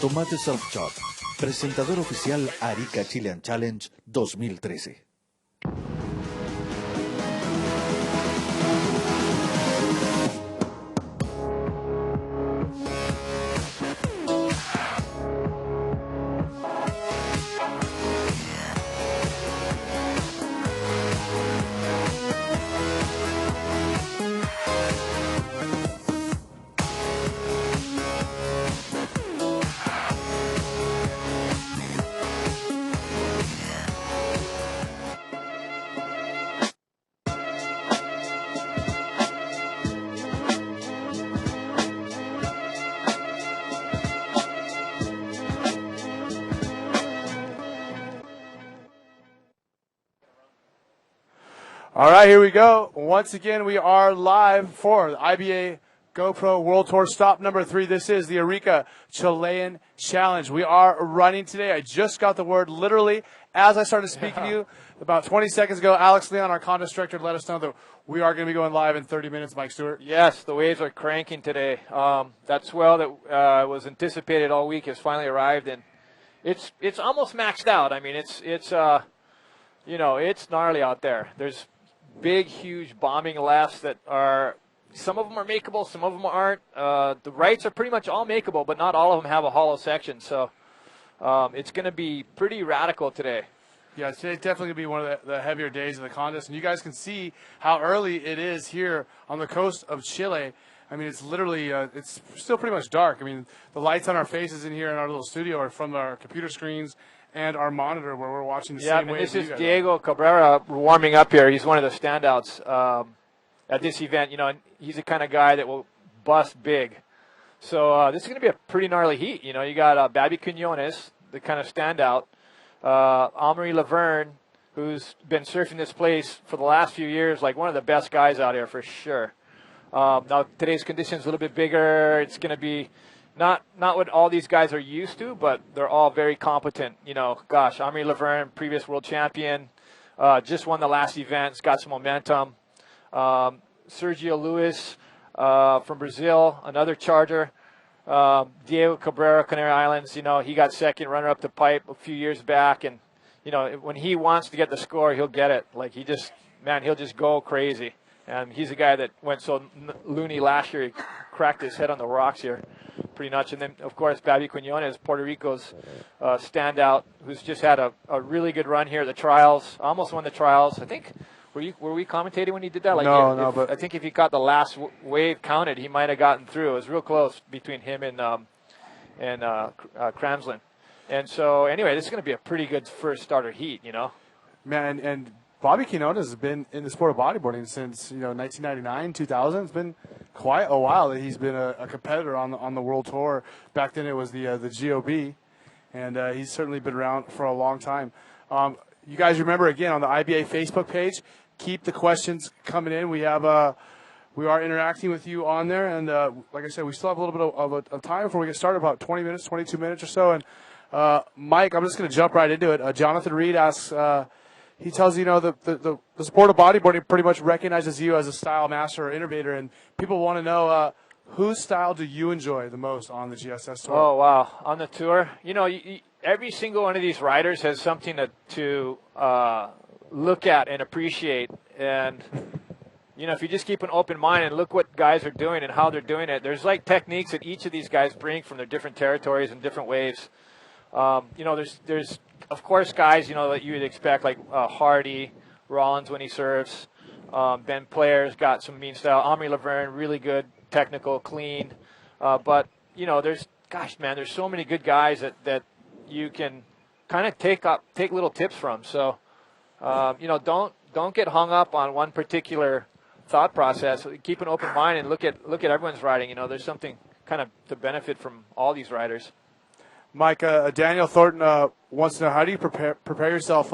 Tomate Self Shot, presentador oficial Arica Chilean Challenge 2013. All right, here we go. Once again, we are live for the IBA GoPro World Tour stop number 3. This is the Arica Chilean Challenge. We are running today. I just got the word literally as I started speaking to you about 20 seconds ago. Alex Leon, our contest director, let us know that we are going to be going live in 30 minutes. Mike Stewart. Yes, the waves are cranking today. That swell that was anticipated all week has finally arrived, and it's almost maxed out. I mean, it's gnarly out there. There's big, huge bombing lefts that are, some of them are makeable, some of them aren't. The rights are pretty much all makeable, but not all of them have a hollow section. So it's going to be pretty radical today. Yeah, today's definitely going to be one of the heavier days of the contest. And you guys can see how early it is here on the coast of Chile. I mean, it's literally, it's still pretty much dark. I mean, the lights on our faces in here in our little studio are from our computer screens and our monitor where we're watching the same waves. This is Diego Cabrera warming up here. He's one of the standouts at this event. You know, he's the kind of guy that will bust big. So this is going to be a pretty gnarly heat. You know, you got Babby Quinones, the kind of standout. Amory Laverne, who's been surfing this place for the last few years, like one of the best guys out here for sure. Now, today's conditions a little bit bigger. It's going to be not what all these guys are used to, but they're all very competent. You know, gosh, Amory Laverne, previous world champion, just won the last event, got some momentum. Sergio Luis from Brazil, another charger. Diego Cabrera, Canary Islands, you know, he got second runner-up the pipe a few years back, and, you know, when he wants to get the score, he'll get it. Like, he'll just go crazy. And he's a guy that went so loony last year, he cracked his head on the rocks here pretty much. And then, of course, Babby Quinones, Puerto Rico's standout, who's just had a really good run here at the trials, almost won the trials. I think, were we commentating when he did that? Like, but I think if he got the last wave counted, he might have gotten through. It was real close between him and Kramslin. And so, anyway, this is going to be a pretty good first starter heat, you know. Man, and Bobby Quinones has been in the sport of bodyboarding since, 1999, 2000. It's been quite a while that he's been a competitor on the World Tour. Back then it was the GOB, and he's certainly been around for a long time. You guys remember, again, on the IBA Facebook page, keep the questions coming in. We are interacting with you on there, and like I said, we still have a little bit of time before we get started, about 20 minutes, 22 minutes or so. And Mike, I'm just going to jump right into it. Jonathan Reed asks, he tells you, the sport of bodyboarding pretty much recognizes you as a style master or innovator, and people want to know whose style do you enjoy the most on the GSS tour? Oh, wow. On the tour, every single one of these riders has something to look at and appreciate. And, if you just keep an open mind and look what guys are doing and how they're doing it, there's like techniques that each of these guys bring from their different territories and different waves. There's of course guys, that you would expect, like Hardy, Rollins when he serves. Ben Player's got some mean style. Amory Laverne, really good, technical, clean. But, there's so many good guys that you can kind of take little tips from. So, don't get hung up on one particular thought process. Keep an open mind and look at everyone's riding. There's something kind of to benefit from all these riders. Mike, Daniel Thornton wants to know, how do you prepare yourself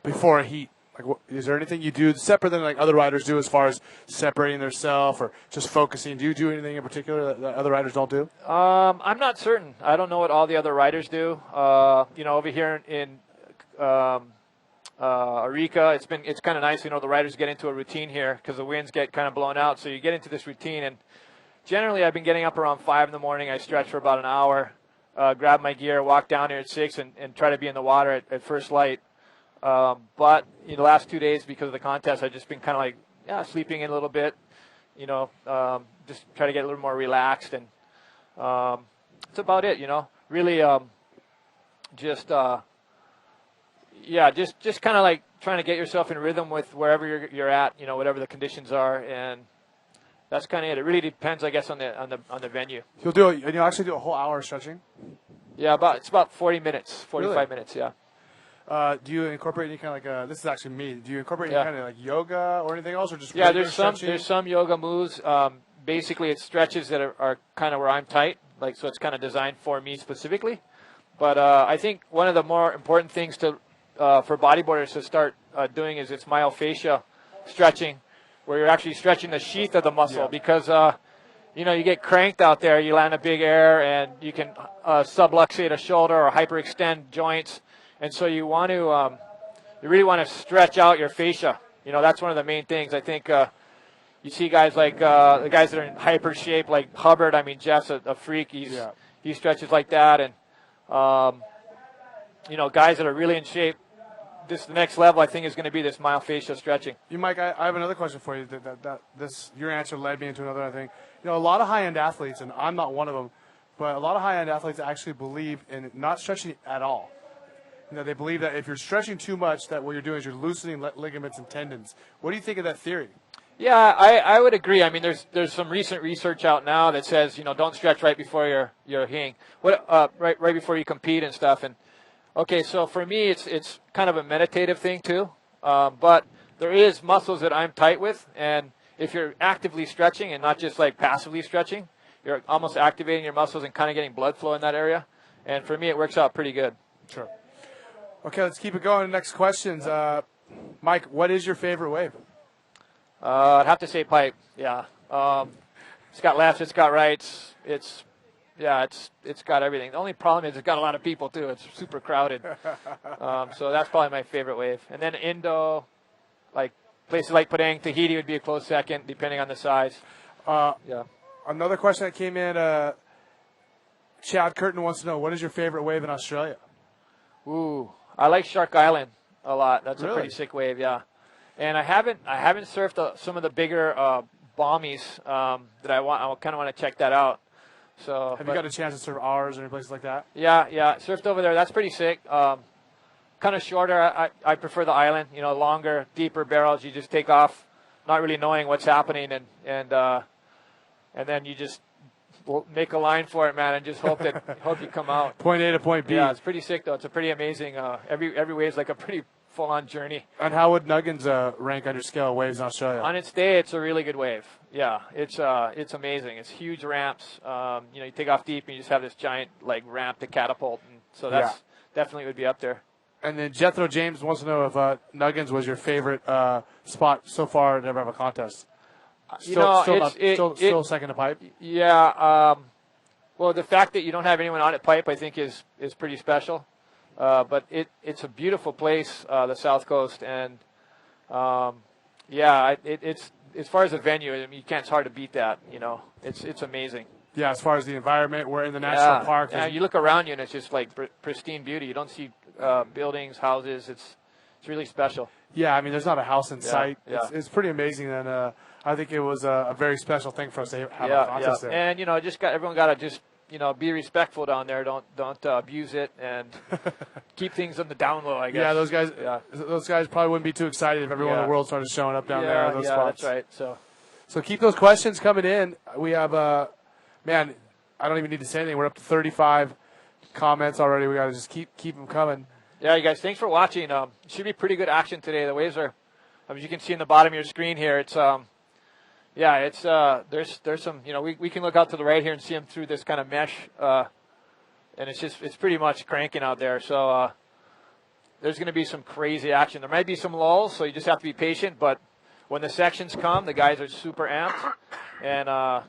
before a heat? Like, is there anything you do separate than like other riders do as far as separating themselves or just focusing? Do you do anything in particular that other riders don't do? I'm not certain. I don't know what all the other riders do. Over here in Arica, it's kind of nice. The riders get into a routine here because the winds get kind of blown out. So you get into this routine, and generally I've been getting up around 5 in the morning. I stretch for about an hour, grab my gear, walk down here at 6, and try to be in the water at first light. But in the last 2 days, because of the contest, I've just been kind of like, sleeping in a little bit, just try to get a little more relaxed. And that's about it, really just kind of like trying to get yourself in rhythm with wherever you're at, whatever the conditions are. And that's kind of it. It really depends, I guess, on the venue. You'll actually do a whole hour of stretching? Yeah, it's about 40 minutes, 45 minutes, yeah. Do you incorporate any kind of like this is actually me. Do you incorporate any kind of like yoga or anything else, or just there's some yoga moves. Basically, it's stretches that are kind of where I'm tight, so it's kind of designed for me specifically. But I think one of the more important things for bodyboarders to start doing is it's myofascia stretching, where you're actually stretching the sheath of the muscle because you get cranked out there, you land a big air, and you can subluxate a shoulder or hyperextend joints. And so you really want to stretch out your fascia. That's one of the main things. I think you see guys like the guys that are in hyper shape, like Hubbard. I mean, Jeff's a freak. He stretches like that. And, guys that are really in shape, the next level, I think, is going to be this myofascial stretching. Mike, I have another question for you. Your answer led me into another thing. A lot of high-end athletes, and I'm not one of them, but a lot of high-end athletes actually believe in not stretching at all. They believe that if you're stretching too much, that what you're doing is you're loosening ligaments and tendons. What do you think of that theory? Yeah, I would agree. I mean, there's some recent research out now that says don't stretch right before you're hitting, right before you compete and stuff. And okay, so for me, it's kind of a meditative thing too. But there is muscles that I'm tight with, and if you're actively stretching and not just like passively stretching, you're almost activating your muscles and kind of getting blood flow in that area. And for me, it works out pretty good. Sure. Okay, let's keep it going. Next questions. Mike, what is your favorite wave? I'd have to say pipe. Yeah. It's got lefts, it's got rights. It's got everything. The only problem is it's got a lot of people too. It's super crowded. So that's probably my favorite wave. And then Indo, like places like Padang, Tahiti would be a close second, depending on the size. Another question that came in. Chad Curtin wants to know, what is your favorite wave in Australia? Ooh, I like Shark Island a lot. That's really? A pretty sick wave, yeah. And I haven't surfed some of the bigger bommies that I kind of want to check that out. So have you got a chance to surf ours or any places like that? Yeah, surfed over there. That's pretty sick. Kind of shorter. I prefer the island. Longer, deeper barrels. You just take off, not really knowing what's happening, and then you just make a line for it, man, and just hope you come out. Point A to point B. Yeah, it's pretty sick though. It's a pretty amazing. Every wave's like a pretty full-on journey. And how would Nuggins rank on your scale of waves in Australia? On its day, it's a really good wave. Yeah, it's amazing. It's huge ramps. You take off deep and you just have this giant ramp to catapult, and so that's definitely would be up there. And then Jethro James wants to know if Nuggins was your favorite spot so far to ever have a contest. Still second to pipe. Yeah. Well, the fact that you don't have anyone on at pipe, I think, is pretty special. But it's a beautiful place, the South Coast, and it's as far as the venue, I mean, it's hard to beat that. It's amazing. Yeah, as far as the environment, we're in the national park. Yeah, you look around you and it's just like pristine beauty. You don't see buildings, houses. It's really special. Yeah, I mean, there's not a house in sight. Yeah. It's pretty amazing, and I think it was a very special thing for us to have a contest there. And everyone got to just be respectful down there. Don't abuse it, and keep things on the down low, I guess. Yeah, those guys probably wouldn't be too excited if everyone in the world started showing up down there at those spots. That's right. So keep those questions coming in. We have man, I don't even need to say anything. We're up to 35 comments already. We got to just keep them coming. Yeah, you guys, thanks for watching. It should be pretty good action today. The waves are, as you can see in the bottom of your screen here, it's there's some, we can look out to the right here and see them through this kind of mesh, and it's pretty much cranking out there. So there's going to be some crazy action. There might be some lulls, so you just have to be patient. But when the sections come, the guys are super amped, and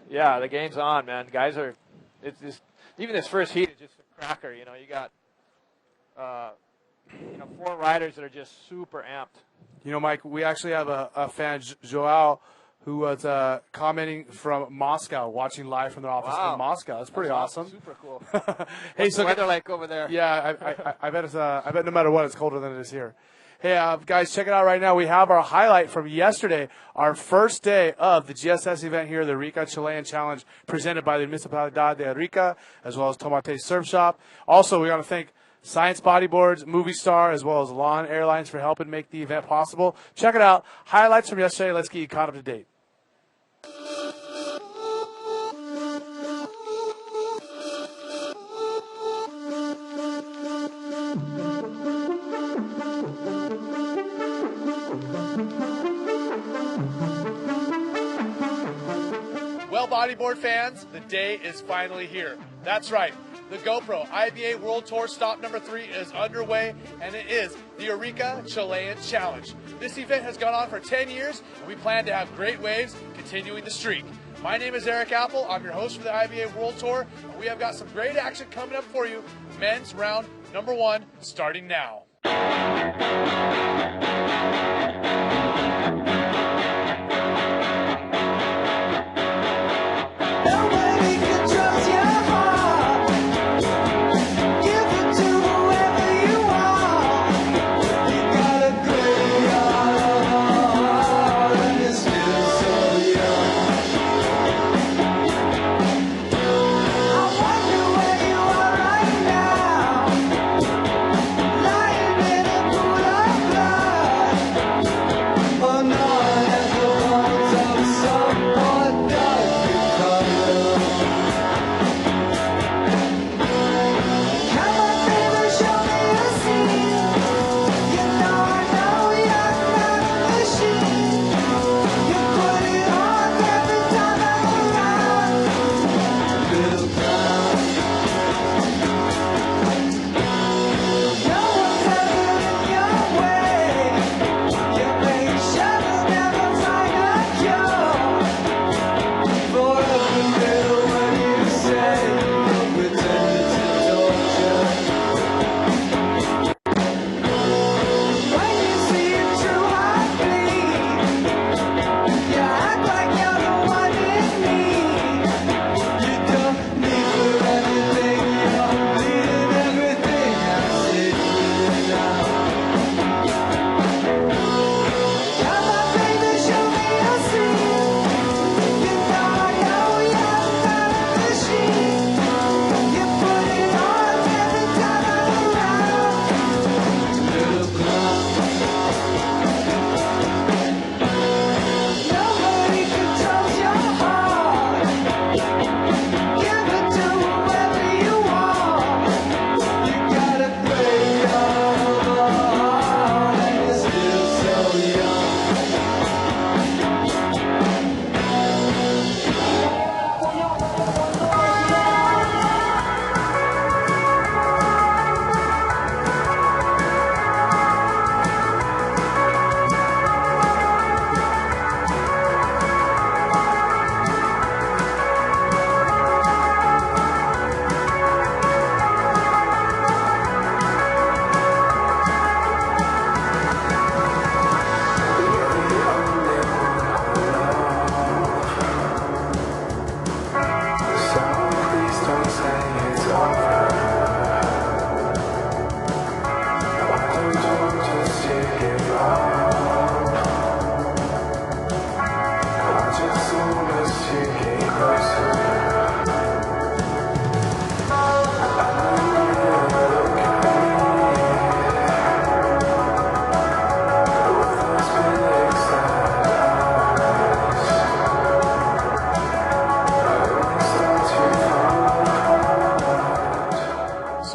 yeah, the game's on, man. Guys are, it's just, even this first heat is just a cracker. You know, you got 4 riders that are just super amped. You know, Mike, we actually have a fan, Joao, who was commenting from Moscow, watching live from their office in Moscow. That's pretty awesome. Super cool. Hey, What's the weather like over there? Yeah, I bet I bet no matter what, it's colder than it is here. Hey, guys, check it out right now. We have our highlight from yesterday, our first day of the GSS event here, the Arica Chilean Challenge, presented by the Municipalidad de Arica, as well as Tomate Surf Shop. Also, we want to thank Science Bodyboards, Movie Star, as well as Lawn Airlines for helping make the event possible. Check it out. Highlights from yesterday. Let's get you caught up to date. Well, bodyboard fans, the day is finally here. That's right. The GoPro IBA World Tour Stop number 3 is underway, and it is the Arica Chilean Challenge. This event has gone on for 10 years, and we plan to have great waves continuing the streak. My name is Eric Apple. I'm your host for the IBA World Tour, and we have got some great action coming up for you. Men's round number 1 starting now.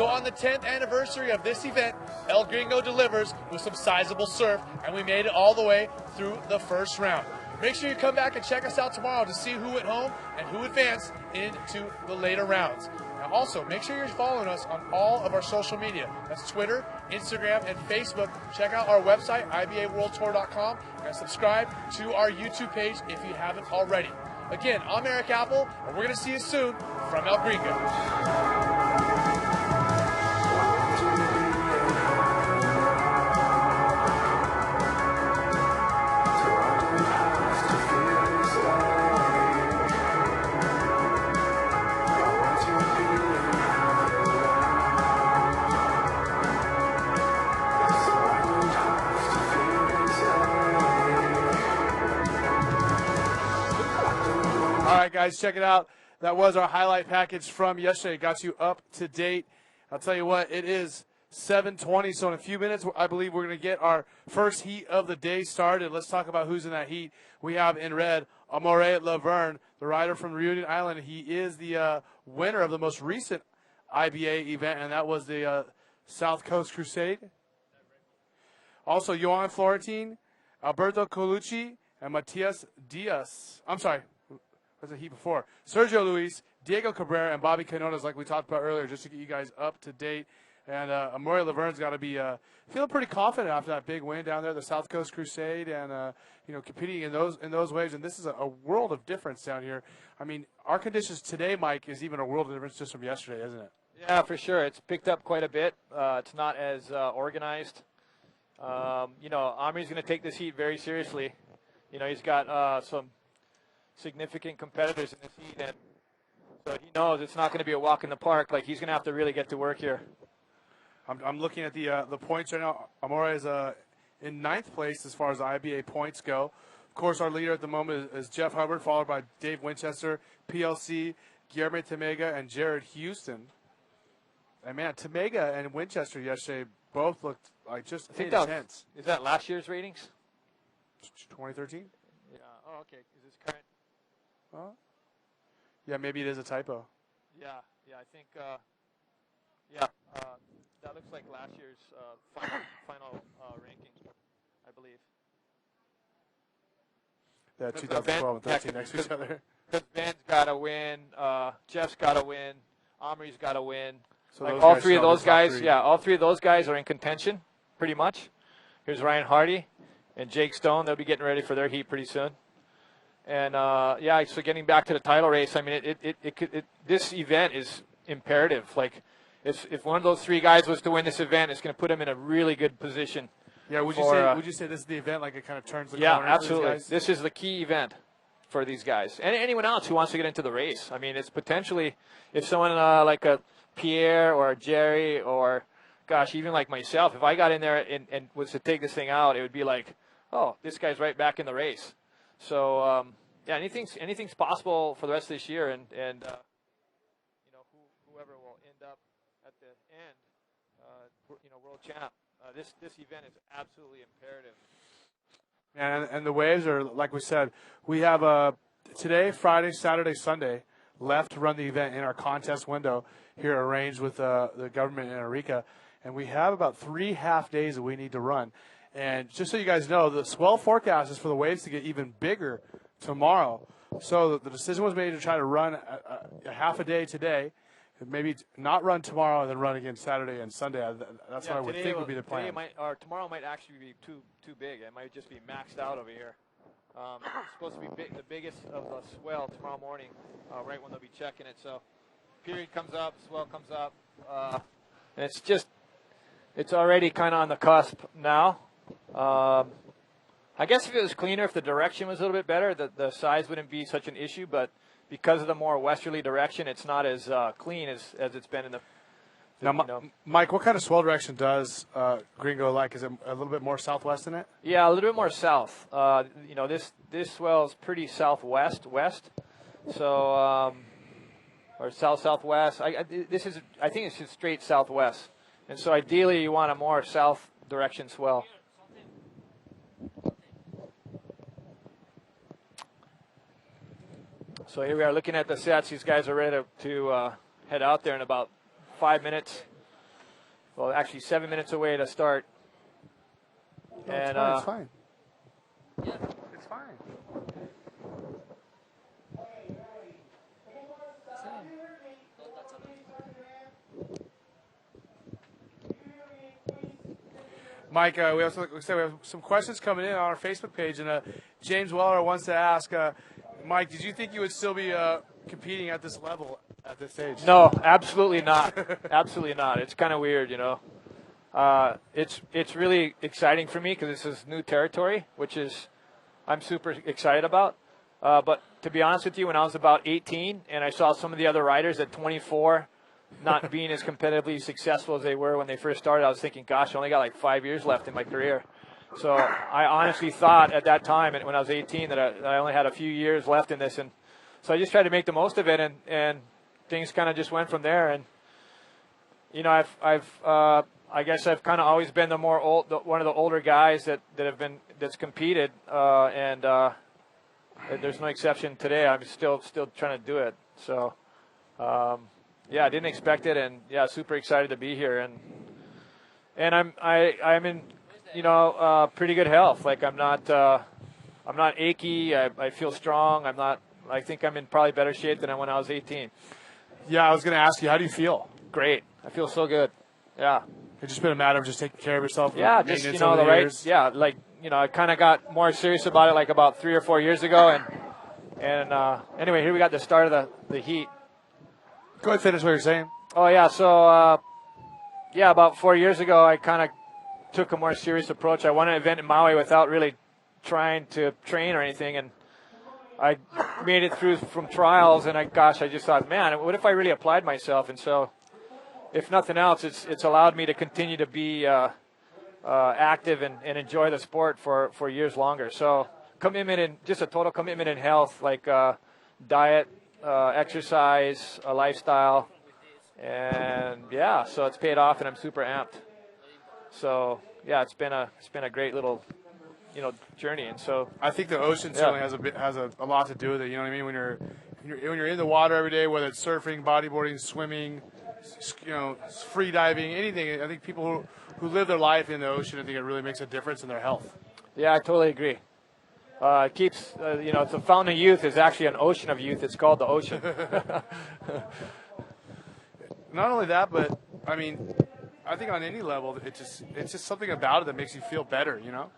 On the 10th anniversary of this event, El Gringo delivers with some sizable surf, and we made it all the way through the first round. Make sure you come back and check us out tomorrow to see who went home and who advanced into the later rounds. Now also, make sure you're following us on all of our social media. That's Twitter, Instagram, and Facebook. Check out our website, ibaworldtour.com, and subscribe to our YouTube page if you haven't already. Again, I'm Eric Apple, and we're going to see you soon from El Gringo. All right, guys, check it out. That was our highlight package from yesterday. Got you up to date. I'll tell you what, it is 7:20, so in a few minutes, I believe we're going to get our first heat of the day started. Let's talk about who's in that heat. We have in red, Amore Laverne, the rider from Reunion Island. He is the winner of the most recent IBA event, and that was the South Coast Crusade. Also, Johan Florentine, Alberto Colucci, and Matias Diaz. I'm sorry. Was a heat before. Sergio Luis, Diego Cabrera, and Bobby Canonas, like we talked about earlier, just to get you guys up to date. And Amore Laverne's got to be feeling pretty confident after that big win down there, the South Coast Crusade, and competing in those waves. And this is a world of difference down here. I mean, our conditions today, Mike, is even a world of difference just from yesterday, isn't it? Yeah, for sure. It's picked up quite a bit. It's not as organized. Omri's going to take this heat very seriously. He's got some significant competitors in this heat, and so he knows it's not going to be a walk in the park. Like, he's going to have to really get to work here. I'm looking at the points right now. Amore is in 9th place as far as the IBA points go. Of course, our leader at the moment is Jeff Hubbard, followed by Dave Winchester, PLC, Guillermo Temega, and Jared Houston. And man, Temega and Winchester yesterday both looked like just intense. Is that last year's ratings? 2013? Yeah. Oh, okay. Is this current? Yeah, maybe it is a typo. Yeah, I think, that looks like last year's final ranking, I believe. Yeah, 2012 and 13 next to each other. Because Ben's got to win, Jeff's got to win, Omri's got to win. So like all three of those guys, all three of those guys are in contention, pretty much. Here's Ryan Hardy and Jake Stone. They'll be getting ready for their heat pretty soon. And so getting back to the title race, I mean, this event is imperative. Like, if one of those three guys was to win this event, it's going to put him in a really good position. Yeah, would you say this is the event? Like, it kind of turns the corner? Yeah, absolutely. This is the key event for these guys, and anyone else who wants to get into the race. I mean, it's potentially, if someone like a Pierre or a Jerry or, gosh, even like myself, if I got in there and was to take this thing out, it would be like, oh, this guy's right back in the race. So anything's possible for the rest of this year, and whoever will end up at the end, world champ. This event is absolutely imperative. And the waves are, like we said, we have today, Friday, Saturday, Sunday left to run the event in our contest window here arranged with the government in Arica, and we have about 3 half days that we need to run. And just so you guys know, the swell forecast is for the waves to get even bigger tomorrow. So the decision was made to try to run a half a day today, maybe not run tomorrow and then run again Saturday and Sunday. That's what I would think would be the plan. Tomorrow might actually be too big. It might just be maxed out over here. It's supposed to be the biggest of the swell tomorrow morning, right when they'll be checking it. So period comes up, swell comes up, and it's already kind of on the cusp now. I guess if it was cleaner, if the direction was a little bit better, the size wouldn't be such an issue. But because of the more westerly direction, it's not as clean as it's been in the. Now, Mike, what kind of swell direction does Gringo like? Is it a little bit more southwest in it? Yeah, a little bit more south. This swell is pretty southwest, so or southwest. I think it's just straight southwest, and so ideally you want a more south direction swell. So here we are looking at the sets. These guys are ready to head out there in about 5 minutes. Well, actually 7 minutes away to start. No, and it's fine. Yeah, it's fine. Mike, we have some questions coming in on our Facebook page, and James Weller wants to ask, Mike, did you think you would still be competing at this level at this stage? No, absolutely not. Absolutely not. It's kind of weird, you know. It's really exciting for me because this is new territory, which is I'm super excited about. But to be honest with you, when I was about 18 and I saw some of the other riders at 24 not being as competitively successful as they were when they first started, I was thinking, gosh, I only got like 5 years left in my career. So I honestly thought at that time, when I was 18, that I only had a few years left in this. And so I just tried to make the most of it, and things kind of just went from there. And, you know, I guess I've kind of always been one of the older guys that's competed, and there's no exception today. I'm still trying to do it. So, yeah, I didn't expect it, and yeah, super excited to be here. And I'm in, you know, pretty good health. Like I'm not achy. I feel strong. I think I'm in probably better shape than when I was 18. Yeah, I was going to ask you, how do you feel? Great. I feel so good. Yeah. It's just been a matter of just taking care of yourself. Yeah, just, you know, like, you know, I kind of got more serious about it like about 3 or 4 years ago. And anyway, here we got the start of the heat. Go ahead, finish what you're saying. Oh, yeah. So, yeah, about 4 years ago, I kind of took a more serious approach. I won an event in Maui without really trying to train or anything. And I made it through from trials. And I just thought, man, what if I really applied myself? And so, if nothing else, it's allowed me to continue to be active and enjoy the sport for years longer. So just a total commitment in health, like diet, exercise, a lifestyle, and yeah, so it's paid off, and I'm super amped. So yeah, it's been a great little, you know, journey. And so I think the ocean certainly has a lot to do with it. You know what I mean? When you're in the water every day, whether it's surfing, bodyboarding, swimming, you know, free diving, anything. I think people who live their life in the ocean, I think it really makes a difference in their health. Yeah, I totally agree. It keeps, you know, it's a fountain of youth. It's actually an ocean of youth. It's called the ocean. Not only that, but I mean, I think on any level, it's just something about it that makes you feel better. You know.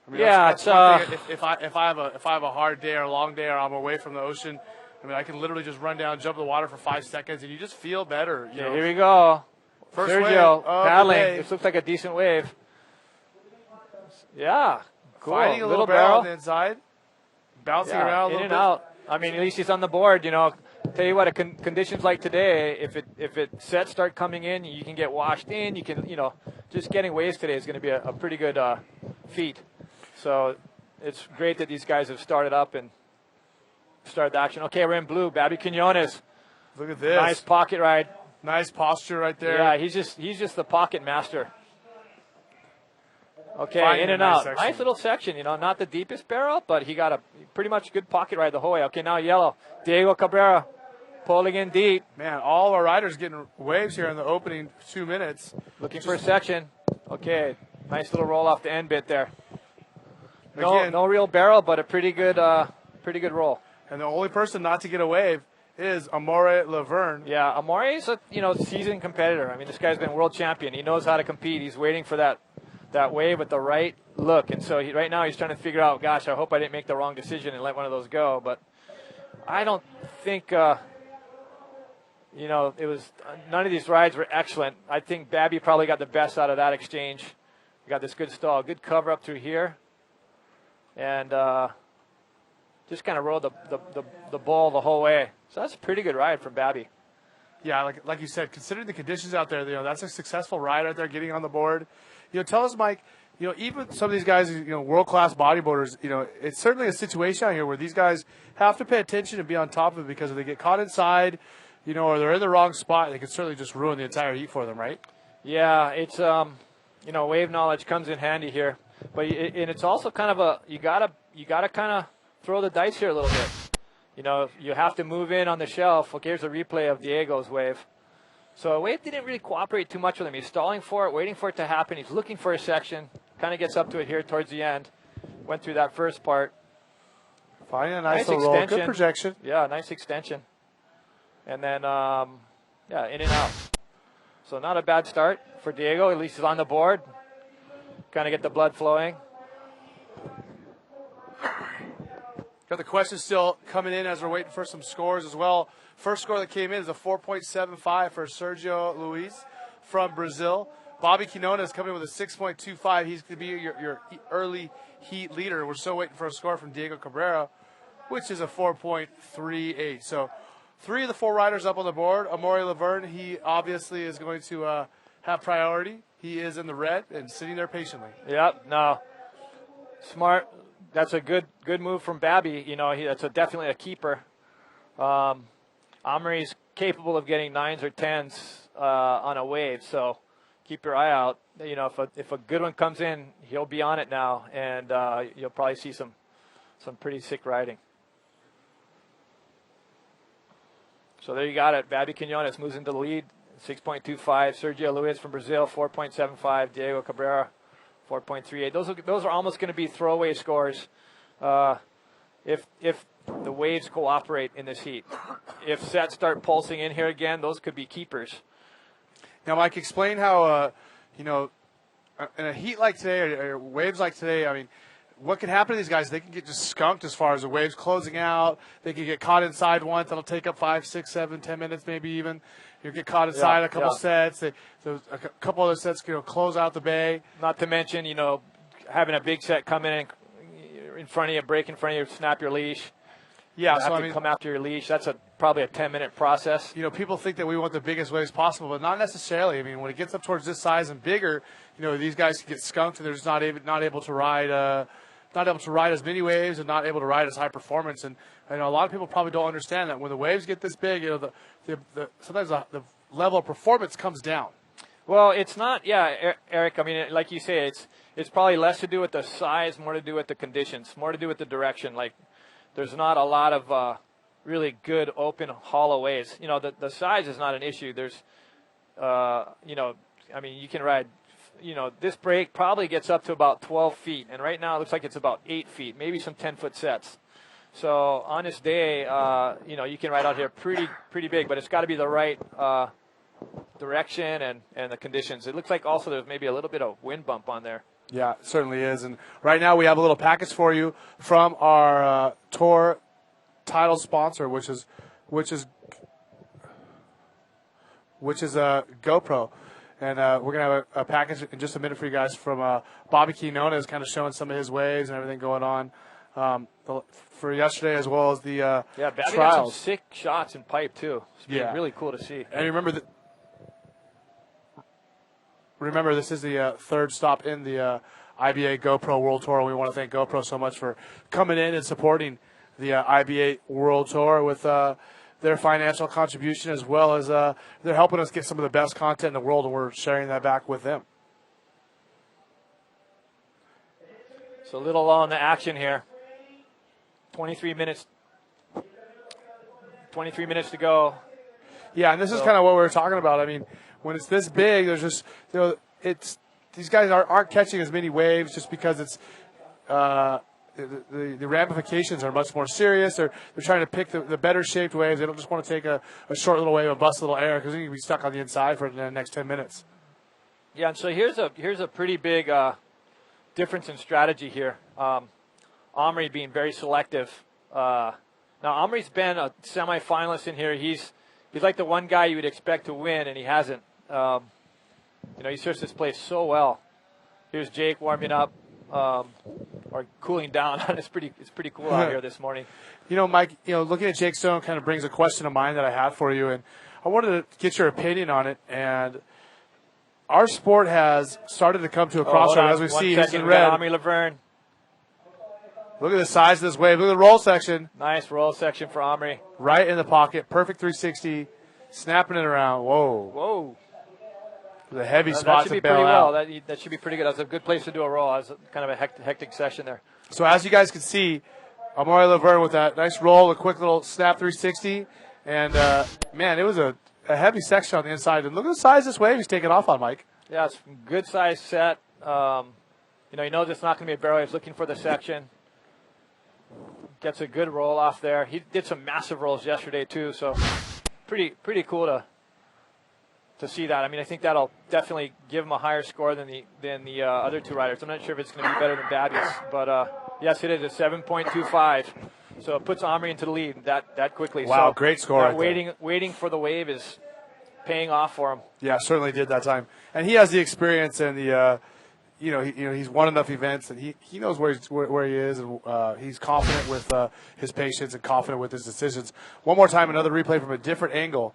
I mean, yeah, that's one thing. If I have a hard day or a long day or I'm away from the ocean, I mean, I can literally just run down, jump in the water for 5 seconds, and you just feel better. You know? Here we go. First Sergio, wave, paddling. This looks like a decent wave. Yeah, cool. Finding a little barrel on the inside, bouncing around a little in and bit. out. I mean, at least he's on the board. You know, tell you what, conditions like today, if sets start coming in, you can get washed in. You can, you know, just getting waves today is going to be a pretty good feat. So it's great that these guys have started up and started the action. Okay, we're in blue. Babby Quinones. Look at this. Nice pocket ride. Nice posture right there. Yeah, he's just the pocket master. Okay, Finding in and a nice out. section. Nice little section, you know, not the deepest barrel, but he got a pretty much good pocket ride the whole way. Okay, now yellow. Diego Cabrera pulling in deep. Man, all our riders getting waves here in the opening 2 minutes. Looking for a section. Okay, nice little roll off the end bit there. Again, No real barrel, but a pretty good roll. And the only person not to get a wave is Amore Laverne. Yeah, Amore is a seasoned competitor. I mean, this guy's been world champion. He knows how to compete. He's waiting for that wave with the right look. And so right now he's trying to figure out, gosh, I hope I didn't make the wrong decision and let one of those go. But I don't think, it was none of these rides were excellent. I think Babby probably got the best out of that exchange. We got this good stall, good cover up through here. And just kind of rode the ball the whole way. So that's a pretty good ride from Babby. Yeah, like you said, considering the conditions out there, that's a successful ride out there, getting on the board. Tell us, Mike, even some of these guys, world-class bodyboarders, it's certainly a situation out here where these guys have to pay attention and be on top of it, because if they get caught inside, or they're in the wrong spot, they can certainly just ruin the entire heat for them, right? Yeah, it's, wave knowledge comes in handy here. But and it's also kind of you gotta kind of throw the dice here a little bit. You have to move in on the shelf. Okay, here's a replay of Diego's wave. So wave didn't really cooperate too much with him. He's stalling for it, waiting for it to happen. He's looking for a section. Kind of gets up to it here towards the end. Went through that first part. Finding a nice little roll. Good projection. Yeah, nice extension. And then, in and out. So not a bad start for Diego. At least he's on the board. kind of get the blood flowing. Got the questions still coming in as we're waiting for some scores as well. First score that came in is a 4.75 for Sergio Luis from Brazil. Bobby Quinona is coming with a 6.25. He's going to be your early heat leader. We're still waiting for a score from Diego Cabrera, which is a 4.38. So 3 of the 4 riders up on the board. Amaury Laverne, he obviously is going to have priority. He is in the red and sitting there patiently. Yep, no. Smart. That's a good move from Babby. You know, that's definitely a keeper. Omri's capable of getting 9s or 10s on a wave, so keep your eye out. You know, if a good one comes in, he'll be on it now, and you'll probably see some pretty sick riding. So there you got it. Babby Quinones moves into the lead, 6.25. Sergio Luis from Brazil, 4.75. Diego Cabrera, 4.38. Those are almost going to be throwaway scores if the waves cooperate in this heat. If sets start pulsing in here again, those could be keepers. Now, Mike, explain how, in a heat like today or waves like today, I mean, what can happen to these guys? They can get just skunked as far as the waves closing out. They can get caught inside once. That'll take up 5, 6, 7, 10 minutes maybe even. You get caught inside a couple sets. A couple other sets close out the bay. Not to mention, having a big set come in front of you, break in front of you, snap your leash. Yeah, so I mean, come after your leash. That's probably a 10-minute process. People think that we want the biggest waves possible, but not necessarily. I mean, when it gets up towards this size and bigger, these guys can get skunked and they're just not able to ride. Not able to ride as many waves and not able to ride as high performance. And a lot of people probably don't understand that when the waves get this big, sometimes the level of performance comes down. Well, it's not, Eric. I mean, like you say, it's probably less to do with the size, more to do with the conditions, more to do with the direction. Like, there's not a lot of really good open hollow waves. The size is not an issue. There's, I mean, you can ride. This break probably gets up to about 12 feet, and right now it looks like it's about 8 feet, maybe some 10-foot sets. So on this day, you can ride out here pretty big, but it's got to be the right direction and the conditions. It looks like also there's maybe a little bit of wind bump on there. Yeah, it certainly is. And right now we have a little package for you from our tour title sponsor, which is GoPro. And we're going to have a package in just a minute for you guys from Bobby Quinona, is kind of showing some of his waves and everything going on for yesterday, as well as the Babby trials. got some sick shots in pipe, too. It's been really cool to see. And remember, this is the third stop in the IBA GoPro World Tour. We want to thank GoPro so much for coming in and supporting the IBA World Tour with their financial contribution, as well as they're helping us get some of the best content in the world, and we're sharing that back with them. So a little on the action here. 23 minutes to go. Yeah, and this is kind of what we were talking about. I mean, when it's this big, there's just these guys aren't catching as many waves just because it's the ramifications are much more serious. They're trying to pick the better shaped waves. They don't just want to take a short little wave and bust a little air, because then you can be stuck on the inside for the next 10 minutes. Yeah, and so here's a pretty big difference in strategy here. Omri being very selective. Now Omri's been a semifinalist in here. He's like the one guy you would expect to win, and he hasn't. He serves this place so well. Here's Jake warming up. Or cooling down. It's pretty cool out here this morning. Mike, looking at Jake Stone kind of brings a question to mind that I have for you, and I wanted to get your opinion on it. And our sport has started to come to a crossroad, as we see. He's in red. Omri Laverne. Look at the size of this wave. Look at the roll section. Nice roll section for Omri. Right in the pocket. Perfect 360. Snapping it around. Whoa. The heavy spot to bail out. That should be pretty good. That was a good place to do a roll. That was kind of a hectic session there. So as you guys can see, Amaury Laverne with that nice roll, a quick little snap 360. And, man, it was a heavy section on the inside. And look at the size of this wave he's taking off on, Mike. Yeah, it's a good size set. He knows it's not going to be a barrel. He's looking for the section. Gets a good roll off there. He did some massive rolls yesterday, too. So pretty cool to to see that. I mean, I think that'll definitely give him a higher score than the other two riders. I'm not sure if it's going to be better than Babby's, but yes, it is a 7.25. So it puts Omri into the lead that quickly. Wow, so great score. That waiting for the wave is paying off for him. Yeah, certainly did that time, and he has the experience and the. He's won enough events, and he knows where he is, and he's confident with his patience and confident with his decisions. One more time, another replay from a different angle.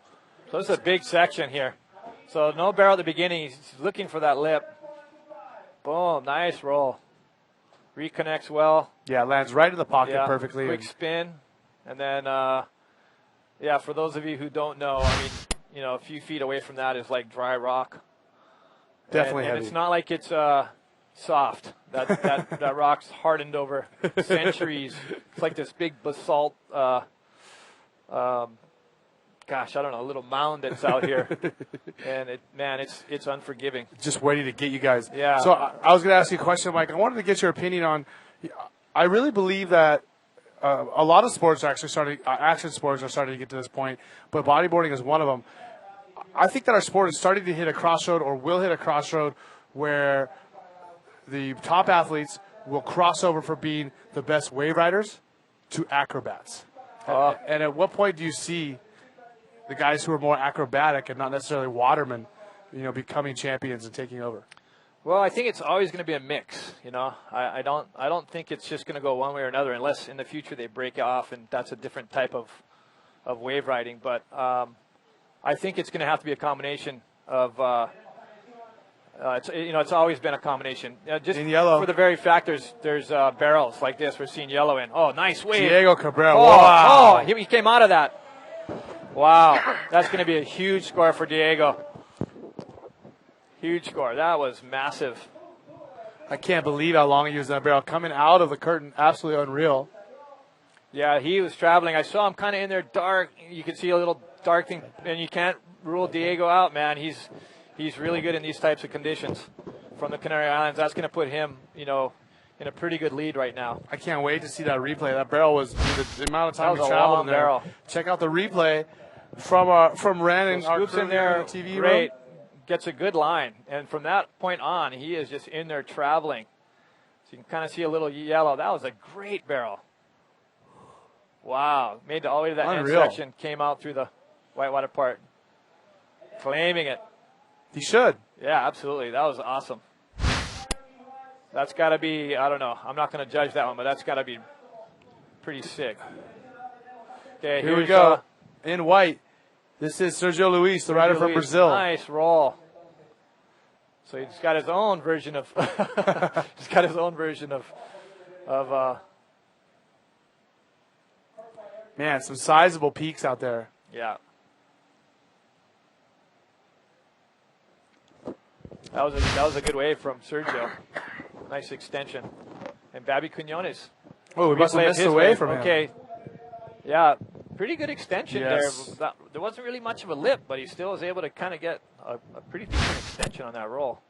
So this is a big section here. So no barrel at the beginning. He's looking for that lip. Boom, nice roll. Reconnects well. Yeah, lands right in the pocket perfectly. Quick spin, and then for those of you who don't know, I mean, a few feet away from that is like dry rock. Definitely and heavy. It's not like it's soft. That rock's hardened over centuries. It's like this big basalt, I don't know, a little mound that's out here. And it's unforgiving. Just waiting to get you guys. Yeah. So I was going to ask you a question, Mike. I wanted to get your opinion on. I really believe that a lot of sports are actually action sports are starting to get to this point, but bodyboarding is one of them. I think that our sport is starting to hit a crossroad, or will hit a crossroad, where the top athletes will cross over from being the best wave riders to acrobats. And at what point do you see the guys who are more acrobatic and not necessarily watermen, becoming champions and taking over? Well, I think it's always going to be a mix. I don't think it's just going to go one way or another, unless in the future they break off and that's a different type of wave riding. But I think it's going to have to be a combination of. It's always been a combination. Just in yellow. For the very fact there's barrels like this we're seeing yellow in. Oh, nice wave. Diego Cabrera. Wow. He came out of that. Wow, that's going to be a huge score for Diego. Huge score. That was massive. I can't believe how long he was in that barrel. Coming out of the curtain, absolutely unreal. Yeah, he was traveling. I saw him kind of in there dark. You could see a little dark thing, and you can't rule Diego out, man. He's really good in these types of conditions from the Canary Islands. That's going to put him, in a pretty good lead right now. I can't wait to see that replay. That barrel was the amount of time That was we a traveled long in there. barrel. Check out the replay from Ren and our Scoops crew in there, in the TV great. room. Gets a good line, and from that point on, he is just in there traveling. So you can kind of see a little yellow. That was a great barrel. Wow, made it all the way to that end section, came out through the whitewater part, claiming it. He should. Yeah, absolutely. That was awesome. That's got to be, I don't know. I'm not going to judge that one, but that's got to be pretty sick. Okay, here we go. In white. This is Sergio Luis, the rider from Brazil. Nice roll. So he's got his own version of Man, some sizable peaks out there. Yeah. That was a good wave from Sergio. Nice extension. And Babby Quinones. Oh, we must have missed away from him. Okay. Yeah, pretty good extension yes. there. There wasn't really much of a lip, but he still was able to kind of get a pretty decent extension on that roll.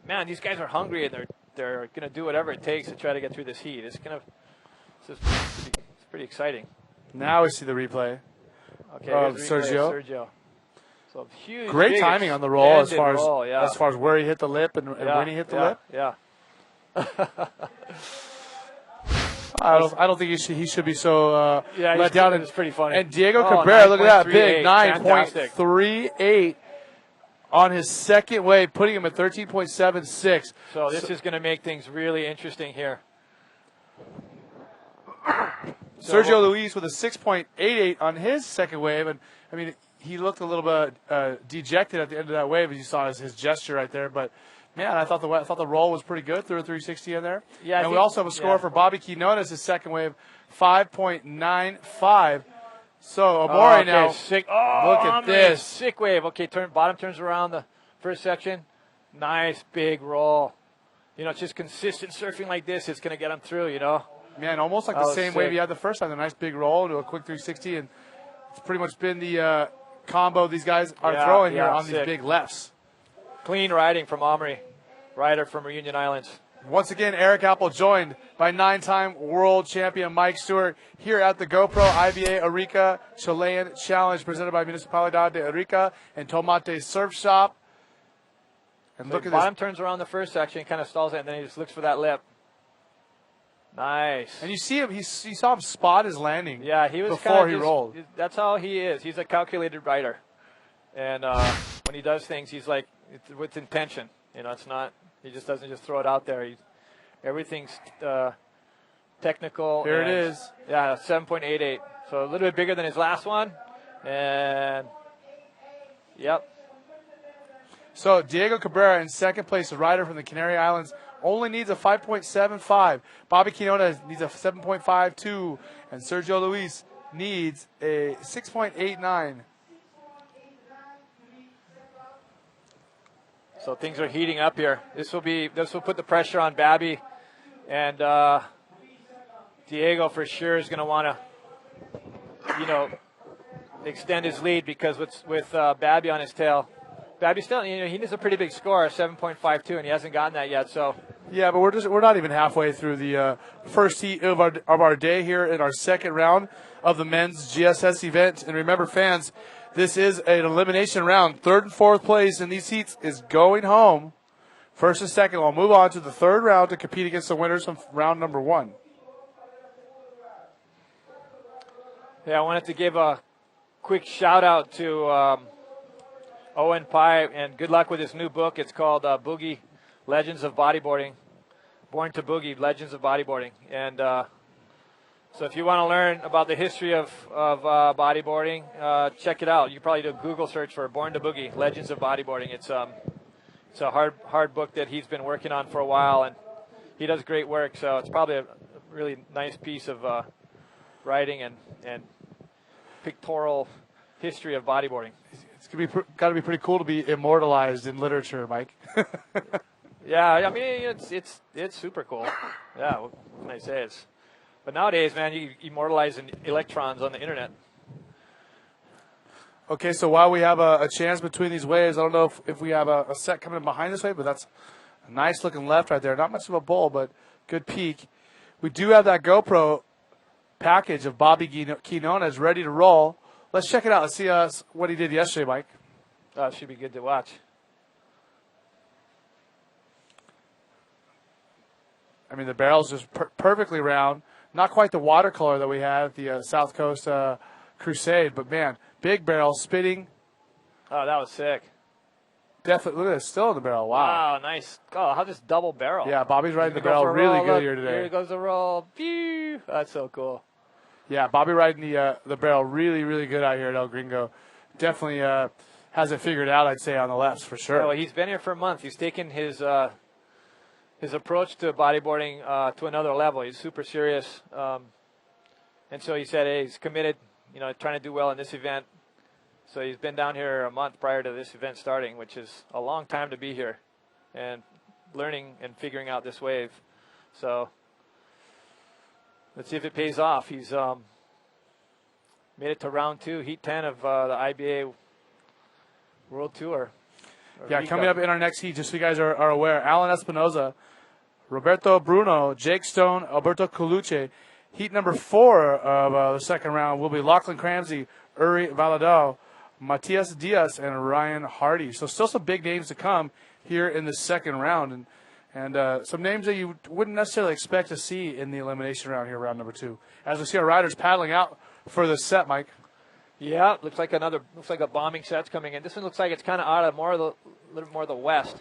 Man, these guys are hungry, and they're going to do whatever it takes to try to get through this heat. It's pretty exciting. Now we see the replay of Sergio. So huge, great timing on the roll as far as where he hit the lip and when he hit the lip. Yeah. I don't think he should be so let down. It's pretty funny. And Diego Cabrera, look at that big 9.38 on his second wave, putting him at 13.76. So this is going to make things really interesting here. Sergio Luis with a 6.88 on his second wave, and I mean he looked a little bit dejected at the end of that wave, as you saw his gesture right there. But man, I thought the roll was pretty good, through a 360 in there. Yeah, and we also have a score for Bobby Quinones, his second wave, 5.95. So Amore now. Sick. Look at this. Sick wave. Okay, bottom turns around the first section. Nice big roll. It's just consistent surfing like this. It's going to get him through. Man, almost like the same wave he had the first time. The nice big roll into a quick 360, and it's pretty much been the combo these guys are throwing here on these big lefts. Clean riding from Omri, rider from Reunion Islands. Once again, Eric Apple joined by 9-time world champion Mike Stewart here at the GoPro IBA Arica Chilean Challenge presented by Municipalidad de Arica and Tomate Surf Shop. And So look at bottom this. turns around the first section, kind of stalls it, and then he just looks for that lip. Nice. And you see him, he saw him spot his landing Yeah, he was before he rolled. That's how he is. He's a calculated rider. And when he does things, he's like, it's with intention. You know, it's not, he just doesn't just throw it out there. Everything's technical. Here it is. Yeah, 7.88. So a little bit bigger than his last one. And, yep. So Diego Cabrera in second place, a rider from the Canary Islands, only needs a 5.75. Bobby Quinones needs a 7.52. And Sergio Luis needs a 6.89. So things are heating up here. This will put the pressure on Babby, and Diego for sure is going to want to, extend his lead because with Babby on his tail, Babby still, he needs a pretty big score, 7.52, and he hasn't gotten that yet. So yeah, but we're not even halfway through the first heat of our day here in our second round of the men's GSS event. And remember, fans, this is an elimination round. Third and fourth place in these heats is going home. First and second will move on to the third round to compete against the winners of round number one. yeah, I wanted to give a quick shout out to Owen Pye, and good luck with his new book. It's called Boogie Legends of Bodyboarding. Born to Boogie, Legends of Bodyboarding. And so if you want to learn about the history of bodyboarding, check it out. You probably do a Google search for Born to Boogie, Legends of Bodyboarding. It's a hard book that he's been working on for a while, and he does great work. So it's probably a really nice piece of writing and pictorial history of bodyboarding. It's got to be pretty cool to be immortalized in literature, Mike. Yeah, I mean it's super cool. Yeah, what can I say? But nowadays, man, you immortalize electrons on the internet. Okay, so while we have a chance between these waves, I don't know if we have a set coming behind this wave, but that's a nice looking left right there. Not much of a bowl, but good peak. We do have that GoPro package of Bobby Quinones ready to roll. Let's check it out. Let's see what he did yesterday, Mike. It should be good to watch. I mean, the barrel's just perfectly round. Not quite the watercolor that we had at the South Coast Crusade, but, man, big barrel, spitting. Oh, that was sick. Definitely. Look at it, still in the barrel. Wow. Wow, nice. Oh, how this double barrel. Yeah, Bobby's riding the Go barrel for a really roll. good Look, here today. Here goes the roll. Pew! That's so cool. Yeah, Bobby riding the barrel really, really good out here at El Gringo. Definitely has it figured out, I'd say, on the lefts for sure. Yeah, well, he's been here for a month. He's taken his approach to bodyboarding to another level. He's super serious. And so he said, hey, he's committed, trying to do well in this event. So he's been down here a month prior to this event starting, which is a long time to be here and learning and figuring out this wave. So let's see if it pays off. He's made it to round 2, heat 10 of the IBA World Tour. Yeah, coming up in our next heat, just so you guys are aware, Alan Espinoza, Roberto Bruno, Jake Stone, Alberto Colucci. Heat number 4 of the second round will be Lachlan Cramsey, Uri Valadao, Matias Diaz, and Ryan Hardy. So still some big names to come here in the second round, and some names that you wouldn't necessarily expect to see in the elimination round here, round number 2. As we see our riders paddling out for the set, Mike. Yeah, looks like a bombing set's coming in. This one looks like it's kind of out of a little more of the west.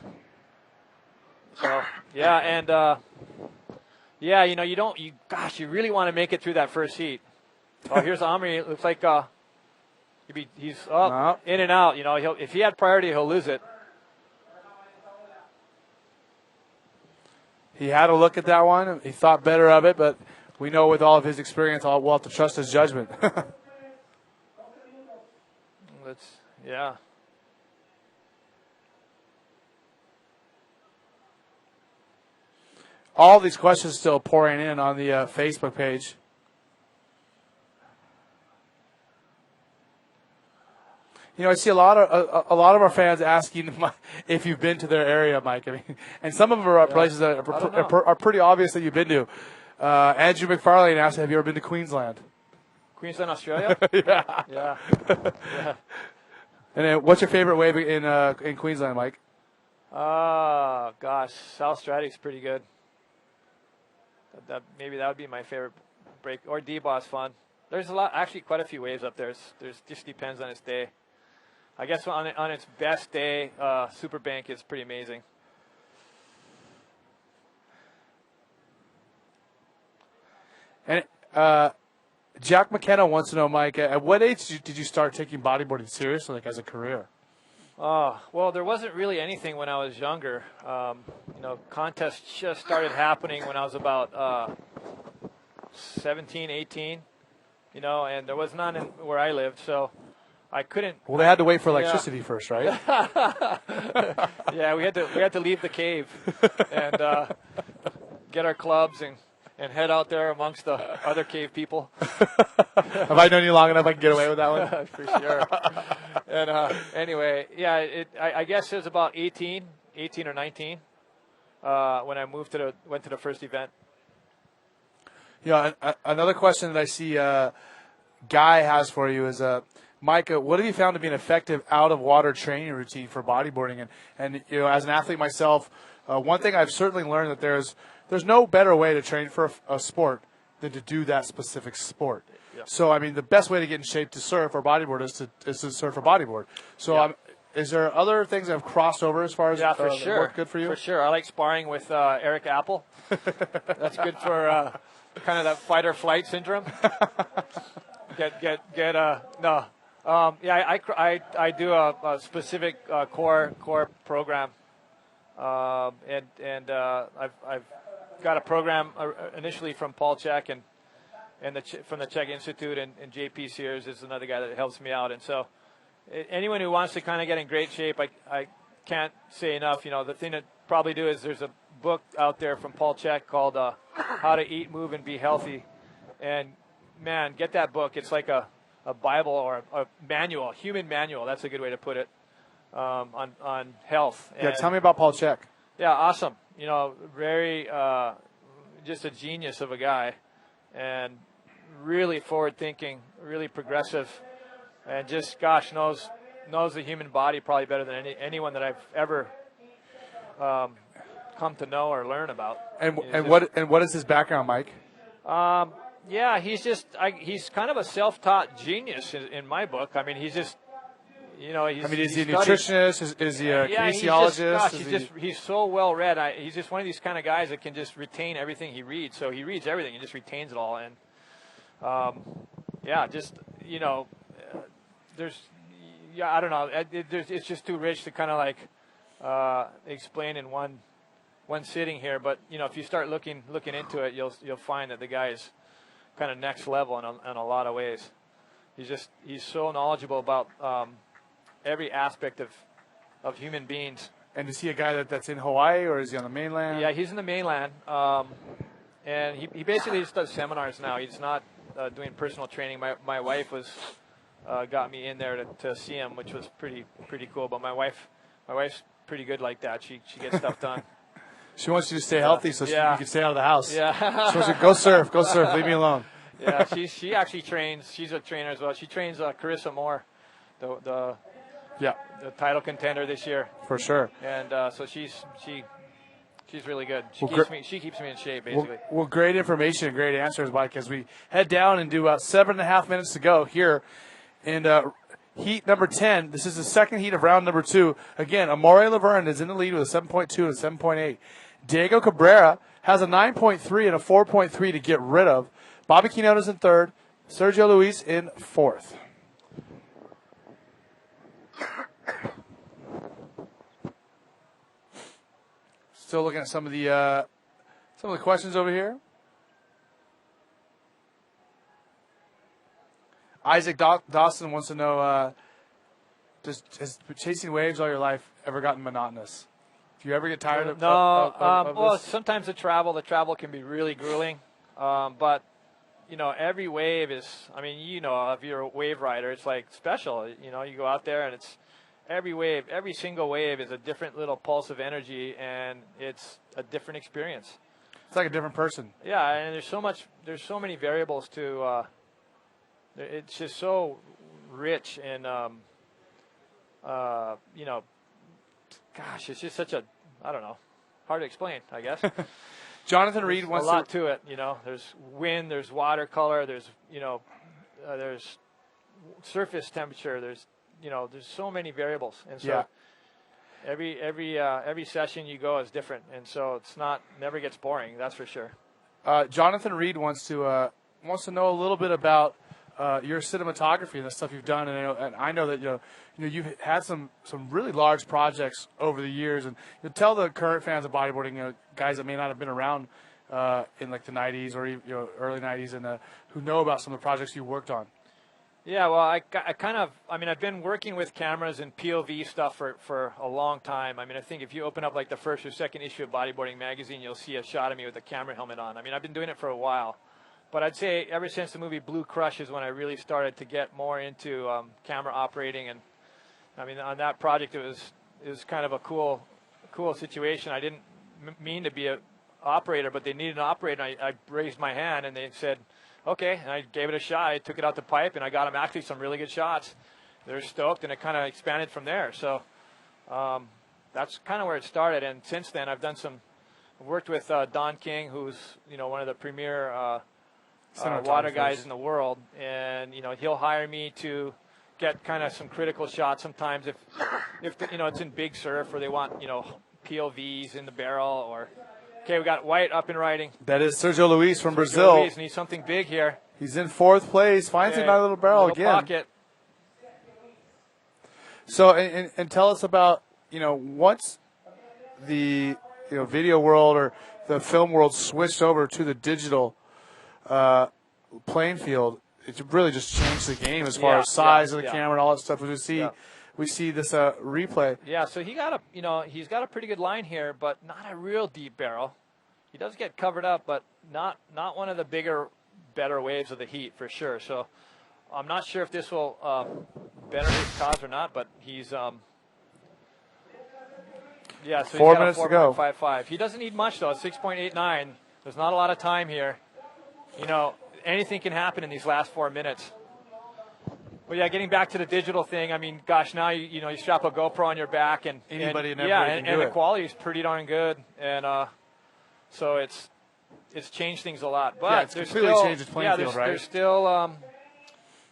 So yeah, and you really want to make it through that first heat. Oh, here's Omri. It looks like he's up, No. in and out. If he had priority, he'll lose it. He had a look at that one. He thought better of it, but we know with all of his experience, we'll have to trust his judgment. Yeah. All these questions still pouring in on the Facebook page. You know, I see a lot of our fans asking if you've been to their area, Mike. I mean, and some of them are places that are pretty obvious that you've been to. Andrew McFarlane asked, "Have you ever been to Queensland?" Queensland, Australia? Yeah. Yeah. And then, what's your favorite wave in Queensland, Mike? Gosh, South Stratic's pretty good. Maybe that would be my favorite break. Or D-Boss fun. There's actually quite a few waves up there. There's just depends on its day. I guess on its best day, Superbank is pretty amazing. And Jack McKenna wants to know, Mike, at what age did you start taking bodyboarding seriously, like as a career? Well, there wasn't really anything when I was younger. Contests just started happening when I was about 17, 18, and there was none where I lived, so I couldn't. Well, they had to wait for electricity first, right? Yeah, we had to leave the cave and get our clubs and head out there amongst the other cave people. Have I known you long enough I can get away with that one? For sure. And anyway, yeah, I guess it was about 18 or 19 when I went to the first event. Yeah, another question that I see Guy has for you is, Mike, what have you found to be an effective out-of-water training routine for bodyboarding? And as an athlete myself, one thing I've certainly learned that there's no better way to train for a sport than to do that specific sport. Yeah. So, I mean, the best way to get in shape to surf or bodyboard is to surf or bodyboard. So, is there other things that have crossed over as far as for sure. work good for you? For sure. I like sparring with Eric Apple. That's good for kind of that fight or flight syndrome. I do a specific core program, and I've got a program initially from Paul Czech and from the Czech Institute, and JP Sears is another guy that helps me out. And so anyone who wants to kind of get in great shape, I can't say enough. The thing to probably do is there's a book out there from Paul Czech called How to Eat, Move, and Be Healthy. And, man, get that book. It's like a Bible or a manual, human manual. That's a good way to put it, on health. Yeah, tell me about Paul Czech. Yeah, awesome. Very just a genius of a guy, and really forward-thinking, really progressive, and just, gosh, knows the human body probably better than anyone that I've ever come to know or learn about. And what is his background, Mike? Yeah, he's kind of a self-taught genius in my book. I mean, he's just, is he a nutritionist? Is he a kinesiologist? He's so well read. He's just one of these kind of guys that can just retain everything he reads. So he reads everything and just retains it all. And I don't know. It's just too rich to kind of explain in one sitting here. But if you start looking into it, you'll find that the guy is kind of next level in a lot of ways. He's so knowledgeable about every aspect of human beings. And is he a guy that's in Hawaii, or is he on the mainland? Yeah, he's in the mainland, and he basically just does seminars now. He's not doing personal training. My wife got me in there to see him, which was pretty cool. But my wife's pretty good like that. She gets stuff done. She wants you to stay healthy, so you can stay out of the house. Yeah. She wants you to go surf, leave me alone. Yeah, she actually trains. She's a trainer as well. She trains Carissa Moore, the title contender this year. For sure. And so she's really good. She keeps me in shape, basically. Well, great information and great answers, Mike. As we head down and do about 7.5 minutes to go here in heat number 10. This is the second heat of round number 2. Again, Amore Laverne is in the lead with a 7.2 and a 7.8. Diego Cabrera has a 9.3 and a 4.3 to get rid of. Bobby Quinones in third. Sergio Luis in fourth. Still looking at some of the questions over here. Isaac Dawson wants to know, has chasing waves all your life ever gotten monotonous? Do you ever get tired of this? Well, sometimes the travel can be really grueling, but every wave is, I mean, if you're a wave rider, it's like special. You go out there and it's every wave, every single wave is a different little pulse of energy, and it's a different experience. It's like a different person. Yeah, and there's so many variables to, it's just so rich and, gosh, it's just such a, I don't know, hard to explain, I guess. Jonathan Reed wants a lot to it, There's wind, there's watercolor, there's there's surface temperature, there's so many variables, and so every session you go is different, and so never gets boring. That's for sure. Jonathan Reed wants to know a little bit about your cinematography and the stuff you've done, and I know that you've had some really large projects over the years, and tell the current fans of bodyboarding, guys that may not have been around in like the 90s or early 90s, and who know about some of the projects you worked on. Yeah, well, I've been working with cameras and POV stuff for a long time. I mean, I think if you open up like the first or second issue of Bodyboarding Magazine, you'll see a shot of me with a camera helmet on. I mean, I've been doing it for a while. But I'd say ever since the movie Blue Crush is when I really started to get more into camera operating. And I mean, on that project, it was kind of a cool situation. I didn't mean to be an operator, but they needed an operator. And I raised my hand, and they said, okay, and I gave it a shot. I took it out the pipe, and I got them actually some really good shots. They were stoked, and it kind of expanded from there. So that's kind of where it started. And since then, I've worked with Don King, who's one of the premier water guys in the world, and he'll hire me to get kind of some critical shots sometimes if it's in big surf or they want POVs in the barrel. Or okay, we got White up and riding. That is Sergio Luis from Brazil. Luis needs something big here. He's in 4th place. Finds a nice little barrel again. Pocket. So and tell us about once the video world or the film world switched over to the digital playing field, it really just changed the game as far as size of the camera and all that stuff. We see this replay. Yeah, so he's got a pretty good line here, but not a real deep barrel. He does get covered up, but not one of the better waves of the heat for sure. So I'm not sure if this will better his cause or not, but he's so 4 minutes to go. 4.55. He doesn't need much though. 6.89. There's not a lot of time here. Anything can happen in these last 4 minutes. But yeah, getting back to the digital thing, I mean, gosh, now you strap a GoPro on your back, and anybody and everybody can do it. And the quality is pretty darn good, and so it's changed things a lot. But it's completely changed its playing field, right?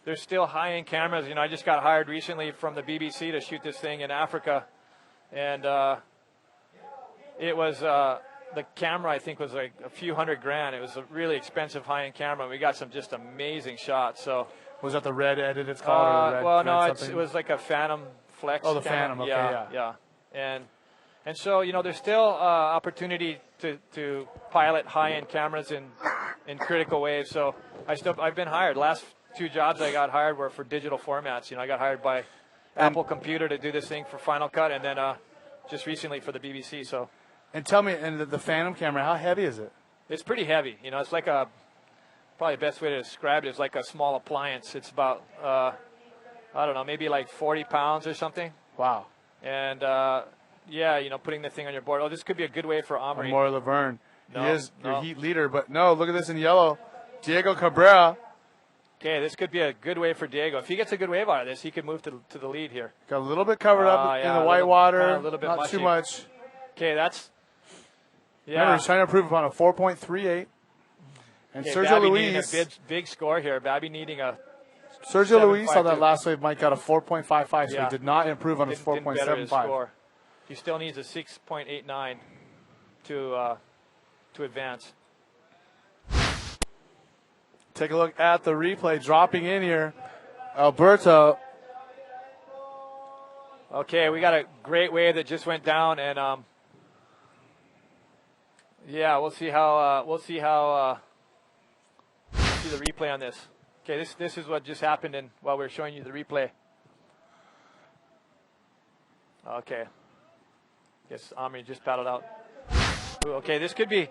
There's still high-end cameras. I just got hired recently from the BBC to shoot this thing in Africa, and it was. The camera, I think, was like a few $100,000. It was a really expensive high-end camera. We got some just amazing shots. So was that the Red Edit it's called? It was like a Phantom Flex. Oh, the camera. Phantom. Okay, yeah. And so there's still opportunity to pilot high-end cameras in critical waves. So I've been hired. Last 2 jobs I got hired were for digital formats. I got hired by Apple Computer to do this thing for Final Cut, and then just recently for the BBC. So. And tell me, the Phantom camera, how heavy is it? It's pretty heavy. It's like probably the best way to describe it is like a small appliance. It's about, I don't know, maybe like 40 pounds or something. Wow. And, putting the thing on your board. Oh, this could be a good way for Omri. More Laverne. He is your heat leader, but no, look at this in yellow. Diego Cabrera. Okay, this could be a good wave for Diego. If he gets a good wave out of this, he could move to the lead here. Got a little bit covered up in the white water. A little bit not mushy. Too much. Okay, that's... Yeah. Remember, he's trying to improve upon a 4.38. And Sergio Babby Luis. Needing a big score here. Babby needing a... Sergio Luis on that last wave might got a 4.55, so he did not improve on his Didn't better his 4.75. score. He still needs a 6.89 to advance. Take a look at the replay. Dropping in here, Alberto. Okay, we got a great wave that just went down, and we'll see the replay on this. Okay, this is what just happened while we were showing you the replay. Okay. Guess Omri just paddled out. Ooh, okay, this could be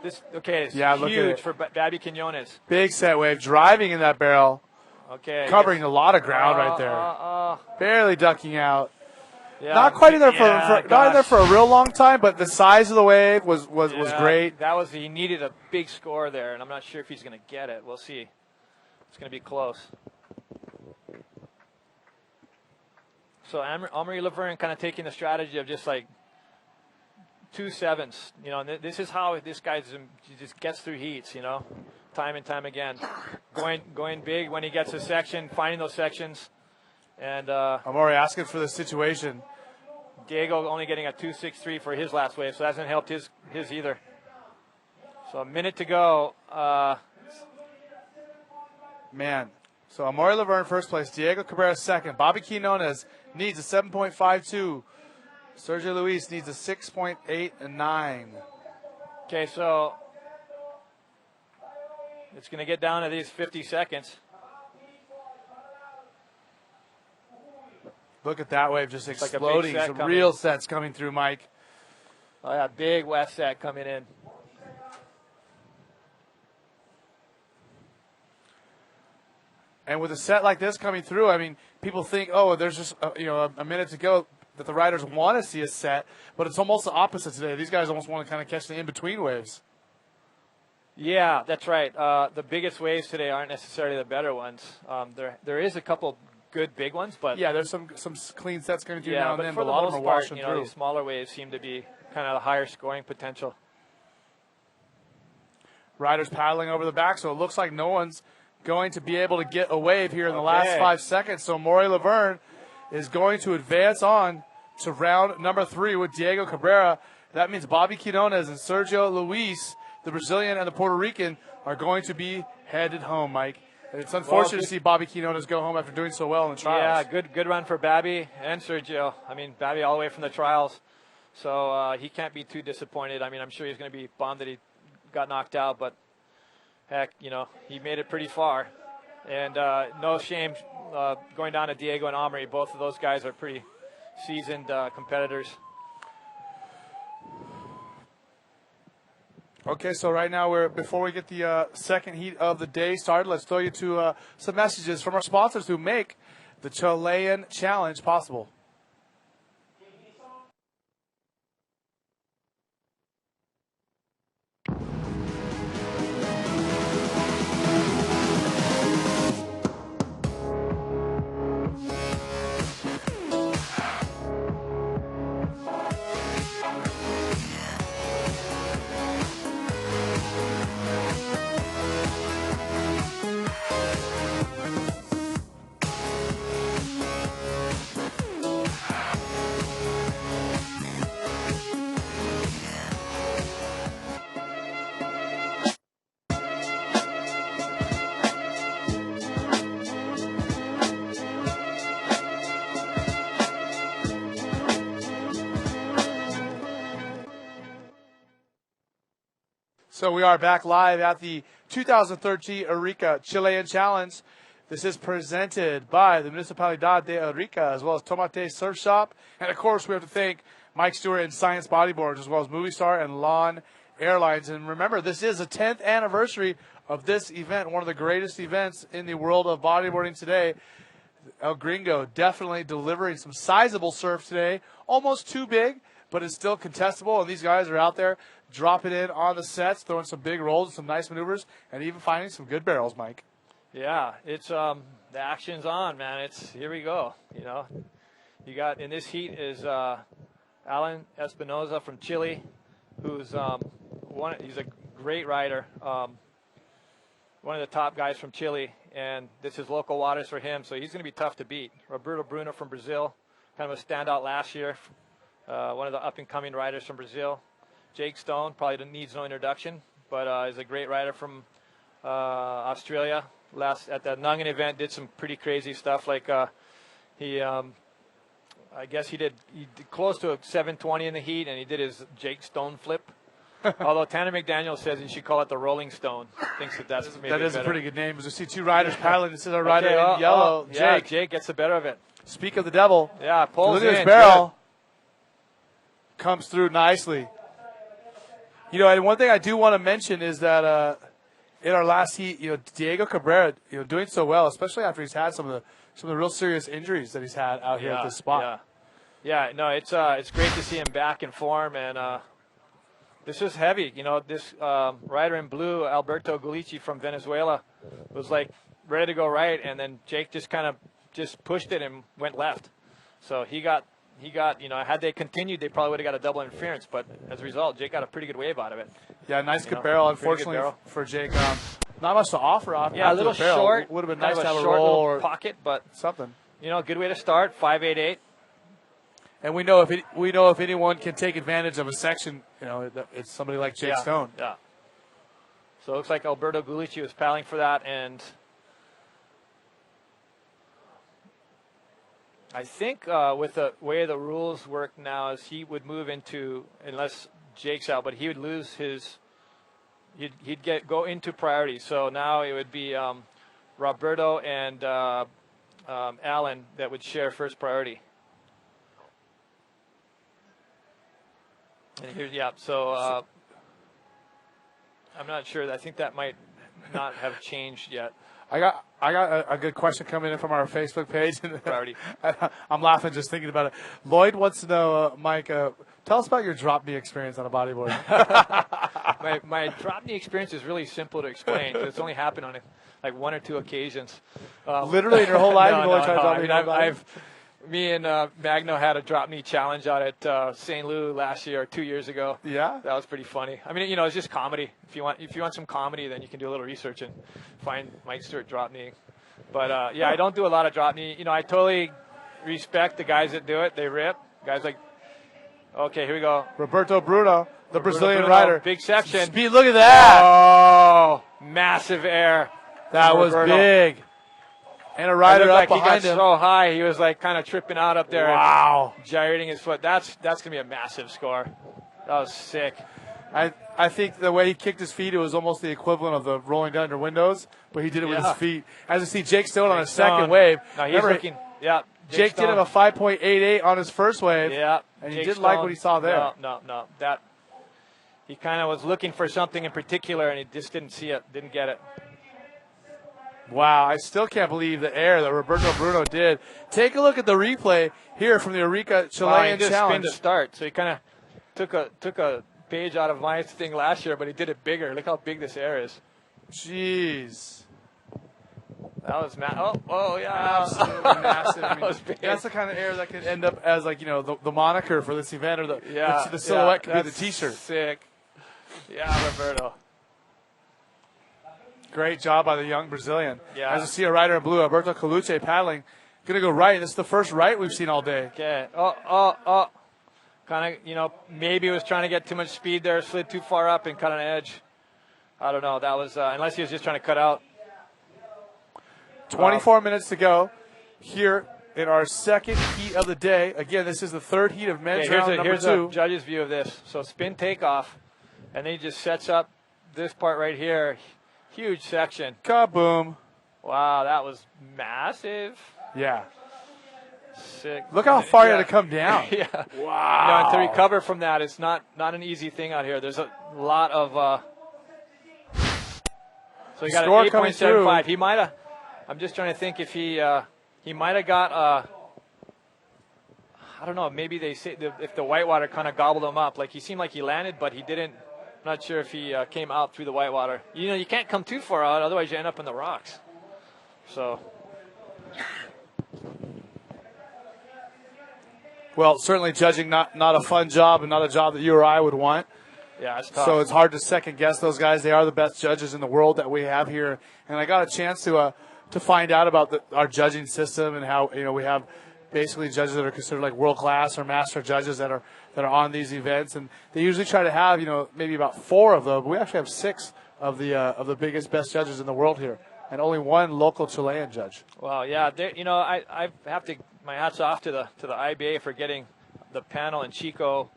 This it's Yeah, look at huge it. for Babby Quinones. Big set wave, driving in that barrel. Okay. Covering a lot of ground right there. Barely ducking out. Yeah, Not quite in there not in there for a real long time, but the size of the wave was great. He needed a big score there, and I'm not sure if he's going to get it. We'll see. It's going to be close. So Amory Laverne kind of taking the strategy of just like 2 7s. You know, and this is how this guy just gets through heats. You know, time and time again, going big when he gets a section, finding those sections. And Amory asking for the situation. Diego only getting a 2.63 for his last wave, so that hasn't helped his either. So a minute to go. Man. So Amory Laverne first place, Diego Cabrera second. Bobby Quinones needs a 7.52. Sergio Luis needs a 6.89. Okay, so it's going to get down to these 50 seconds. Look at that wave just It's like exploding. a big set Some coming. real sets coming through, Mike. Oh, yeah, big west set coming in. And with a set like this coming through, I mean, people think, oh, there's just a minute to go, that the riders want to see a set, but it's almost the opposite today. These guys almost want to kind of catch the in-between waves. Yeah, that's right. The biggest waves today aren't necessarily the better ones. There is a couple good big ones, but yeah, there's some clean sets coming through now and then, for but a the lot of most them are part, washing through. These smaller waves seem to be kind of the higher scoring potential. Riders paddling over the back, so it looks like no one's going to be able to get a wave here in the last 5 seconds. So Amory Laverne is going to advance on to round number 3 with Diego Cabrera. That means Bobby Quinones and Sergio Luis, the Brazilian and the Puerto Rican, are going to be headed home, Mike. It's unfortunate to see Bobby Quinones go home after doing so well in the trials. Yeah, good run for Babby and Sergio. I mean, Babby all the way from the trials. So he can't be too disappointed. I mean, I'm sure he's going to be bummed that he got knocked out, but heck, he made it pretty far. And no shame going down to Diego and Amory. Both of those guys are pretty seasoned competitors. Okay, so right now before we get the second heat of the day started, let's throw you to some messages from our sponsors who make the Chilean Challenge possible. So we are back live at the 2013 Arica Chilean Challenge. This is presented by the Municipalidad de Arica, as well as Tomate Surf Shop. And, of course, we have to thank Mike Stewart and Science Bodyboards, as well as Movie Star and Lawn Airlines. And remember, this is the 10th anniversary of this event, one of the greatest events in the world of bodyboarding today. El Gringo definitely delivering some sizable surf today. Almost too big, but it's still contestable. And these guys are out there dropping in on the sets, throwing some big rolls and some nice maneuvers, and even finding some good barrels, Mike. Yeah, it's the action's on, man. Here we go. You got in this heat is Alan Espinoza from Chile, who's he's a great rider, one of the top guys from Chile, and this is local waters for him, so he's going to be tough to beat. Roberto Bruno from Brazil, kind of a standout last year, one of the up-and-coming riders from Brazil. Jake Stone probably needs no introduction, but is a great rider from Australia. At the Nungan event, did some pretty crazy stuff. Like he did close to a 720 in the heat, and he did his Jake Stone flip. Although Tanner McDaniel says he should call it the Rolling Stone. Thinks that's maybe that is better. a pretty good name. As we see two riders paddling, this is a rider in yellow. Jake. Yeah, Jake gets the better of it. Speak of the devil. Yeah, pulls look at in. his barrel. Comes through nicely. And one thing I do want to mention is that in our last heat, Diego Cabrera, doing so well, especially after he's had some of the real serious injuries that he's had out here at this spot. Yeah. No, it's great to see him back in form, and this is heavy. This rider in blue, Alberto Gulichi from Venezuela, was like ready to go right, and then Jake just kind of pushed it and went left. So he got. Had they continued, they probably would have got a double interference. But as a result, Jake got a pretty good wave out of it. Yeah, nice good barrel. Unfortunately barrel. For Jake, not much to offer. Yeah, a little short. Would have been nice to have a short roll or pocket, but something. Good way to start. 5.88. And we know if anyone can take advantage of a section, it's somebody like Jake Stone. Yeah. So it looks like Alberto Gulichi was paddling for that, and I think with the way the rules work now is he would move into, unless Jake's out, but he would lose his, he'd go into priority. So now it would be Roberto and Alan that would share first priority. And here's, so I'm not sure. I think that might not have changed yet. I got a good question coming in from our Facebook page. Priority. I'm laughing just thinking about it. Lloyd wants to know, Mike, tell us about your drop knee experience on a bodyboard. my drop knee experience is really simple to explain. It's only happened on like one or two occasions. Literally in your whole life, you've only tried drop knee. Me and Magno had a drop knee challenge out at St. Louis last year, 2 years ago. Yeah, that was pretty funny. I mean, it's just comedy. If you want some comedy, then you can do a little research and find Mike Stewart drop knee. But I don't do a lot of drop knee. I totally respect the guys that do it. They rip. Guys like, okay, here we go. Roberto Bruno, the Brazilian rider. Big section. Speed, look at that. Oh, massive air. That was big. And a rider up behind him. He got so high, he was like kind of tripping out up there. Wow. Gyrating his foot. That's going to be a massive score. That was sick. I think the way he kicked his feet, it was almost the equivalent of the rolling down your windows, but he did it with his feet. As you see, Jake Stone on his second wave. No, he's looking. Yeah. Jake did have a 5.88 on his first wave. Yeah. And he didn't like what he saw there. No. He kind of was looking for something in particular, and he just didn't see it, didn't get it. Wow, I still can't believe the air that Roberto Bruno did. Take a look at the replay here from the Arica Chilean Challenge. Spin to start, so he kind of took a page out of my thing last year, but he did it bigger. Look how big this air is. Jeez. That was massive. Oh, yeah. Absolutely massive. I mean, that's the kind of air that could end up as, like, the moniker for this event, or the silhouette could be the T-shirt. Sick. Yeah, Roberto. Great job by the young Brazilian. Yeah. As you see a rider in blue, Alberto Colucci paddling. Going to go right. This is the first right we've seen all day. Okay. Kind of, maybe he was trying to get too much speed there, slid too far up and cut an edge. I don't know. That was, unless he was just trying to cut out. 24 minutes to go here in our second heat of the day. Again, this is the third heat of men's round number 2. Here's a judge's view of this. So spin takeoff, and then he just sets up this part right here. Huge section. Kaboom. Wow, that was massive. Yeah. Sick. Look how far you had to come down. Yeah. Wow. To recover from that, it's not an easy thing out here. There's a lot of. So he got an 8.75. He might have. I'm just trying to think if he might have got. I don't know. Maybe they say if the whitewater kind of gobbled him up. Like he seemed like he landed, but he didn't. I'm not sure if he came out through the whitewater. You can't come too far out, otherwise you end up in the rocks. So. Well, certainly judging not a fun job and not a job that you or I would want. Yeah, it's tough. So it's hard to second guess those guys. They are the best judges in the world that we have here. And I got a chance to find out about our judging system and how we have basically judges that are considered like world class or master judges that are on these events, and they usually try to have maybe about 4 of them. But we actually have 6 of the biggest best judges in the world here, and only 1 local Chilean judge. Well, yeah, I have to my hats off to the IBA for getting the panel, and Chico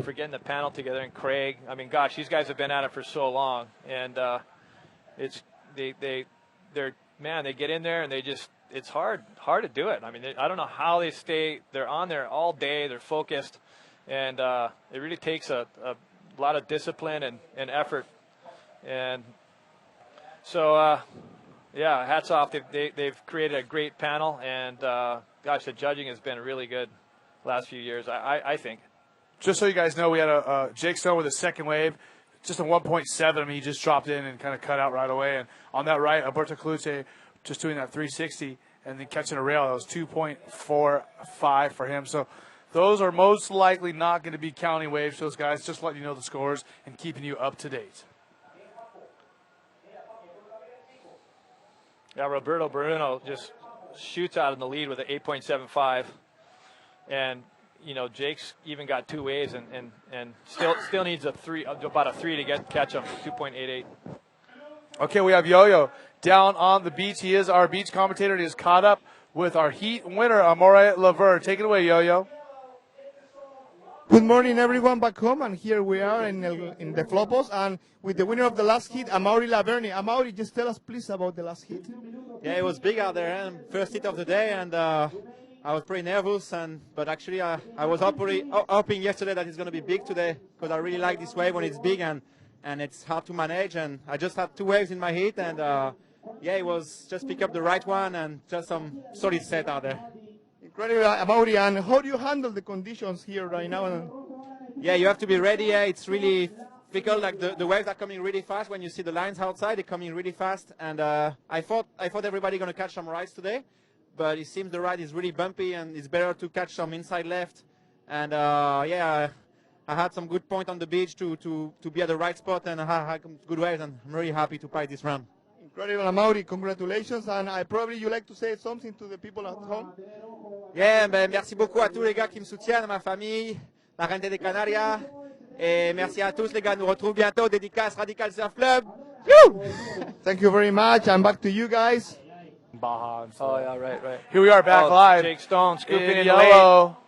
for getting the panel together, and Craig. I mean, gosh, these guys have been at it for so long, and they get in there and it's hard to do it. I mean, I don't know how they're on there all day, they're focused, and it really takes a lot of discipline and effort. And so, yeah, hats off. They've created a great panel, and gosh, the judging has been really good last few years, I think. Just so you guys know, we had a Jake Stone with a second wave, just a 1.7. I mean, he just dropped in and kind of cut out right away. And on that right, Alberto Colucci just doing that 360 and then catching a rail. That was 2.45 for him. So those are most likely not going to be counting waves. Those guys just letting you know the scores and keeping you up to date. Yeah, Roberto Bruno just shoots out in the lead with an 8.75, and you know Jake's even got 2 waves and still needs about a 3 to catch him, 2.88. Okay, we have Yo-Yo down on the beach. He is our beach commentator. He is caught up with our heat winner, Amore Laver. Take it away, Yo-Yo. Good morning, everyone back home, and here we are in the Flopos, and with the winner of the last hit, Amaury Laverne. Amaury, just tell us, please, about the last hit. Yeah, it was big out there, and first hit of the day, and I was pretty nervous, but actually I was hoping yesterday that it's going to be big today, because I really like this wave when it's big and it's hard to manage, and I just had 2 waves in my hit, and yeah, it was just pick up the right one and just some solid set out there. Incredible, Amaury, and how do you handle the conditions here right now? Yeah, you have to be ready. Yeah, it's really difficult. Like the waves are coming really fast. When you see the lines outside, they're coming really fast. And I thought everybody gonna catch some rides today, but it seems the ride is really bumpy, and it's better to catch some inside left. And yeah, I had some good point on the beach to be at the right spot, and I had good waves, and I'm really happy to pipe this round. Incredible, Amaury. Congratulations, and you like to say something to the people at home. Yeah, ben, merci beaucoup à tous les gars qui me soutiennent, à ma famille, la Rente des Canarias. Et merci à tous les gars. Nous retrouve bientôt. Dédicace Radical Surf Club. Woo! Thank you very much, and back to you guys. Baja. Oh, yeah, right. Here we are back live. Jake Stone scooping in yellow.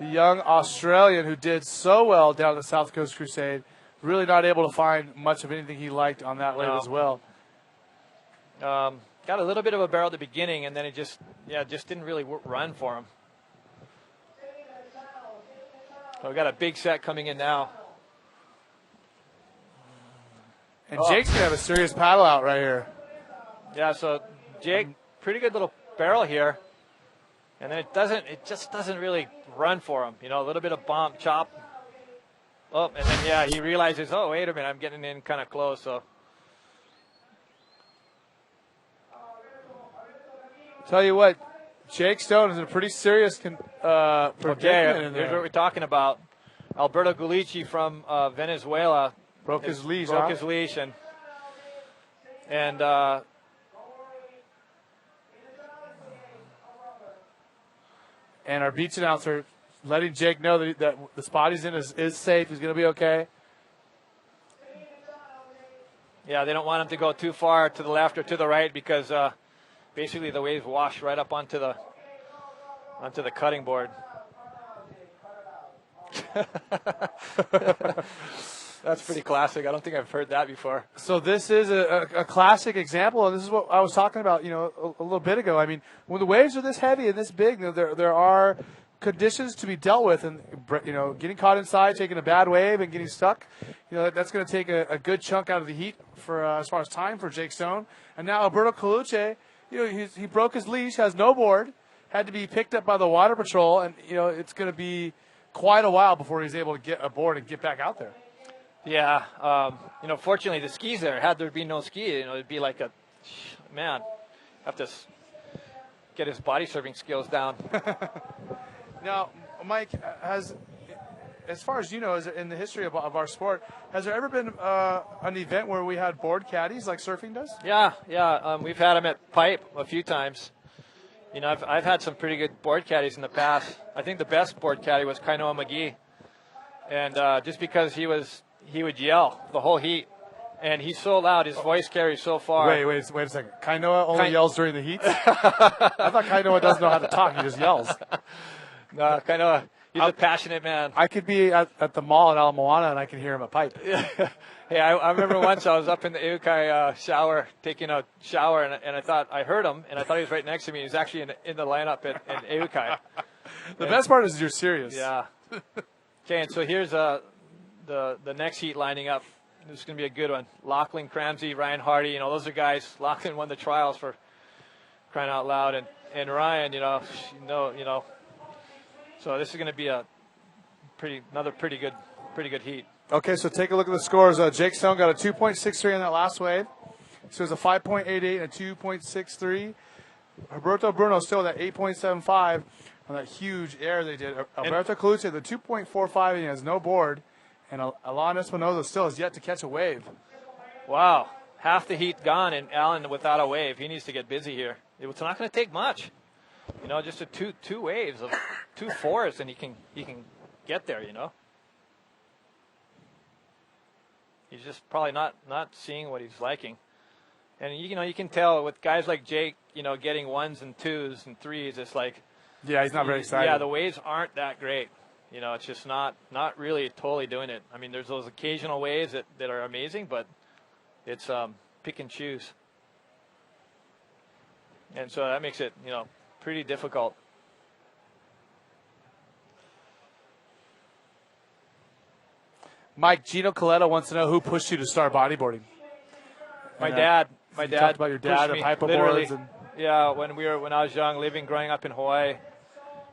The young Australian who did so well down at the South Coast Crusade. Really not able to find much of anything he liked on that wave as well. Got a little bit of a barrel at the beginning, and then it just didn't really run for him. So we got a big set coming in now. And Jake's going to have a serious paddle out right here. Yeah, so Jake, pretty good little barrel here. And then it just doesn't really run for him. You know, a little bit of bump, chop. Oh, and then, yeah, he realizes, oh, wait a minute, I'm getting in kind of close. So, tell you what, Jake Stone is in a pretty serious predicament in there. Here's what we're talking about. Alberto Colucci from Venezuela broke his leash, and our beach announcer letting Jake know that the spot he's in is safe. He's going to be okay. Yeah, they don't want him to go too far to the left or to the right because basically the waves wash right up onto the cutting board. That's pretty classic. I don't think I've heard that before. So this is a classic example, and this is what I was talking about, a little bit ago. I mean, when the waves are this heavy and this big, there are conditions to be dealt with, and getting caught inside, taking a bad wave, and getting stuck. That's going to take a good chunk out of the heat for as far as time for Jake Stone. And now Alberto Colucci, he broke his leash, has no board, had to be picked up by the water patrol, and it's going to be quite a while before he's able to get aboard and get back out there. Yeah, fortunately the skis there. Had there been no ski, it'd be like have to get his body surfing skills down. Now, Mike, as far as you know, in the history of our sport, has there ever been an event where we had board caddies like surfing does? Yeah. We've had them at Pipe a few times. I've had some pretty good board caddies in the past. I think the best board caddy was Kainoa McGee, and just because he would yell the whole heat, and he's so loud, his voice carries so far. Wait a second. Kainoa only yells during the heat? I thought Kainoa doesn't know how to talk. He just yells. No, Kainoa, he's a passionate man. I could be at the mall in Ala Moana, and I can hear him at Pipe. Hey, I remember once I was up in the Eukai shower, taking a shower, and I thought I heard him, and I thought he was right next to me. He was actually in the lineup in Eukai. The best part is you're serious. Yeah. Okay, and so here's the next heat lining up. This is going to be a good one. Lachlan Cramsey, Ryan Hardy, those are guys. Lachlan won the trials for crying out loud, and Ryan, so this is going to be another pretty good heat. Okay, so take a look at the scores. Jake Stone got a 2.63 on that last wave. So it was a 5.88 and a 2.63. Roberto Bruno still at 8.75 on that huge air they did. Alberto Colucci, the 2.45, and he has no board. And Alan Espinoza still has yet to catch a wave. Wow. Half the heat gone, and Alan without a wave. He needs to get busy here. It's not going to take much. Just a two waves of 2 fours, and he can get there, He's just probably not seeing what he's liking. And, you can tell with guys like Jake, getting 1s and 2s and 3s, it's like... Yeah, he's not very excited. Yeah, the waves aren't that great. It's just not really totally doing it. I mean, there's those occasional waves that are amazing, but it's pick and choose. And so that makes it, pretty difficult. Mike, Gino Coletta wants to know who pushed you to start bodyboarding. My dad. You talked about your dad and hyperboards. And yeah, when I was young, growing up in Hawaii,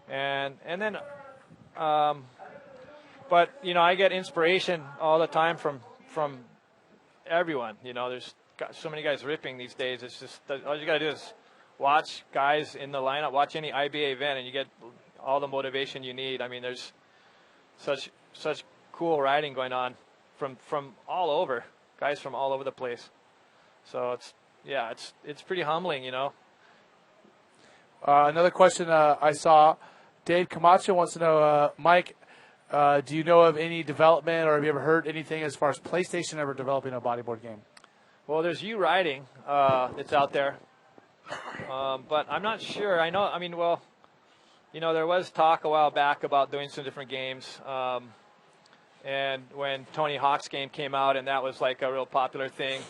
and then, but I get inspiration all the time from everyone. There's so many guys ripping these days. It's just all you gotta do is watch guys in the lineup, watch any IBA event, and you get all the motivation you need. I mean, there's such cool riding going on from all over, guys from all over the place. So it's pretty humbling, Another question I saw, Dave Camacho wants to know, Mike, do you know of any development, or have you ever heard anything as far as PlayStation ever developing a bodyboard game? Well, there's U Riding that's out there, but I'm not sure. I mean, there was talk a while back about doing some different games. And when Tony Hawk's game came out, and that was like a real popular thing,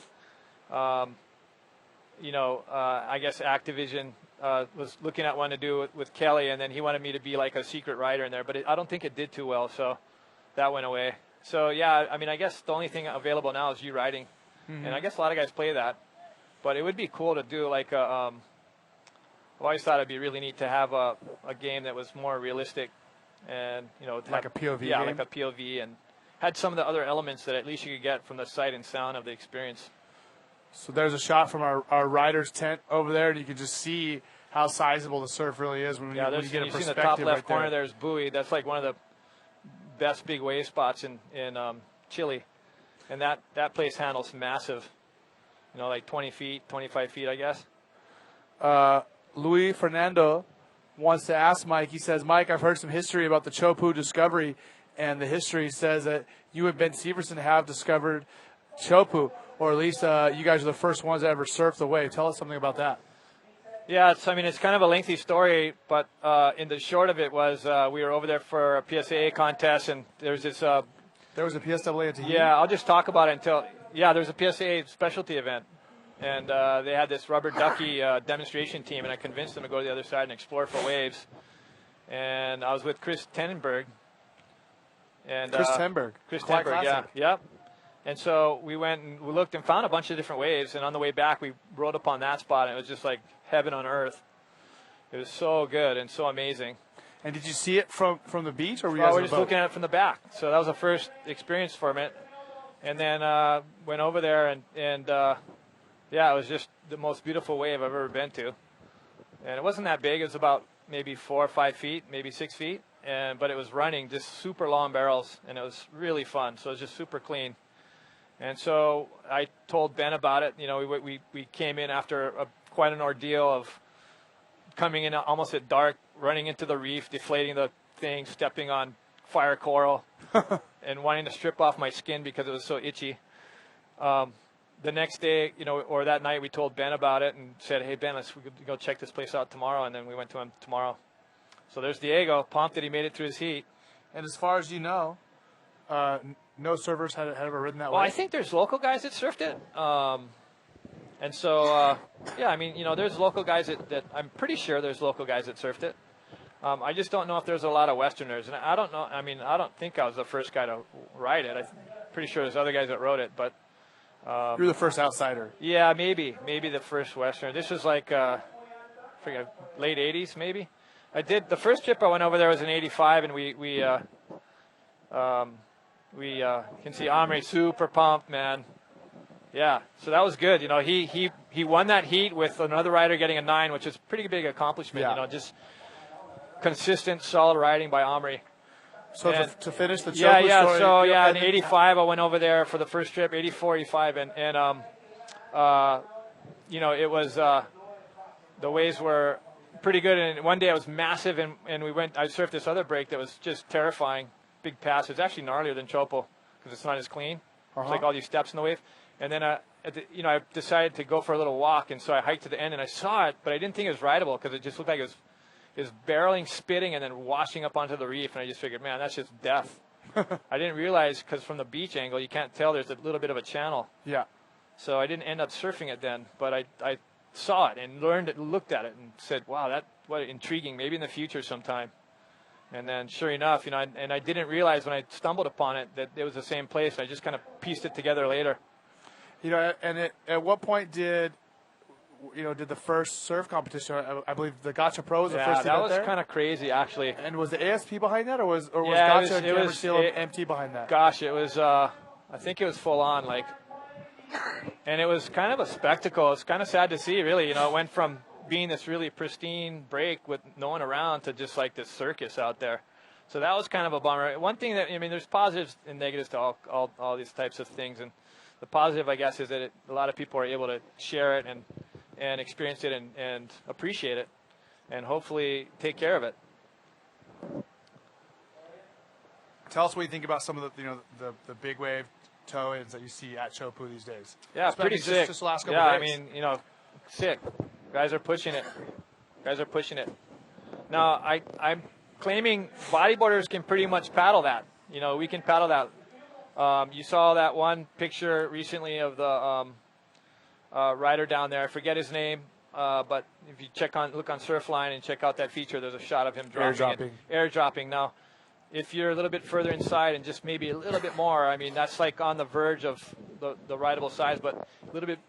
I guess Activision was looking at one to do with Kelly, and then he wanted me to be like a secret rider in there, but I don't think it did too well, so that went away. So, yeah, I mean, I guess the only thing available now is U-Riding, and I guess a lot of guys play that, but it would be cool to do like I've always thought it'd be really neat to have a game that was more realistic and, like a POV game? Yeah, like a POV, and had some of the other elements that at least you could get from the sight and sound of the experience. So there's a shot from our rider's tent over there, and you can just see how sizable the surf really is when you get a perspective. You see in the top left corner, there's Bowie. That's like one of the best big wave spots in Chile. And that place handles massive, like 20 feet, 25 feet, I guess. Luis Fernando wants to ask Mike. He says, Mike, I've heard some history about the Chopu discovery, and the history says that you and Ben Severson have discovered Chopu, or at least you guys are the first ones that ever surfed the wave. Tell us something about that. Yeah, it's kind of a lengthy story, but in the short of it was we were over there for a PSAA contest, and there's this... there was a PSAA at Tahiti? Yeah, I'll just talk about it until... Yeah, there's a PSAA specialty event, and they had this rubber ducky demonstration team, and I convinced them to go to the other side and explore for waves. And I was with Chris Tenenberg. And, Chris Tenberg, yeah. Yep. And so we went and we looked and found a bunch of different waves, and on the way back we rode upon that spot, and it was just like heaven on earth. It was so good and so amazing. And did you see it from the beach, or were you guys on we're the just boat? Looking at it from the back. So that was the first experience for it. And then went over there, and yeah, it was just the most beautiful wave I've ever been to. And it wasn't that big. It was about maybe 4 or 5 feet, maybe 6 feet. But it was running just super long barrels, and it was really fun. So it was just super clean. And so I told Ben about it. We came in after quite an ordeal of coming in almost at dark, running into the reef, deflating the thing, stepping on fire coral, and wanting to strip off my skin because it was so itchy. The next day, or that night, we told Ben about it and said, hey, Ben, let's go check this place out tomorrow. And then we went to him tomorrow. So there's Diego, pumped that he made it through his heat. And as far as you know, no surfers had ever ridden that way? Well, I think there's local guys that surfed it. And so, yeah, I mean, there's local guys that I'm pretty sure there's local guys that surfed it. I just don't know if there's a lot of Westerners, and I don't know. I mean, I don't think I was the first guy to ride it. I'm pretty sure there's other guys that rode it, but You're the first outsider. yeah, maybe the first Westerner. This was like forget, late '80s, maybe. I did the first trip I went over there was in '85, and we can see Omri super pumped, man. Yeah, so that was good. You know, he won that heat with another rider getting a 9, which is a pretty big accomplishment. Yeah. You know, just consistent, solid riding by Omri. So And- to finish the Yeah, Chopu yeah. story, So you know, yeah, and in then- '85 I went over there for the first trip, '84, '85, and you know, it was the waves were pretty good. And one day it was massive, and we went. I surfed this other break that was just terrifying, big pass. It's actually gnarlier than Chopo because it's not as clean. It's like all these steps in the wave. And then you know, I decided to go for a little walk, and so I hiked to the end, and I saw it, but I didn't think it was rideable because it just looked like it was barreling, spitting, and then washing up onto the reef. And I just figured, man, that's just death. I didn't realize because from the beach angle, you can't tell there's a little bit of a channel. Yeah. So I didn't end up surfing it then, but I saw it and learned it, looked at it, and said, wow, what intriguing. Maybe in the future sometime. And then sure enough, you know, and I didn't realize when I stumbled upon it that it was the same place. I just kind of pieced it together later. You know, and at what point did the first surf competition? I believe the Gotcha Pro was the Yeah, first that event was there. kind of crazy, actually. And was the ASP behind that, or was Yeah, Gotcha and it Camera was- Seal it- MT behind that? Gosh, it was, I think it was full on, like, and it was kind of a spectacle. It's kind of sad to see, really. You know, it went from being this really pristine break with no one around to just like this circus out there. So that was kind of a bummer. One thing that, I mean, there's positives and negatives to all these types of things. And the positive, I guess, is that a lot of people are able to share it and experience it and appreciate it and hopefully take care of it. Tell us what you think about some of the big wave tow-ins that you see at Chopu these days. Yeah, pretty sick. Just the last couple yeah, I days. mean, you know, sick. Guys are pushing it. Now, I'm claiming bodyboarders can pretty much paddle that. You know, we can paddle that. You saw that one picture recently of the rider down there. I forget his name, but if you look on Surfline and check out that feature, there's a shot of him airdropping. Now, if you're a little bit further inside and just maybe a little bit more, I mean, that's like on the verge of the rideable size, but a little bit.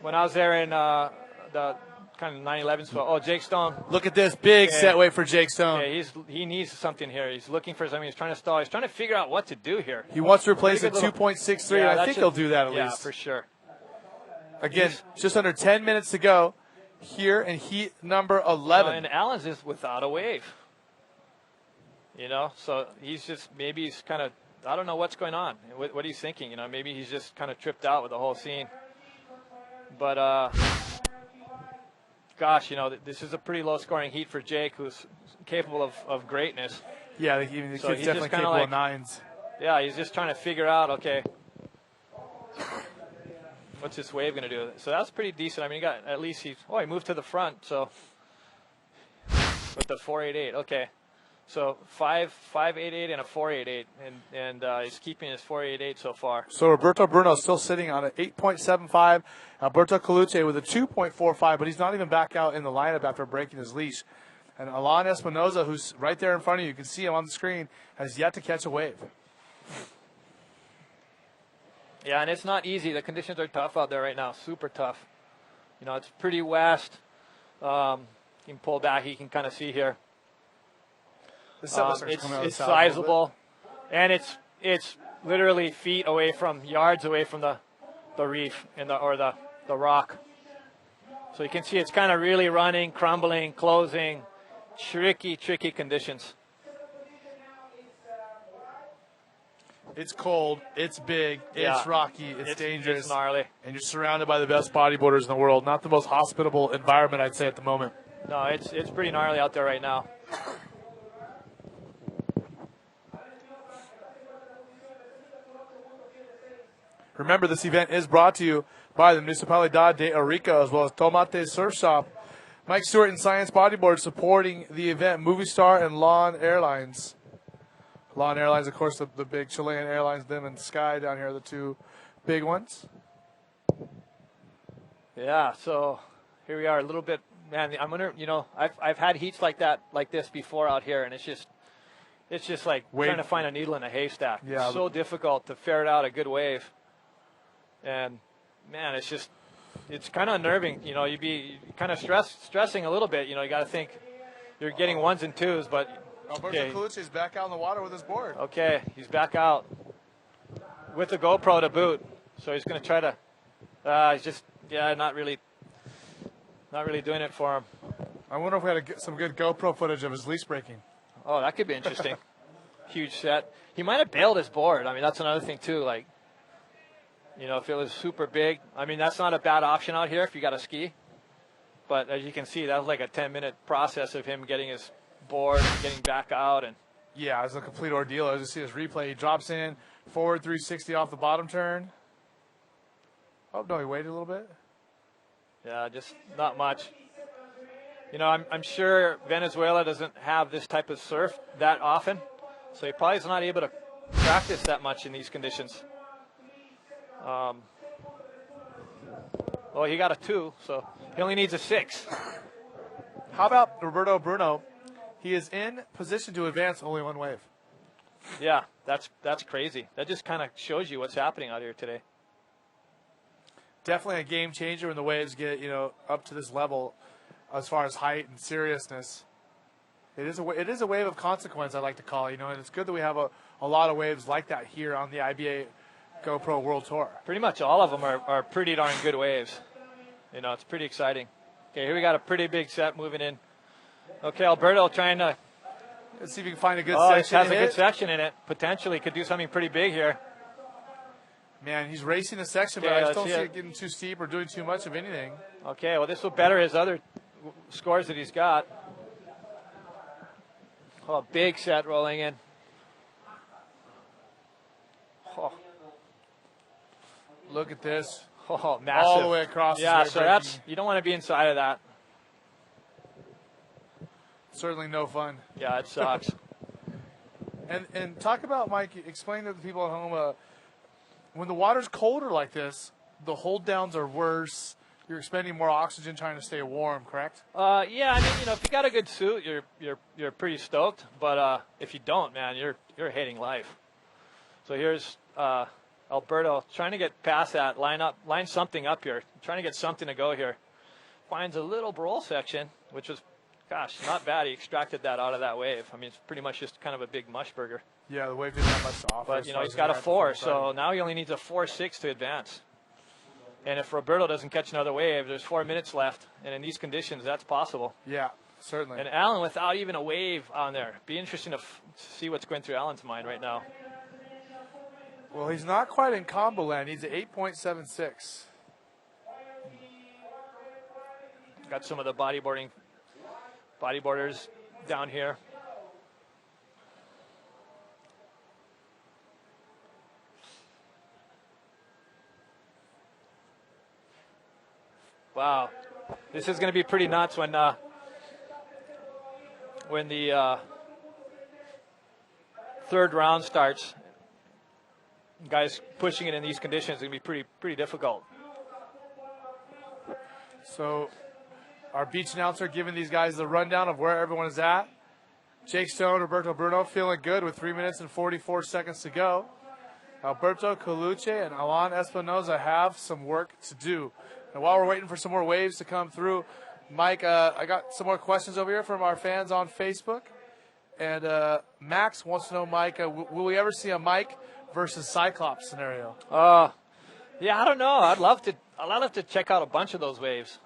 When I was there in the kind of 9/11 spot, Jake Stone. Look at this big Yeah. set weight for Jake Stone. Yeah, he needs something here. He's looking for something. He's trying to stall. He's trying to figure out what to do here. He wants to replace a Pretty good little- 2.63. Yeah, I that think should- he'll do that at Yeah, least. for sure. Again, just under 10 minutes to go here in heat number 11. And Allen's is without a wave. You know, so he's kind of, I don't know what's going on, what he's thinking. You know, maybe he's just kind of tripped out with the whole scene. But, gosh, you know, this is a pretty low-scoring heat for Jake, who's capable of greatness. Yeah, the So kid's he's definitely just kinda capable like- of nines. Yeah, he's just trying to figure out, okay, what's this wave going to do? So that's pretty decent. I mean, he moved to the front, so with the 488. Okay, so 588 and a 488, and he's keeping his 488 so far. So Roberto Bruno still sitting on an 8.75. Alberto Colucci with a 2.45, but he's not even back out in the lineup after breaking his leash. And Alan Espinoza, who's right there in front of you can see him on the screen, has yet to catch a wave. Yeah, and it's not easy. The conditions are tough out there right now, super tough. You know, it's pretty west. You can pull back. You can kind of see here. The Sebastian's coming out of the It's south a little sizable, and it's literally feet away from, yards away from the reef or the rock. So you can see it's kind of really running, crumbling, closing, tricky conditions. It's cold, it's big, Yeah. it's rocky, it's dangerous, It's gnarly. and you're surrounded by the best bodyboarders in the world. Not the most hospitable environment, I'd say, at the moment. No, it's pretty gnarly out there right now. Remember, this event is brought to you by the Municipalidad de Arica, as well as Tomate Surf Shop. Mike Stewart and Science Bodyboard supporting the event. Movistar and Lawn Airlines. Lawn Airlines, of course, the big Chilean airlines. Them and Sky down here are the two big ones. Yeah, so here we are, a little bit man, I'm wondering, you know, I've had heats like this before out here, and it's just like trying to find a needle in a haystack. Yeah. It's so difficult to ferret out a good wave. And man, it's kind of unnerving. You know, you'd be kind of stressing a little bit. You know, you got to think you're getting ones and twos, but Alberto Colucci's back out in the water with his board. okay, he's back out with the GoPro to boot. So he's going to try to. He's just not really doing it for him. I wonder if we had some good GoPro footage of his leash breaking. Oh, that could be interesting. Huge set. He might have bailed his board. I mean, that's another thing too. Like, you know, if it was super big, I mean, that's not a bad option out here if you got a ski. But as you can see, that was like a 10-minute process of him getting his board, getting back out, and yeah, it was a complete ordeal. As you see his replay, he drops in forward 360 off the bottom turn. Oh no, he waited a little bit. yeah, just not much. You know, I'm sure Venezuela doesn't have this type of surf that often, so he probably is not able to practice that much in these conditions. Well, he got a 2, so he only needs a 6. How about Roberto Bruno? He is in position to advance only one wave. Yeah, that's crazy. That just kind of shows you what's happening out here today. Definitely a game changer when the waves get, you know, up to this level as far as height and seriousness. It is a wave of consequence, I like to call it, you know, and it's good that we have a lot of waves like that here on the IBA GoPro World Tour. Pretty much all of them are pretty darn good waves. You know, it's pretty exciting. Okay, here we got a pretty big set moving in. Okay, Alberto trying to. Let's see if you can find a good Oh, it section. has a good section in it. Potentially could do something pretty big here. Man, he's racing the section, but Okay, I just don't let's see see it getting too steep or doing too much of anything. Okay, well, this will better his other scores that he's got. Oh, big set rolling in. Oh, Look at this. oh massive. All the way across. Yeah, is so very that's, breaking. you don't want to be inside of that. Certainly no fun. Yeah, it sucks. And talk about, Mike, explain to the people at home, when the water's colder like this, the hold downs are worse. You're expending more oxygen trying to stay warm, correct? Yeah, I mean, you know, if you got a good suit, you're pretty stoked. But if you don't, man, you're hating life. So here's Alberto trying to get past that, line something up here, trying to get something to go here. Finds a little roll section, which was, gosh, not bad. He extracted that out of that wave. I mean, it's pretty much just kind of a big mush burger. Yeah, the wave didn't have much to offer. But, you know, he's got a 4, so now he only needs a 4.6 to advance. And if Roberto doesn't catch another wave, there's 4 minutes left. And in these conditions, that's possible. Yeah, certainly. And Alan, without even a wave on there, be interesting to see what's going through Alan's mind right now. Well, he's not quite in combo land. He's at 8.76. Got some of the bodyboarders down here. Wow, this is going to be pretty nuts when the third round starts. Guys pushing it in these conditions is going to be pretty difficult. So our beach announcer giving these guys the rundown of where everyone is at. Jake Stone, Roberto Bruno feeling good with 3 minutes and 44 seconds to go. Alberto Colucci and Alan Espinoza have some work to do. And while we're waiting for some more waves to come through, Mike, I got some more questions over here from our fans on Facebook. And Max wants to know, Mike, will we ever see a Mike versus Cyclops scenario? Yeah, I don't know. I'd love to check out a bunch of those waves.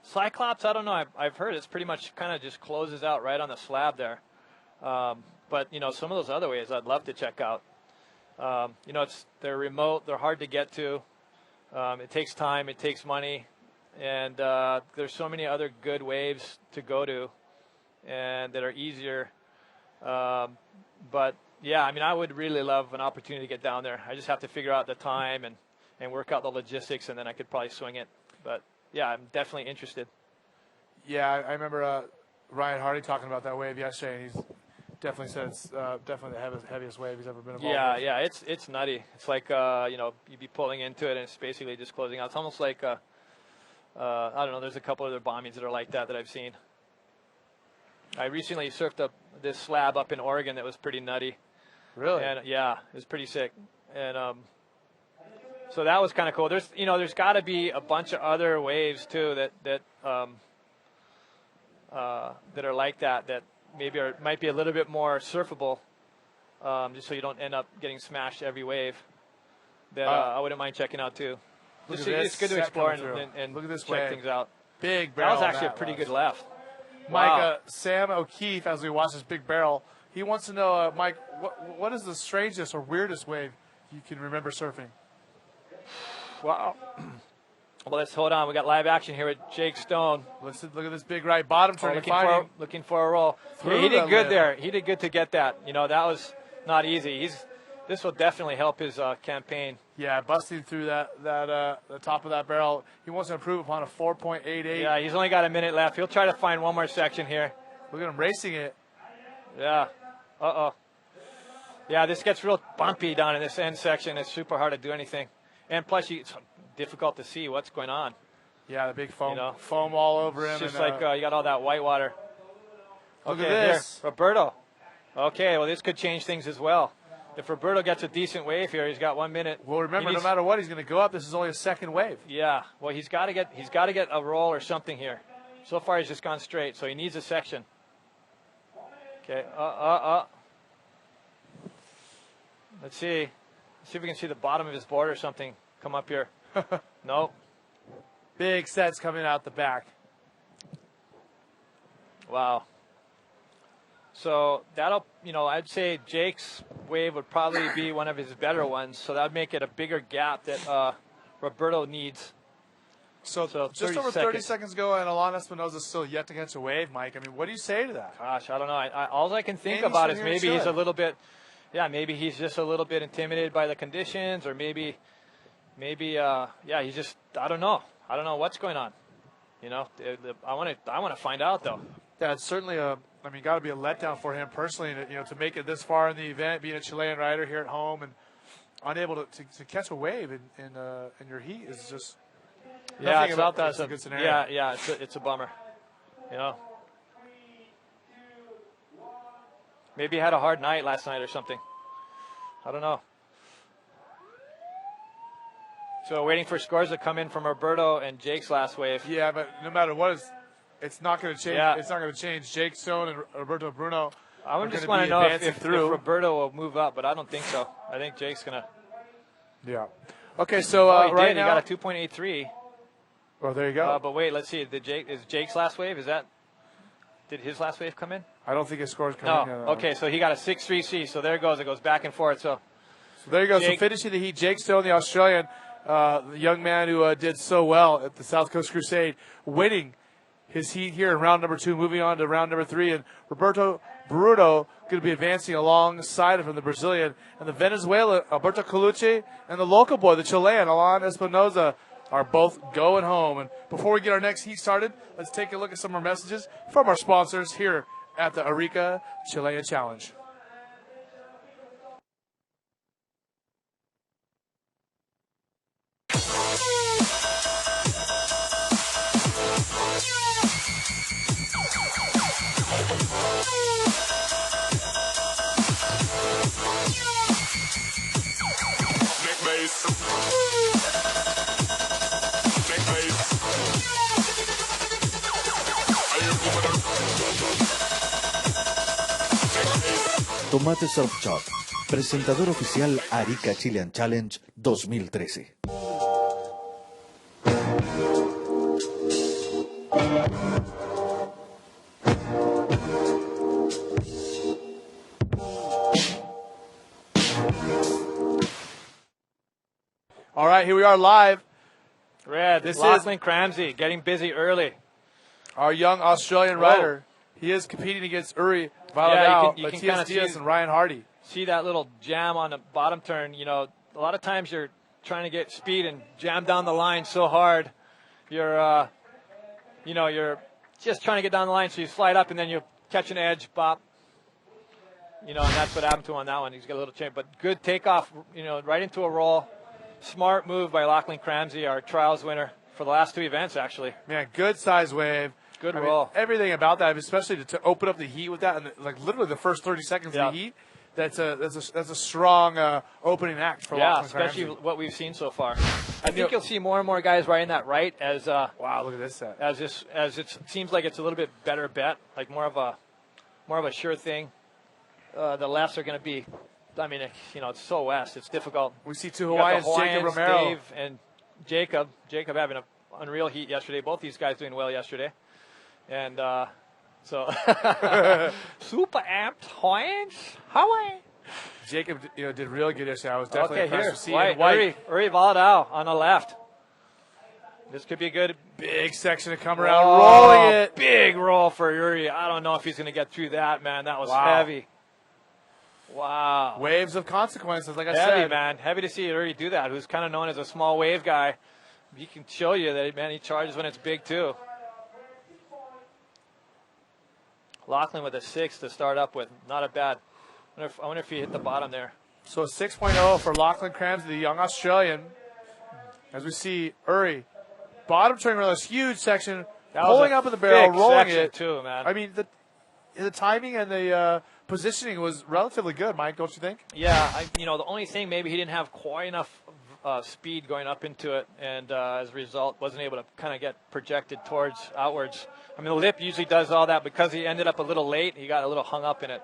Cyclops, I don't know. I've heard it's pretty much kind of just closes out right on the slab there. But, you know, some of those other waves I'd love to check out. You know, they're remote. They're hard to get to. It takes time. It takes money. And there's so many other good waves to go to and that are easier. But, yeah, I mean, I would really love an opportunity to get down there. I just have to figure out the time and work out the logistics, and then I could probably swing it. But, yeah, I'm definitely interested. Yeah, I remember Ryan Hardy talking about that wave yesterday, and he's definitely said it's definitely the heaviest wave he's ever been involved with. Yeah, it's nutty. It's like, you know, you'd be pulling into it, and it's basically just closing out. It's almost like I don't know. There's a couple other bombings that are like that I've seen. I recently surfed up this slab up in Oregon that was pretty nutty. Really? And yeah, it was pretty sick. And so that was kind of cool. There's got to be a bunch of other waves too that are like that maybe might be a little bit more surfable, just so you don't end up getting smashed every wave. That I wouldn't mind checking out too. It's good to explore and look at this check wave. things out. Big That barrel. was actually a pretty good left. Mike, Wow. Sam O'Keefe, as we watch this big barrel, he wants to know, Mike, what is the strangest or weirdest wave you can remember surfing? Wow. Well, let's hold on. We got live action here with Jake Stone. Look at this big right bottom turn. Looking for a roll. Yeah, he did good there. He did good to get that. That was not easy. This will definitely help his campaign. Yeah, busting through the top of that barrel. He wants to improve upon a 4.88. Yeah, he's only got a minute left. He'll try to find one more section here. Look at him racing it. Yeah. Uh-oh. Yeah, this gets real bumpy down in this end section. It's super hard to do anything. And plus, it's difficult to see what's going on. Yeah, the big foam, foam all over him. It's just like you got all that white water. Look at this. Here, Roberto. Okay, well, this could change things as well. If Roberto gets a decent wave here, he's got 1 minute. Well, remember, no matter what, he's going to go up. This is only a second wave. Yeah. Well, he's got to get a roll or something here. So far, he's just gone straight, so he needs a section. Okay. Let's see. See if we can see the bottom of his board or something come up here. Nope. Big sets coming out the back. Wow. So that'll, I'd say Jake's wave would probably be one of his better ones. So that would make it a bigger gap that Roberto needs. So just over 30 seconds ago, and Alon Espinosa's still yet to catch a wave, Mike. I mean, what do you say to that? Gosh, I don't know. All I can think about is maybe he's a little bit, maybe he's just a little bit intimidated by the conditions, or maybe, he's just, I don't know. I don't know what's going on. I want to find out though. Yeah, it's certainly got to be a letdown for him personally, to make it this far in the event, being a Chilean rider here at home and unable to catch a wave in your heat is just. Nothing about that's a good scenario. Yeah, it's a bummer. Maybe he had a hard night last night or something. I don't know. So waiting for scores to come in from Roberto and Jake's last wave. Yeah, but no matter what, it's not going to change. Yeah. It's not going to change. Jake Stone and Roberto Bruno. I just want to know if Roberto will move up, but I don't think so. I think Jake's going to. Yeah. Okay, so he got a 2.83. Oh, there you go. But wait, let's see. Is Jake's last wave? Did his last wave come in? I don't think his score's coming in. No. Okay, so he got a 6.3C. So there it goes. It goes back and forth. So there you go. So finishing the heat, Jake Stone, the Australian, the young man who did so well at the South Coast Crusade, winning his heat here in round number 2, moving on to round number 3. And Roberto Bruno going to be advancing alongside him, the Brazilian. And the Venezuelan, Alberto Colucci, and the local boy, the Chilean, Alon Espinosa, are both going home. And before we get our next heat started, let's take a look at some more messages from our sponsors here at the Arica Chilean Challenge. Tomate Surf Shop, presentador oficial Arica Chilean Challenge 2013. All right, here we are live. Red, this is Lachlan Cramsey getting busy early. Our young Australian rider. He is competing against Uri Valadao, Matthias Diaz, and Ryan Hardy. See that little jam on the bottom turn. A lot of times you're trying to get speed and jam down the line so hard. You're just trying to get down the line, so you slide up and then you catch an edge, bop. And that's what happened to him on that one. He's got a little change, but good takeoff. Right into a roll. Smart move by Lachlan Cramsey, our trials winner for the last 2 events, actually. Man, good size wave. Good I roll. mean, everything about that, especially to open up the heat with that, and like literally the first 30 seconds of the heat. That's a strong opening act for Lachlan especially Ramsey. what we've seen so far. I think you'll see more and more guys riding that right as wow, look at this set. as it seems like it's a little bit better bet, like more of a sure thing. The lefts are going to be, I mean, it's so west, it's difficult. We see 2 You got Hawaiians, the Jacob Romero. Dave and Jacob having an unreal heat yesterday. Both these guys doing well yesterday, and so super amped Hawaiians, Hawaii. Jacob, did real good yesterday. I was definitely Okay, impressed here, to see Uri Valdau on the left. This could be a good big section to come around, rolling it. Big roll for Uri. I don't know if he's going to get through that, man. That was heavy. Wow. Waves of consequences, like I Heavy, said. man. Heavy to see Uri do that, who's kind of known as a small wave guy. He can show you that, man, he charges when it's big, too. Lachlan with a 6 to start up with. Not a bad. I wonder if he hit the bottom there. So a 6.0 for Lachlan Ramsey, the young Australian. As we see Uri, bottom turning around this huge section, pulling up in the barrel, rolling it. Too, man. I mean, the timing and the positioning was relatively good, Mike, don't you think? Yeah, the only thing, maybe he didn't have quite enough speed going up into it, and as a result, wasn't able to kind of get projected outwards. I mean, the lip usually does all that. Because he ended up a little late, he got a little hung up in it.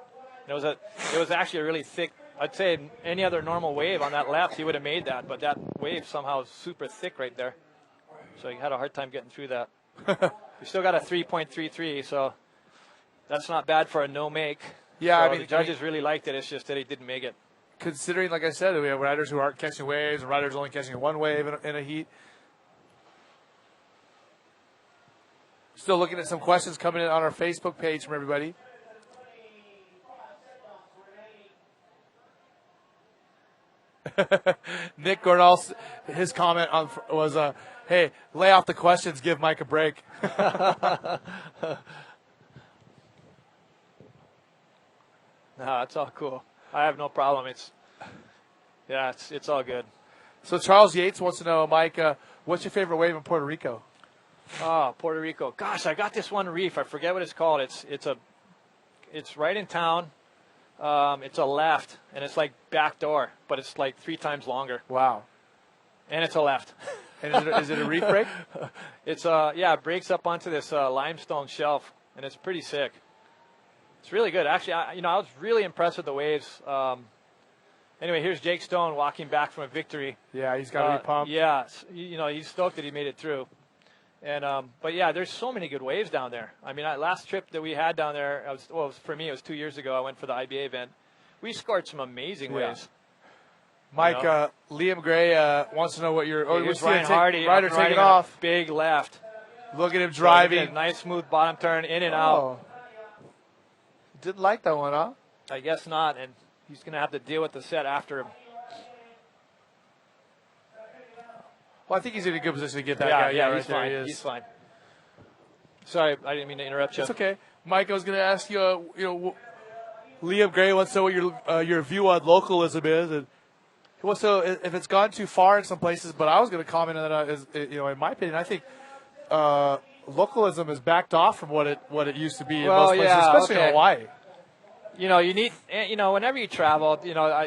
And it was actually a really thick, I'd say any other normal wave on that left, he would have made that, but that wave somehow is super thick right there. So he had a hard time getting through that. We still got a 3.33, so that's not bad for a no-make. Yeah, so the judges really liked it. It's just that he didn't make it. Considering, like I said, we have riders who aren't catching waves and riders only catching one wave in a heat. Still looking at some questions coming in on our Facebook page from everybody. Nick Gornall, his comment was, hey, lay off the questions, give Mike a break. No, it's all cool. I have no problem. It's all good. So Charles Yates wants to know, Mike, what's your favorite wave in Puerto Rico? Oh, Puerto Rico. Gosh, I got this one reef. I forget what it's called. It's right in town. It's a left, and it's like back door, but it's like 3 times longer. Wow. And it's a left. And is it a reef break? It breaks up onto this limestone shelf, and it's pretty sick. It's really good. Actually, I was really impressed with the waves. Anyway, here's Jake Stone walking back from a victory. Yeah, he's got to be pumped. Yeah, he's stoked that he made it through. And but yeah, there's so many good waves down there. I mean, last trip that we had down there, for me, it was 2 years ago. I went for the IBA event. We scored some amazing waves. Mike, Liam Gray wants to know what your Ryan Hardy rider taking off. Big left. Look at him driving. Nice smooth bottom turn in and out. Didn't like that one, huh? I guess not, and he's going to have to deal with the set after him. Well, I think he's in a good position to get that guy. Yeah, he's fine. He's fine. Sorry, I didn't mean to interrupt you. It's okay. Mike, I was going to ask you, Liam Gray wants to know what your view on localism is, and so if it's gone too far in some places. But I was going to comment on that. In my opinion, I think localism is backed off from what it used to be in most places, especially in Hawaii. You need, whenever you travel,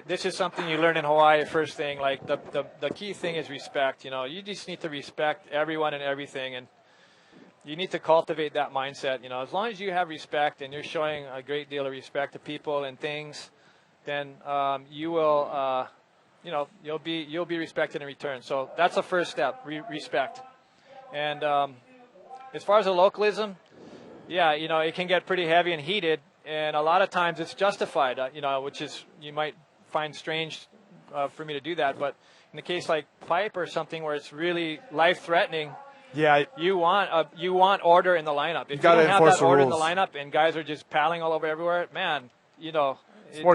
this is something you learn in Hawaii first thing. Like the key thing is respect. You just need to respect everyone and everything, and you need to cultivate that mindset. As long as you have respect and you're showing a great deal of respect to people and things, then you will, you'll be respected in return. So that's the first step, respect. And as far as the localism, it can get pretty heavy and heated. And a lot of times it's justified, which is you might find strange for me to do that. But in a case like pipe or something where it's really life-threatening, you want order in the lineup. If you don't have that order in the lineup and guys are just paddling all over everywhere, man, it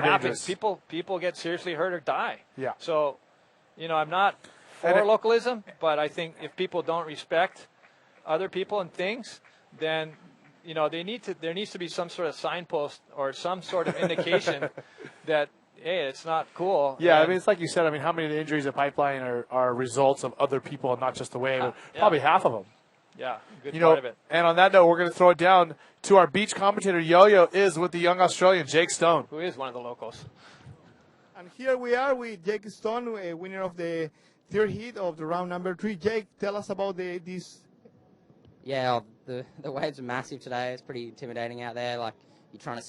happens. People get seriously hurt or die. Yeah. So, I'm not for localism, but I think if people don't respect other people and things, then there needs to be some sort of signpost or some sort of indication that hey, it's not cool. Yeah, And I mean, it's like you said. I mean, how many of the injuries at Pipeline are results of other people and not just the wave? Yeah. Probably half of them. yeah, good You part know, of it. and on that note, we're going to throw it down to our beach commentator. Yo-Yo is with the young Australian, Jake Stone. Who is one of the locals? And here we are with Jake Stone, winner of the third heat of the round number 3. Jake, tell us about this. Yeah, the waves are massive today. It's pretty intimidating out there. Like you're trying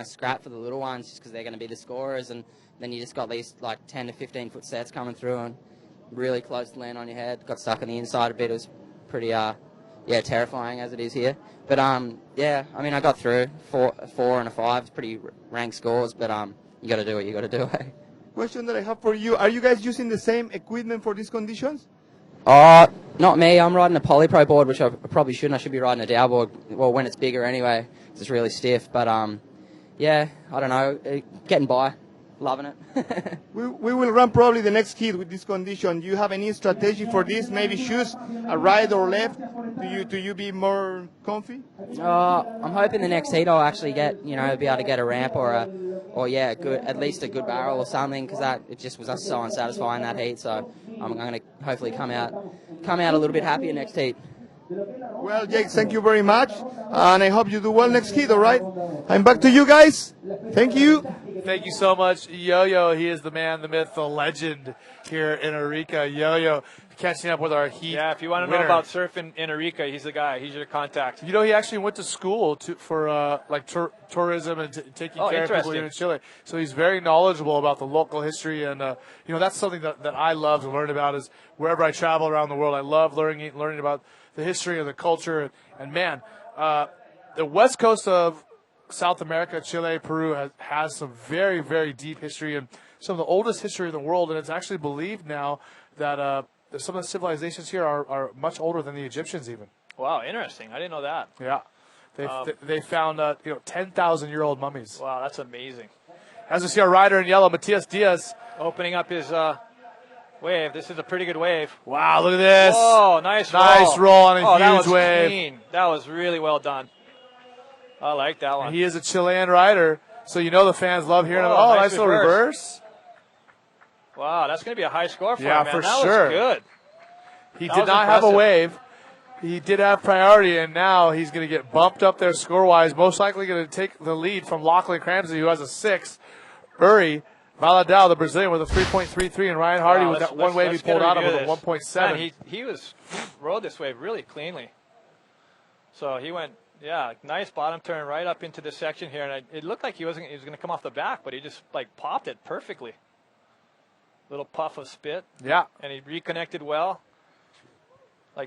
to scrap for the little ones just because they're going to be the scorers, and then you just got these like 10 to 15 foot sets coming through and really close to land on your head. Got stuck on the inside a bit. It was pretty terrifying as it is here. But yeah, I mean I got through 4 and a 5. It's pretty ranked scores, but you got to do what you got to do. Question that I have for you: are you guys using the same equipment for these conditions? Not me. I'm riding a Polypro board, which I probably shouldn't. I should be riding a Dow board. Well, when it's bigger anyway, 'cause it's really stiff. But yeah, I don't know. Getting by, loving it. We will run probably the next heat with this condition. Do you have any strategy for this? Maybe choose a right or left. Do you be more comfy? I'm hoping the next heat I'll actually get, be able to get a ramp or at least a good barrel or something, because it just was so unsatisfying that heat. So I'm going to hopefully come out a little bit happier next heat. Well, Jake, thank you very much, and I hope you do well next heat. All right, I'm back to you guys. Thank you. Thank you so much, Yo-Yo. He is the man, the myth, the legend here in Arica. Yo-Yo catching up with our heat. Yeah, if you want to know winner. about surfing in Arica, he's the guy. He's your contact. You know, he actually went to school for tourism and taking care of people here in Chile. So he's very knowledgeable about the local history, and that's something that I love to learn about. Is wherever I travel around the world, I love learning about the history and the culture. And man, the west coast of South America, Chile, Peru has some very, very deep history and some of the oldest history in the world. And it's actually believed now that some of the civilizations here are much older than the Egyptians even. Wow, interesting. I didn't know that. Yeah. They found 10,000-year-old mummies. Wow, that's amazing. As we see our rider in yellow, Matias Diaz. Opening up his wave. This is a pretty good wave. Wow, look at this. Oh, nice roll. Nice roll on a huge that was wave. Clean. That was really well done. I like that one. And he is a Chilean rider, so the fans love hearing him. Oh, Nice little reverse. Wow, that's going to be a high score for him, Yeah, man. for that sure. was good. He That did was not have a impressive. wave. He did have priority, and now he's going to get bumped up there score-wise. Most likely going to take the lead from Lachlan Cramsey, who has a 6. Uri Valadao, the Brazilian, with a 3.33, and Ryan Hardy with that one wave he pulled out of with a 1.7. Man, he rode this wave really cleanly. So he went, nice bottom turn right up into this section here, and it looked like he was going to come off the back, but he just popped it perfectly. Little puff of spit. Yeah. And he reconnected well.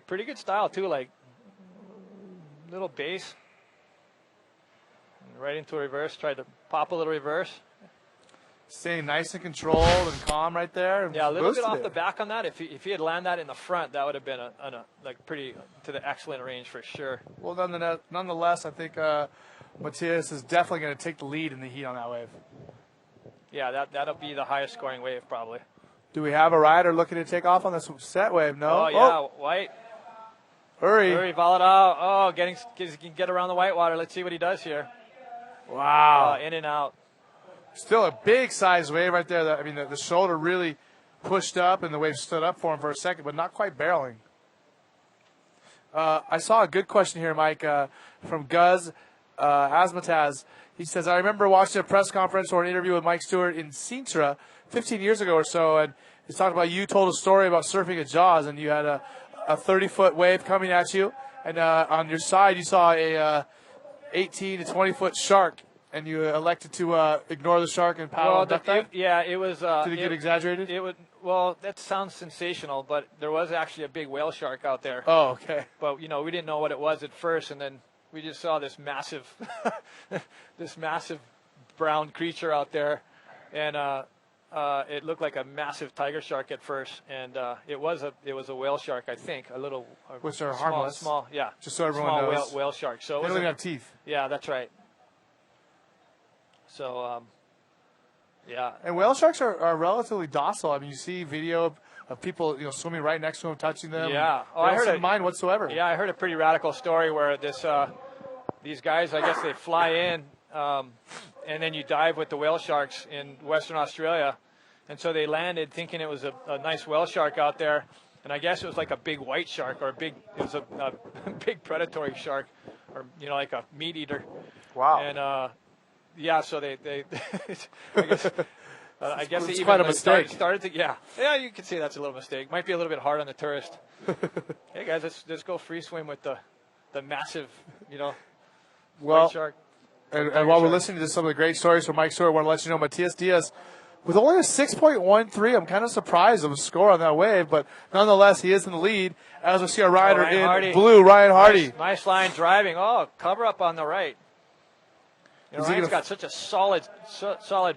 Pretty good style too, little base. Right into a reverse, tried to pop a little reverse. Staying nice and controlled and calm right there. Yeah, a little bit Boosted off it. the back on that. If he had landed that in the front, that would have been pretty to the excellent range for sure. Well, nonetheless, I think Matias is definitely going to take the lead in the heat on that wave. Yeah, that'll be the highest scoring wave probably. Do we have a rider looking to take off on this set wave? No. Oh yeah, white. Uri Valadao. Oh, get around the whitewater. Let's see what he does here. Wow. In and out. Still a big size wave right there. The shoulder really pushed up, and the wave stood up for him for a second, but not quite barreling. I saw a good question here, Mike, from Guz Asmataz. He says, I remember watching a press conference or an interview with Mike Stewart in Sintra 15 years ago or so, and he's talking about you told a story about surfing at Jaws, and you had a 30-foot wave coming at you, and on your side you saw a 18 to 20-foot shark, and you elected to ignore the shark and paddle and duck dive? It was. Did it get exaggerated? Well, that sounds sensational, but there was actually a big whale shark out there. Oh, okay. But we didn't know what it was at first, and then we just saw this massive, brown creature out there, and it looked like a massive tiger shark at first, and it was a whale shark, I think, which are harmless. Small, yeah. Just so everyone knows. Whale shark. So they don't even have teeth. Yeah, that's right. So, yeah. And whale sharks are relatively docile. You see video of people swimming right next to them, touching them. Yeah. I heard it mind whatsoever. Yeah, I heard a pretty radical story where these guys, I guess they fly in and then you dive with the whale sharks in Western Australia. And so they landed thinking it was a nice whale shark out there. And I guess it was like a big white shark or it was a big predatory shark or, like a meat eater. Wow. And, yeah, so they I guess it's they quite even a mistake. started to, yeah, you could say that's a little mistake. Might be a little bit hard on the tourist. Hey guys, let's go free swim with the massive, white shark. And while we're listening to some of the great stories from Mike Stewart, I want to let you know Matias Diaz, with only a 6.13, I'm kind of surprised of the score on that wave, but nonetheless, he is in the lead. As we see our rider in Hardy. blue, Ryan Hardy. Nice line driving. Oh, cover up on the right. Ryan's got such a solid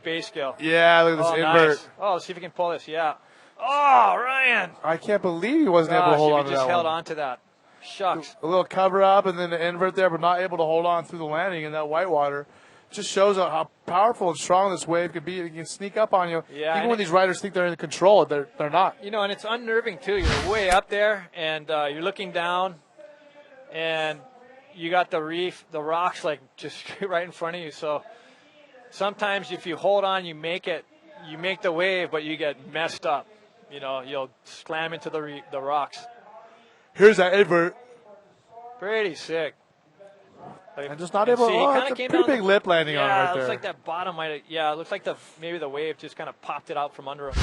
base skill. Yeah, look at this invert. Nice. Oh, let's see if we can pull this. Yeah. Oh, Ryan. I can't believe he wasn't able to hold on to that just held one. on to that. Shucks. A little cover up and then the invert there, but not able to hold on through the landing in that whitewater. Just shows how powerful and strong this wave could be. It can sneak up on you. Yeah, even when these riders think they're in control, they're not. And it's unnerving too. You're way up there, and you're looking down, and you got the reef, the rocks, like just right in front of you. So sometimes if you hold on, you make the wave, but you get messed up. You'll slam into the rocks. Here's that invert. Pretty sick. And just not able. It's a pretty big lip landing on it right there. Yeah, it looks like that bottom might have. Yeah, it looks like maybe the wave just kind of popped it out from under him.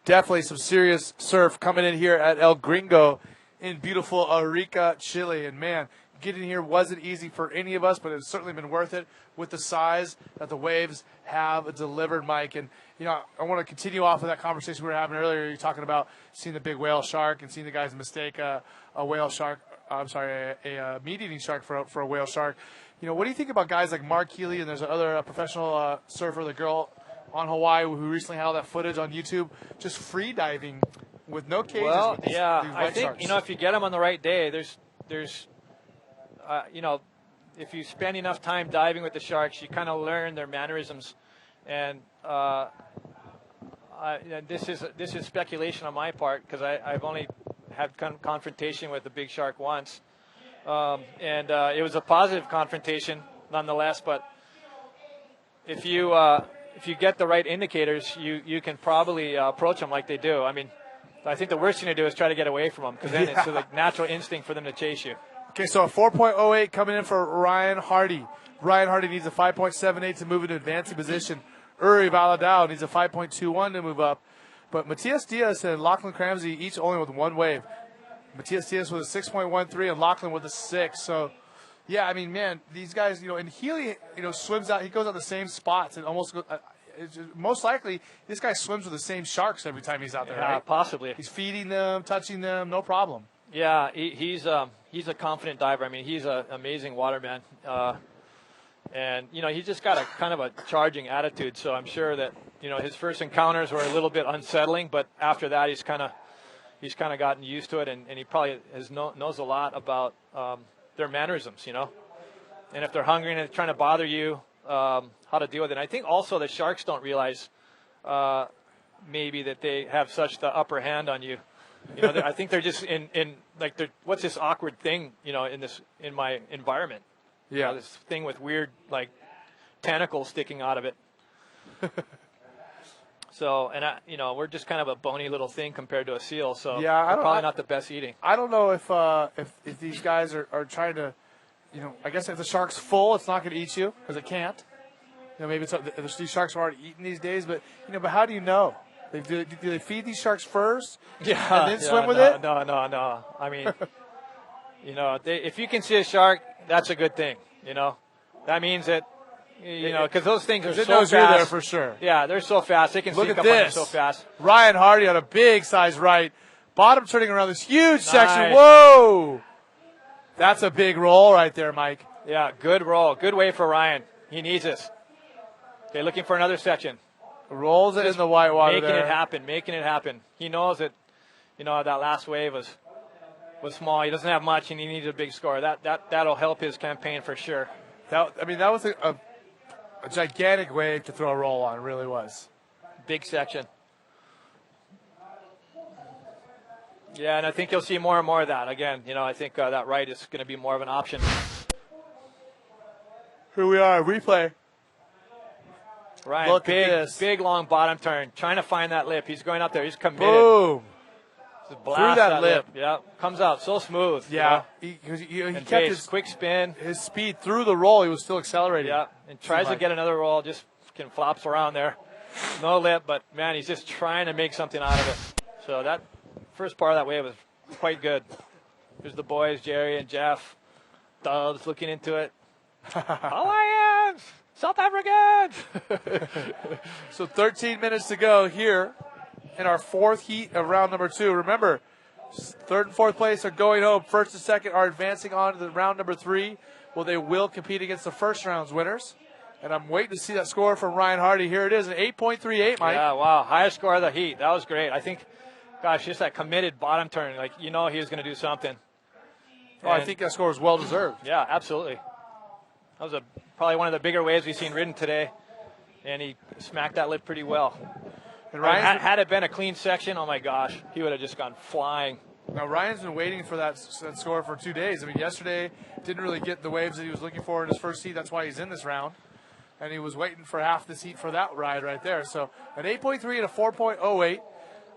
Definitely some serious surf coming in here at El Gringo in beautiful Arica, Chile. And man, getting here wasn't easy for any of us, but it's certainly been worth it with the size that the waves have delivered, Mike. And I want to continue off of that conversation we were having earlier. You're talking about seeing the big whale shark and seeing the guys mistake a whale shark. A meat-eating shark for a whale shark. What do you think about guys like Mark Healy, and there's another professional surfer, the girl on Hawaii, who recently had all that footage on YouTube, just free diving with no cages. Well, with these I think sharks. if you get them on the right day, there's if you spend enough time diving with the sharks, you kind of learn their mannerisms, and this is speculation on my part because I've only had confrontation with the big shark once, and it was a positive confrontation nonetheless. But if you get the right indicators, you can probably approach them like they do. I mean, I think the worst thing to do is try to get away from them because then it's a natural instinct for them to chase you. Okay, so a 4.08 coming in for Ryan Hardy. Ryan Hardy needs a 5.78 to move into advancing position. Uri Valadao needs a 5.21 to move up. But Matias Diaz and Lachlan Cramsey each only with one wave. Matias Diaz with a 6.13 and Lachlan with a 6. So, yeah, I mean, man, these guys, and Healy, swims out. He goes out the same spots and almost most likely this guy swims with the same sharks every time he's out there, right? Possibly. He's feeding them, touching them, no problem. Yeah, he's a confident diver. I mean, he's an amazing waterman. And, he's just got a kind of a charging attitude. So I'm sure that, his first encounters were a little bit unsettling, but after that he's kind of gotten used to it, and he probably knows a lot about their mannerisms, and if they're hungry and they're trying to bother you, how to deal with it. And I think also the sharks don't realize maybe that they have such the upper hand on you. I think they're just in like, what's this awkward thing, in my environment? Yeah. This thing with weird, like, tentacles sticking out of it. So, and we're just kind of a bony little thing compared to a seal. So, yeah, probably not the best eating. I don't know if these guys are trying to, I guess if the shark's full, it's not going to eat you because it can't. Maybe these sharks are already eating these days, but but how do you know? Do they feed these sharks first? Yeah, and then swim with it? No. I mean, if you can see a shark, that's a good thing. That means that. Because those things are so fast. You're there for sure. Yeah, they're so fast. They can sneak up on you so fast. Ryan Hardy on a big size right. Bottom turning around this huge section. Nice. Whoa! That's a big roll right there, Mike. Yeah, good roll. Good wave for Ryan. He needs this. Okay, looking for another section. Rolls it in the white water making it happen. He knows that, that last wave was small. He doesn't have much, and he needs a big score. That'll help his campaign for sure. That was a gigantic wave to throw a roll on. It really was. Big section. Yeah, and I think you'll see more and more of that. Again, I think that right is going to be more of an option. Here we are, replay. Ryan, Look at this. big long bottom turn, trying to find that lip. He's going up there. He's committed. Boom. Just blast Through that lip. Yeah, comes out so smooth. Yeah. You know? He And kept his quick spin. his speed through the roll. He was still accelerating. Yeah, and tries to get another roll. Just flops around there. No lip, but man, he's just trying to make something out of it. So that first part of that wave was quite good. Here's the boys, Jerry and Jeff. Doves looking into it. Hawaiians! South Africans! So 13 minutes to go here in our fourth heat of round number 2. Remember, third and fourth place are going home. First and second are advancing on to the round number 3. Well, they will compete against the first round's winners. And I'm waiting to see that score from Ryan Hardy. Here it is, an 8.38, Mike. Yeah, wow. Highest score of the heat. That was great. I think, gosh, just that committed bottom turn. Like, you know he was going to do something. Oh, I think that score was well deserved. Yeah, absolutely. That was probably one of the bigger waves we've seen ridden today. And he smacked that lip pretty well. And Had it been a clean section, oh my gosh, he would have just gone flying. Now, Ryan's been waiting for that score for 2 days. I mean, yesterday didn't really get the waves that he was looking for in his first heat. That's why he's in this round. And he was waiting for half this heat for that ride right there. So an 8.3 and a 4.08.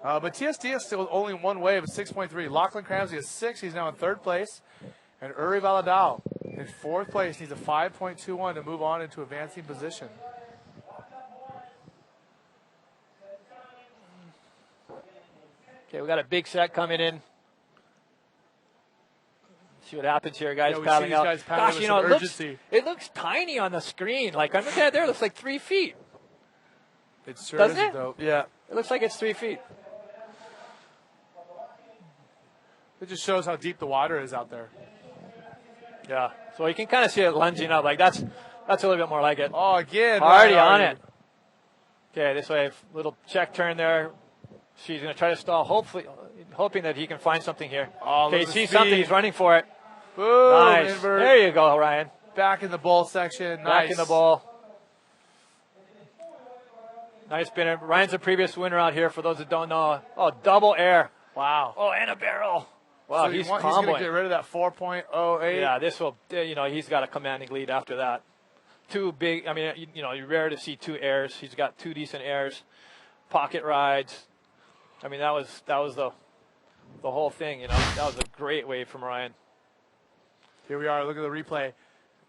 But TSD is still only one wave at 6.3. Lachlan Cramsey is 6. He's now in third place. And Uri Valadao in fourth place needs a 5.21 to move on into advancing position. Okay, we got a big set coming in. See what happens here, guys. Yeah, we paddling see these out. guys paddling Gosh, with you know, some urgency. it looks tiny on the screen. Like, I'm looking at it there, it looks like 3 feet. It sure Doesn't is, it? though. Yeah. It looks like it's 3 feet. It just shows how deep the water is out there. Yeah. So you can kind of see it lunging up. Like, that's a little bit more like it. Oh, again. Already Ryan on Hardy. it. Okay, this way, little check turn there. She's going to try to stall, hoping that he can find something here. Oh, Okay, look he at sees the something. speed. He's running for it. Boom, Nice. invert. There you go, Ryan. Back in the bowl section. Nice. Back in the ball. Nice spinner. Ryan's a previous winner out here, for those that don't know. Oh, double air. Wow. Oh, and a barrel. Wow, So he's he's going to comboing. get rid of that 4.08. Yeah, this will, he's got a commanding lead after that. Two big, I mean, you're rare to see 2 airs. He's got 2 decent airs. Pocket rides. I mean, that was the whole thing, That was a great wave from Ryan. Here we are. Look at the replay.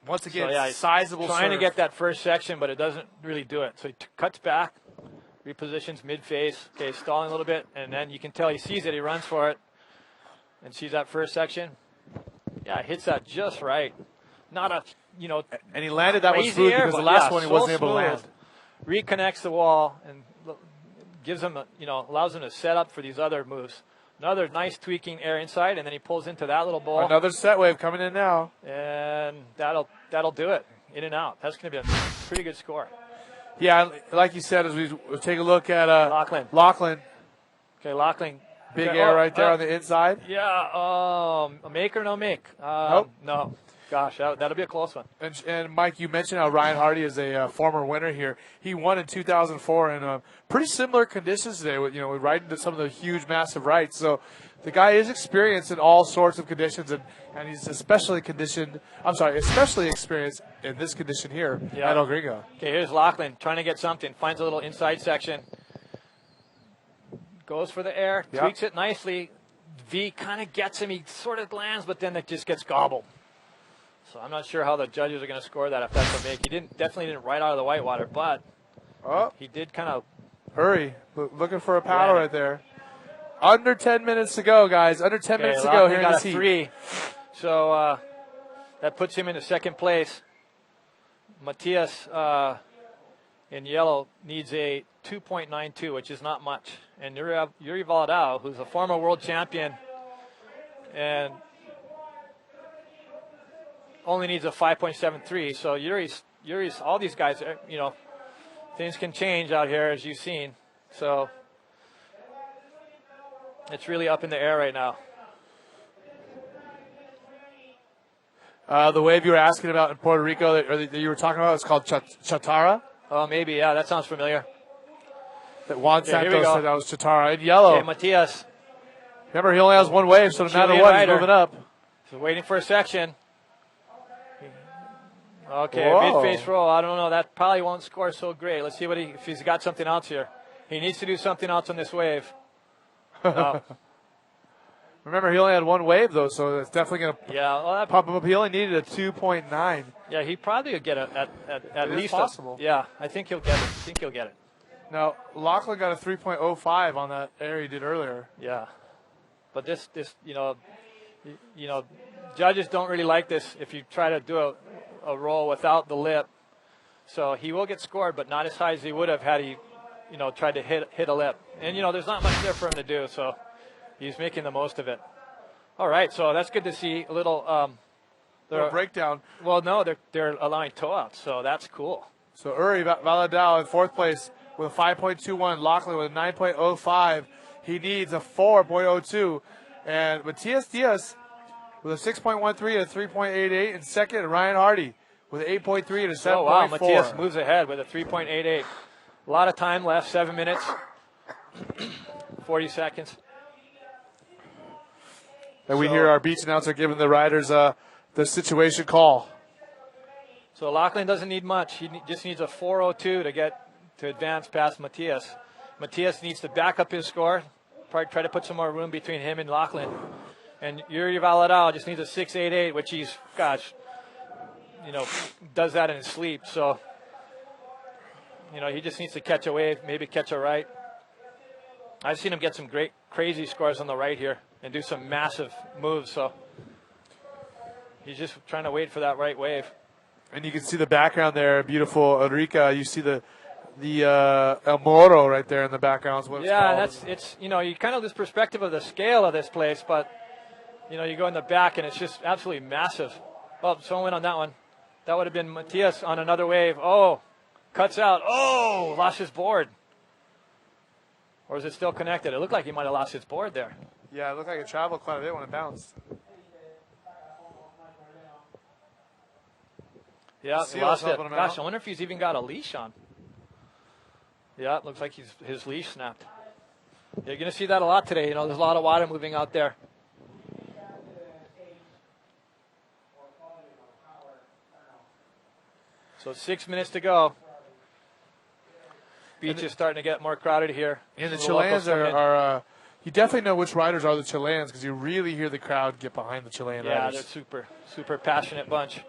Once again, So, yeah, he's sizable trying to serve. get that first section, but it doesn't really do it. So he cuts back, repositions mid-face. Okay, stalling a little bit, and then you can tell he sees it. He runs for it and sees that first section. Yeah, hits that just right. Not a, And he landed that one crazy smooth air, because the but last yeah, one he so wasn't able to smooth. land. Reconnects the wall and gives him, allows him to set up for these other moves. Another nice tweaking air inside, and then he pulls into that little ball. Another set wave coming in now. And that'll do it. In and out. That's going to be a pretty good score. Yeah, like you said, as we take a look at Lachlan. Okay, Lachlan. Big Okay, air right there on the inside. Yeah, a make or no make? Nope. No. Gosh, that'll be a close one. And Mike, you mentioned how Ryan Hardy is a former winner here. He won in 2004 in pretty similar conditions today. With riding to some of the huge, massive rights. So the guy is experienced in all sorts of conditions, and he's especially experienced in this condition here at El Gringo. Okay, here's Lachlan trying to get something. Finds a little inside section. Goes for the air, tweaks it nicely. V kind of gets him. He sort of lands, but then it just gets gobbled. So I'm not sure how the judges are going to score that if that's a make. He definitely didn't ride out of the whitewater, but he did kind of looking for a paddle right there. Under 10 minutes to go, guys. Under 10 minutes to go here in this heat. 3. So that puts him into second place. Matthias in yellow needs a 2.92, which is not much. And Yuri Valadao, who's a former world champion, and only needs a 5.73. So Yuri's all these guys, things can change out here, as you've seen. So it's really up in the air right now. The wave you were asking about in Puerto Rico that you were talking about is called Chatara. Oh, maybe, yeah, that sounds familiar. That Juan here we Santos go. said that was Chatara in yellow. Okay, Matthias. Remember, he only has one wave, so no matter Chilean what, rider. he's moving up. So waiting for a section. Okay, Whoa. mid-face roll. I don't know. That probably won't score so great. Let's see if he's got something else here. He needs to do something else on this wave. No. Remember, he only had one wave, though, so it's definitely going to well, pump him up. He only needed a 2.9. Yeah, he probably will get at least possible. I think he'll get it. Now, Lachlan got a 3.05 on that air he did earlier. Yeah, but this judges don't really like this if you try to do a roll without the lip. So he will get scored, but not as high as he would have had he, tried to hit a lip. And there's not much there for him to do, so he's making the most of it. All right, so that's good to see. A little breakdown. Well, no, they're allowing toe outs, so that's cool. So Uri Valadao in fourth place with a 5.21. Lachlan with a 9.05. He needs a 4.02. And Matias Diaz with a 6.13 and a 3.88 in second. And Ryan Hardy with an 8.3 and a 7.4. Oh, wow, Matias moves ahead with a 3.88. A lot of time left, 7 minutes, 40 seconds. And we hear our beach announcer giving the riders the situation call. So Lachlan doesn't need much. He just needs a 4.02 to advance past Matias. Matias needs to back up his score, probably try to put some more room between him and Lachlan. And Yuri Valadao just needs a 6.88, which he's, does that in his sleep. So, he just needs to catch a wave, maybe catch a right. I've seen him get some great, crazy scores on the right here and do some massive moves. So he's just trying to wait for that right wave. And you can see the background there, beautiful Arica. You see the El Moro right there in the background. It's you kind of lose perspective of the scale of this place, but you go in the back and it's just absolutely massive. Oh, someone went on that one. That would have been Matias on another wave. Oh, cuts out. Oh, lost his board. Or is it still connected? It looked like he might have lost his board there. Yeah, it looked like it traveled quite a bit when it bounced. Yeah, he lost it. Gosh, I wonder if he's even got a leash on. Yeah, it looks like his leash snapped. You're going to see that a lot today. There's a lot of water moving out there. So 6 minutes to go. Beach is starting to get more crowded here. And the Chileans are you definitely know which riders are the Chileans because you really hear the crowd get behind the Chilean riders. Yeah, they're super, super passionate bunch.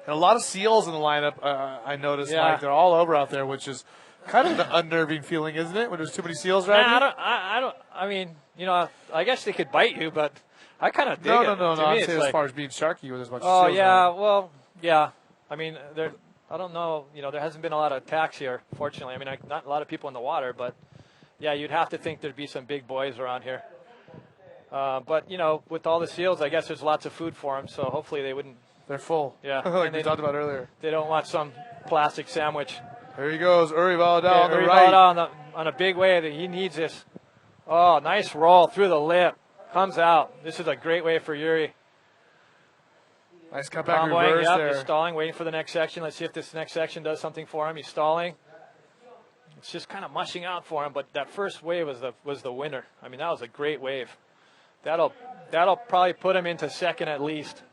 And a lot of seals in the lineup, I noticed. Yeah. Mike, they're all over out there, which is kind of an unnerving feeling, isn't it, when there's too many seals riding? I guess they could bite you, but I kind of dig it. No. I'm saying as far as being sharky with as much seals. Oh, yeah, well, yeah. I mean, I don't know. There hasn't been a lot of attacks here, fortunately. I mean, not a lot of people in the water, but, yeah, you'd have to think there'd be some big boys around here. But, with all the seals, I guess there's lots of food for them, so hopefully they wouldn't. They're full. Yeah. Like we talked about earlier. They don't want some plastic sandwich. There he goes, Uri Valadao on the Uri right. Valadao on a big wave. He needs this. Oh, nice roll through the lip. Comes out. This is a great wave for Yuri. Nice cutback reverse there. He's stalling, waiting for the next section. Let's see if this next section does something for him. He's stalling. It's just kind of mushing out for him, but that first wave was the winner. I mean, that was a great wave. That'll probably put him into second at least.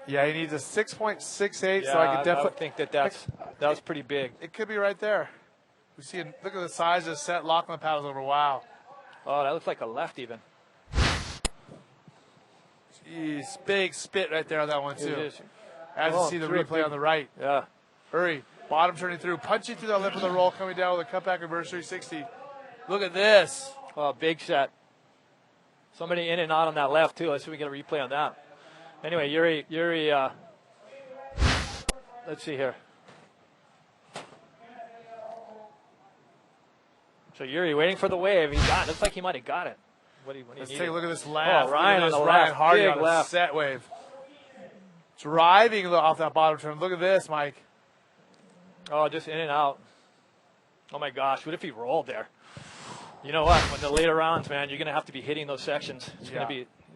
Yeah, he needs a 6.68, yeah, so I could definitely think that was pretty big. It could be right there. We see. Look at the size of the set. Lachlan paddles over. Wow. Oh, that looks like a left even. Jeez, big spit right there on that one too. It is. As you see the replay on the right. Yeah. Uri, bottom turning through, punching through that lip of the roll, coming down with a cutback reverse 360. Look at this. Oh, big set. Somebody in and out on that left too. Let's see if we get a replay on that. Anyway, Yuri, let's see here. So Yuri waiting for the wave. Looks like he might have got it. Let's take a look at this left. Oh, Ryan on the left. Ryan Hardy big on a left. set wave. Driving off that bottom turn. Look at this, Mike. Oh, just in and out. Oh my gosh, what if he rolled there? You know what? When the later rounds, man, you're going to have to be hitting those sections.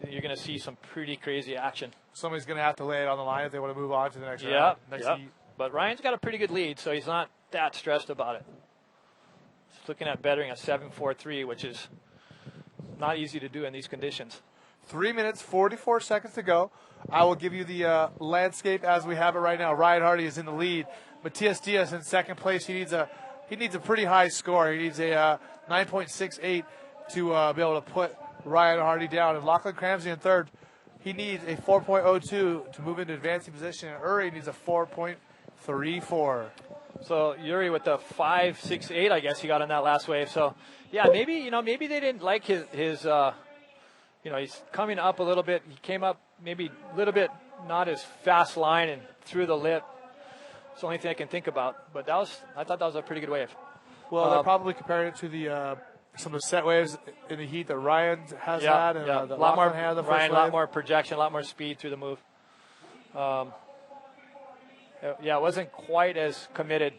You're going to see some pretty crazy action. Somebody's going to have to lay it on the line if they want to move on to the next round. Yeah. But Ryan's got a pretty good lead, so he's not that stressed about it. He's looking at bettering a 7.43, which is not easy to do in these conditions. 3 minutes, 44 seconds to go. I will give you the landscape as we have it right now. Ryan Hardy is in the lead. Matias Diaz in second place. He needs a pretty high score. He needs a 9.68 to be able to put Ryan Hardy down. And Lachlan Cramsey in third. He needs a 4.02 to move into advancing position. And Uri needs a 4.34. So Yuri with the 5.68, I guess he got on that last wave. So yeah, maybe they didn't like his he's coming up a little bit. He came up maybe a little bit not as fast line and through the lip. It's the only thing I can think about. But I thought that was a pretty good wave. Well, they're probably comparing it to the some of the set waves in the heat that Ryan has had, and a that lot more had the first Ryan, a wave. lot more projection, a lot more speed through the move. It wasn't quite as committed.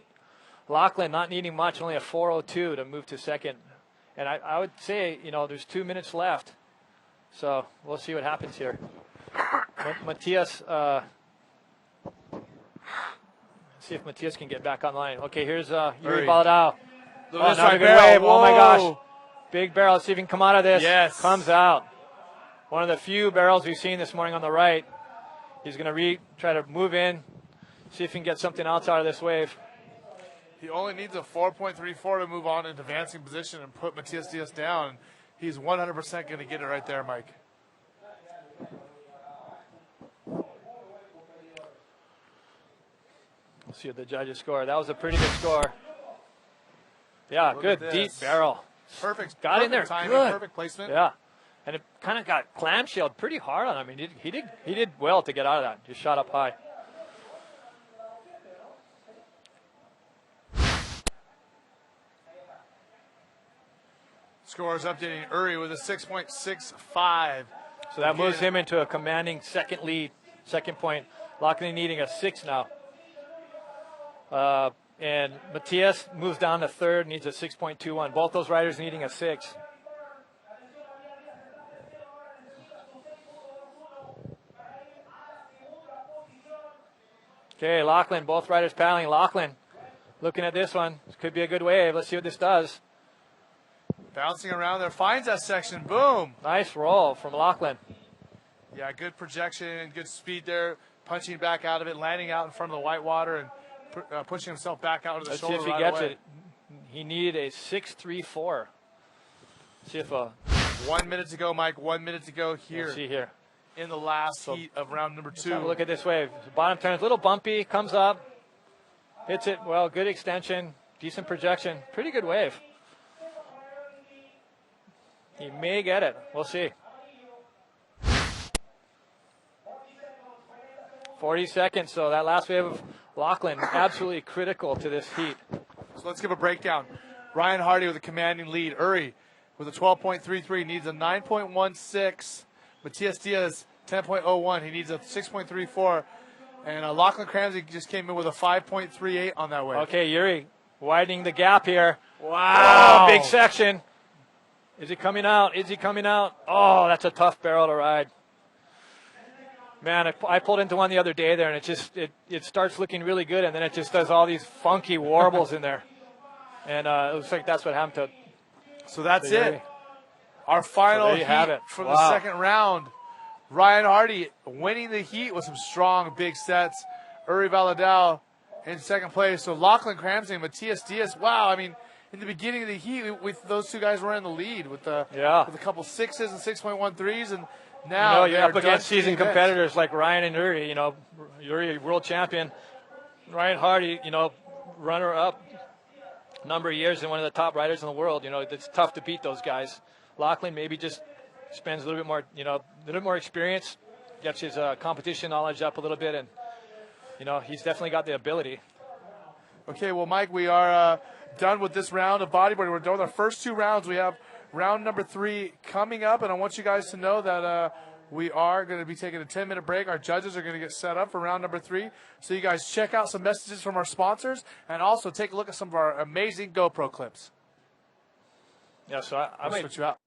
Lachlan not needing much, only a 4.02 to move to second. And I would say, there's 2 minutes left. So we'll see what happens here. Matias, see if Matias can get back online. Okay, here's Yuri Baladao. Another good wave. Whoa. Oh my gosh. Big barrel. Let's see if he can come out of this. Yes. Comes out. One of the few barrels we've seen this morning on the right. He's going to try to move in, see if he can get something else out of this wave. He only needs a 4.34 to move on into advancing position and put Matias Diaz down. He's 100% going to get it right there, Mike. We'll see what the judges score. That was a pretty good score. Yeah, Look good at deep this. barrel. Perfect. Got in there. Timing, Good. perfect placement. Yeah, and it kind of got clamshelled pretty hard on him. I mean, he did well to get out of that. Just shot up high. Scores updating Uri with a 6.65. So that moves him into a commanding second lead, second point. Lachlan needing a 6 now. And Matias moves down to third, needs a 6.21. Both those riders needing a 6. Okay, Lachlan, both riders paddling. Lachlan looking at this one. This could be a good wave. Let's see what this does. Bouncing around there, finds that section. Boom. Nice roll from Lachlan. Yeah, good projection, good speed there. Punching back out of it, landing out in front of the white water, and pushing himself back out of the Let's see shoulder if he right gets away. it. He needed a 6.34. See if 1 minute to go, Mike. 1 minute to go here let's see here. in the last heat of round number 2. Have a look at this wave. The bottom turns a little bumpy, comes up, hits it well. Good extension, decent projection, pretty good wave. He may get it. We'll see. 40 seconds. So that last wave of Lachlan, absolutely critical to this heat. So let's give a breakdown. Ryan Hardy with a commanding lead. Uri with a 12.33 needs a 9.16. Matias Diaz 10.01. He needs a 6.34. And Lachlan Cramsey just came in with a 5.38 on that wave. Okay, Yuri widening the gap here. Wow, big section. Is he coming out? Is he coming out? Oh, that's a tough barrel to ride. Man, I pulled into one the other day there, and it starts looking really good, and then it just does all these funky warbles in there. And it looks like that's what happened to. So that's it. Our final there you have heat it. for Wow. the second round. Ryan Hardy winning the heat with some strong big sets. Uri Valadao in second place. So Lachlan Cramsey and Matias Diaz. Wow, I mean, in the beginning of the heat, with those two guys were in the lead with a couple 6s and 6.13s, and now you're up against seasoned competitors like Ryan and Uri. Uri, world champion. Ryan Hardy, runner-up, number of years and one of the top riders in the world. It's tough to beat those guys. Lachlan maybe just spends a little bit more, a little more experience, gets his competition knowledge up a little bit, and he's definitely got the ability. Okay, well, Mike, we are done with this round of bodyboarding. We're done with our first 2 rounds. We have round number 3 coming up, and I want you guys to know that we are going to be taking a 10-minute break. Our judges are going to get set up for round number 3. So you guys check out some messages from our sponsors, and also take a look at some of our amazing GoPro clips. Yeah, so I might switch you out.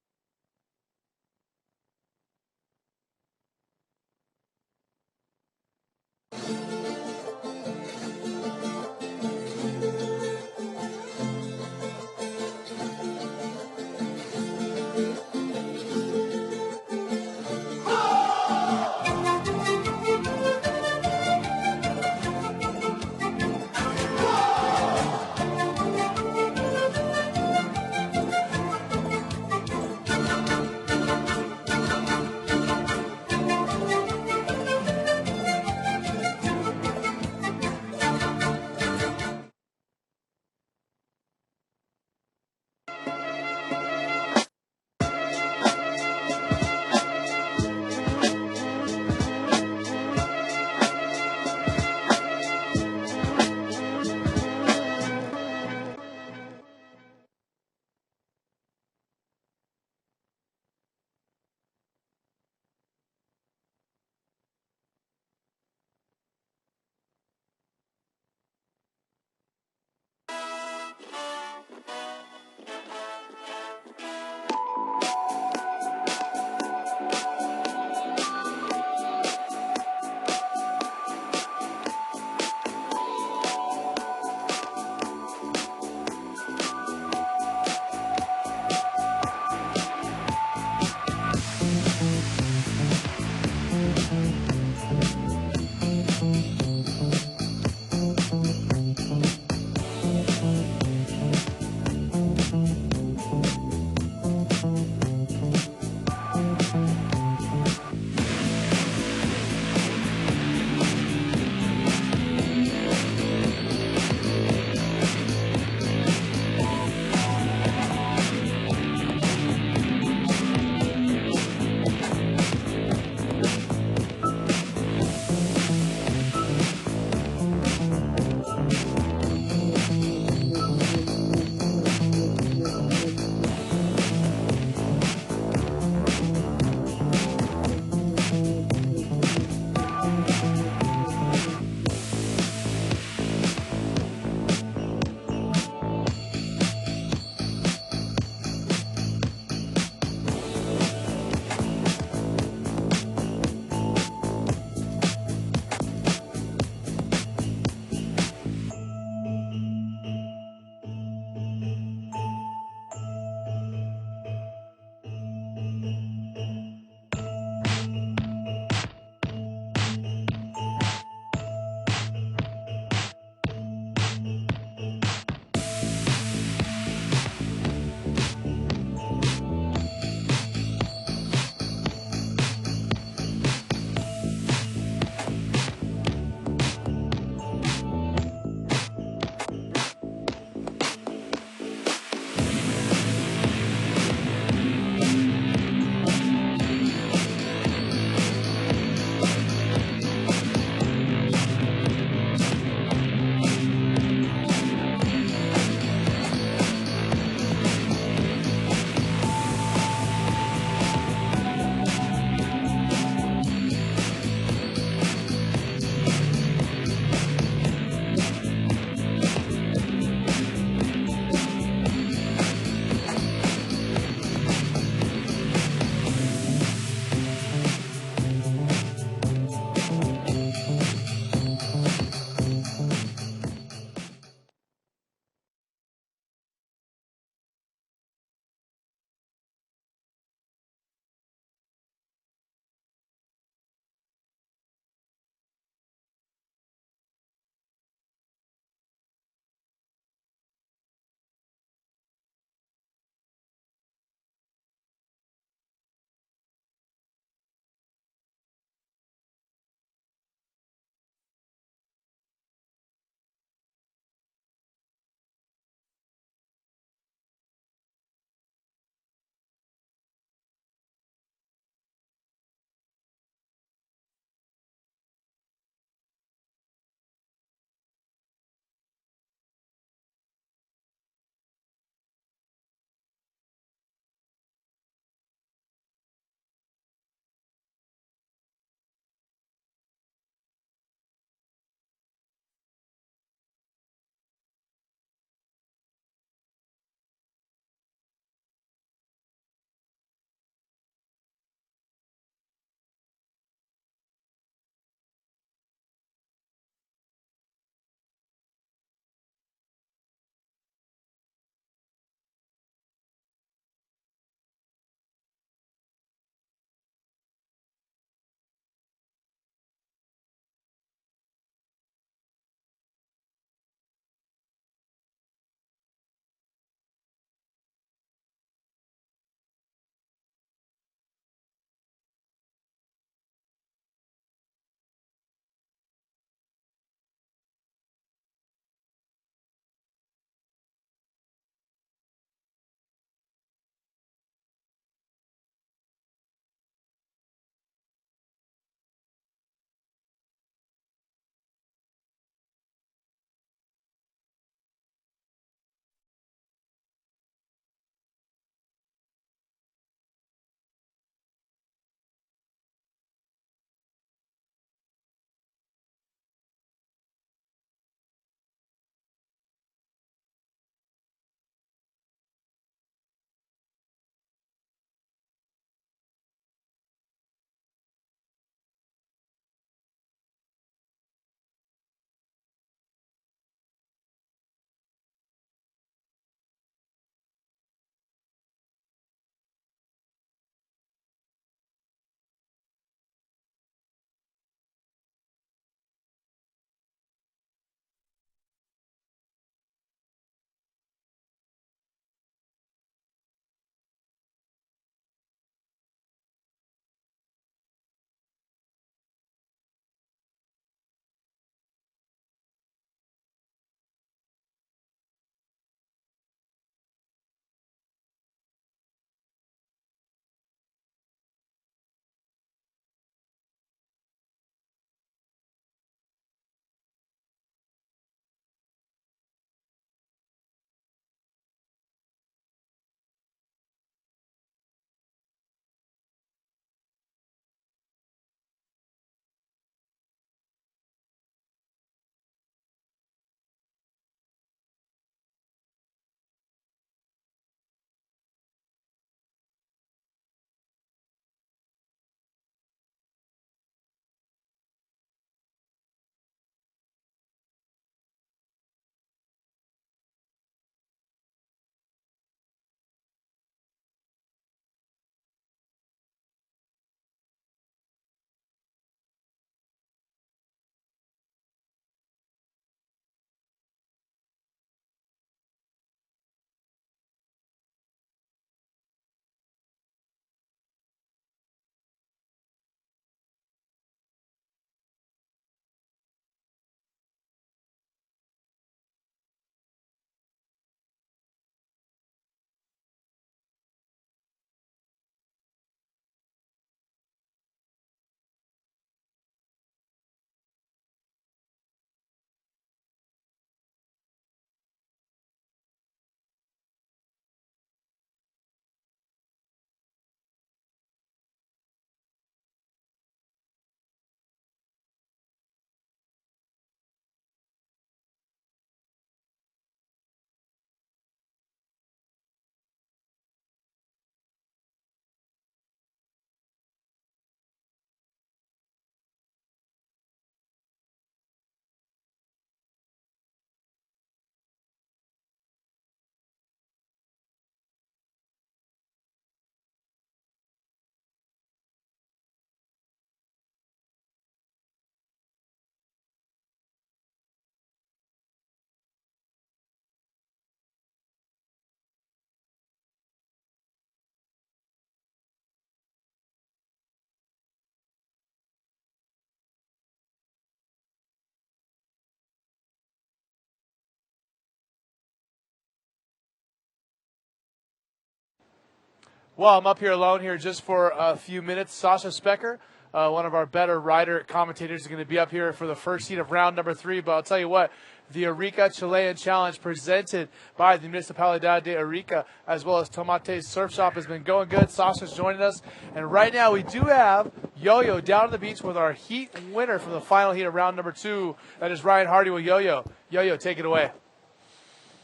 Well, I'm up here alone here just for a few minutes. Sasha Specker, one of our better rider commentators, is going to be up here for the first heat of round number 3. But I'll tell you what, the Arica Chilean Challenge presented by the Municipalidad de Arica as well as Tomate's Surf Shop has been going good. Sasha's joining us. And right now we do have Yo-Yo down on the beach with our heat winner from the final heat of round number 2. That is Ryan Hardy with Yo-Yo. Yo-Yo, take it away.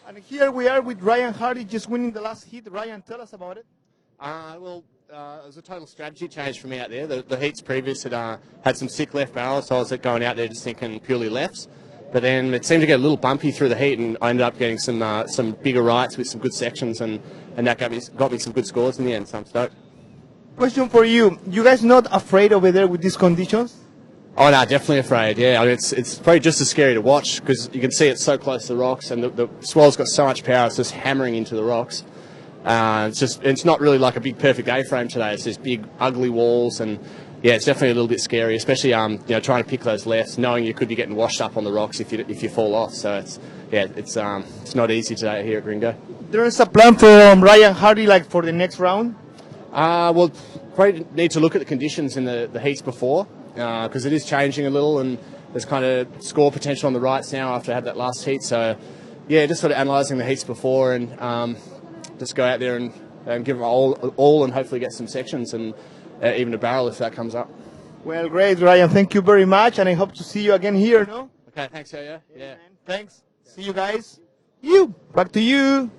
And here we are with Ryan Hardy just winning the last heat. Ryan, tell us about it. It was a total strategy change for me out there. The heats previous had some sick left barrels, so I was going out there just thinking purely lefts. But then it seemed to get a little bumpy through the heat, and I ended up getting some bigger rights with some good sections, and that got me some good scores in the end, so I'm stoked. Question for you. You guys not afraid over there with these conditions? Oh, no, definitely afraid, yeah. I mean, it's probably just as scary to watch because you can see it's so close to the rocks, and the swell's got so much power, it's just hammering into the rocks. It's not really like a big perfect A-frame today. It's just big, ugly walls, and yeah, it's definitely a little bit scary, especially trying to pick those lefts, knowing you could be getting washed up on the rocks if you fall off. So it's not easy today here at Gringo. There is a plan for Ryan Hardy like for the next round. Well, probably need to look at the conditions in the heats before because it is changing a little, and there's kind of score potential on the rights now after I had that last heat. So yeah, just sort of analysing the heats before and. Just go out there and give them all and hopefully get some sections and even a barrel if that comes up. Well, great, Ryan. Thank you very much, and I hope to see you again here, no? Okay, thanks, yeah. Thanks. See you guys. Back to you.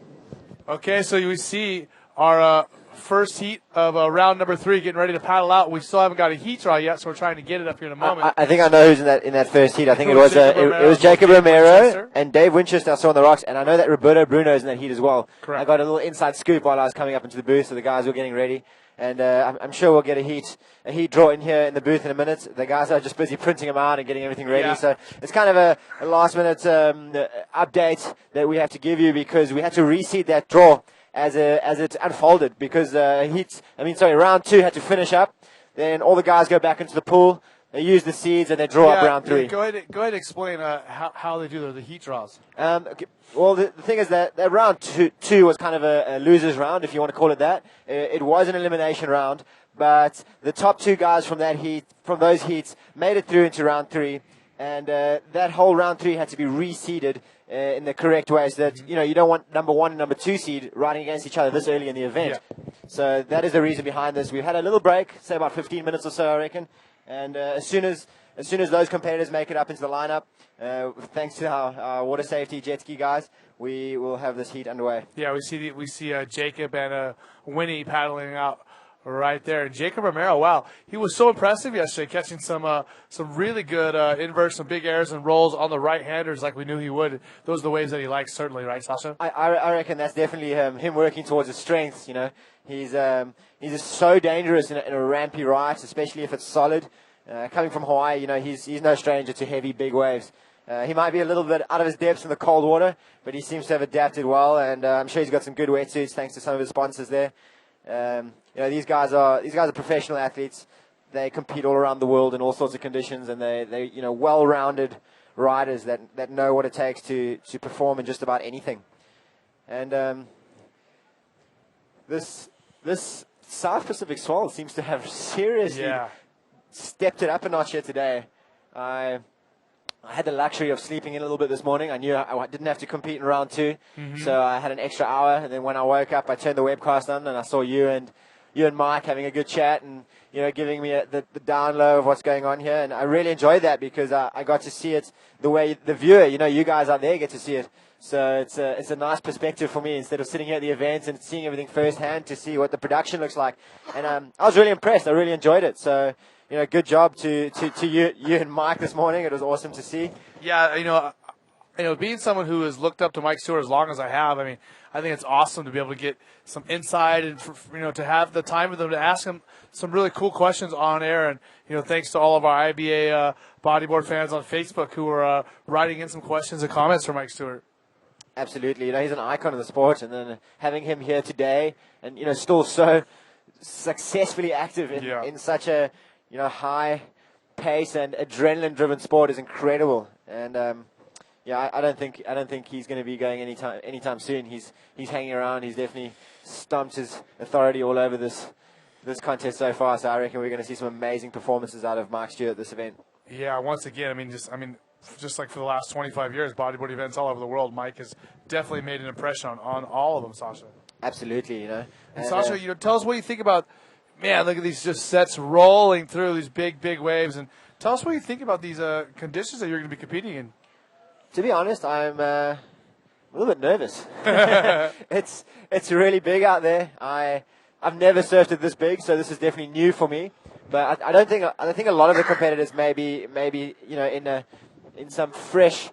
Okay, so we see our first heat of round number 3 getting ready to paddle out. We still haven't got a heat draw yet, so we're trying to get it up here in a moment. I think I know who's in that first heat. I think it was Jacob Romero and Dave Winchester I saw on the rocks, and I know that Roberto Bruno's in that heat as well. Correct. I got a little inside scoop while I was coming up into the booth, so the guys were getting ready. And I'm sure we'll get a heat draw in here in the booth in a minute. The guys are just busy printing them out and getting everything ready. Yeah. So it's kind of a last minute update that we have to give you because we had to reseed that draw as it unfolded because round 2 had to finish up. Then all the guys go back into the pool. They use the seeds and they draw up round 3. Go ahead and explain how they do the heat draws. Okay. Well, the thing is that round two was kind of a loser's round, if you want to call it that. It was an elimination round, but the top 2 guys from those heats made it through into round 3, and that whole round 3 had to be reseeded in the correct way, so that you don't want number 1 and number 2 seed riding against each other this early in the event. Yeah. So that is the reason behind this. We've had a little break, say about 15 minutes or so, I reckon. And as soon as those competitors make it up into the lineup, thanks to our water safety jet ski guys, we will have this heat underway. Yeah, we see Jacob and Winnie paddling out right there. And Jacob Romero, wow, he was so impressive yesterday, catching some really good inverts, some big airs and rolls on the right-handers like we knew he would. Those are the waves that he likes, certainly, right, Sasha? I reckon that's definitely him working towards his strengths. He's just so dangerous in a rampy right, especially if it's solid. Coming from Hawaii, he's no stranger to heavy, big waves. He might be a little bit out of his depths in the cold water, but he seems to have adapted well, and I'm sure he's got some good wetsuits thanks to some of his sponsors there. These guys are professional athletes. They compete all around the world in all sorts of conditions, and they well-rounded riders that know what it takes to perform in just about anything. And this South Pacific swell seems to have seriously stepped it up a notch here today. I had the luxury of sleeping in a little bit this morning. I knew I didn't have to compete in round 2, so I had an extra hour. And then when I woke up, I turned the webcast on, and I saw you and Mike having a good chat, and giving me the down low of what's going on here. And I really enjoyed that because I got to see it the way the viewer, you guys out there get to see it. So it's a nice perspective for me instead of sitting here at the event and seeing everything firsthand to see what the production looks like. And I was really impressed. I really enjoyed it. So. Good job to you and Mike this morning. It was awesome to see. Yeah, being someone who has looked up to Mike Stewart as long as I have, I think it's awesome to be able to get some insight and to have the time with them to ask him some really cool questions on air. And thanks to all of our IBA bodyboard fans on Facebook who are writing in some questions and comments for Mike Stewart. Absolutely, he's an icon of the sport, and then having him here today, and still so successfully active in such a high pace and adrenaline-driven sport is incredible. And yeah, I don't think he's going to be going anytime soon. He's hanging around. He's definitely stomped his authority all over this contest so far. So I reckon we're going to see some amazing performances out of Mike Stewart at this event. Yeah, once again, just like for the last 25 years, bodyboard events all over the world, Mike has definitely made an impression on all of them, Sasha. Absolutely, you know. And Sasha, tell us what you think about, man, look at these just sets rolling through these big waves. And tell us what you think about these conditions that you're going to be competing in. To be honest, I'm a little bit nervous. It's really big out there. I've never surfed it this big, so this is definitely new for me. But I don't think a lot of the competitors maybe in some fresh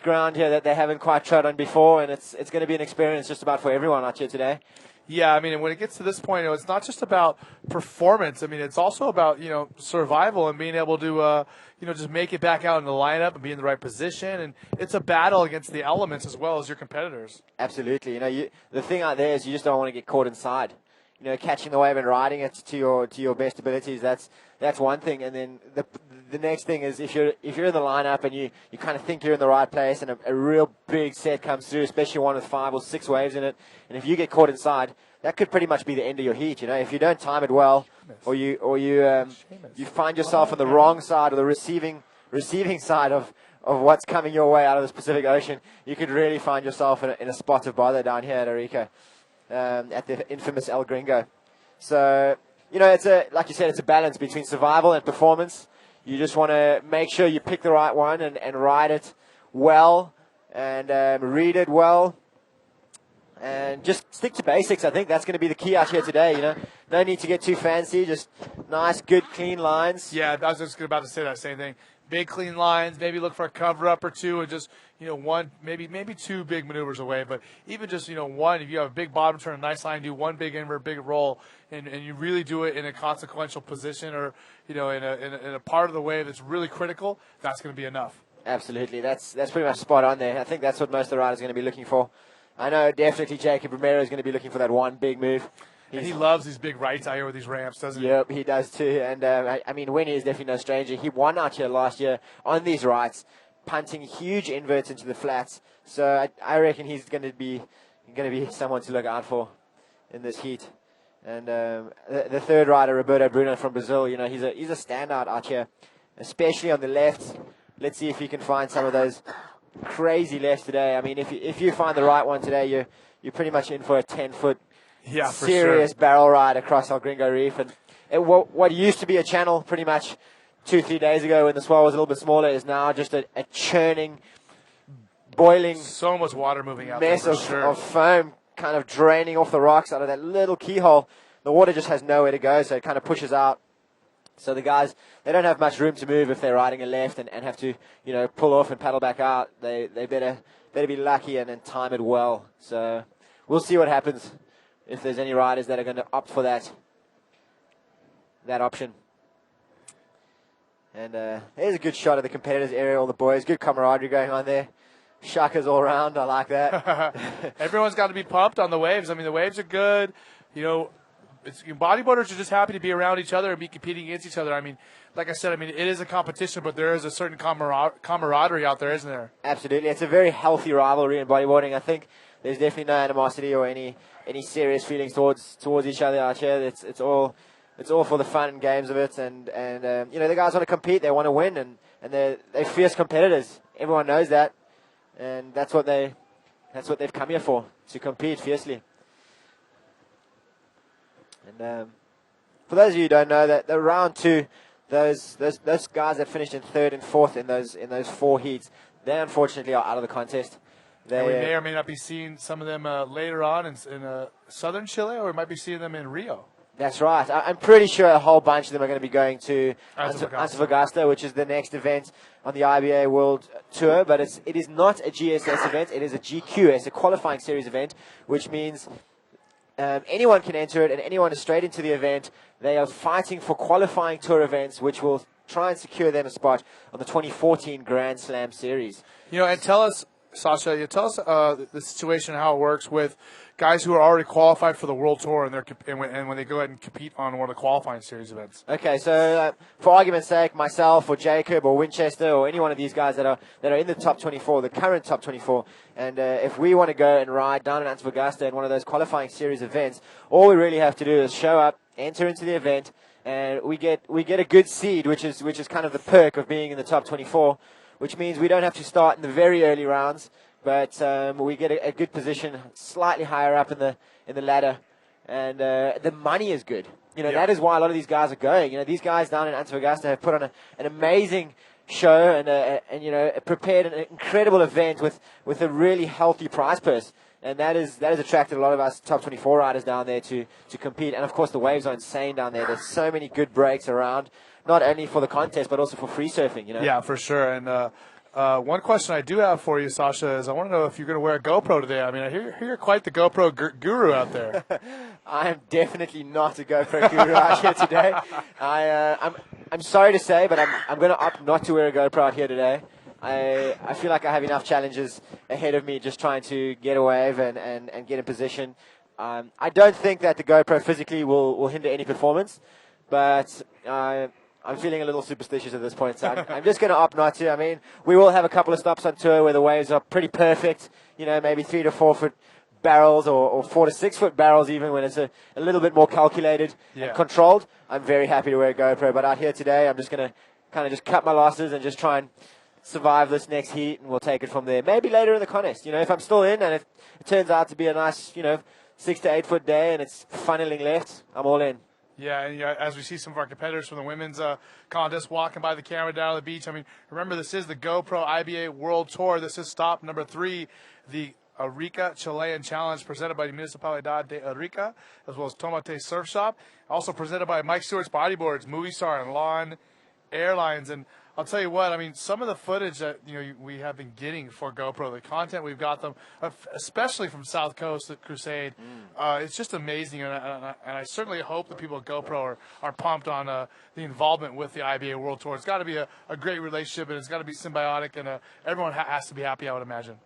ground here that they haven't quite trod on before, and it's going to be an experience just about for everyone out here today. Yeah, when it gets to this point, it's not just about performance. It's also about, survival and being able to, just make it back out in the lineup and be in the right position. And it's a battle against the elements as well as your competitors. Absolutely. The thing out there is you just don't want to get caught inside. Catching the wave and riding it to your best abilities, that's one thing. And then the next thing is if you're in the lineup and you kind of think you're in the right place and a real big set comes through, especially one with 5 or 6 waves in it, and if you get caught inside, that could pretty much be the end of your heat. If you don't time it well, or you find yourself on the wrong side or the receiving side of what's coming your way out of the Pacific Ocean, you could really find yourself in a spot of bother down here at Arica. At the infamous El Gringo. So, like you said, it's a balance between survival and performance. You just want to make sure you pick the right one and ride it well and read it well. And just stick to basics. I think that's going to be the key out here today, No need to get too fancy, just nice, good, clean lines. Yeah, I was just about to say that same thing. Big, clean lines, maybe look for a cover-up or two, and just, one, maybe 2 big maneuvers away. But even just, one, if you have a big bottom turn, a nice line, do one big invert, big roll, and you really do it in a consequential position or, in a part of the wave that's really critical, that's going to be enough. Absolutely. That's pretty much spot on there. I think that's what most of the riders are going to be looking for. I know definitely Jacob Romero is going to be looking for that one big move. And he loves these big rights out here with these ramps, doesn't he? Yep, he does too. And, Winnie is definitely no stranger. He won out here last year on these rights, punting huge inverts into the flats. So I reckon he's going to be someone to look out for in this heat. And the third rider, Roberto Bruno from Brazil, he's a standout out here, especially on the left. Let's see if he can find some of those crazy lefts today. If you find the right one today, you're pretty much in for a 10-foot serious barrel ride across El Gringo Reef. And what used to be a channel pretty much 2-3 days ago when the swell was a little bit smaller is now just a churning, boiling, so much water moving out mess there of foam kind of draining off the rocks out of that little keyhole. The water just has nowhere to go, so it kind of pushes out. So the guys, they don't have much room to move if they're riding a left and have to, pull off and paddle back out. They better be lucky and time it well. So we'll see what happens if there's any riders that are going to opt for that option. And there's a good shot of the competitors area, all the boys. Good camaraderie going on there. Shakas all around. I like that. Everyone's got to be pumped on the waves. The waves are good. Bodyboarders are just happy to be around each other and be competing against each other. Like I said, it is a competition, but there is a certain camaraderie out there, isn't there? Absolutely. It's a very healthy rivalry in bodyboarding. I think there's definitely no animosity or any serious feelings towards each other out here. It's all for the fun and games of it. And the guys want to compete. They want to win, and they're fierce competitors. Everyone knows that, and that's what they've come here for, to compete fiercely. And for those of you who don't know, that the round 2, those guys that finished in 3rd and 4th in those 4 heats, they unfortunately are out of the contest. And we may or may not be seeing some of them later on in southern Chile, or we might be seeing them in Rio. That's right. I'm pretty sure a whole bunch of them are going to be going to Antofagasta, which is the next event on the IBA World Tour. But it is not a GSS event. It is a GQS, a qualifying series event, which means anyone can enter it, and anyone is straight into the event. They are fighting for qualifying tour events, which will try and secure them a spot on the 2014 Grand Slam Series. And tell us, Sasha, you tell us the situation, how it works with guys who are already qualified for the World Tour and when they go ahead and compete on one of the qualifying series events. Okay, so for argument's sake, myself or Jacob or Winchester or any one of these guys that are in the top 24, the current top 24, and if we want to go and ride down in Antofagasta in one of those qualifying series events, all we really have to do is show up, enter into the event, and we get a good seed, which is kind of the perk of being in the top 24, which means we don't have to start in the very early rounds. But we get a good position, slightly higher up in the ladder, and the money is good. That is why a lot of these guys are going. These guys down in Antofagasta have put on an amazing show and prepared an incredible event with a really healthy prize purse, and that has attracted a lot of us top 24 riders down there to compete. And of course, the waves are insane down there. There's so many good breaks around, not only for the contest but also for free surfing. Yeah, for sure. And one question I do have for you, Sasha, is I want to know if you're going to wear a GoPro today. I mean, I hear you're quite the GoPro guru out there. I am definitely not a GoPro guru out here today. I'm sorry to say, but I'm going to opt not to wear a GoPro out here today. I feel like I have enough challenges ahead of me just trying to get a wave and get in position. I don't think that the GoPro physically will hinder any performance, but I'm feeling a little superstitious at this point, so I'm just going to opt not to. I mean, we will have a couple of stops on tour where the waves are pretty perfect, maybe 3 to 4 foot barrels or 4 to 6 foot barrels even when it's a little bit more calculated and controlled. I'm very happy to wear a GoPro, but out here today, I'm just going to kind of just cut my losses and just try and survive this next heat, and we'll take it from there. Maybe later in the contest, if I'm still in and it turns out to be a nice, 6 to 8 foot day and it's funneling left, I'm all in. Yeah, and as we see some of our competitors from the women's contest walking by the camera down on the beach, I mean, remember, this is the GoPro IBA World Tour. This is stop number 3, the Arica Chilean Challenge, presented by the Municipalidad de Arica, as well as Tomate Surf Shop. Also presented by Mike Stewart's Bodyboards, Movie Star, and Lawn Airlines. And I'll tell you what, I mean, some of the footage that we have been getting for GoPro, the content we've got them, especially from South Coast at Crusade, it's just amazing. And I certainly hope that people at GoPro are pumped on the involvement with the IBA World Tour. It's got to be a great relationship, and it's got to be symbiotic, and everyone has to be happy, I would imagine.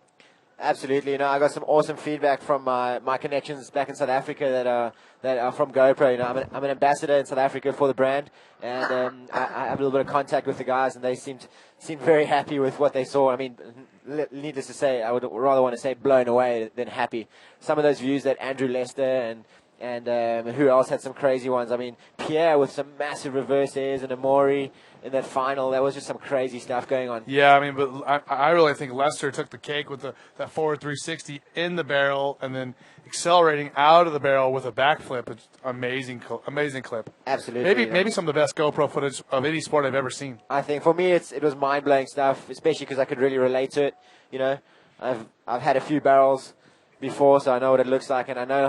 Absolutely. I got some awesome feedback from my connections back in South Africa that are from GoPro. I'm an ambassador in South Africa for the brand, and I have a little bit of contact with the guys, and they seemed very happy with what they saw. I mean, needless to say, I would rather want to say blown away than happy. Some of those views that Andrew Lester and who else had some crazy ones? I mean, Pierre with some massive reverse airs and Amori in that final. That was just some crazy stuff going on. Yeah, I mean, but I really think Lester took the cake with that forward 360 in the barrel and then accelerating out of the barrel with a backflip. It's amazing clip. Absolutely. Maybe some of the best GoPro footage of any sport I've ever seen. I think for me it was mind-blowing stuff, especially because I could really relate to it. I've had a few barrels before, so I know what it looks like, and I know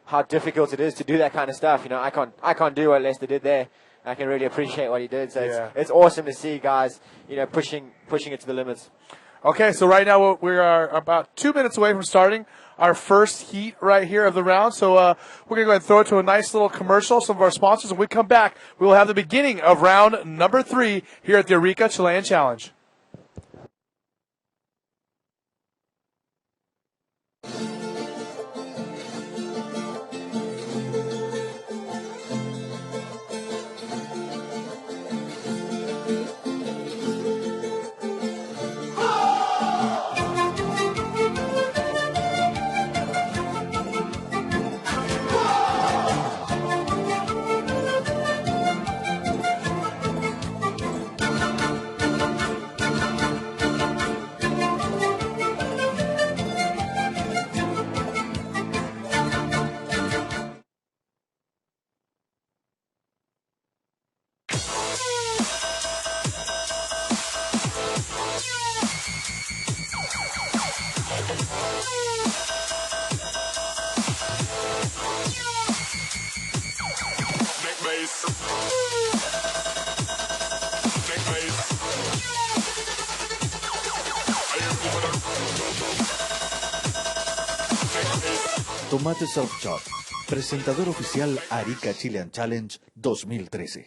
how difficult it is to do that kind of stuff. I can't do what Lester did there. I can really appreciate what he did. So it's awesome to see guys, pushing it to the limits. Okay, so right now we are about 2 minutes away from starting our first heat right here of the round. So we're going to go ahead and throw it to a nice little commercial, some of our sponsors, and when we come back, we will have the beginning of round number 3 here at the Arica Chilean Challenge. Tomate Surf Shop, presentador oficial Arica Chilean Challenge 2013.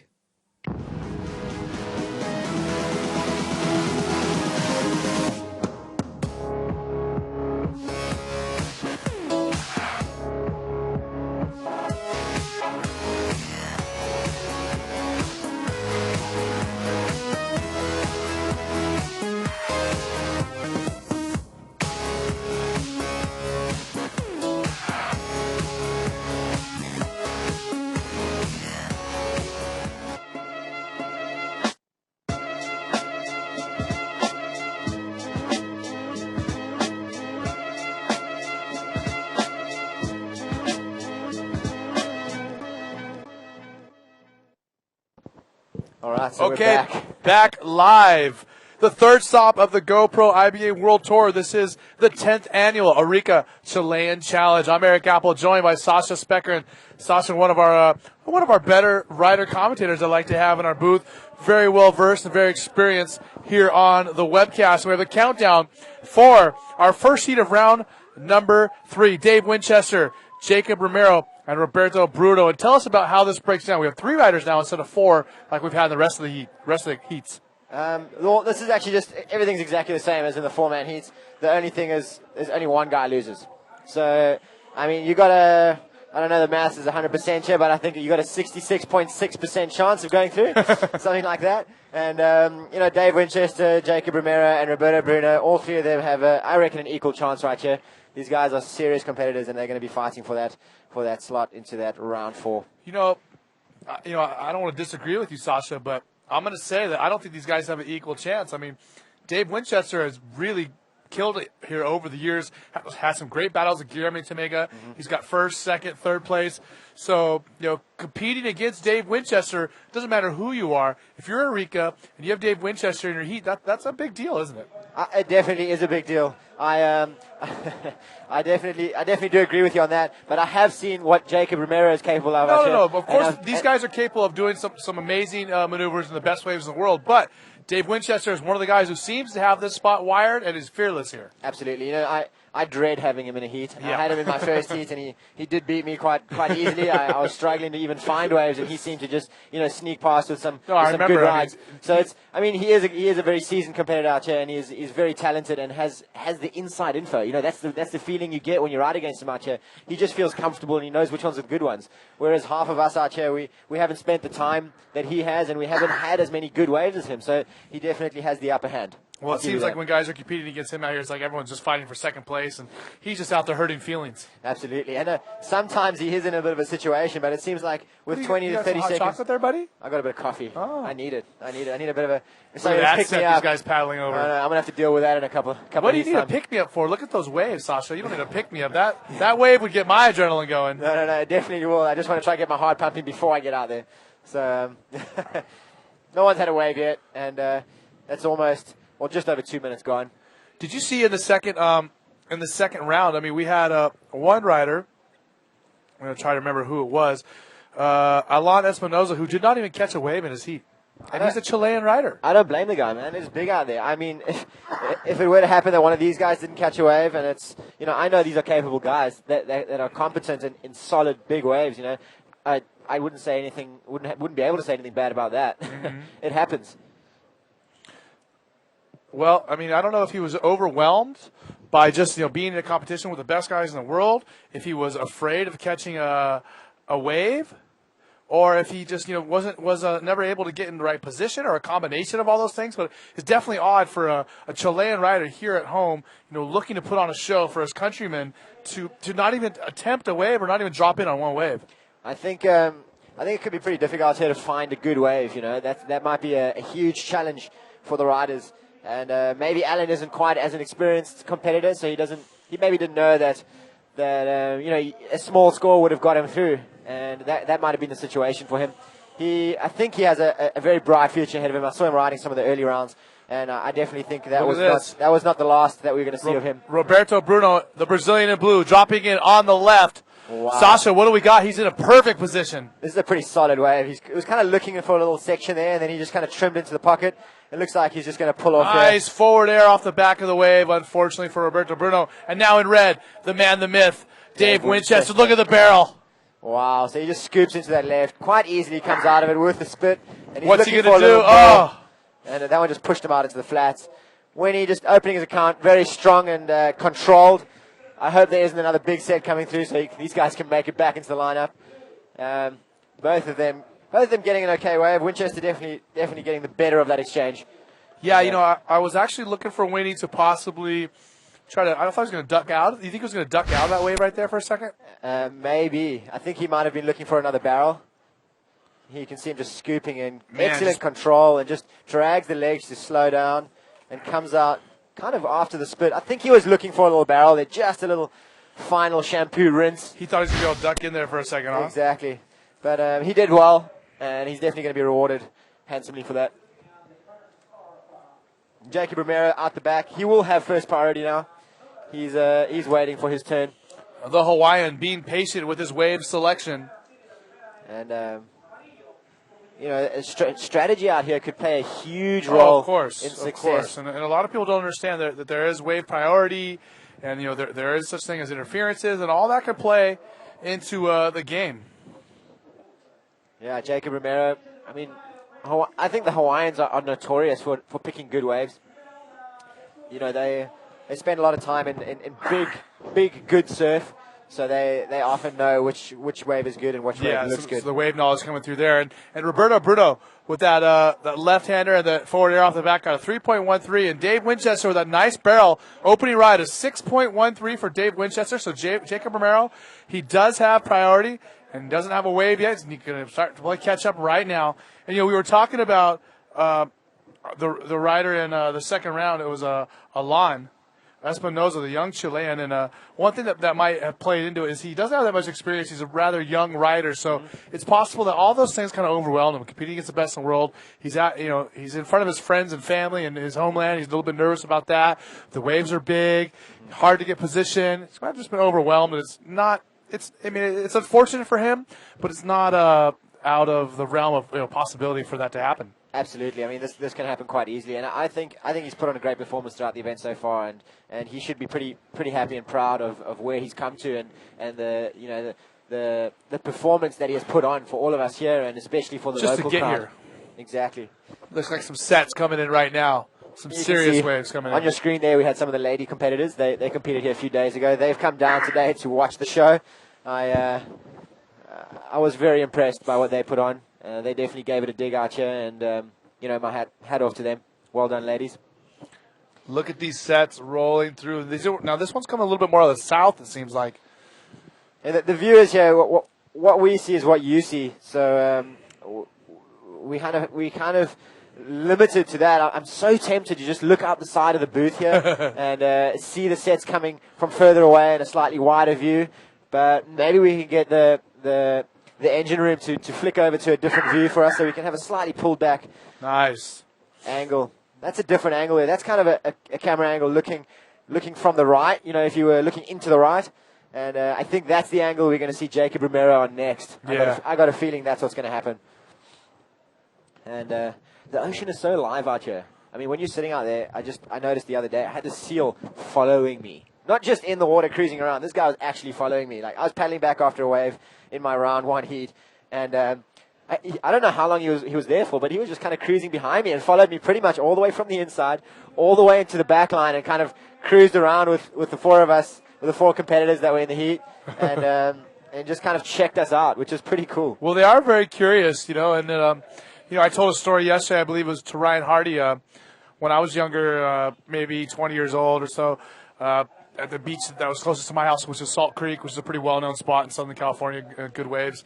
right, so Okay, we're back live. The third stop of the GoPro IBA World Tour. This is the 10th annual Arica Chilean Challenge. I'm Eric Apple, joined by Sasha Specker. And Sasha, one of our better rider commentators I like to have in our booth. Very well versed and very experienced here on the webcast. We have the countdown for our first heat of round number 3. Dave Winchester, Jacob Romero, and Roberto Bruno. And tell us about how this breaks down. We have 3 riders now instead of 4 like we've had in the rest of the heats. Well, this is actually just, everything's exactly the same as in the 4-man heats. The only thing is only one guy loses. So, I mean, you got I don't know the maths is 100% here, but I think you got a 66.6% chance of going through, something like that. And, Dave Winchester, Jacob Romero, and Roberto Bruno, all 3 of them have, I reckon, an equal chance right here. These guys are serious competitors, and they're going to be fighting for that slot into that round 4. I don't want to disagree with you, Sasha, but I'm going to say that I don't think these guys have an equal chance. I mean, Dave Winchester has really killed it here over the years, has some great battles with Guillermo Tamega. Mm-hmm. He's got first, second, third place. So, competing against Dave Winchester, doesn't matter who you are. If you're Arica and you have Dave Winchester in your heat, that's a big deal, isn't it? It definitely is a big deal. I definitely do agree with you on that. But I have seen what Jacob Romero is capable of. No. Of course, these guys are capable of doing some amazing maneuvers in the best waves in the world. But Dave Winchester is one of the guys who seems to have this spot wired and is fearless here. Absolutely. I dread having him in a heat. Yeah. I had him in my first heat, and he did beat me quite easily. I was struggling to even find waves, and he seemed to just sneak past with some good rides. He is a very seasoned competitor out here, and he's very talented and has the inside info. That's the feeling you get when you ride against him out here. He just feels comfortable, and he knows which ones are the good ones. Whereas half of us out here, we haven't spent the time that he has, and we haven't had as many good waves as him. So he definitely has the upper hand. Well, it seems like when guys are competing against him out here, it's like everyone's just fighting for second place, and he's just out there hurting feelings. Absolutely. And sometimes he is in a bit of a situation, but it seems like with 20 to 30 seconds. Hot chocolate there, buddy? I got a bit of coffee. Oh. I need it. I need a bit of a. Look at that set these guys paddling over. I'm going to have to deal with that in a couple What do you need a pick-me-up for? Look at those waves, Sasha. You don't need a pick-me-up. That wave would get my adrenaline going. No, it definitely will. I just want to try to get my heart pumping before I get out there. So, no one's had a wave yet, and that's almost... Well, just over 2 minutes gone. Did you see in the second round? I mean, we had one rider. I'm going to try to remember who it was. Alan Espinoza, who did not even catch a wave in his heat. And he's a Chilean rider. I don't blame the guy, man. It's big out there. I mean, if it were to happen that one of these guys didn't catch a wave, and it's, I know these are capable guys that are competent in solid big waves. I wouldn't say anything. Wouldn't be able to say anything bad about that. Mm-hmm. It happens. Well, I mean, I don't know if he was overwhelmed by just being in a competition with the best guys in the world, if he was afraid of catching a wave, or if he just was never able to get in the right position, or a combination of all those things. But it's definitely odd for a Chilean rider here at home, looking to put on a show for his countrymen to not even attempt a wave or not even drop in on one wave. I think it could be pretty difficult here to find a good wave. That might be a huge challenge for the riders. And maybe Alan isn't quite as an experienced competitor, so he maybe didn't know that a small score would have got him through, and that might have been the situation for him. I think he has a very bright future ahead of him. I saw him riding some of the early rounds, and I definitely think that was not the last that we were going to see of him. Roberto Bruno, the Brazilian in blue, dropping in on the left. Wow. Sasha, what do we got? He's in a perfect position. This is a pretty solid wave. He was kind of looking for a little section there, and then he just kind of trimmed into the pocket. It looks like he's just going to pull off. Nice forward air off the back of the wave, unfortunately for Roberto Bruno. And now in red, the man, the myth, Dave Winchester. Look at the barrel. Wow, so he just scoops into that left. Quite easily comes out of it with the spit. And what's he going to do? And that one just pushed him out into the flats. Winnie just opening his account, very strong and controlled. I hope there isn't another big set coming through so these guys can make it back into the lineup. Both of them getting an okay wave. Winchester definitely getting the better of that exchange. Yeah, I was actually looking for Winnie to possibly try to. I thought he was going to duck out. You think he was going to duck out of that wave right there for a second? Maybe. I think he might have been looking for another barrel. You can see him just scooping in. Excellent control, and just drags the legs to slow down and comes out kind of after the split. I think he was looking for a little barrel there, just a little final shampoo rinse. He thought he was going to go duck in there for a second, huh? Exactly. But he did well, and he's definitely going to be rewarded. handsomely for that. Jacob Romero out the back. He will have first priority now. He's waiting for his turn. The Hawaiian being patient with his wave selection. And, strategy out here could play a huge role in success. Of course. And a lot of people don't understand that there is wave priority, and there is such thing as interferences, and all that could play into the game. Yeah, Jacob Romero. I mean, I think the Hawaiians are notorious for picking good waves. They spend a lot of time in big, good surf. So they often know which wave is good and which wave looks good. So the wave knowledge coming through there. And Roberto Bruno with that left-hander and the forward air off the back got a 3.13. And Dave Winchester with that nice barrel opening ride, a 6.13 for Dave Winchester. So Jacob Romero, he does have priority and doesn't have a wave yet. He's going to start to play catch up right now. And, we were talking about the rider in the second round. It was Alan Espinoza, the young Chilean, and one thing that might have played into it is he doesn't have that much experience. He's a rather young rider, so it's possible that all those things kind of overwhelm him. Competing against the best in the world, he's in front of his friends and family and his homeland. He's a little bit nervous about that. The waves are big, hard to get position. He's might have just been overwhelmed. And it's unfortunate for him, but it's not out of the realm of possibility for that to happen. Absolutely. I mean, this can happen quite easily, and I think he's put on a great performance throughout the event so far, and he should be pretty happy and proud of where he's come to, and the performance that he has put on for all of us here, and especially for the just local to get crowd. here. Exactly. Looks like some sets coming in right now. Some serious waves coming in. On your screen there, we had some of the lady competitors. They competed here a few days ago. They've come down today to watch the show. I was very impressed by what they put on. They definitely gave it a dig out here, and my hat off to them. Well done, ladies. Look at these sets rolling through. Now this one's coming a little bit more of the south, it seems like. And the viewers here, what we see is what you see. So we kind of limited to that. I'm so tempted to just look out the side of the booth here and see the sets coming from further away in a slightly wider view. But maybe we can get the engine room to flick over to a different view for us so we can have a slightly pulled back angle. That's a different angle there. That's kind of a camera angle looking from the right, if you were looking into the right. And I think that's the angle we're going to see Jacob Romero on next. Yeah. I got a feeling that's what's going to happen. And the ocean is so live out here. I mean, when you're sitting out there, I noticed the other day, I had the seal following me. Not just in the water cruising around. This guy was actually following me. Like, I was paddling back after a wave in my round one heat, and I don't know how long he was there for, but he was just kind of cruising behind me and followed me pretty much all the way from the inside, all the way into the back line, and kind of cruised around with the four of us, with the four competitors that were in the heat, and just kind of checked us out, which is pretty cool. Well, they are very curious, and I told a story yesterday, I believe it was to Ryan Hardy, when I was younger, maybe 20 years old or so, at the beach that was closest to my house, which is Salt Creek, which is a pretty well-known spot in Southern California, good waves.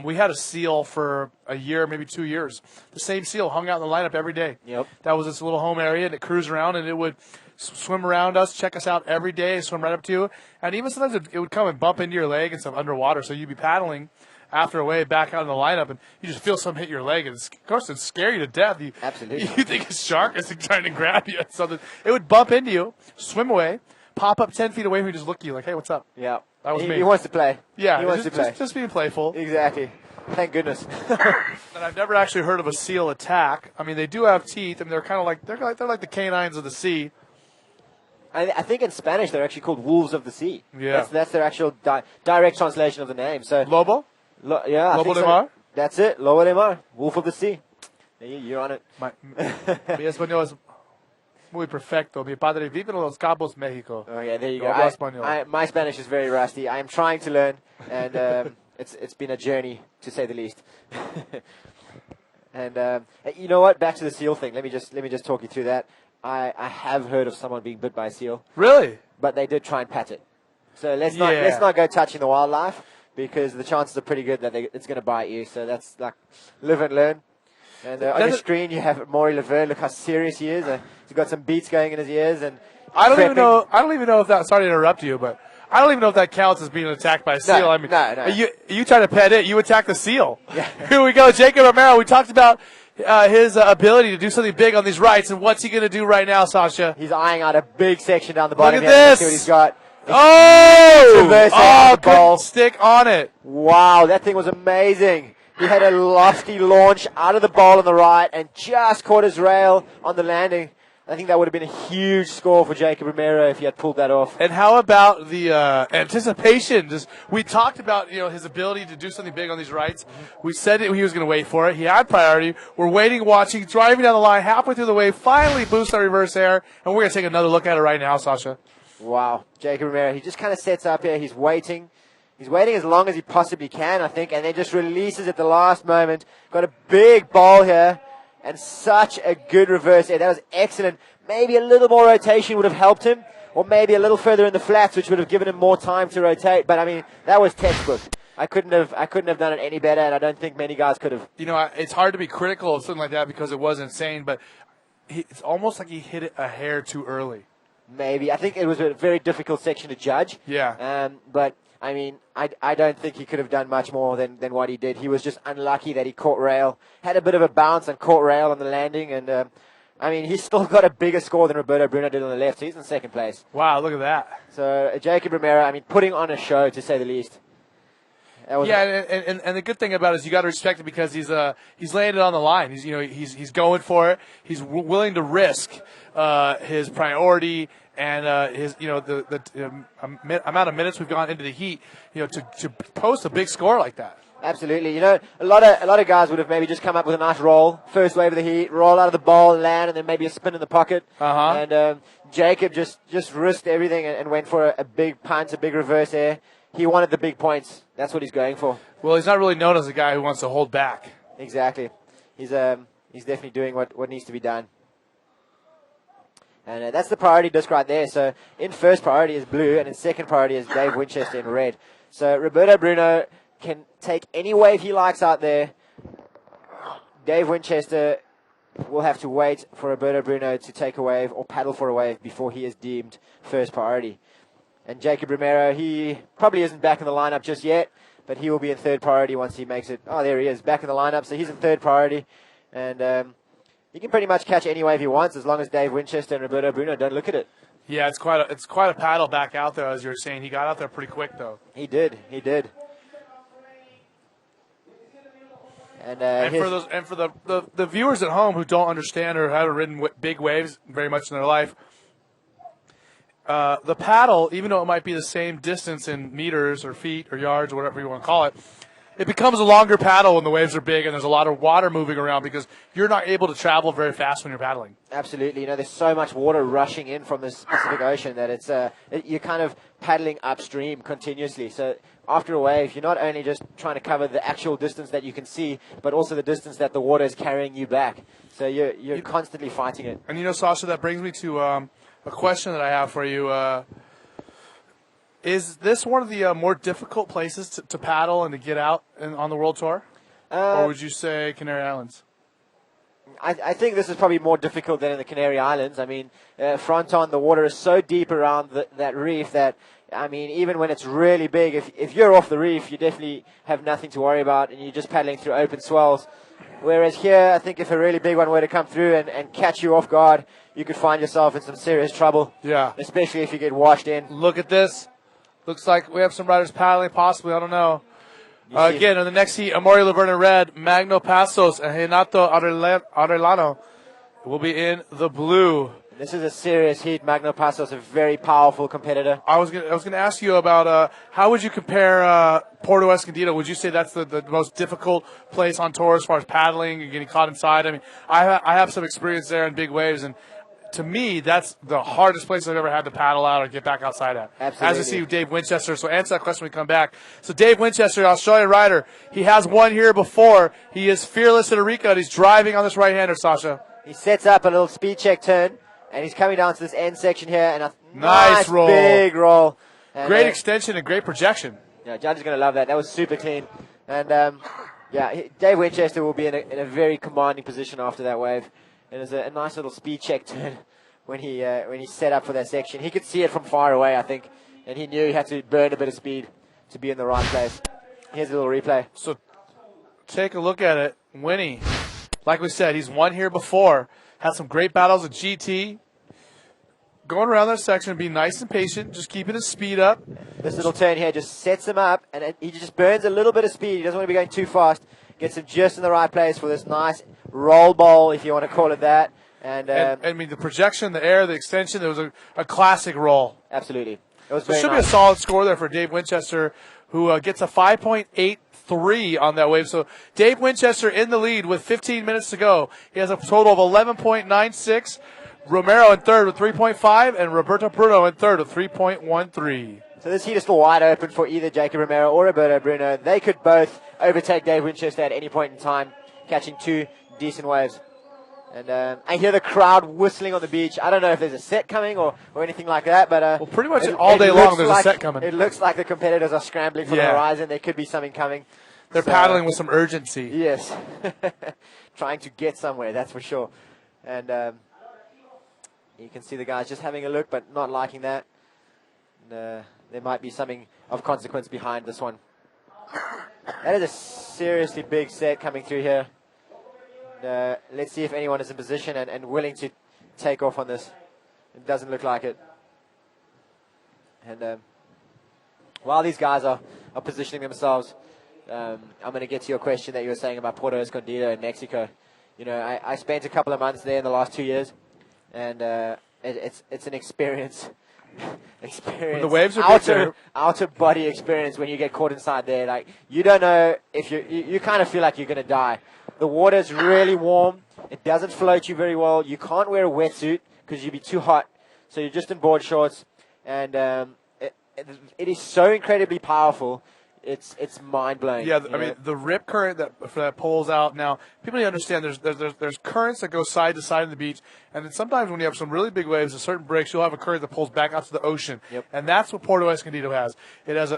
We had a seal for a year, maybe 2 years. The same seal hung out in the lineup every day. Yep. That was its little home area, and it cruised around, and it would swim around us, check us out every day, swim right up to you. And even sometimes it would come and bump into your leg and stuff underwater, so you'd be paddling after a wave back out in the lineup, and you just feel something hit your leg, and of course it'd scare you to death. Absolutely. You think a shark is trying to grab you or something. It would bump into you, swim away, pop up 10 feet away from you, just look at you like, hey, what's up? Yeah. That was me. He wants to play. Yeah, he wants to play. Just being playful. Exactly. Thank goodness. And I've never actually heard of a seal attack. I mean, they do have teeth, and they're kind of like they're like the canines of the sea. I think in Spanish they're actually called wolves of the sea. Yeah. That's their actual direct translation of the name. So Lobo? Yeah. Lobo de mar? That's it. Lobo de mar. Wolf of the sea. You're on it. Mi español es muy perfecto. Mi padre vive en Los Cabos, Mexico. Oh, yeah, there you Yo go. hablo español. My Spanish is very rusty. I am trying to learn, and it's been a journey, to say the least. And you know what? Back to the seal thing. Let me just talk you through that. I have heard of someone being bit by a seal. Really? But they did try and pat it. So let's not go touching the wildlife, because the chances are pretty good that it's going to bite you. So that's like live and learn. And on your screen you have Maury Laverne. Look how serious he is. He's got some beats going in his ears, and I don't even know if that. Sorry to interrupt you, but I don't even know if that counts as being attacked by a seal. No. You try to pet it, you attack the seal. Yeah. Here we go, Jacob Romero. We talked about his ability to do something big on these rights. And what's he going to do right now, Sasha? He's eyeing out a big section down the bottom. Look at this. Let's see what he's got. Oh, couldn't stick on it. Wow, that thing was amazing. He had a lofty launch out of the bowl on the right and just caught his rail on the landing. I think that would have been a huge score for Jacob Romero if he had pulled that off. And how about the anticipation? We talked about his ability to do something big on these rights. We said that he was going to wait for it. He had priority. We're waiting, watching, driving down the line, halfway through the wave, finally boosts our reverse air, and we're going to take another look at it right now, Sasha. Wow, Jacob Romero, he just kind of sets up here. He's waiting. He's waiting as long as he possibly can, I think, and then just releases at the last moment. Got a big bowl here, and such a good reverse air. That was excellent. Maybe a little more rotation would have helped him, or maybe a little further in the flats, which would have given him more time to rotate. But, I mean, that was textbook. I couldn't have done it any better, and I don't think many guys could have. It's hard to be critical of something like that because it was insane, but it's almost like he hit it a hair too early. Maybe. I think it was a very difficult section to judge. Yeah. But, I mean, I don't think he could have done much more than what he did. He was just unlucky that he caught rail. Had a bit of a bounce and caught rail on the landing. And, I mean, he's still got a bigger score than Roberto Bruno did on the left. So he's in second place. Wow, look at that. So, Jacob Romero, I mean, putting on a show, to say the least. And the good thing about it is you got to respect it because he's laying it on the line. He's going for it. He's willing to risk his priority and his the amount of minutes we've gone into the heat to post a big score like that. Absolutely. A lot of guys would have maybe just come up with a nice roll, first wave of the heat, roll out of the bowl, land, and then maybe a spin in the pocket. And Jacob just risked everything and went for a big punt, a big reverse air. He wanted the big points. That's what he's going for. Well, he's not really known as a guy who wants to hold back. Exactly. He's definitely doing what needs to be done. And that's the priority disc right there. So in first priority is blue, and in second priority is Dave Winchester in red. So Roberto Bruno can take any wave he likes out there. Dave Winchester will have to wait for Roberto Bruno to take a wave or paddle for a wave before he is deemed first priority. And Jacob Romero, he probably isn't back in the lineup just yet, but he will be in third priority once he makes it. Oh, there he is, back in the lineup. So he's in third priority. And he can pretty much catch any wave he wants as long as Dave Winchester and Roberto Bruno don't look at it. Yeah, it's quite a paddle back out there, as you were saying. He got out there pretty quick, though. He did. And for the viewers at home who don't understand or haven't ridden big waves very much in their life, the paddle, even though it might be the same distance in meters or feet or yards or whatever you want to call it, it becomes a longer paddle when the waves are big and there's a lot of water moving around because you're not able to travel very fast when you're paddling. Absolutely. There's so much water rushing in from the Pacific Ocean that you're kind of paddling upstream continuously. So after a wave, you're not only just trying to cover the actual distance that you can see, but also the distance that the water is carrying you back. So you're constantly fighting it. And Sasha, that brings me to a question that I have for you. Is this one of the more difficult places to paddle and to get out on the World Tour? Or would you say Canary Islands? I think this is probably more difficult than in the Canary Islands. I mean, Fronton, the water is so deep around that reef that, I mean, even when it's really big, if you're off the reef, you definitely have nothing to worry about and you're just paddling through open swells. Whereas here, I think if a really big one were to come through and catch you off guard, you could find yourself in some serious trouble. Yeah. Especially if you get washed in. Look at this. Looks like we have some riders paddling, possibly. I don't know. Again, in the next heat, Amaury Laverne in red, Magno Passos, and Renato Arellano will be in the blue. This is a serious heat. Magno Passos, a very powerful competitor. I was gonna ask you about how would you compare Porto Escondido? Would you say that's the most difficult place on tour as far as paddling and getting caught inside? I mean, I have some experience there in big waves, and to me, that's the hardest place I've ever had to paddle out or get back outside at. Absolutely. As I see Dave Winchester. So answer that question when we come back. So Dave Winchester, Australian rider, he has won here before. He is fearless at Arica, and he's driving on this right-hander, Sasha. He sets up a little speed check turn, and he's coming down to this end section here, and a nice roll. Big roll. And great extension and great projection. Yeah, Judge is going to love that. That was super clean. And, Dave Winchester will be in a very commanding position after that wave. It was a nice little speed check turn when he set up for that section. He could see it from far away, I think, and he knew he had to burn a bit of speed to be in the right place. Here's a little replay. So take a look at it. Winnie like we said, he's won here before. Had some great battles with GT. Going around that section, being nice and patient, just keeping his speed up. This little turn here just sets him up, and he just burns a little bit of speed. He doesn't want to be going too fast. Gets him just in the right place for this nice roll bowl, if you want to call it that. And I mean, the projection, the air, the extension, there was a classic roll. Absolutely. It was So it very should nice. be a solid score there for Dave Winchester, who gets a 5.83 on that wave. So Dave Winchester in the lead with 15 minutes to go. He has a total of 11.96. Romero in third with 3.5, and Roberto Bruno in third with 3.13. So this heat is still wide open for either Jacob Romero or Roberto Bruno. They could both overtake Dave Winchester at any point in time, catching 2 decent waves. And I hear the crowd whistling on the beach. I don't know if there's a set coming or anything like that, but well, pretty much all day long there's a set coming. It looks like the competitors are scrambling for the horizon. There could be something coming. They're paddling with some urgency. Yes. Trying to get somewhere, that's for sure. And you can see the guys just having a look, but not liking that. And, there might be something of consequence behind this one. That is a seriously big set coming through here. Let's see if anyone is in position and willing to take off on this. It doesn't look like it. And while these guys are positioning themselves, I'm going to get to your question that you were saying about Puerto Escondido in Mexico. You know, I spent a couple of months there in the last 2 years, and it's an experience. The waves are outer body experience when you get caught inside there. Like, you don't know if you kind of feel like you're going to die. The water's really warm. It doesn't float you very well. You can't wear a wetsuit because you'd be too hot. So you're just in board shorts. And it is so incredibly powerful. It's mind-blowing. Yeah, I mean, the rip current that pulls out. Now, people need to understand there's currents that go side to side on the beach. And then sometimes when you have some really big waves, at certain breaks, you'll have a current that pulls back out to the ocean. Yep. And that's what Puerto Escondido has. It has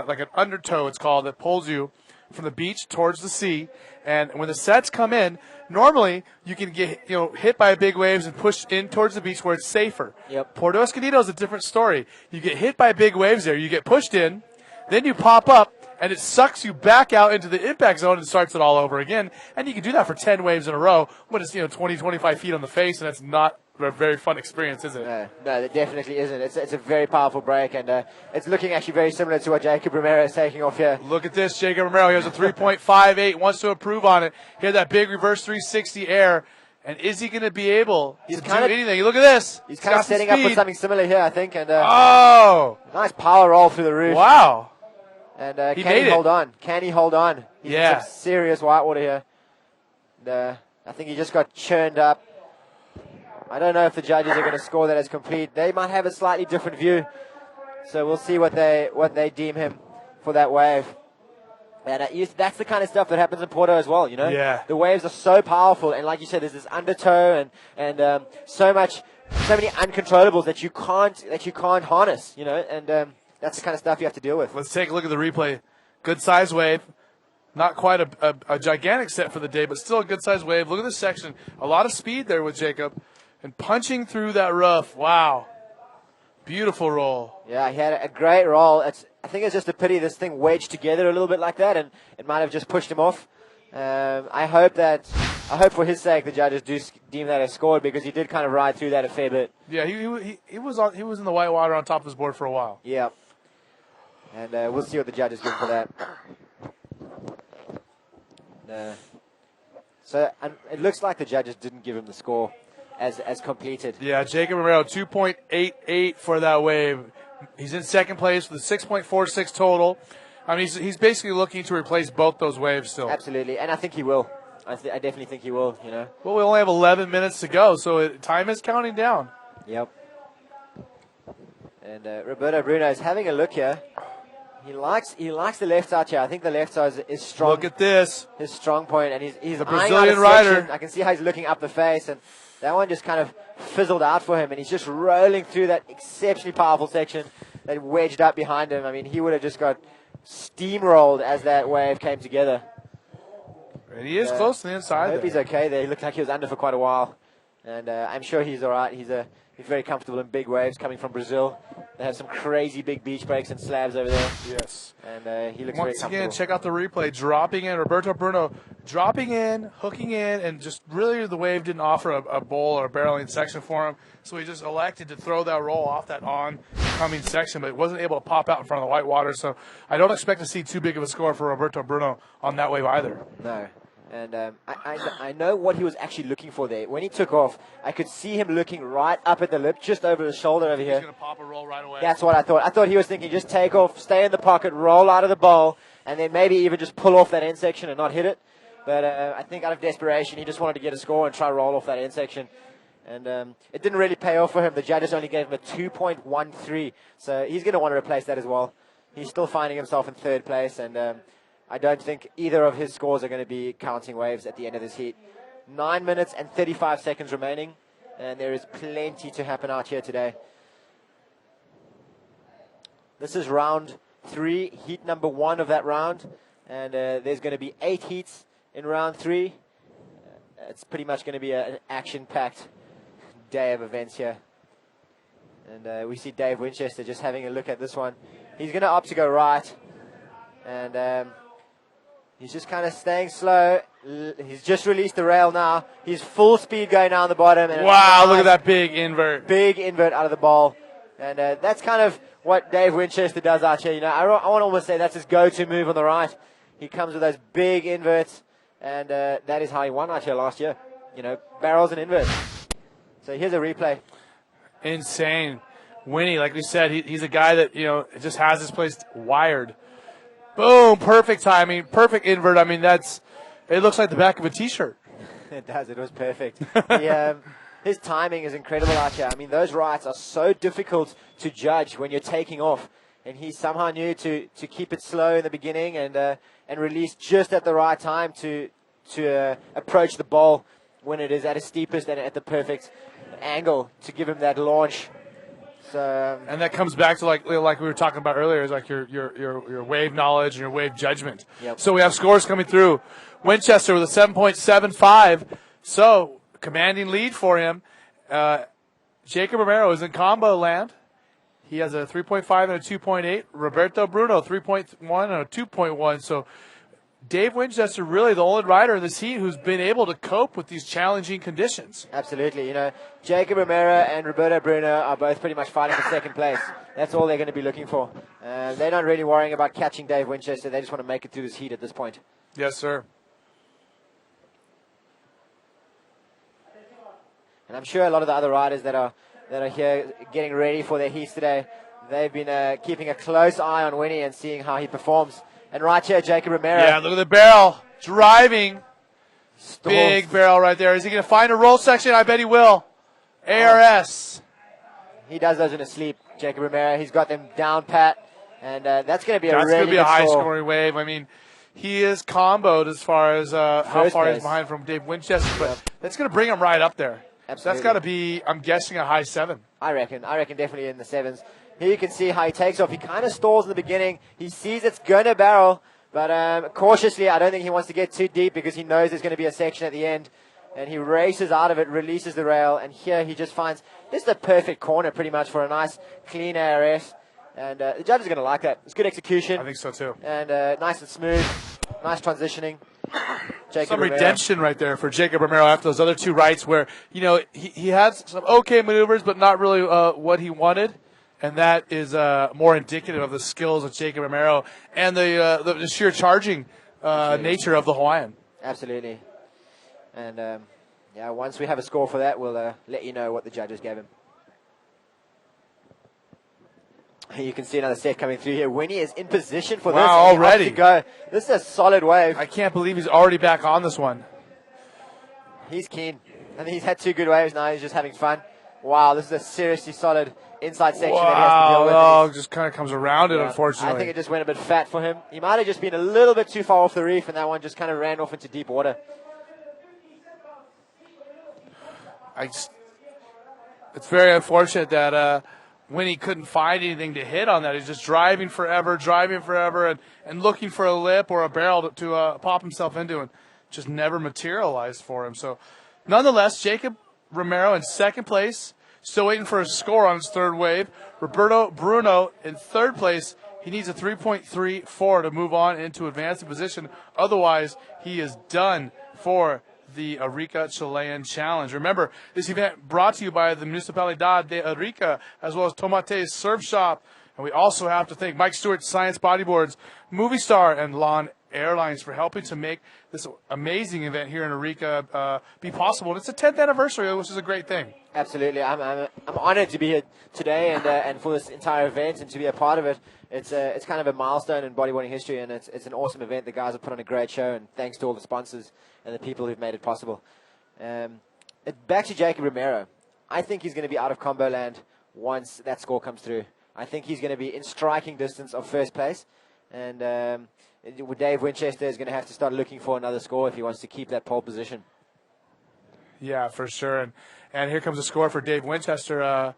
like an undertow, it's called, that pulls you from the beach towards the sea. And when the sets come in, normally you can get hit by big waves and pushed in towards the beach where it's safer. Yep. Puerto Escondido is a different story. You get hit by big waves there, you get pushed in, then you pop up, and it sucks you back out into the impact zone and starts it all over again. And you can do that for 10 waves in a row when it's 20, 25 feet on the face, and that's not a very fun experience, is it? No, it definitely isn't. It's a very powerful break, and it's looking actually very similar to what Jacob Romero is taking off here. Look at this. Jacob Romero, he has a 3.58, wants to improve on it. He had that big reverse 360 air. And is he going to be able to do anything? Look at this. He's kind of setting up for something similar here, I think. And nice power roll through the roof. Wow. And can he hold on? Can he hold on? He's in some serious whitewater here. And, I think he just got churned up. I don't know if the judges are going to score that as complete. They might have a slightly different view. So we'll see what they deem him for that wave. And that's the kind of stuff that happens in Porto as well, Yeah. The waves are so powerful, and like you said, there's this undertow and so many uncontrollables that you can't harness, and that's the kind of stuff you have to deal with. Let's take a look at the replay. Good size wave. Not quite a gigantic set for the day, but still a good size wave. Look at this section. A lot of speed there with Jacob. And punching through that rough. Wow. Beautiful roll. Yeah, he had a great roll. I think it's just a pity this thing wedged together a little bit like that, and it might have just pushed him off. I hope for his sake the judges do deem that a score, because he did kind of ride through that a fair bit. Yeah, he was in the white water on top of his board for a while. Yeah. And we'll see what the judges give for that. So it looks like the judges didn't give him the score as completed. Yeah, Jacob Romero, 2.88 for that wave. He's in second place with a 6.46 total. I mean, he's basically looking to replace both those waves still. Absolutely, and I think he will. I definitely think he will, Well, we only have 11 minutes to go, so time is counting down. Yep. And Roberto Bruno is having a look here. He likes the left side here. I think the left side is strong. Look at this. His strong point, and he's the eyeing Brazilian out a rider. section. I can see how he's looking up the face, and that one just kind of fizzled out for him, and he's just rolling through that exceptionally powerful section that wedged up behind him. I mean, he would have just got steamrolled as that wave came together. And he is close to the inside. I hope he's okay there. He looked like he was under for quite a while. and I'm sure he's all right. He's very comfortable in big waves coming from Brazil. They have some crazy big beach breaks and slabs over there. Yes. And he looks Once very again, comfortable. check out the replay. Dropping in, Roberto Bruno dropping in, hooking in, and just really the wave didn't offer a bowl or a barreling section for him. So he just elected to throw that roll off that oncoming section, but wasn't able to pop out in front of the white water. So I don't expect to see too big of a score for Roberto Bruno on that wave either. No. And I know what he was actually looking for there. When he took off, I could see him looking right up at the lip, just over the shoulder over here. He's going to pop a roll right away. That's what I thought. I thought he was thinking just take off, stay in the pocket, roll out of the bowl, and then maybe even just pull off that end section and not hit it. But I think out of desperation, he just wanted to get a score and try roll off that end section. And it didn't really pay off for him. The judges only gave him a 2.13. So he's going to want to replace that as well. He's still finding himself in third place, and I don't think either of his scores are going to be counting waves at the end of this heat. 9 minutes and 35 seconds remaining, and there is plenty to happen out here today. This is round 3, heat number 1 of that round, and there's going to be 8 heats in round 3. It's pretty much going to be an action-packed day of events here. And we see Dave Winchester just having a look at this one. He's going to opt to go right, and he's just kind of staying slow. He's just released the rail now. He's full speed going down the bottom. And wow, look at that big invert. Big invert out of the bowl. And that's kind of what Dave Winchester does out here. You know, I want to almost say that's his go-to move on the right. He comes with those big inverts, and that is how he won out here last year. You know, barrels and inverts. So here's a replay. Insane. Winnie, like we said, he's a guy that, you know, just has this place wired. Boom, perfect timing, perfect invert. I mean, it looks like the back of a T-shirt. It does. It was perfect. His timing is incredible out here. I mean, those rights are so difficult to judge when you're taking off, and he somehow knew to keep it slow in the beginning and release just at the right time to approach the bowl when it is at its steepest and at the perfect angle to give him that launch. So, and that comes back to like we were talking about earlier, is like your wave knowledge and your wave judgment. Yep. So we have scores coming through. Winchester with a 7.75, so commanding lead for him. Jacob Romero is in combo land. He has a 3.5 and a 2.8. Roberto Bruno 3.1 and a 2.1. So Dave Winchester really the only rider in this heat who's been able to cope with these challenging conditions. Absolutely. You know, Jacob Romero and Roberto Bruno are both pretty much fighting for second place. That's all they're going to be looking for. They're not really worrying about catching Dave Winchester. They just want to make it through this heat at this point. Yes, sir. And I'm sure a lot of the other riders that are here getting ready for their heats today, they've been keeping a close eye on Winnie and seeing how he performs. And right here, Jacob Romero. Yeah, look at the barrel. Driving. Storm. Big barrel right there. Is he going to find a roll section? I bet he will. ARS. He does those in his sleep, Jacob Romero. He's got them down pat. And that's going to be a That's really going to be a good score. high-scoring wave. I mean, he is comboed as far as how far place. he's behind from Dave Winchester, but that's going to bring him right up there. Absolutely. That's got to be, I'm guessing, a high 7. I reckon definitely in the 7s. Here you can see how he takes off. He kind of stalls in the beginning. He sees it's going to barrel, but cautiously, I don't think he wants to get too deep because he knows there's going to be a section at the end. And he races out of it, releases the rail, and here he just finds just a perfect corner pretty much for a nice, clean ARS. And the judge is going to like that. It's good execution. I think so, too. And nice and smooth. Nice transitioning. Jacob Some Romero. redemption right there for Jacob Romero after those other two rights where, you know, he had some okay maneuvers, but not really what he wanted. And that is more indicative of the skills of Jacob Romero and the sheer charging nature of the Hawaiian. Absolutely. And, yeah, once we have a score for that, we'll let you know what the judges gave him. You can see another set coming through here. Winnie is in position for this. Wow, and he opts already. to go. This is a solid wave. I can't believe he's already back on this one. He's keen. I think he's had 2 good waves now. He's just having fun. Wow, this is a seriously solid inside section that he has to deal with. Wow, just kind of comes around it, Yeah, unfortunately. I think it just went a bit fat for him. He might have just been a little bit too far off the reef, and that one just kind of ran off into deep water. It's very unfortunate that Winnie couldn't find anything to hit on that. He's just driving forever, and looking for a lip or a barrel to pop himself into, and just never materialized for him. So, nonetheless, Jacob Romero in second place, still waiting for a score on his third wave. Roberto Bruno in third place. He needs a 3.34 to move on into advancing position. Otherwise, he is done for the Arica Chilean Challenge. Remember, this event brought to you by the Municipalidad de Arica, as well as Tomate's Surf Shop. And we also have to thank Mike Stewart, Science Bodyboards, Movie Star, and Lawn Airlines for helping to make this amazing event here in Arica be possible. And it's the 10th anniversary, which is a great thing. Absolutely. I'm honored to be here today and for this entire event and to be a part of it. It's kind of a milestone in bodyboarding history, and it's an awesome event. The guys have put on a great show, and thanks to all the sponsors and the people who've made it possible. Back to Jacob Romero. I think he's going to be out of combo land once that score comes through. I think he's going to be in striking distance of first place, and Dave Winchester is going to have to start looking for another score if he wants to keep that pole position. Yeah, for sure. And here comes a score for Dave Winchester, a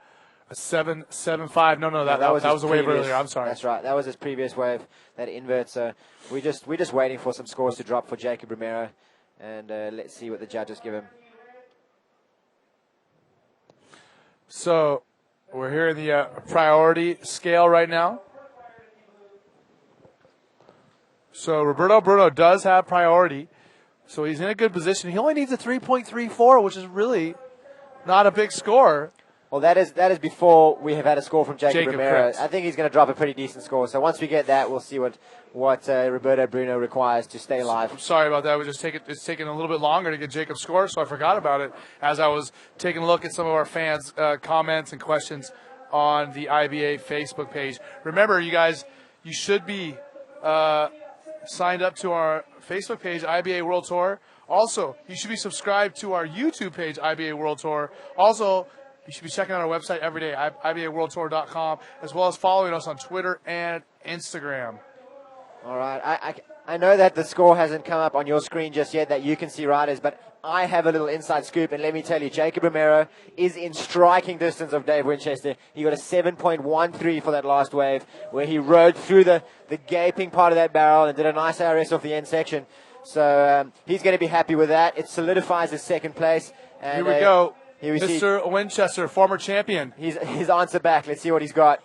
7.75. No, that was a wave earlier. I'm sorry. That's right. That was his previous wave, that invert. So we're just waiting for some scores to drop for Jacob Romero, and let's see what the judges give him. So we're here in the priority scale right now. So Roberto Bruno does have priority, so he's in a good position. He only needs a 3.34, which is really not a big score. Well, that is before we have had a score from Jacob Romero. Correct. I think he's going to drop a pretty decent score. So once we get that, we'll see what Roberto Bruno requires to stay alive. I'm sorry about that. It's taking a little bit longer to get Jacob's score, so I forgot about it as I was taking a look at some of our fans' comments and questions on the IBA Facebook page. Remember, you guys, you should be signed up to our Facebook page, IBA World Tour. Also, you should be subscribed to our YouTube page, IBA World Tour. Also, you should be checking out our website every day, IBAWorldTour.com, as well as following us on Twitter and Instagram. All right. I know that the score hasn't come up on your screen just yet that you can see riders, but I have a little inside scoop, and let me tell you, Jacob Romero is in striking distance of Dave Winchester. He got a 7.13 for that last wave, where he rode through the gaping part of that barrel and did a nice ARS off the end section. So he's going to be happy with that. It solidifies his second place. And, here we go. Here we Mr. see Winchester, former champion. his answer back. Let's see what he's got.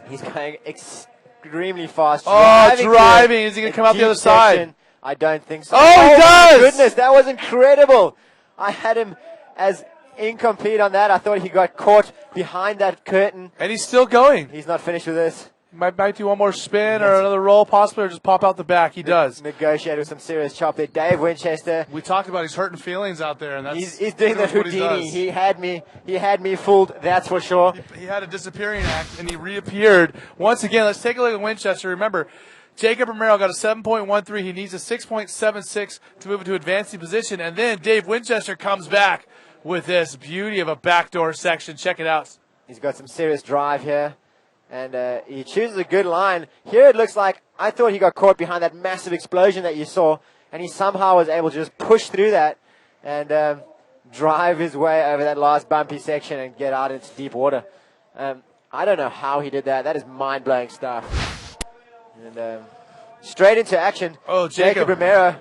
He's going extremely fast. Driving. Is he going to come out the other side? I don't think so. Oh, he does! My goodness, that was incredible. I had him as incomplete on that. I thought he got caught behind that curtain. And he's still going. He's not finished with this. Might do one more spin or another roll possibly, or just pop out the back. He does. Negotiate with some serious chop there. Dave Winchester. We talked about he's hurting feelings out there, and that's he's doing the Houdini. He had me fooled, that's for sure. He had a disappearing act, and he reappeared. Once again, let's take a look at Winchester. Remember, Jacob Romero got a 7.13. He needs a 6.76 to move into advancing position, and then Dave Winchester comes back with this beauty of a backdoor section. Check it out. He's got some serious drive here. And he chooses a good line. Here it looks like, I thought he got caught behind that massive explosion that you saw, and he somehow was able to just push through that and drive his way over that last bumpy section and get out into deep water. I don't know how he did that. That is mind-blowing stuff. And straight into action. Oh, Jacob Romero.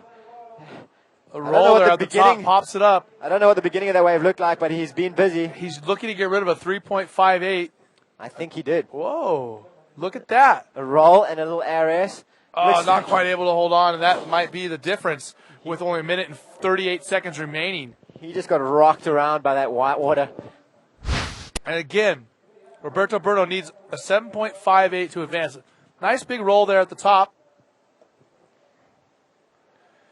A roller at the top pops it up. I don't know what the beginning of that wave looked like, but he's been busy. He's looking to get rid of a 3.58. I think he did. Whoa. Look at that. A roll and a little ARS. Oh, not quite able to hold on, and that might be the difference with only a minute and 38 seconds remaining. He just got rocked around by that white water. And again, Roberto Bruno needs a 7.58 to advance. Nice big roll there at the top.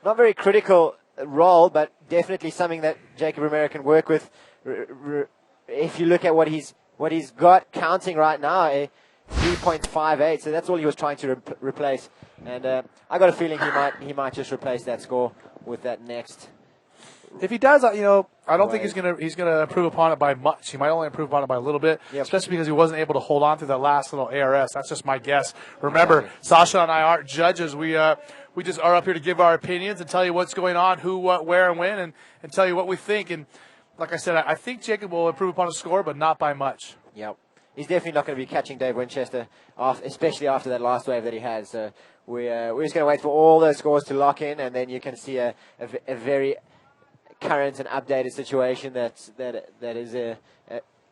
Not very critical roll, but definitely something that Jacob Romero can work with. If you look at what he's got counting right now, a 3.58. So that's all he was trying to replace. And I got a feeling he might just replace that score with that next. If he does, I don't think he's gonna improve upon it by much. He might only improve upon it by a little bit, especially because he wasn't able to hold on to that last little ARS. That's just my guess. Remember, Sasha and I aren't judges. We just are up here to give our opinions and tell you what's going on, who, what, where, and when, and tell you what we think. And like I said, I think Jacob will improve upon his score, but not by much. Yep. He's definitely not going to be catching Dave Winchester, especially after that last wave that he had. So we're just going to wait for all those scores to lock in, and then you can see a very current and updated situation that is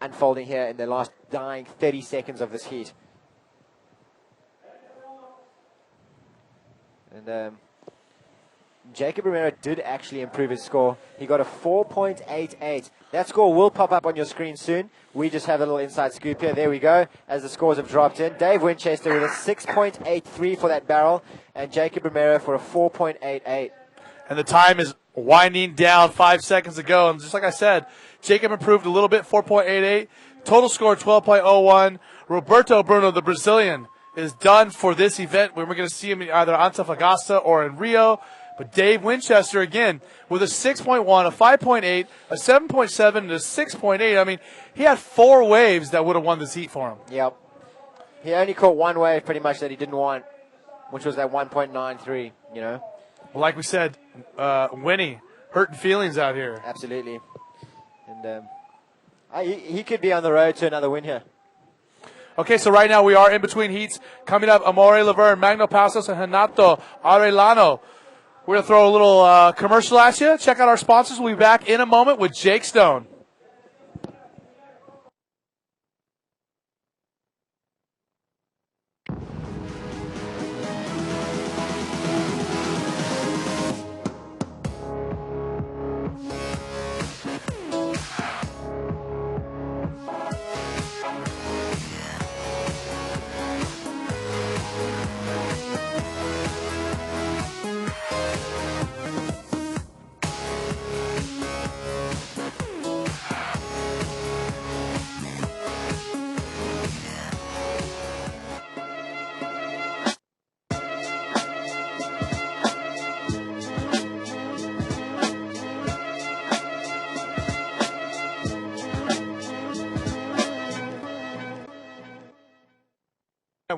unfolding here in the last dying 30 seconds of this heat. And Jacob Romero did actually improve his score. He got a 4.88. That score will pop up on your screen soon. We just have a little inside scoop here. There we go, as the scores have dropped in. Dave Winchester with a 6.83 for that barrel, and Jacob Romero for a 4.88. And the time is winding down 5 seconds ago. And just like I said, Jacob improved a little bit, 4.88. Total score, 12.01. Roberto Bruno, the Brazilian, is done for this event. We're going to see him in either Antofagasta or in Rio. But Dave Winchester, again, with a 6.1, a 5.8, a 7.7, and a 6.8. I mean, he had 4 waves that would have won this heat for him. Yep. He only caught 1 wave pretty much that he didn't want, which was that 1.93, you know. Well, like we said, Winnie, hurting feelings out here. Absolutely. And he could be on the road to another win here. Okay, so right now we are in between heats. Coming up, Amore Laverne, Magno Passos, and Renato Arellano. We're going to throw a little commercial at you. Check out our sponsors. We'll be back in a moment with Jake Stone.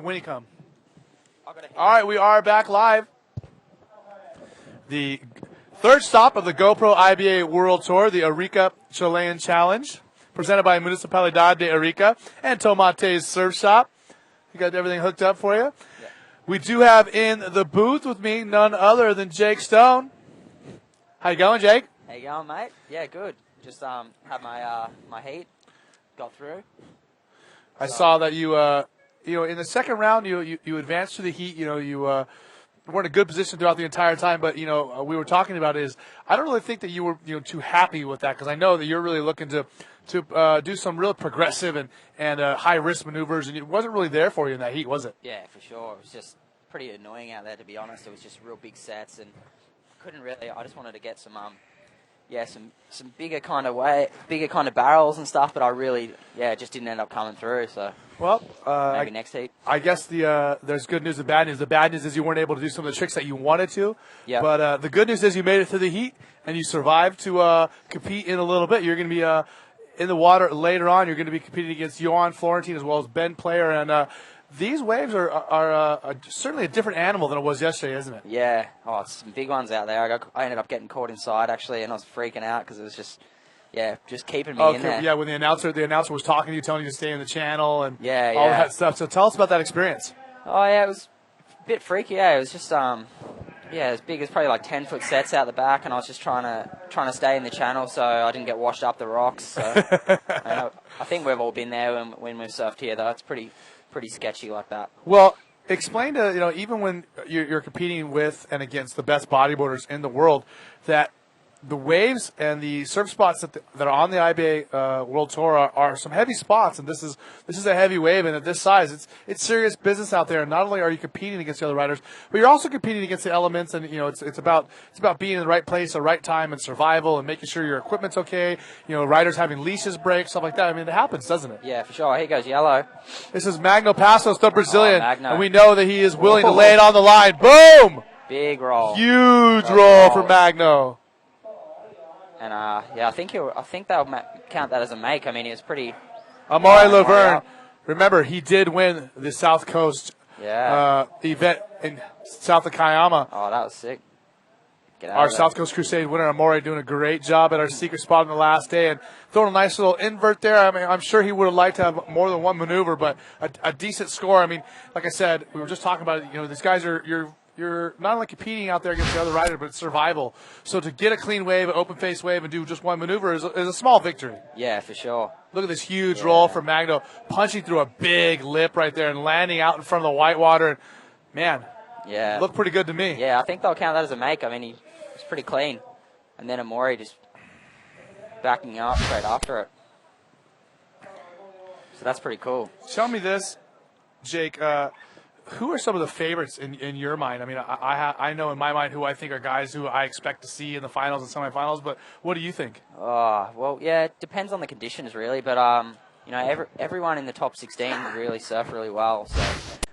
Winnie come. All right, we are back live. The third stop of the GoPro IBA World Tour, the Arica Chilean Challenge, presented by Municipalidad de Arica and Tomate's Surf Shop. You got everything hooked up for you? Yeah. We do have in the booth with me none other than Jake Stone. How you going, Jake? How you going, mate? Yeah, good. Just had my heat, got through. I saw that you in the second round, you advanced to the heat. You were in a good position throughout the entire time. But we were talking about is I don't really think that you were too happy with that, because I know that you're really looking to do some real progressive and high risk maneuvers, and it wasn't really there for you in that heat, was it? Yeah, for sure. It was just pretty annoying out there, to be honest. It was just real big sets, and couldn't really. I just wanted to get some bigger kind of barrels and stuff, but I really just didn't end up coming through. So. Well, maybe next heat. I guess there's good news and bad news. The bad news is you weren't able to do some of the tricks that you wanted to. Yeah. But the good news is you made it through the heat and you survived to compete in a little bit. You're going to be in the water later on. You're going to be competing against Johan Florentine as well as Ben Player. And these waves are certainly a different animal than it was yesterday, isn't it? Yeah. Oh, it's some big ones out there. I ended up getting caught inside, actually, and I was freaking out because it was just keeping me in there. Yeah, when the announcer was talking to you, telling you to stay in the channel and all that stuff. So tell us about that experience. Oh, yeah, it was a bit freaky. Yeah, it was just as big as probably like 10-foot sets out the back, and I was just trying to stay in the channel so I didn't get washed up the rocks. So I think we've all been there when we've surfed here, though. It's pretty sketchy like that. Well, explain to even when you're competing with and against the best bodyboarders in the world, that the waves and the surf spots that are on the IBA World Tour are some heavy spots, and this is a heavy wave, and at this size, it's serious business out there. And not only are you competing against the other riders, but you're also competing against the elements. And it's about being in the right place, the right time, and survival, and making sure your equipment's okay. Riders having leashes break, stuff like that. I mean, it happens, doesn't it? Yeah, for sure. Here goes yellow. This is Magno Passos, the Brazilian, and we know that he is willing to lay it on the line. Boom! Big roll. Huge roll for Magno. And I think they'll count that as a make. I mean, he was pretty. Amore Laverne, remember he did win the South Coast event in south of Cayama. Oh, that was sick. Our South Coast Crusade winner Amore doing a great job at our secret spot on the last day and throwing a nice little invert there. I mean, I'm sure he would have liked to have more than one maneuver, but a decent score. I mean, like I said, we were just talking about it. These guys are you're not only competing out there against the other rider, but it's survival. So to get a clean wave, an open face wave, and do just one maneuver is a small victory. Yeah, for sure. Look at this huge roll from Magno, punching through a big lip right there and landing out in front of the whitewater. Man, looked pretty good to me. Yeah, I think they'll count that as a make. I mean, he was pretty clean. And then Amori just backing up straight after it. So that's pretty cool. Tell me this, Jake. Who are some of the favorites in your mind? I mean, I know in my mind who I think are guys who I expect to see in the finals and semifinals, but what do you think? Well, yeah, it depends on the conditions, really. But, you know, everyone in the top 16 really surf really well. So,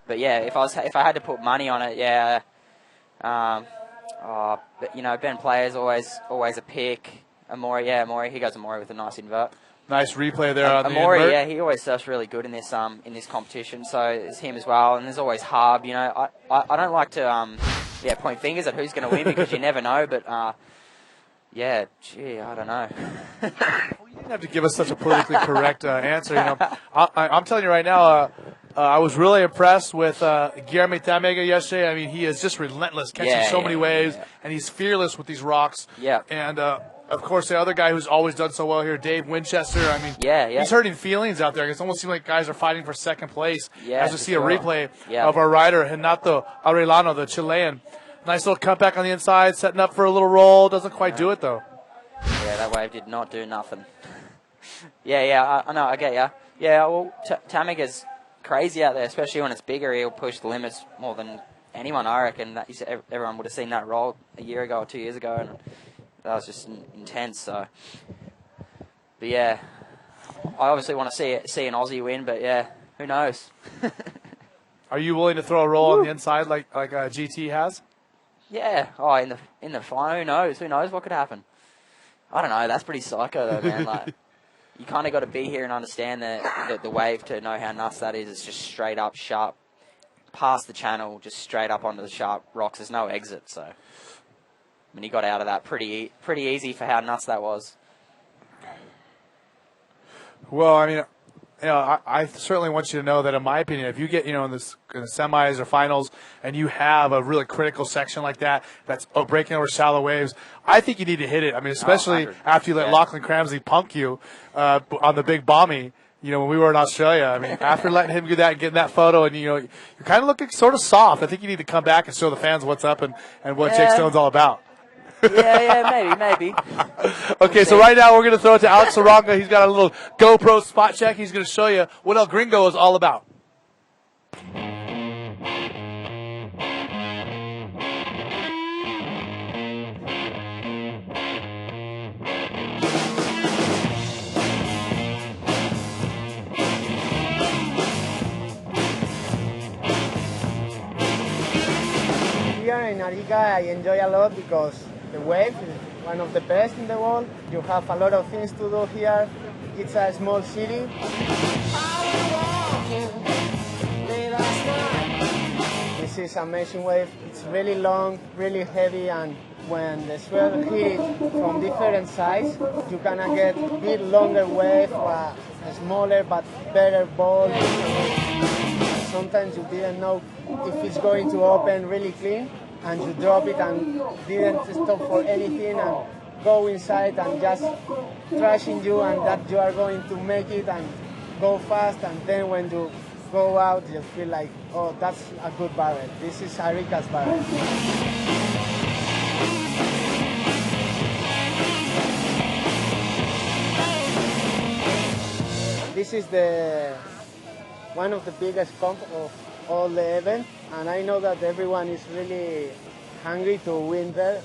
but, yeah, if I had to put money on it, yeah. But, you know, Ben Player's always a pick. Amori, he goes Amori with a nice invert. Nice replay there on Amori, the invert. yeah, he always surfs really good in this competition. So it's him as well, and there's always Harb. You know, I don't like to point fingers at who's going to win because you never know. But I don't know. Well, you didn't have to give us such a politically correct answer. You know, I'm telling you right now. I was really impressed with Guillermo Tamega yesterday. I mean, he is just relentless, catching so many waves, and he's fearless with these rocks. Yeah. And of course, the other guy who's always done so well here, Dave Winchester. I mean, he's hurting feelings out there. It almost seems like guys are fighting for second place. Yeah, as we see a replay of our rider, Renato Arellano, the Chilean. Nice little cutback on the inside, setting up for a little roll. Doesn't quite do it, though. Yeah, that wave did not do nothing. I know, I get ya. Yeah, well, Tamega's crazy out there, especially when it's bigger. He'll push the limits more than anyone, I reckon. Everyone would have seen that roll a year ago or 2 years ago, and that was just intense. So, but yeah, I obviously want to see an Aussie win, but yeah, who knows? Are you willing to throw a roll on the inside like GT has? Yeah. Oh, in the final, who knows? Who knows what could happen? I don't know. That's pretty psycho though, man. Like, you kind of got to be here and understand the wave to know how nuts that is. It's just straight up sharp, past the channel, just straight up onto the sharp rocks. There's no exit, so. I mean, he got out of that pretty easy for how nuts that was. Well, I mean, you know, I certainly want you to know that, in my opinion, if you get, you know, in the semis or finals and you have a really critical section like that, that's breaking over shallow waves, I think you need to hit it. I mean, especially after you let Lachlan Cramsey punk you on the big bomby. You know, when we were in Australia, I mean, after letting him do that and getting that photo, and, you know, you're kind of looking sort of soft. I think you need to come back and show the fans what's up and what Jake Stone's all about. Maybe. Okay, so right now we're going to throw it to Alex Saranga. He's got a little GoPro spot check. He's going to show you what El Gringo is all about. Here in Arica, I enjoy a lot because the wave is one of the best in the world. You have a lot of things to do here. It's a small city. This is an amazing wave. It's really long, really heavy, and when the swell hit it from different sides, you can get a bit longer wave, a smaller but better ball. Sometimes you didn't know if it's going to open really clean, and you drop it and didn't stop for anything and go inside and just trashing you, and that you are going to make it and go fast, and then when you go out you feel like, oh, that's a good barrel. This is Arica's barrel. This is one of the biggest comp of all the event, and I know that everyone is really hungry to win there.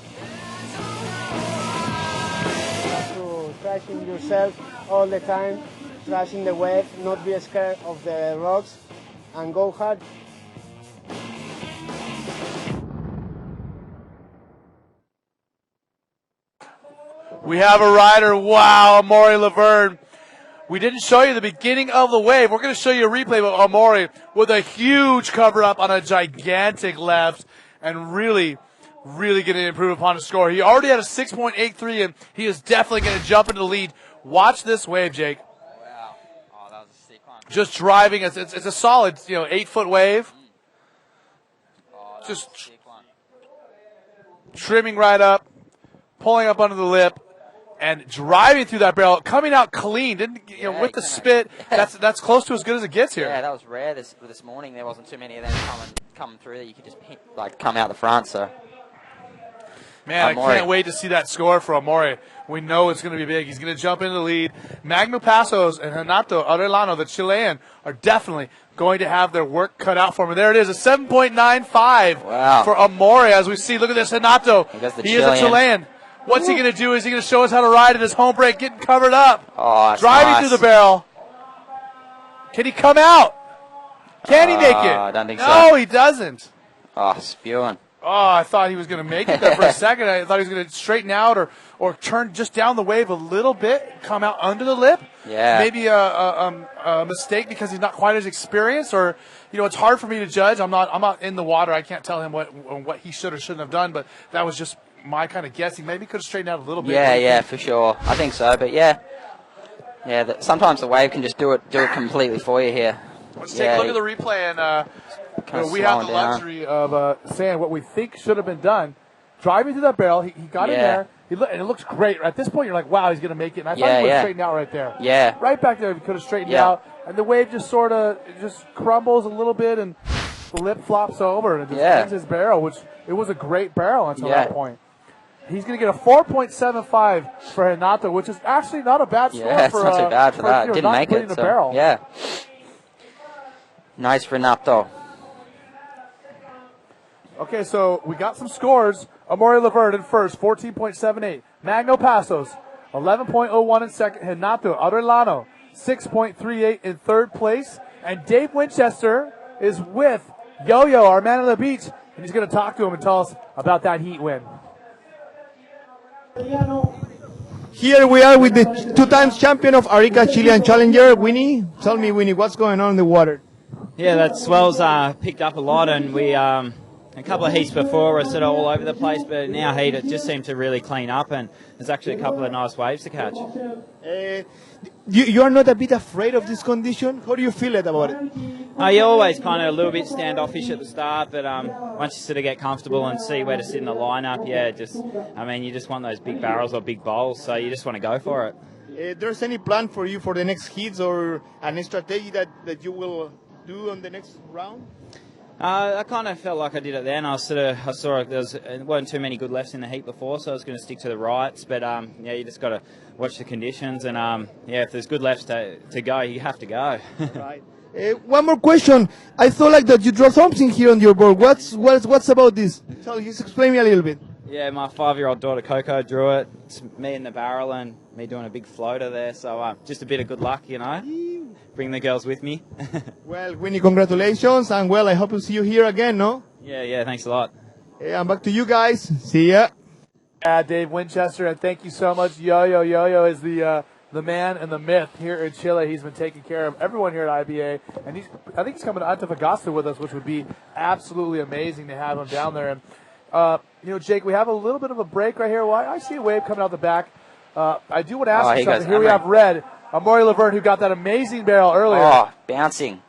You have to trashing yourself all the time, trashing the wave, not be scared of the rocks, and go hard. We have a rider. Wow, Amaury Laverne. We didn't show you the beginning of the wave. We're going to show you a replay of Amaury with a huge cover-up on a gigantic left, and really going to improve upon his score. He already had a 6.83, and he is definitely going to jump into the lead. Watch this wave, Jake. Wow. Oh, that was a sick one. Just driving. It's a solid, 8-foot wave. Oh, Just was a sick one. trimming right up, pulling up under the lip, and driving through that barrel, coming out clean. With the spit. That's close to as good as it gets here. Yeah, that was rare this morning. There wasn't too many of them coming through that you could just come out the front. So, man, I can't wait to see that score for Amore. We know it's going to be big. He's going to jump into the lead. Magno Pasos and Renato Arellano, the Chilean, are definitely going to have their work cut out for him. And there it is, a 7.95 for Amore. As we see, look at this, Renato. He is a Chilean. What's he going to do? Is he going to show us how to ride in his home brake, getting covered up, driving through the barrel? Can he come out? Can he make it? I don't think so. No, he doesn't. Oh, spewing. Oh, I thought he was going to make it there for a second. I thought he was going to straighten out or turn just down the wave a little bit, come out under the lip. Yeah. Maybe a mistake because he's not quite as experienced, or it's hard for me to judge. I'm not in the water. I can't tell him what he should or shouldn't have done. But that was just my kind of guessing. Maybe could have straightened out a little bit. Yeah, for sure. I think so. But yeah, sometimes the wave can just do it completely for you here. Let's take a look at the replay, and we have the luxury of saying what we think should have been done. Driving through that barrel, he got in there, and it looks great. At this point, you're like, wow, he's going to make it. And I thought he would have straightened out right there. Yeah. Right back there, he could have straightened out. And the wave just sort of crumbles a little bit, and the lip flops over, and it just ends his barrel, which it was a great barrel until that point. He's going to get a 4.75 for Renato, which is actually not a bad score for it's not too bad for that. Didn't make it. So, barrel. Yeah. Nice Renato. Okay, so we got some scores. Amore Laverne in first, 14.78. Magno Pasos, 11.01 in second. Renato Arellano, 6.38 in third place. And Dave Winchester is with Yo-Yo, our man on the beach, and he's going to talk to him and tell us about that heat win. Here we are with the 2-time champion of Arica Chilean Challenger, Winnie. Tell me, Winnie, what's going on in the water? Yeah, that swell's picked up a lot, and we a couple of heats before were sort of all over the place, but in our heat it just seemed to really clean up, and there's actually a couple of nice waves to catch. You are not a bit afraid of this condition? How do you feel about it? You're always kind of a little bit standoffish at the start, but once you sort of get comfortable and see where to sit in the lineup, you just want those big barrels or big bowls, so you just want to go for it. There's any plan for you for the next heats or any strategy that you will do on the next round? I kind of felt like I did it then. I saw there weren't too many good lefts in the heat before, so I was going to stick to the rights. But you just got to watch the conditions, and if there's good lefts to go, you have to go. Right. One more question. I thought like that you draw something here on your board. What's about this? Just explain me a little bit. Yeah, my 5-year-old daughter Coco drew it. It's me in the barrel and me doing a big floater there. So just a bit of good luck, Bring the girls with me. Well, Winnie, congratulations, and I hope to see you here again, no? Yeah, thanks a lot. I'm back to you guys. See ya. Dave Winchester, and thank you so much. Yo-Yo. Yo-Yo is the man and the myth here in Chile. He's been taking care of everyone here at IBA, and I think he's coming to Antofagasta with us, which would be absolutely amazing to have him down there. And Jake, we have a little bit of a break right here. I see a wave coming out the back. I do want to ask you something. Here we have Red. Amore Laverne, who got that amazing barrel earlier. Oh, bouncing.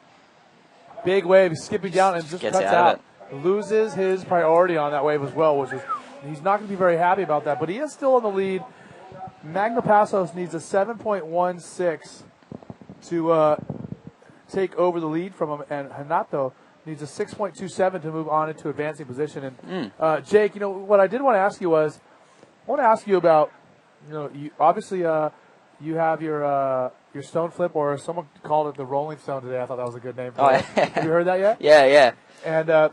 Big wave, skipping down and just Gets cuts out. Loses his priority on that wave as well, which is he's not going to be very happy about that. But he is still in the lead. Magno Pasos needs a 7.16 to take over the lead from him, and Renato needs a 6.27 to move on into advancing position. And Jake, what I did want to ask you was, I want to ask you about, you obviously. You have your stone flip, or someone called it the Rolling Stone today. I thought that was a good name for it. Have you heard that yet? Yeah. And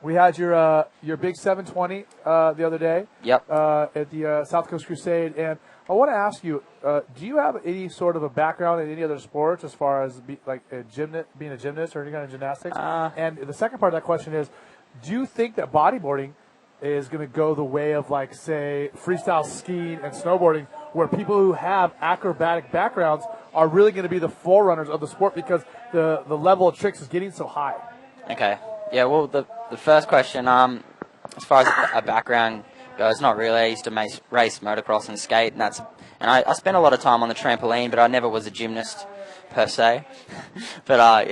we had your big 720 the other day. Yep. At the South Coast Crusade, and I want to ask you, do you have any sort of a background in any other sports as far as being a gymnast or any kind of gymnastics? And the second part of that question is, do you think that bodyboarding is going to go the way of, say, freestyle skiing and snowboarding, where people who have acrobatic backgrounds are really going to be the forerunners of the sport because the level of tricks is getting so high? Okay. Yeah, well, the first question, as far as a background goes, not really. I used to race motocross and skate, and I spent a lot of time on the trampoline, but I never was a gymnast per se. But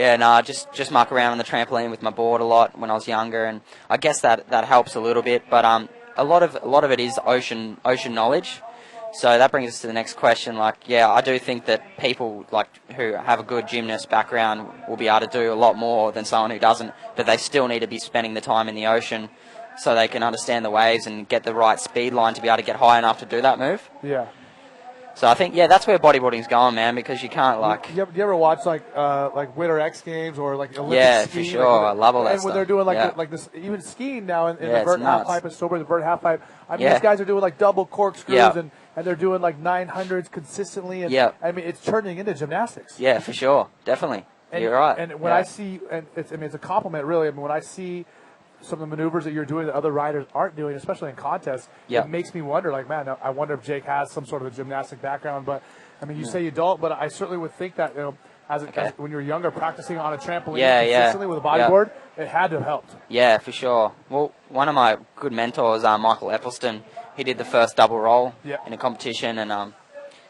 just muck around on the trampoline with my board a lot when I was younger, and I guess that helps a little bit. But a lot of it is ocean knowledge. So that brings us to the next question. Like, yeah, I do think that people like who have a good gymnast background will be able to do a lot more than someone who doesn't, but they still need to be spending the time in the ocean so they can understand the waves and get the right speed line to be able to get high enough to do that move. Yeah. So I think, yeah, that's where bodyboarding's going, man, because you can't, like... You ever watch, like Winter X Games or, like, Olympic yeah, skiing? for sure. I love all that and stuff. when they're doing, like, yeah. like this, even skiing now in Yeah, the vert it's half nuts. pipe and snowboard, the vert half pipe. I mean, Yeah. these guys are doing, like, double corkscrews Yeah. and they're doing, like, 900s consistently. And, Yeah. I mean, it's turning into gymnastics. Yeah, for sure. Definitely. And, You're right. And when yeah. I see, and it's a compliment, really. I mean, when I see some of the maneuvers that you're doing that other riders aren't doing, especially in contests, Yeah. it makes me wonder, like, man, I wonder if Jake has some sort of a gymnastic background. But, I mean, you say you don't, but I certainly would think that, you know, as when you were younger, practicing on a trampoline consistently with a bodyboard, it had to have helped. Yeah, for sure. Well, one of my good mentors, Michael Eppelston, he did the first double roll in a competition, and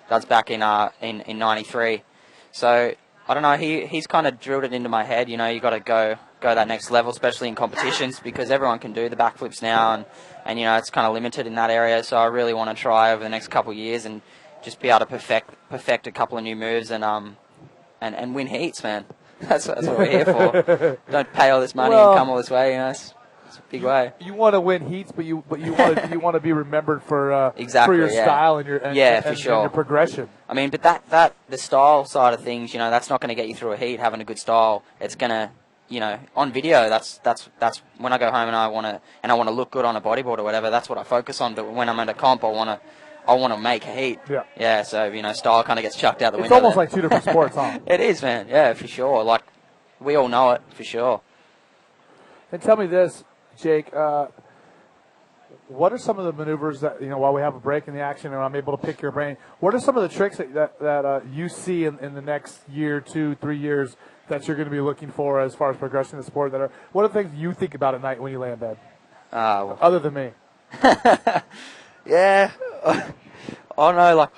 that's back in '93. So I don't know. He's kind of drilled it into my head. You know, you got to go that next level, especially in competitions, because everyone can do the backflips now, and you know it's kind of limited in that area. So I really want to try over the next couple of years and just be able to perfect a couple of new moves and win heats, man. That's what we're here for. Don't pay all this money and come all this way. You know, it's a big way. You want to win heats, but you want to be remembered for exactly, for your style and your for sure. and your progression. I mean, but that the style side of things, you know, that's not going to get you through a heat. Having a good style, it's gonna, you know, on video. That's when I go home and I want to look good on a bodyboard or whatever. That's what I focus on. But when I'm at a comp, I want to make a heat. Yeah. Yeah. So you know, style kind of gets chucked out the window. It's almost there. like two different sports, huh? It is, man. Yeah, for sure. Like we all know it for sure. And tell me this, Jake. What are some of the maneuvers that, you know, while we have a break in the action and I'm able to pick your brain, what are some of the tricks that you see in the next year, 2, 3 years that you're going to be looking for as far as progressing the sport? What are the things you think about at night when you lay in bed? Other than me. Yeah. Oh no, like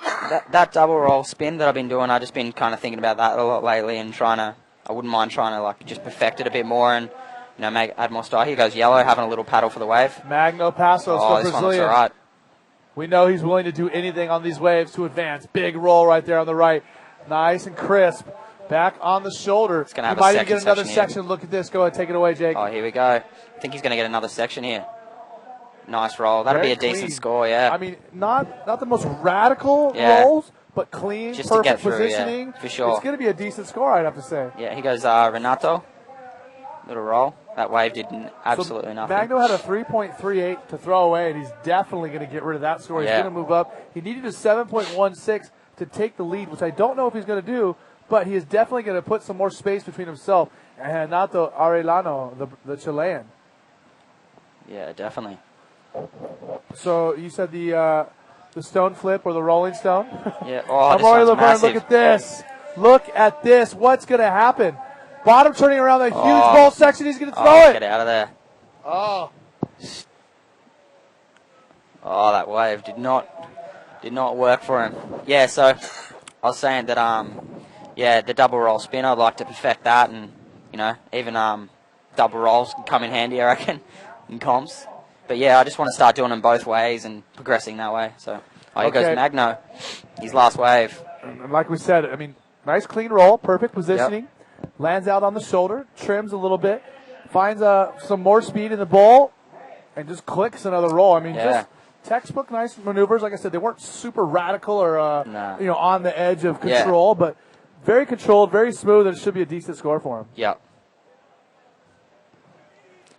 that double roll spin that I've been doing, I've just been kind of thinking about that a lot lately and I wouldn't mind trying to like just perfect it a bit more and, you know, add more style. Here goes Yellow, having a little paddle for the wave. Magno Passos, oh, the this Brazilian. one looks all right. We know he's willing to do anything on these waves to advance. Big roll right there on the right. Nice and crisp. Back on the shoulder. It's gonna have he might a even get another section section. Look at this. Go ahead, take it away, Jake. Oh, here we go. I think he's going to get another section here. Nice roll. That'll Very be a decent clean. score, yeah. I mean, not the most radical rolls, but clean, just to perfect get through, positioning. Yeah, for sure. It's going to be a decent score, I'd have to say. Yeah, here goes Renato. Little roll. That wave did absolutely nothing. Magno had a 3.38 to throw away, and he's definitely going to get rid of that score. He's going to move up. He needed a 7.16 to take the lead, which I don't know if he's going to do, but he is definitely going to put some more space between himself and Renato Arellano, the Chilean. Yeah, definitely. So you said the stone flip or the rolling stone? Yeah. Oh, this Amaury one's Laverne, massive. look at this. Look at this. What's going to happen? Bottom turning around that huge roll section. He's going to throw it. Get out of there. Oh. Oh, that wave did not work for him. Yeah, so I was saying that the double roll spin, I'd like to perfect that, and you know, even double rolls can come in handy, I reckon, in comps. But yeah, I just want to start doing them both ways and progressing that way. So here goes Magno, his last wave. And like we said, I mean, nice clean roll, perfect positioning. Lands out on the shoulder, trims a little bit, finds some more speed in the bowl, and just clicks another roll. I mean, just textbook nice maneuvers. Like I said, they weren't super radical or you know, on the edge of control, but very controlled, very smooth, and it should be a decent score for him. Yeah.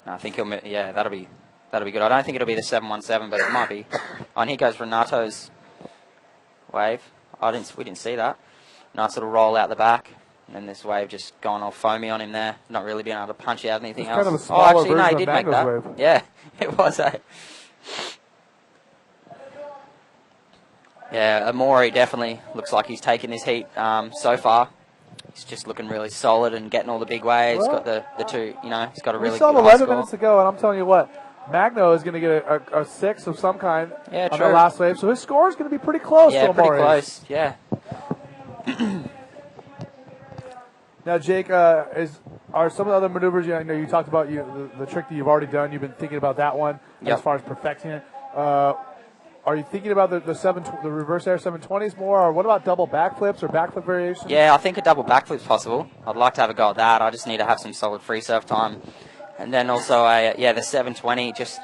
I think he'll. Yeah, that'll be good. I don't think it'll be the 717, but it might be. Oh, and here goes Renato's wave. We didn't see that. Nice little roll out the back. And then this wave just gone all foamy on him there. Not really being able to punch out anything else. Kind of a smaller actually, no, he version did of make Magno's that. wave. Yeah, it was. Yeah, Amaury definitely looks like he's taken this heat so far. He's just looking really solid and getting all the big waves. Well, got the two, you know, he's got a really we still good have high 11 score. minutes to go, and I'm telling you what, Magno is going to get a 6 of some kind on the last wave. So his score is going to be pretty close to Amaury's. Yeah, pretty close, yeah. Now, Jake, are some of the other maneuvers, you know, you talked about the trick that you've already done. You've been thinking about that one as far as perfecting it. Are you thinking about the reverse air 720s more, or what about double backflips or backflip variations? Yeah, I think a double backflip's possible. I'd like to have a go at that. I just need to have some solid free surf time. And then also, the 720, just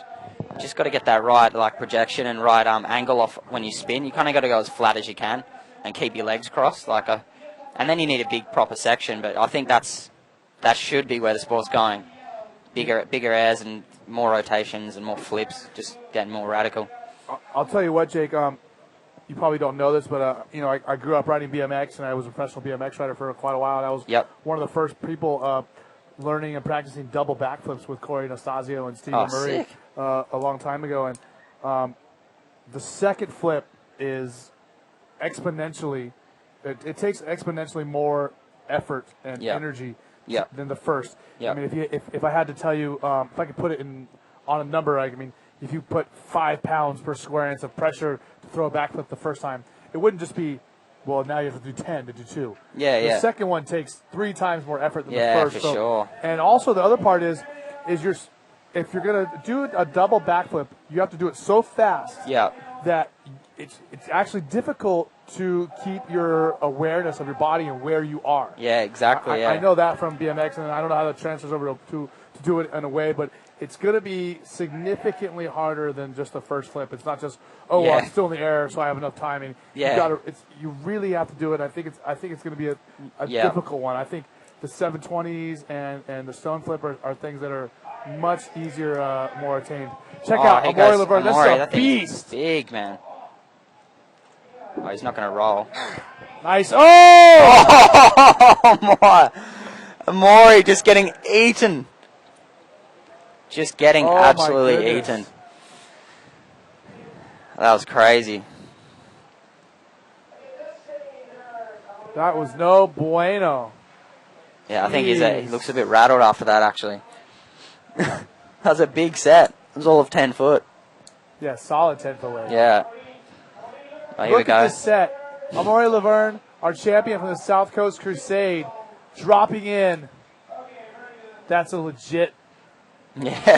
got to get that right like projection and right angle off when you spin. You kind of got to go as flat as you can and keep your legs crossed. And then you need a big proper section. But I think that should be where the sport's going. Bigger airs and more rotations and more flips, just getting more radical. I'll tell you what, Jake. You probably don't know this, but I grew up riding BMX, and I was a professional BMX rider for quite a while. And I was one of the first people learning and practicing double backflips with Corey Anastasio and Stephen Murray a long time ago. And the second flip is exponentially. It takes exponentially more effort and energy than the first. I mean, if I had to tell you, if I could put it on a number, I mean, if you put 5 pounds per square inch of pressure to throw a backflip the first time, it wouldn't just be, well, now you have to do 10 to do 2. The second one takes 3 times more effort than the first. For sure. And also the other part is if you're going to do a double backflip, you have to do it so fast that it's actually difficult to keep your awareness of your body and where you are. Yeah, exactly. I know that from BMX, and I don't know how that transfers over to do it in a way, but it's going to be significantly harder than just the first flip. It's not just, I'm still in the air, so I have enough timing. You really have to do it. I think it's going to be a difficult one. I think the 720s and the stone flip are things that are much easier, more attained. Check out Amaury Laverne. That's a beast. Big, man. Oh, he's not going to roll. Nice. Amaury just getting eaten. Just getting absolutely eaten. That was crazy. That was no bueno. Yeah, I think he looks a bit rattled after that, actually. That was a big set. It was all of 10 foot. Yeah, solid 10-foot wave. Yeah. Oh, here we go. Look at this set. Amaury Laverne, our champion from the South Coast Crusade, dropping in. That's a legit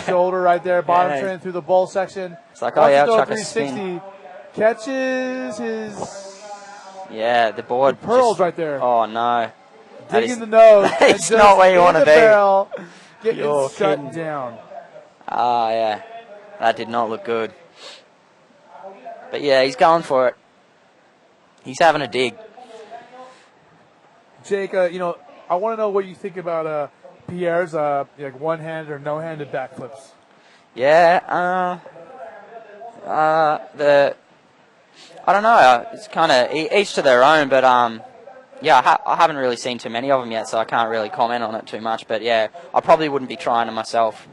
shoulder right there. Bottom turn through the bowl section. It's like, chuck a 360. spin. Catches his... Yeah, the board. Pearls right there. Oh, no. Digging the nose. It's not where you want to be. Barrel, getting shut down. Ah, yeah. That did not look good. But, yeah, he's going for it. He's having a dig. Jake, I want to know what you think about Pierre's one-handed or no-handed backflips. Yeah, I don't know. It's kind of each to their own, but I haven't really seen too many of them yet, so I can't really comment on it too much. But yeah, I probably wouldn't be trying them myself.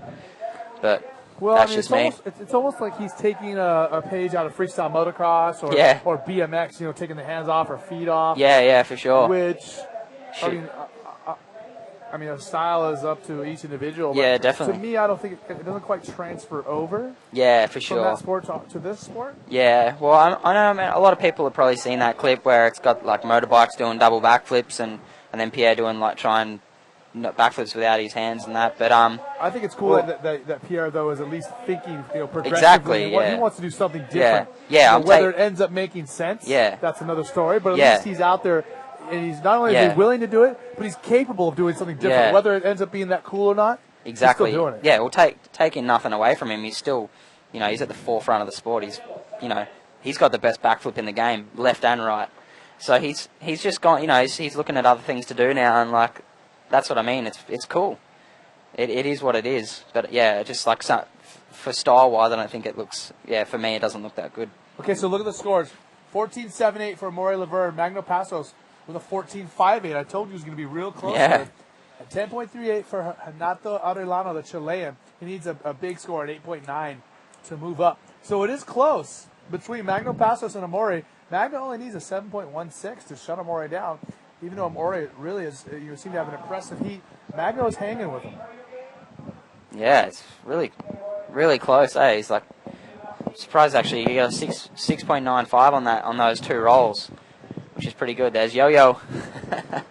But that's just me. It's almost like he's taking a page out of freestyle motocross or BMX. Taking the hands off or feet off. Yeah, for sure. Which, I mean, a style is up to each individual. Yeah, but definitely. To me, I don't think it doesn't quite transfer over. Yeah, for sure. From that sport to this sport. Yeah, well, I know, man. A lot of people have probably seen that clip where it's got like motorbikes doing double backflips and then Pierre doing trying backflips without his hands and that. But I think it's cool that Pierre though is at least thinking, progressively. Exactly. He wants to do something different. Yeah. Whether it ends up making sense. Yeah. That's another story. But at least he's out there. And he's not only willing to do it, but he's capable of doing something different. Whether it ends up being that cool or not, exactly. He's still doing it. Yeah, well, taking nothing away from him, he's still, he's at the forefront of the sport. He's got the best backflip in the game, left and right. So he's just gone, he's looking at other things to do now, and that's what I mean. It's cool. It is what it is. But yeah, just for style wise, I don't think it looks. Yeah, for me, it doesn't look that good. Okay, so look at the scores: 14.78 for Amaury Laverne, Magno Passos with a 14.58. I told you he was going to be real close. Yeah. A 10.38 for Renato Arellano, the Chilean. He needs a big score at 8.9 to move up. So it is close between Magno Passos and Amaury. Magno only needs a 7.16 to shut Amaury down, even though Amaury really is, seem to have an impressive heat. Magno is hanging with him. Yeah, it's really, really close. He's surprised actually. He got a 6.95 on those two rolls, which is pretty good. There's Yo-Yo. I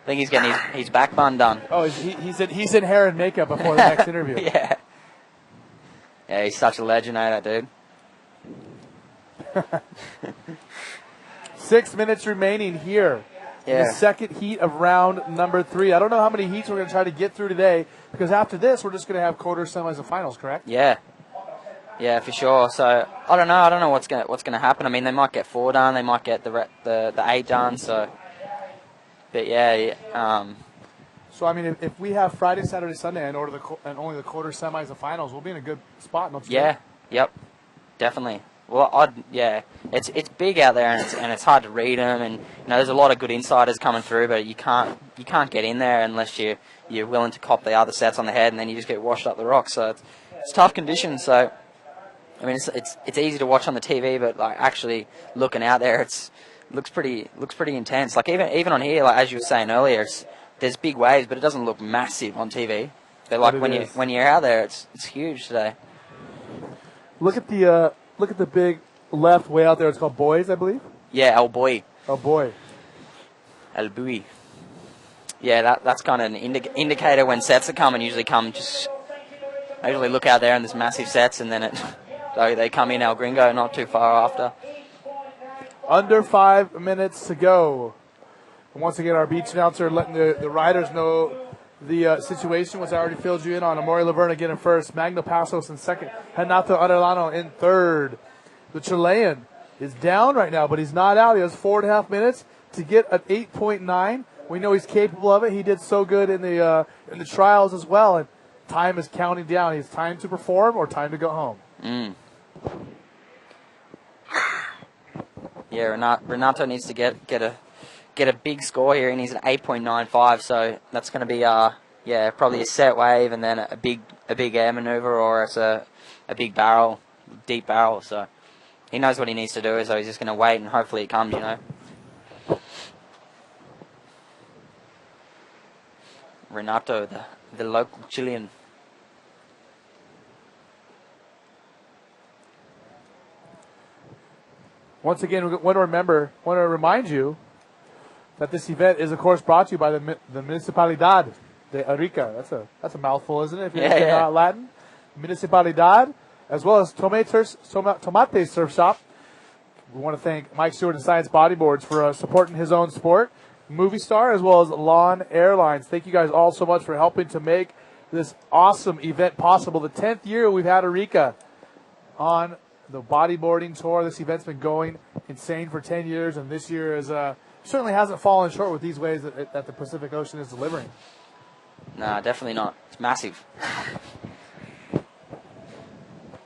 think he's getting his back bun done. Oh, he's in hair and makeup before the next interview. Yeah, he's such a legend, that dude. 6 minutes remaining here. In the second heat of round number 3. I don't know how many heats we're going to try to get through today, because after this, we're just going to have quarters, semis, and finals, correct? Yeah, for sure. So I don't know what's gonna happen. I mean, they might get 4 done, they might get the 8 done. So, but yeah. So I mean, if we have Friday, Saturday, Sunday, and only the quarters, semis, and finals, we'll be in a good spot. Don't you think? Yep, definitely. Well, it's big out there, and it's hard to read them, and there's a lot of good insiders coming through, but you can't get in there unless you're willing to cop the other sets on the head, and then you just get washed up the rocks. So it's tough conditions. So I mean, it's easy to watch on the TV, but like actually looking out there, it looks pretty intense. Like even on here, like as you were saying earlier, there's big waves, but it doesn't look massive on TV. But like when you're out there, it's huge today. Look at the big left way out there. It's called Boys, I believe. Yeah, El Boy. El Boy. El Boy. Yeah, that's kind of an indicator when sets are coming. Usually I usually look out there and there's massive sets, and then they come in El Gringo not too far after. Under 5 minutes to go. And once again, our beach announcer letting the riders know the situation, which I already filled you in on. Amaury Laverne again in first. Magno Pasos in second. Renato Arellano in third. The Chilean is down right now, but he's not out. He has 4.5 minutes to get an 8.9. We know he's capable of it. He did so good in the trials as well. And time is counting down. He's time to perform or time to go home. Yeah, Renato needs to get a big score here. He needs an 8.95. So that's going to be probably a set wave and then a big air maneuver, or it's a big barrel, deep barrel. So he knows what he needs to do. So he's just going to wait and hopefully it comes. Renato, the local Chilean. Once again, we want to remind you that this event is, of course, brought to you by the Municipalidad de Arica. That's a mouthful, isn't it? If you're not Latin. Municipalidad, as well as Tomate Surf Shop. We want to thank Mike Stewart and Science Bodyboards for supporting his own sport. Movie Star, as well as Lawn Airlines. Thank you guys all so much for helping to make this awesome event possible. The 10th year we've had Arica on the bodyboarding tour. This event's been going insane for 10 years, and this year is certainly hasn't fallen short with these waves that the Pacific Ocean is delivering. Nah, definitely not. It's massive.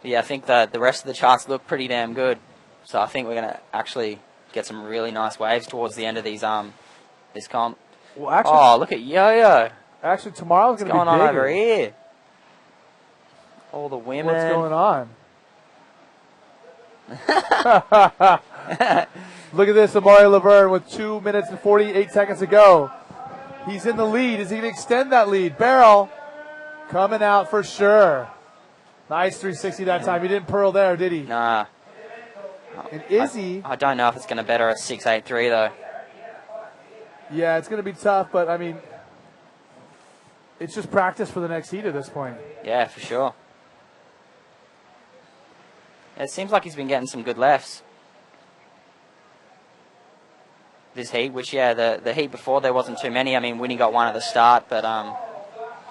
Yeah, I think that the rest of the charts look pretty damn good. So I think we're going to actually get some really nice waves towards the end of these this comp. Well, actually, look at Yo-Yo. Actually, tomorrow's going to be bigger. What's going on over here? All the women. What's going on? Look at this, Amaury Laverne with 2 minutes and 48 seconds to go. He's in the lead. Is he going to extend that lead? Barrel coming out for sure. Nice 360 that time. He didn't pearl there, did he? Nah. And Izzy. I don't know if it's going to better a 6.83 though. Yeah, it's going to be tough, but I mean, it's just practice for the next heat at this point. Yeah, for sure. It seems like he's been getting some good lefts this heat, which, the heat before there wasn't too many. I mean, Winnie got one at the start, but,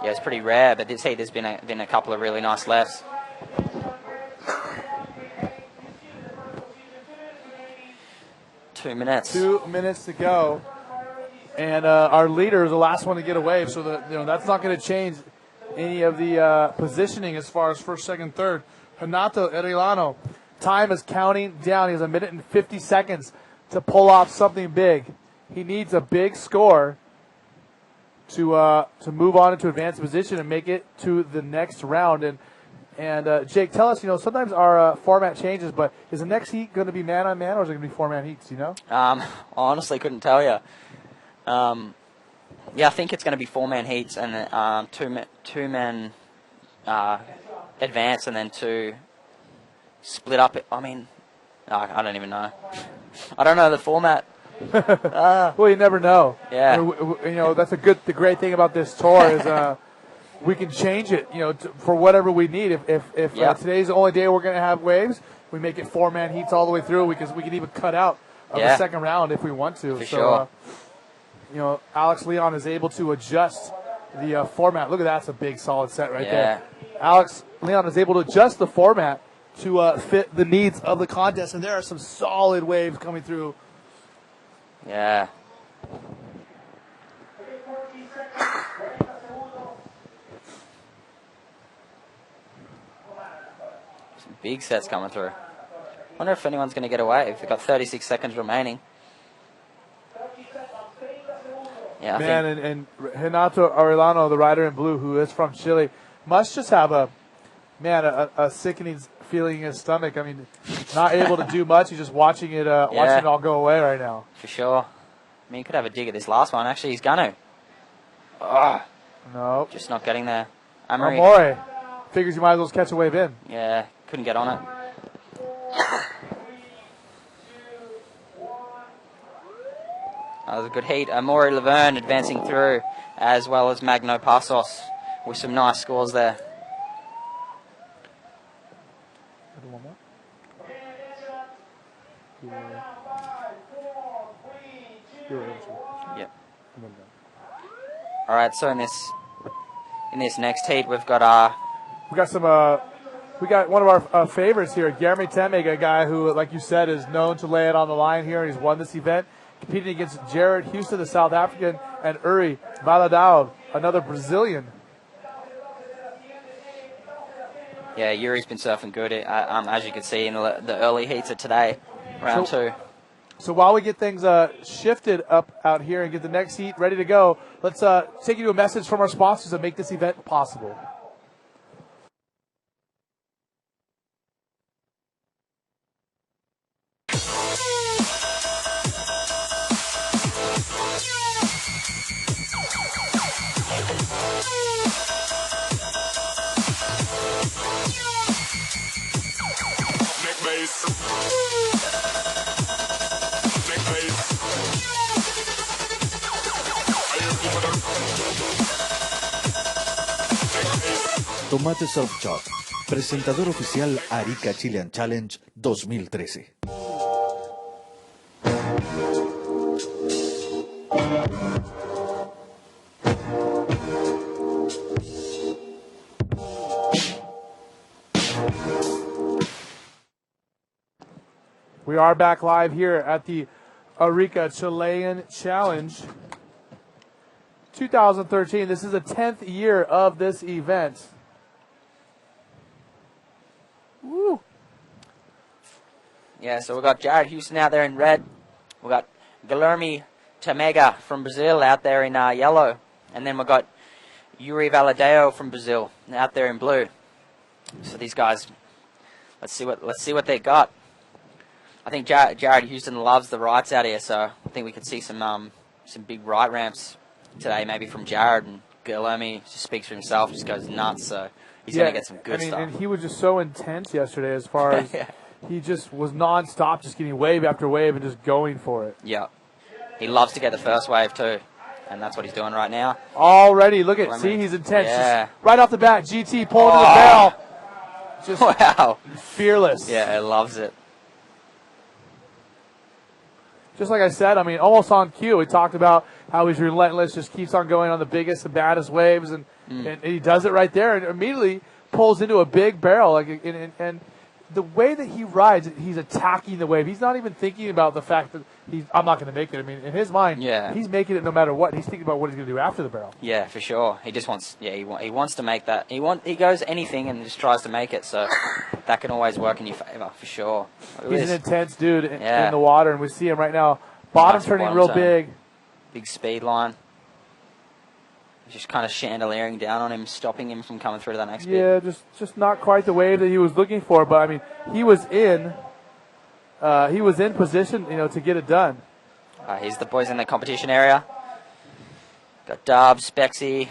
it's pretty rare. But this heat there's been a couple of really nice lefts. Two minutes to go. And our leader is the last one to get a wave, so that's not going to change any of the positioning as far as first, second, third. Renato Arellano, time is counting down. He has 1 minute and 50 seconds to pull off something big. He needs a big score to move on into advanced position and make it to the next round. And Jake, tell us, sometimes our format changes, but is the next heat going to be man-on-man, or is it going to be four-man heats, I honestly couldn't tell you. I think it's going to be four-man heats and two-men advance and then two split up. I mean, I don't even know. I don't know the format. Well, you never know. Yeah. That's the great thing about this tour is we can change it, for whatever we need. If today's the only day we're going to have waves, we make it 4-man heats all the way through, because we can even cut out of the second round if we want to. For so, sure. You know, Alex Leon is able to adjust the format. Look at that. That's a big, solid set right there. Alex Leon is able to adjust the format to fit the needs of the contest, and there are some solid waves coming through. Yeah. Some big sets coming through. Wonder if anyone's going to get away. We've got 36 seconds remaining. Yeah, and Renato Arellano, the rider in blue, who is from Chile, must just have a sickening feeling in his stomach. I mean, not able to do much. He's just watching it all go away right now. For sure. I mean, he could have a dig at this last one. Actually, he's going to. No. Just not getting there. Amory. Amore figures you might as well catch a wave in. Yeah, couldn't get on it. That was a good heat. Amore Laverne advancing through, as well as Magno Passos with some nice scores there. Yep. All right, so in this next heat, we've got one of our favorites here, Guillermo Temeg, a guy who, like you said, is known to lay it on the line here, and he's won this event, competing against Jared Houston, the South African, and Uri Valadao, another Brazilian. Yeah, Yuri's been surfing good, as you can see in the early heats of today, round two. So while we get things shifted up out here and get the next heat ready to go, let's take you to a message from our sponsors that make this event possible. Tomate Surf Shop, presentador oficial Arica Chilean Challenge 2013. We are back live here at the Arica Chilean Challenge 2013. This is the 10th year of this event. Woo. Yeah, so we've got Jared Houston out there in red. We've got Guilherme Temega from Brazil out there in yellow. And then we've got Yuri Valadao from Brazil out there in blue. So these guys, let's see what they got. I think Jared Houston loves the rights out here, so I think we could see some big right ramps today, maybe from Jared. And Guilherme just speaks for himself, just goes nuts. So he's going to get some good stuff. And he was just so intense yesterday as far as he just was nonstop, just getting wave after wave and just going for it. Yeah. He loves to get the first wave too, and that's what he's doing right now. Already, look at, see, he's intense. Yeah. Just right off the bat, GT pulling to the barrel. Just wow. Fearless. Yeah, he loves it. Just like I said, I mean, almost on cue. We talked about how he's relentless, just keeps on going on the biggest and baddest waves, and he does it right there, and immediately pulls into a big barrel. And the way that he rides, he's attacking the wave. He's not even thinking about the fact that I'm not going to make it. I mean, in his mind, he's making it no matter what. He's thinking about what he's going to do after the barrel. Yeah, for sure. He just wants, he wants to make that. He goes anything and just tries to make it. So that can always work in your favor, for sure. He's an intense dude in the water, and we see him right now. Bottom turning real big. Big speed line. Just kind of chandeliering down on him, stopping him from coming through to that next bit. Yeah, just not quite the wave that he was looking for, but I mean, he was in position, to get it done. Here's the boys in the competition area. Got Dubs, Spexy,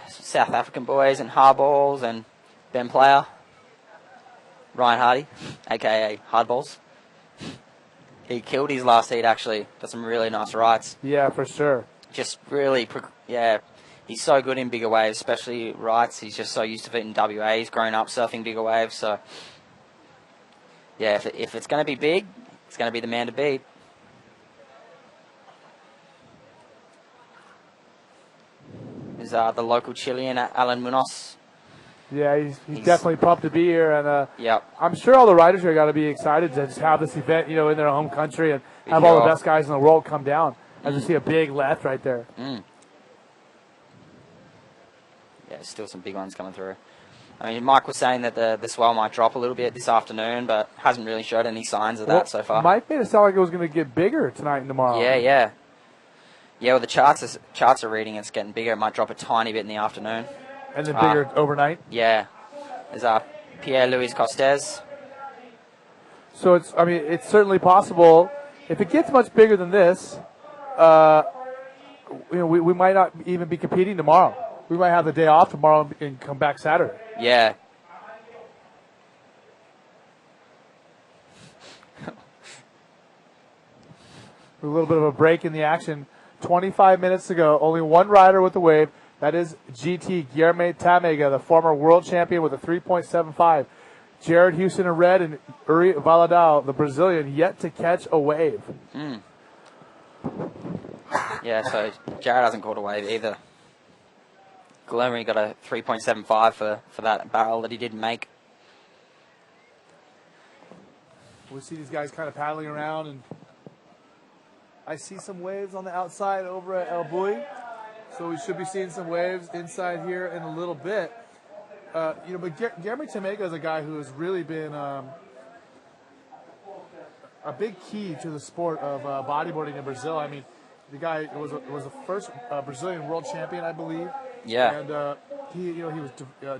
South African boys, and Hardballs, and Ben Player, Ryan Hardy, aka Hardballs. He killed his last heat, actually. Got some really nice rights. Yeah, for sure. Just really, he's so good in bigger waves, especially rights. He's just so used to it in WA. He's grown up surfing bigger waves, so yeah, if it's going to be big, it's going to be the man to beat. Is the local Chilean, Alan Munoz. Yeah, he's definitely pumped to be here, and yep. I'm sure all the riders here got to be excited to just have this event, in their home country and have all the best guys in the world come down. As you see a big left right there. Yeah, still some big ones coming through. I mean, Mike was saying that the swell might drop a little bit this afternoon, but hasn't really showed any signs of that so far. Mike made it sound like it was going to get bigger tonight and tomorrow. Yeah. Well, the charts are reading it's getting bigger. It might drop a tiny bit in the afternoon. And then bigger overnight? Yeah. There's Pierre-Louis Costes. So it's certainly possible. If it gets much bigger than this, we might not even be competing tomorrow. We might have the day off tomorrow and come back Saturday. Yeah. A little bit of a break in the action. 25 minutes to go. Only one rider with the wave. That is GT Guilherme Tamega, the former world champion with a 3.75. Jared Houston in red and Uri Valadao, the Brazilian, yet to catch a wave. Yeah, so Jared hasn't caught a wave either. Guilherme got a 3.75 for that barrel that he didn't make. We see these guys kind of paddling around, and I see some waves on the outside over at El Bui. So we should be seeing some waves inside here in a little bit. But Guilherme Tamega is a guy who has really been a big key to the sport of bodyboarding in Brazil. I mean, the guy was the first Brazilian world champion, I believe. Yeah. And he was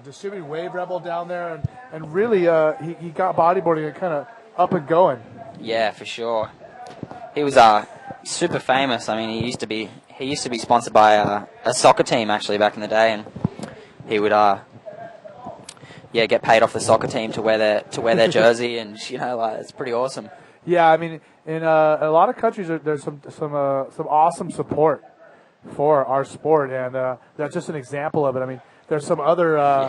distributing Wave Rebel down there, and really he got bodyboarding kind of up and going. Yeah, for sure. He was super famous. I mean, he used to be sponsored by a soccer team actually back in the day, and he would get paid off the soccer team to wear their jersey, and it's pretty awesome. Yeah, I mean, in a lot of countries there's some awesome support for our sport, and that's just an example of it. I mean, there's some other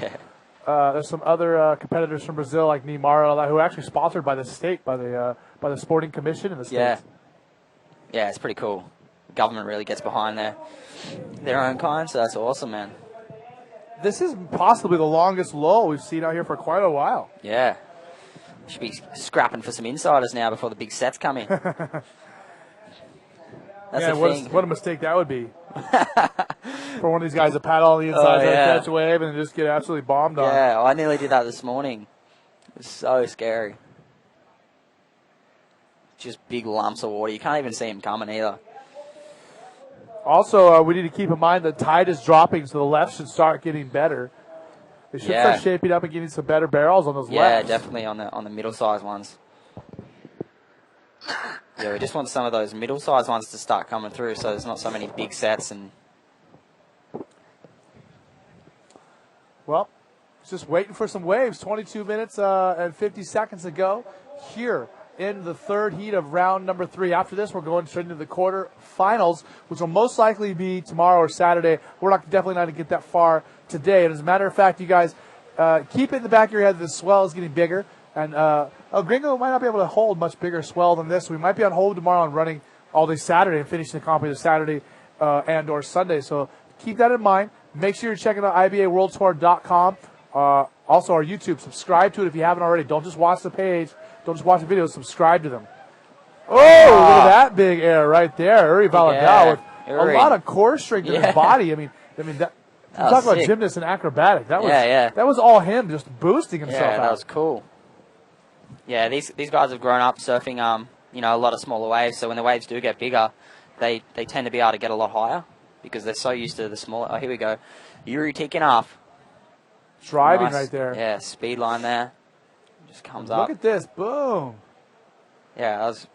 competitors from Brazil like Neymar and all that who are actually sponsored by the state, by the sporting commission in the states. Yeah, it's pretty cool. The government really gets behind their own kind, so that's awesome, man. This is possibly the longest lull we've seen out here for quite a while. Yeah. Should be scrapping for some insiders now before the big sets come in. What a mistake that would be. For one of these guys to paddle on the inside, catch a wave, and just get absolutely bombed on. Yeah, I nearly did that this morning. It was so scary. Just big lumps of water. You can't even see them coming either. Also, we need to keep in mind the tide is dropping, so the lefts should start getting better. They should start shaping up and getting some better barrels on those lefts. Yeah, definitely on the middle-sized ones. Yeah, we just want some of those middle-sized ones to start coming through, so there's not so many big sets. And well, just waiting for some waves. 22 minutes and 50 seconds to go here in the third heat of round number 3. After this, we're going straight into the quarterfinals, which will most likely be tomorrow or Saturday. We're definitely not going to get that far today. And as a matter of fact, you guys, keep it in the back of your head that the swell is getting bigger. And Gringo might not be able to hold much bigger swell than this. We might be on hold tomorrow and running all day Saturday and finishing the comp either Saturday and or Sunday. So keep that in mind. Make sure you're checking out IBAWorldTour.com. Also, our YouTube. Subscribe to it if you haven't already. Don't just watch the page. Don't just watch the videos. Subscribe to them. Oh, look at that big air right there. Uri Valadao with a lot of core strength in his body. I mean that. Talk about gymnast and acrobatic. That was that was all him just boosting himself out. Yeah, that was cool. Yeah, these guys have grown up surfing a lot of smaller waves. So when the waves do get bigger, they tend to be able to get a lot higher because they're so used to the smaller. Oh, here we go. Yuri taking off. Driving right there. Yeah, speed line there. Just comes up. Look at this. Boom. Yeah, that was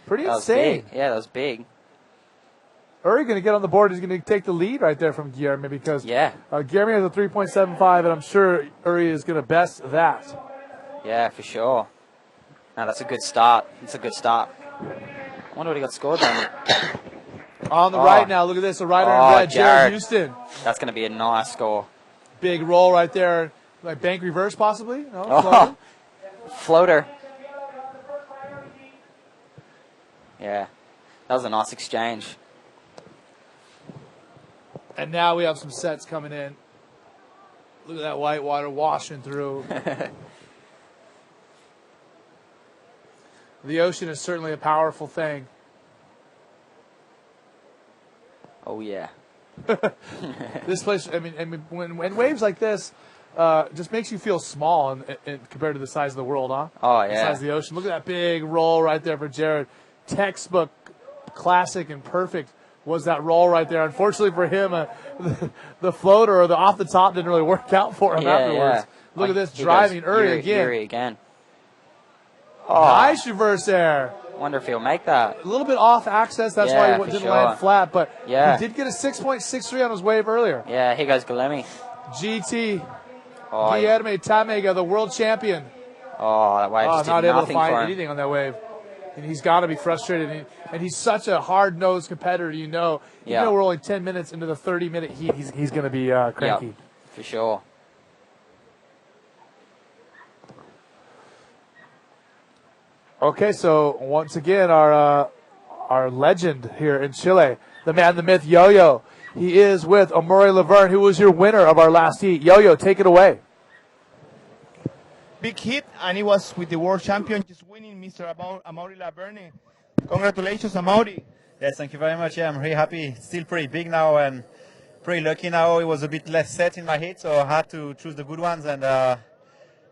pretty insane. Yeah, that was big. Uri going to get on the board. He's going to take the lead right there from Guilherme because Guilherme has a 3.75, and I'm sure Uri is going to best that. Yeah, for sure. No, that's a good start. It's a good start. I wonder what he got scored then. On the right now, look at this. A rider in red, Jared Houston. That's going to be a nice score. Big roll right there. Like bank reverse possibly? No, floater. Yeah, that was a nice exchange. And now we have some sets coming in. Look at that white water washing through. The ocean is certainly a powerful thing. Oh, yeah. This place, I mean when waves like this, just makes you feel small in compared to the size of the world, huh? Oh, yeah. The size of the ocean. Look at that big roll right there for Jared. Textbook, classic, and perfect was that roll right there. Unfortunately for him, the floater or the off the top didn't really work out for him afterwards. Yeah. Look at this, driving Uri again. Uri again. Oh. Nice reverse air. Wonder if he'll make that. A little bit off access, that's why he didn't land flat, but he did get a 6.63 on his wave earlier. Yeah, here goes Galemi. GT, Guilherme Tamega, the world champion. Oh, that wave just did not able to nothing find for him. anything on that wave. And he's got to be frustrated. And he's such a hard-nosed competitor, you know. You know we're only 10 minutes into the 30-minute heat. He's going to be cranky. Yep, for sure. Okay, so once again, our legend here in Chile, the man, the myth, Yo-Yo. He is with Amaury Laverne, who was your winner of our last heat. Yo-Yo, take it away. Big hit, and he was with the world champion, just winning, Mr. Amaury Laverne. Congratulations, Amaury. Yes, thank you very much. Yeah, I'm really happy. It's still pretty big now and pretty lucky now. It was a bit less set in my hit, so I had to choose the good ones. And I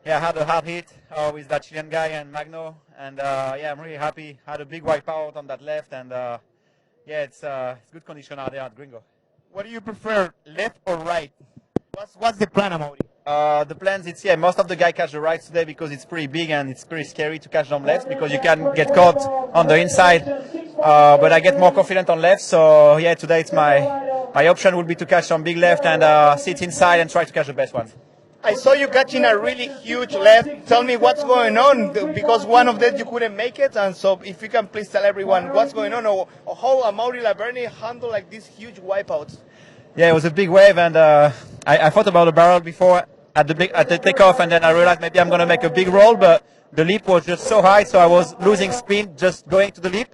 had a hard hit with that Chilean guy and Magno. And I'm really happy. Had a big wipeout on that left, and it's good condition out there at Gringo. What do you prefer, left or right? What's the plan, Amaury? The plans, most of the guys catch the rights today because it's pretty big and it's pretty scary to catch them left because you can get caught on the inside. But I get more confident on left, so today it's my option would be to catch some big left and sit inside and try to catch the best ones. I saw you catching a really huge left. Tell me what's going on, because one of them you couldn't make it, and so if you can please tell everyone what's going on, or how Amaury Laverne handled like these huge wipeouts. Yeah, it was a big wave, and I thought about the barrel before at the takeoff, and then I realized maybe I'm going to make a big roll, but the leap was just so high, so I was losing spin just going to the leap,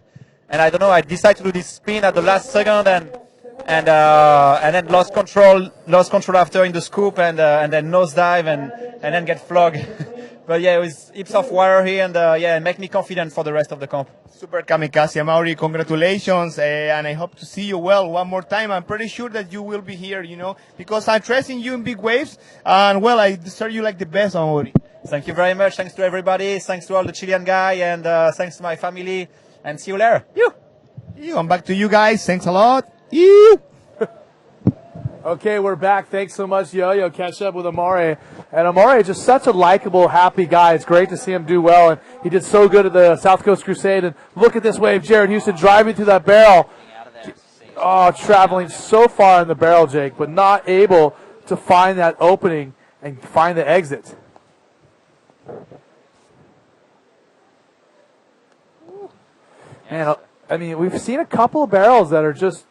and I don't know, I decided to do this spin at the last second, and then lost control after in the scoop, and then nosedive, and then get flogged. But it was heaps of water here, and make me confident for the rest of the comp. Super kamikaze, Amaury. Congratulations, and I hope to see you well one more time. I'm pretty sure that you will be here, because I'm trusting you in big waves, and I deserve you like the best, Amaury. Thank you very much. Thanks to everybody. Thanks to all the Chilean guy, and thanks to my family. And see you later. I'm back to you guys. Thanks a lot. You. Okay, we're back. Thanks so much, Yo-Yo. Catch up with Amaury. And Amaury is just such a likable, happy guy. It's great to see him do well. And he did so good at the South Coast Crusade. And look at this wave, Jared Houston driving through that barrel. Oh, traveling so far in the barrel, Jake, but not able to find that opening and find the exit. Man, I mean, we've seen a couple of barrels that are just,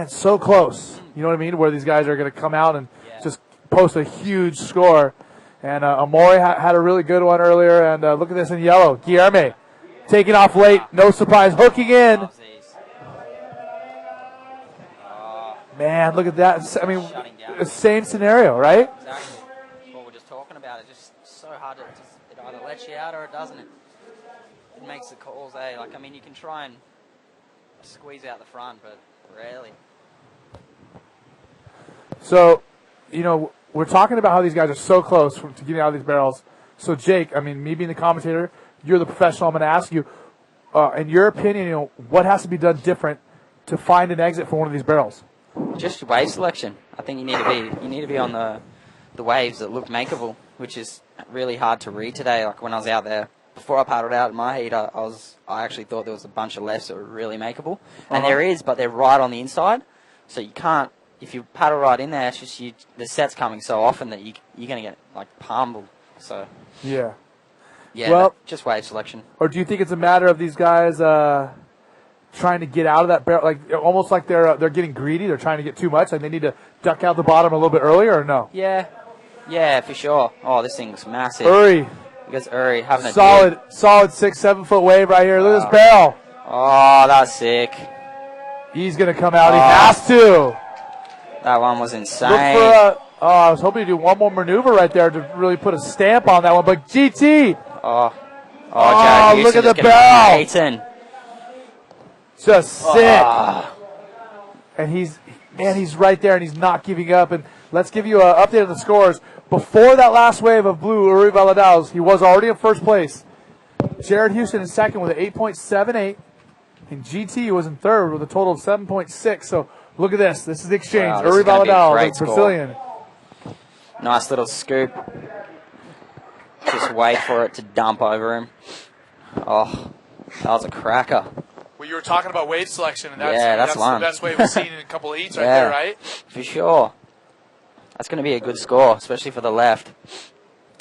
so close. You know what I mean? Where these guys are going to come out and just post a huge score. And Amaury had a really good one earlier. And look at this in yellow. Guilherme taking off late. No surprise. Hooking in. Man, look at that. I mean, same scenario, right? Exactly. That's what we're just talking about. It's just so hard. It either lets you out or it doesn't. It makes the calls, you can try and squeeze out the front, but rarely. So, we're talking about how these guys are so close to getting out of these barrels. So, Jake, me being the commentator, you're the professional. I'm going to ask you, in your opinion, what has to be done different to find an exit for one of these barrels? Just wave selection. I think you need to be on the waves that look makeable, which is really hard to read today. Like when I was out there before I paddled out in my heat, I actually thought there was a bunch of lefts that were really makeable, and there is, but they're right on the inside, so you can't. If you paddle right in there, it's just the set's coming so often that you're going to get palmed. So yeah, well, just wave selection. Or do you think it's a matter of these guys trying to get out of that barrel, almost like they're getting greedy? They're trying to get too much, they need to duck out the bottom a little bit earlier, or no? Yeah, for sure. Oh, this thing's massive. Uri. Because Uri having a solid 6-7 foot wave right here. Look at this barrel. Oh, that's sick. He's going to come out. He has to. That one was insane. Look for I was hoping to do one more maneuver right there to really put a stamp on that one. But GT. Jared look at Houston the bell. Just sick. And he's right there, and he's not giving up. And let's give you an update on the scores. Before that last wave of blue, Uri Valadao, he was already in first place. Jared Houston in second with an 8.78. And GT was in third with a total of 7.6. So look at this. This is the exchange. Wow, Uri Valadao, the Brazilian. Nice little scoop. Just wait for it to dump over him. Oh, that was a cracker. Well, you were talking about wave selection, and that's the best wave we've seen in a couple of heats right there, right? For sure. That's going to be a good score, especially for the left.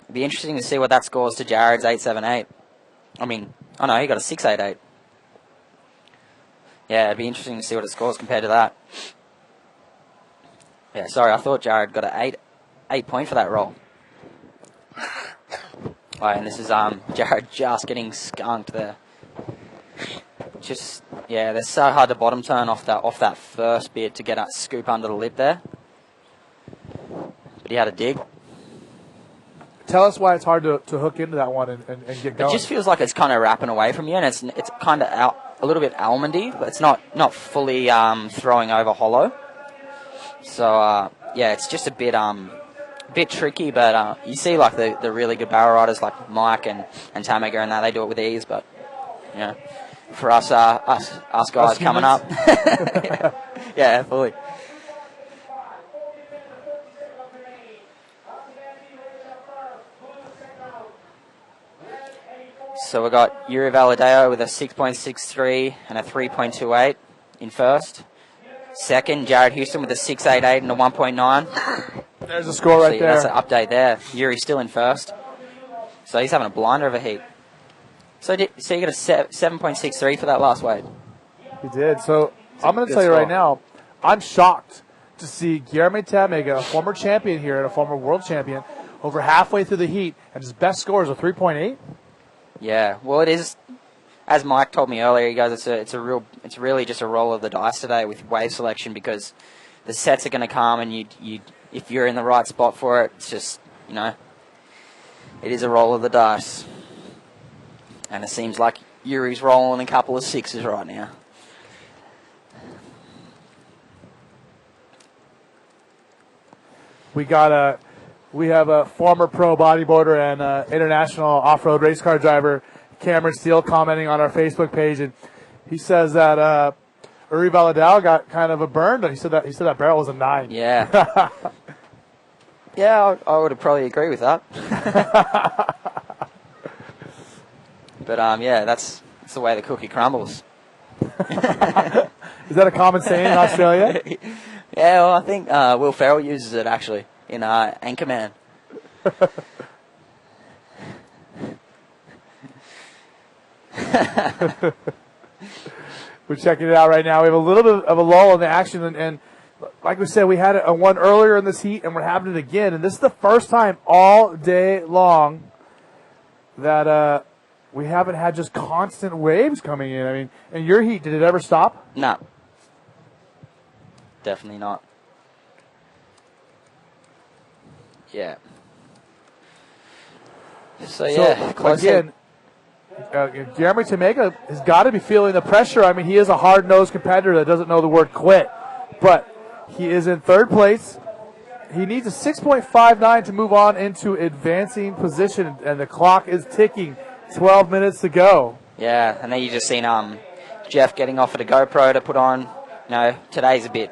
It'd be interesting to see what that scores to Jared's 8.78. I mean, oh no, he got a 6.88. Yeah, it'd be interesting to see what it scores compared to that. Yeah, sorry, I thought Jared got an 8 point for that roll. Oh, and this is Jared just getting skunked there. They're so hard to bottom turn off that first bit to get that scoop under the lip there. But he had a dig. Tell us why it's hard to hook into that one and get going. It just feels like it's kind of wrapping away from you, and it's kind of a little bit almondy, but it's not fully throwing over hollow. So it's just a bit tricky, but you see like the really good barrel riders like Mike and Tamaga and that, they do it with ease, but for us guys coming up, yeah, fully. So we got Yuri Valadao with a 6.63 and a 3.28 in first. Second, Jared Houston with a 6.88 and a 1.9. There's a score right there. That's an update there. Yuri's still in first. So he's having a blinder of a heat. So you got a 7.63 for that last wave. He did. So I'm going to tell you right now, I'm shocked to see Guillermo Tamega, a former champion here and a former world champion, over halfway through the heat, and his best score is a 3.8. Yeah, well, it is. As Mike told me earlier, he goes, it's really just a roll of the dice today with wave selection, because the sets are going to come, and you if you're in the right spot for it, it's just it is a roll of the dice, and it seems like Yuri's rolling a couple of sixes right now. We have a former pro bodyboarder and international off-road race car driver, Cameron Steele, commenting on our Facebook page, and he says that Uri Valadao got kind of a burn, but he said that barrel was a 9. Yeah. Yeah, I would probably agree with that. But that's the way the cookie crumbles. Is that a common saying in Australia? Yeah, well, I think Will Ferrell uses it actually in Anchorman. We're checking it out right now. We have a little bit of a lull in the action, and like we said, we had a one earlier in this heat, and we're having it again. And this is the first time all day long that we haven't had just constant waves coming in. I mean, in your heat, did it ever stop? No. Definitely not. Yeah. So again, Jeremy Tamega has got to be feeling the pressure. I mean, he is a hard-nosed competitor that doesn't know the word quit, but he is in third place. He needs a 6.59 to move on into advancing position, and the clock is ticking. 12 minutes to go. Yeah, and then you just seen Jeff getting offered a GoPro to put on. Today's a bit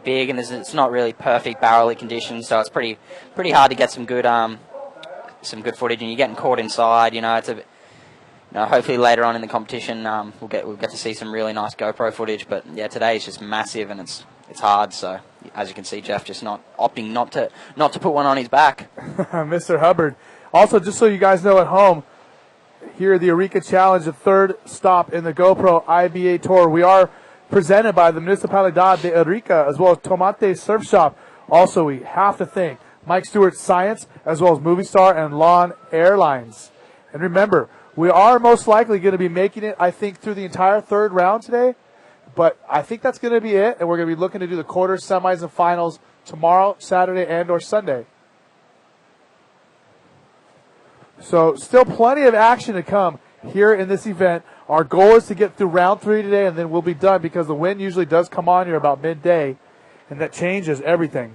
big, and it's not really perfect barrel conditions, so it's pretty hard to get some good footage, and you're getting caught inside. It's a bit, hopefully later on in the competition we'll get to see some really nice GoPro footage. But yeah, today is just massive, and it's hard. So as you can see, Jeff just opting not to put one on his back. Mr. Hubbard. Also, just so you guys know at home, here at the Arica Challenge, the third stop in the GoPro IBA Tour. We are presented by the Municipalidad de Arica as well as Tomate Surf Shop. Also, we have to thank Mike Stewart Science as well as Movie Star and Lawn Airlines. And remember, We are most likely going to be making it, I think, through the entire third round today. But I think that's going to be it, and we're going to be looking to do the quarters, semis, and finals tomorrow, Saturday, and or Sunday. So still plenty of action to come here in this event. Our goal is to get through round 3 today, and then we'll be done because the wind usually does come on here about midday, and that changes everything.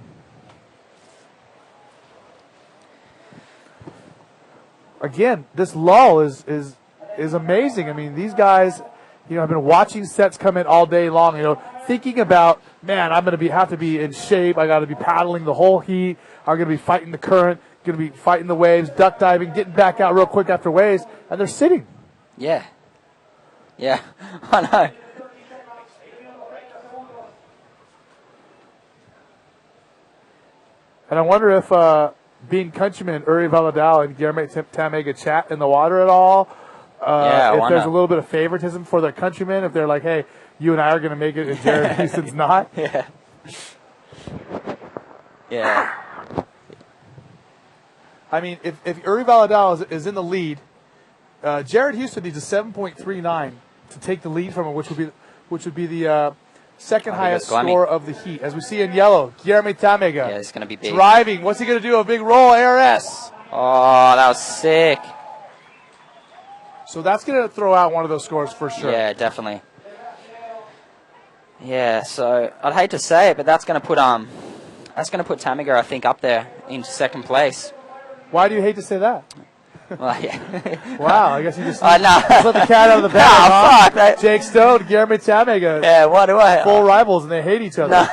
Again, this lull is amazing. I mean, these guys, have been watching sets come in all day long, thinking about, man, I'm going to have to be in shape. I got to be paddling the whole heat. I'm going to be fighting the current, going to be fighting the waves, duck diving, getting back out real quick after waves, and they're sitting. Yeah. Yeah, I know. And I wonder if being countrymen, Uri Valadao and Guillermo Tamega chat in the water at all. If there's a little bit of favoritism for their countrymen, if they're like, hey, you and I are going to make it and Jared Houston's not. Yeah. Yeah. I mean, if Uri Valadao is in the lead, Jared Houston needs a 7.39 to take the lead from him, which would be the second highest score of the heat. As we see in yellow, Guillermo Tamega. Yeah, it's going to be big. Driving. What's he going to do? A big roll, ARS. Oh, that was sick. So that's going to throw out one of those scores for sure. Yeah, definitely. Yeah, so I'd hate to say it, but that's going to put Tamega, I think, up there into second place. Why do you hate to say that? Well, yeah. Wow, I guess you just, no. just let the cat out of the bag. Fuck. Huh? Jake Stone, Guillermo Tamega. Yeah, what do I? Full rivals, and they hate each other.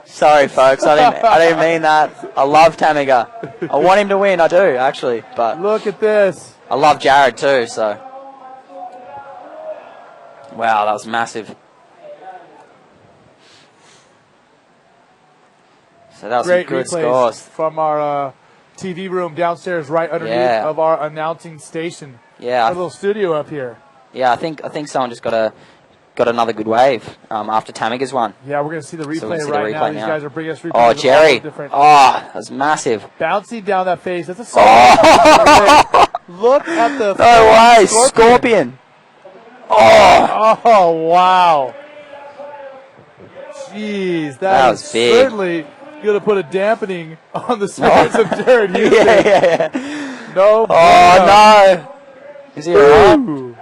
Sorry, folks. I didn't mean that. I love Tamega. I want him to win. I do, actually. But look at this. I love Jared, too, so. Wow, that was massive. So that was great some good replays scores. From our TV room downstairs, right underneath of our announcing station. Yeah. Our little studio up here. Yeah, I think someone just got another good wave after Tamega's one. Yeah, we're going to see the replay so right now. These guys are bringing us replays. Oh, Jerry. Oh, that was massive. Bouncing down that face. That's a solid. Look at the no way, Scorpion. Oh, wow. Jeez, that was big. Certainly going to put a dampening on the spirits of Jared Houston. Yeah. No. No. Is he alright?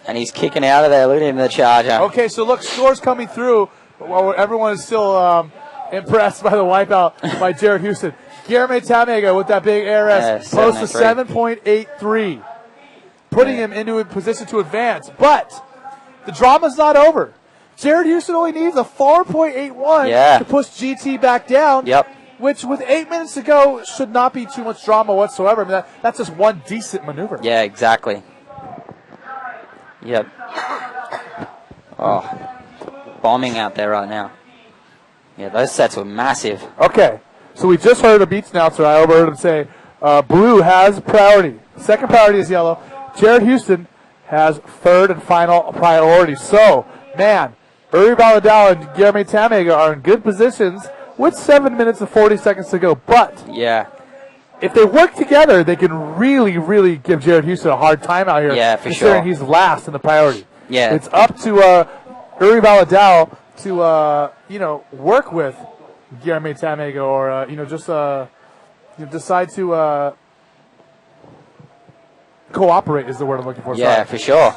And he's kicking out of there. Look at him, the charger. Okay, so look, scores coming through. While everyone is still impressed by the wipeout by Jared Houston. Guillermo Tamega with that big ARS posts a 7.83, putting him into a position to advance. But the drama's not over. Jared Houston only needs a 4.81 to push GT back down. Yep. Which, with 8 minutes to go, should not be too much drama whatsoever. I mean, that's just one decent maneuver. Yeah, exactly. Yep. Oh, bombing out there right now. Yeah, those sets were massive. Okay, so we just heard a beats announcer. I overheard him say, blue has priority. Second priority is yellow. Jared Houston has third and final priority. So, man, Uri Valadao and Guillermo Tamega are in good positions with 7 minutes and 40 seconds to go. But yeah, if they work together, they can really, really give Jared Houston a hard time out here. Yeah, for sure. Considering he's last in the priority. Yeah. It's up to Uri Valadao to, work with Guillermo Tamega or, just decide to cooperate is the word I'm looking for. Yeah, sorry. for sure.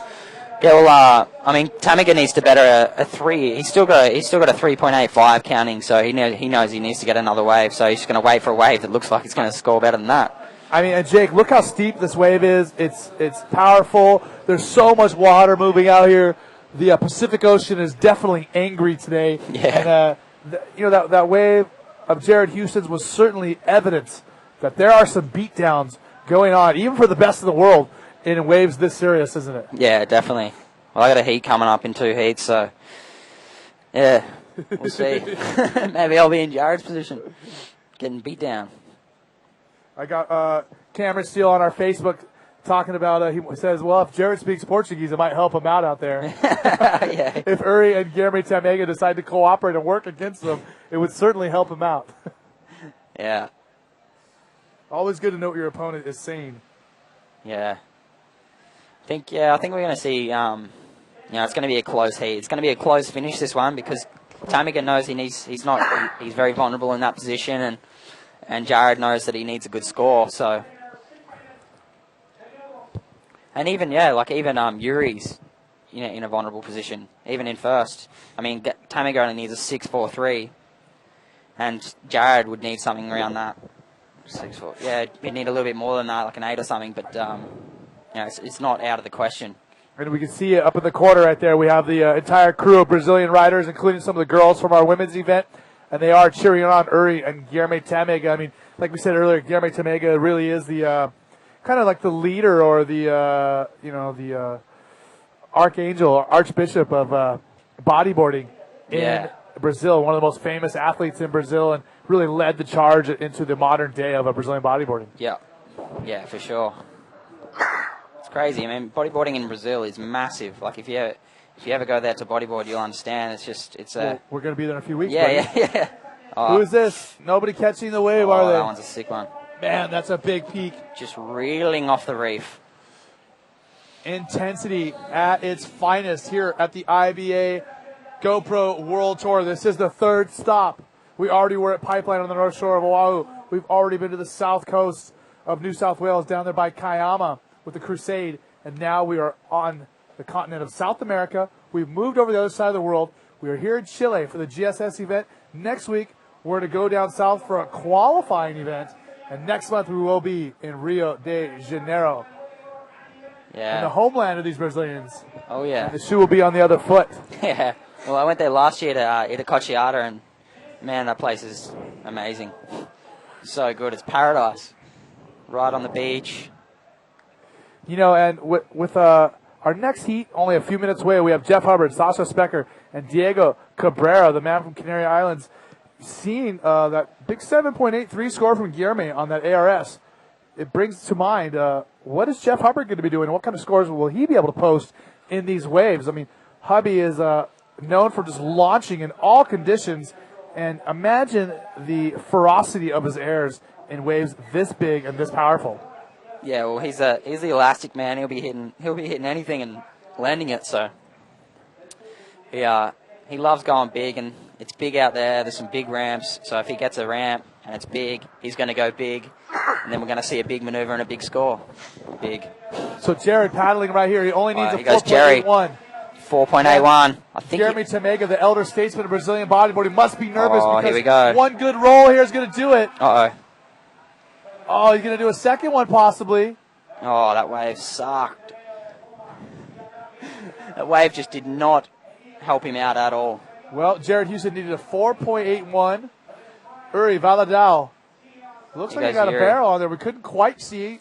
Yeah, well, Tamega needs to better a 3. He's still got a 3.85 counting, so he knows he needs to get another wave. So he's just going to wait for a wave that looks like it's going to score better than that. I mean, and Jake, look how steep this wave is. It's powerful. There's so much water moving out here. The Pacific Ocean is definitely angry today. Yeah. And that wave of Jared Houston's was certainly evidence that there are some beatdowns going on, even for the best in the world, in waves this serious, isn't it? Yeah, definitely. Well, I got a heat coming up in 2 heats, so yeah, we'll see. Maybe I'll be in Jared's position, getting beat down. I got Cameron Steele on our Facebook talking about, he says, well, if Jared speaks Portuguese, it might help him out there. Yeah. If Uri and Guillermo Tamega decide to cooperate and work against them, it would certainly help him out. Yeah. Always good to know what your opponent is saying. Yeah. I think we're going to see, it's going to be a close heat. It's going to be a close finish, this one, because Tamiga knows he's very vulnerable in that position, and Jared knows that he needs a good score, so. And even Yuri's in a vulnerable position, even in first. I mean, Tamiga only needs a 6-4-3, and Jared would need something around that. 6-4. Yeah, he'd need a little bit more than that, like an 8 or something, but it's not out of the question. And we can see it up in the corner right there. We have the entire crew of Brazilian riders, including some of the girls from our women's event, and they are cheering on Uri and Guilherme Tamiga. I mean, like we said earlier, Guilherme Tamiga really is the kind of like the leader or the archangel or archbishop of bodyboarding in Brazil, one of the most famous athletes in Brazil, and really led the charge into the modern day of Brazilian bodyboarding. Yeah, for sure. It's crazy. I mean, bodyboarding in Brazil is massive. Like if you ever go there to bodyboard, you'll understand. We're going to be there in a few weeks. Yeah. Who is this? Nobody catching the wave, are they? That one's a sick one. Man, that's a big peak. Just reeling off the reef. Intensity at its finest here at the IBA GoPro World Tour. This is the third stop. We already were at Pipeline on the North Shore of Oahu. We've already been to the south coast of New South Wales, down there by Kiama with the Crusade, and now we are on the continent of South America. We've moved over the other side of the world. We are here in Chile for the GSS event. Next week, we're going to go down south for a qualifying event, and next month we will be in Rio de Janeiro. Yeah. In the homeland of these Brazilians. Oh, yeah. And the shoe will be on the other foot. Yeah. Well, I went there last year to Itacoatiara, and, man, that place is amazing. So good. It's paradise. Right on the beach. And with our next heat only a few minutes away, we have Jeff Hubbard, Sasha Specker, and Diego Cabrera, the man from Canary Islands, seeing that big 7.83 score from Guilherme on that ARS. It brings to mind, what is Jeff Hubbard going to be doing? What kind of scores will he be able to post in these waves? I mean, Hubby is known for just launching in all conditions, and imagine the ferocity of his airs in waves this big and this powerful. Yeah, well, he's the elastic man. He'll be hitting anything and landing it. So he loves going big, and it's big out there. There's some big ramps. So if he gets a ramp and it's big, he's going to go big, and then we're going to see a big maneuver and a big score. Big. So Jared paddling right here. He only needs a 4.81. 4.81. I think Guilherme Tamiga, the elder statesman of Brazilian bodyboarding, must be nervous because here we go. One good roll here is going to do it. Uh-oh. Oh, he's going to do a second one possibly. Oh, that wave sucked. That wave just did not help him out at all. Well, Jared Houston needed a 4.81. Uri Valadao. Looks like he got a barrel on there. We couldn't quite see.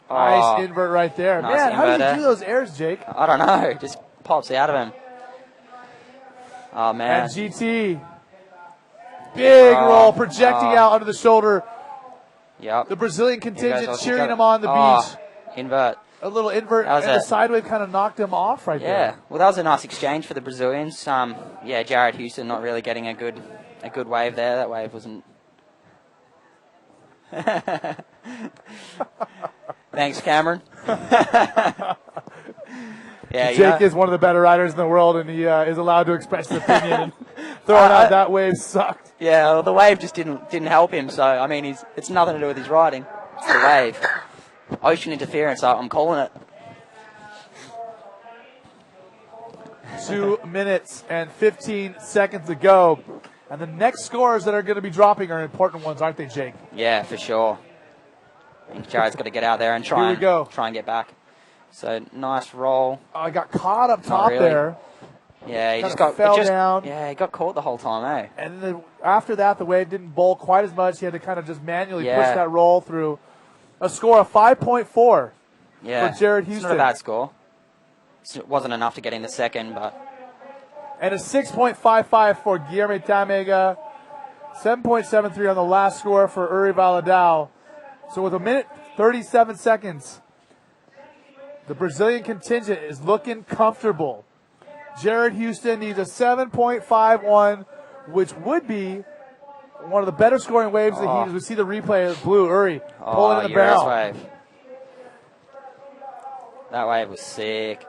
Nice invert right there. Nice Man, how do invert you do those airs, Jake? I don't know. Just pops out of him. Oh, man. And GT. Big roll, projecting out under the shoulder. Yep. The Brazilian contingent cheering him on the beach. Invert. A little invert, and the side wave kind of knocked him off right there. Yeah, well, that was a nice exchange for the Brazilians. Jared Houston not really getting a good wave there. That wave wasn't. Thanks, Cameron. Jake is one of the better riders in the world, and he is allowed to express his opinion. And throwing out that wave sucked. Yeah, well, the wave just didn't help him. So I mean, it's nothing to do with his riding. It's the wave. Ocean interference. I'm calling it. 2 minutes and 15 seconds to go. And the next scores that are going to be dropping are important ones, aren't they, Jake? Yeah, for sure. I think Jared's got to get out there and try and get back. So, nice roll. Oh, I got caught up top there. Yeah, he fell down. Yeah, he got caught the whole time, eh? And then after that, the wave didn't bowl quite as much. He had to kind of just manually push that roll through. A score of 5.4 for Jared Houston. It's not a bad score. It wasn't enough to get in the second, but... And a 6.55 for Guilherme Tamiga. 7.73 on the last score for Uri Valadao. So with 1 minute 37 seconds, the Brazilian contingent is looking comfortable. Jared Houston needs a 7.51, which would be one of the better scoring waves of the heat. As we see the replay of Blue Uri pulling in the Uri's barrel. wave. That wave was sick.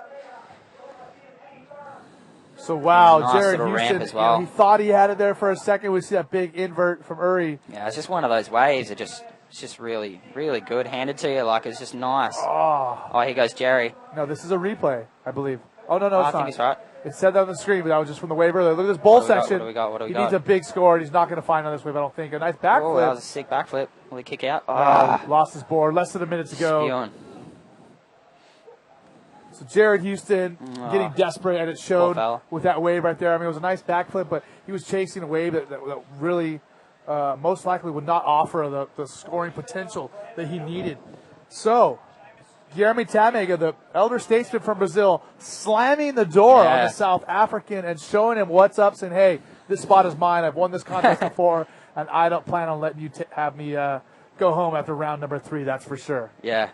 So, wow, nice Jared little Houston, ramp as well. he thought he had it there for a second. We see that big invert from Uri. Yeah, it's just one of those waves that it's just really, really good. Handed to you, like, it's just nice. Oh, here goes Jerry. No, this is a replay, I believe. Oh, no, it's I not. think he's right. It said that on the screen, but that was just from the wave earlier. Look at this bowl section. What do we got? He needs a big score, and he's not going to find on this wave, I don't think. A nice backflip. Oh, that was a sick backflip. Will he kick out? Lost his board. Less than a minute to go. Spewing. So Jared Houston getting desperate, and it showed with that wave right there. I mean, it was a nice backflip, but he was chasing a wave that really most likely would not offer the scoring potential that he needed. So, Guilherme Tamega, the elder statesman from Brazil, slamming the door on the South African and showing him what's up, saying, hey, this spot is mine. I've won this contest before, and I don't plan on letting you have me go home after round number 3, that's for sure. Yeah.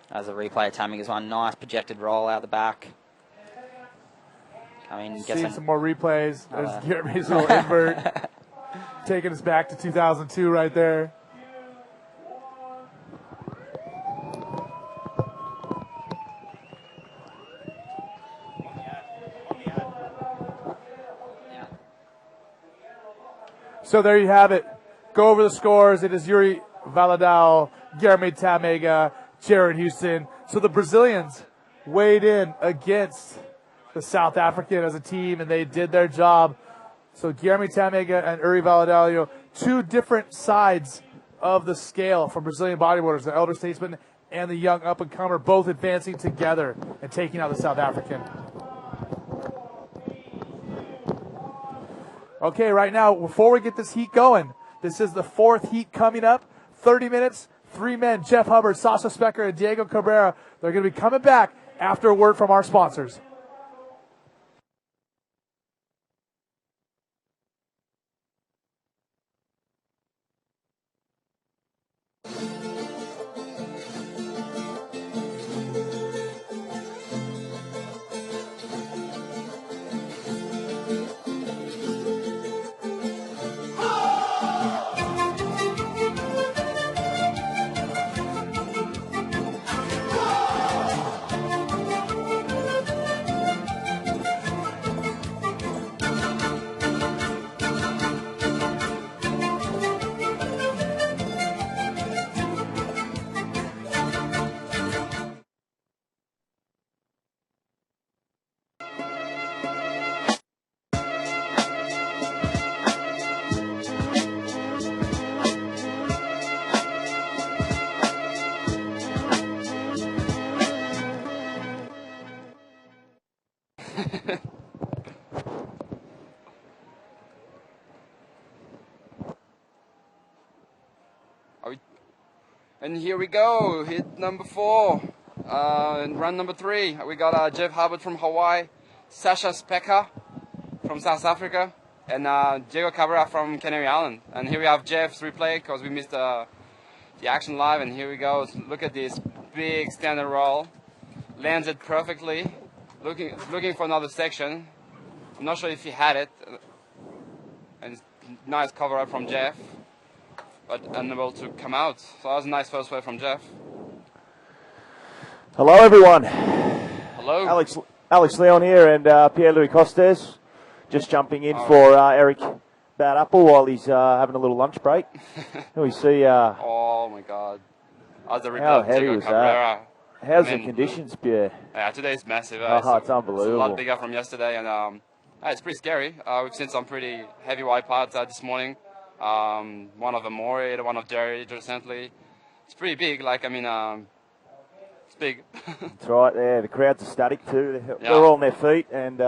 As a replay, Tamega's one nice projected roll out the back. I mean, seeing some more replays. There's Guilherme's little invert, taking us back to 2002 right there. So there you have it. Go over the scores. It is Yuri Valadao, Guilherme Tamega, Jared Houston. So the Brazilians weighed in against the South African as a team, and they did their job. So Guilherme Tamega and Uri Valadao, two different sides of the scale from Brazilian bodyboarders, the elder statesman and the young up-and-comer, both advancing together and taking out the South African. Okay, right now, before we get this heat going, this is the 4th heat coming up. 30 minutes, 3 men, Jeff Hubbard, Sasha Specker, and Diego Cabrera. They're going to be coming back after a word from our sponsors. And here we go, hit number 4, and run number 3. We got Jeff Hubbard from Hawaii, Sasha Specker from South Africa, and Diego Cabrera from Canary Island. And here we have Jeff's replay because we missed the action live. And here we go. Look at this big standard roll, lands it perfectly. Looking for another section. I'm not sure if he had it. And nice cover up from Jeff, but unable to come out. So that was a nice first wave from Jeff. Hello, everyone. Hello. Alex Leon here and Pierre-Louis Costes. Just jumping in for Eric Bad Apple while he's having a little lunch break. We see. Oh my God! How heavy was that? How's the conditions, Pierre? Yeah, today's massive. It's unbelievable. It's a lot bigger from yesterday, and it's pretty scary. We've seen some pretty heavy white parts this morning. One of Amore, one of Jerry recently. It's pretty big. It's big. That's right. Yeah, the crowds are static too. They're all on their feet, and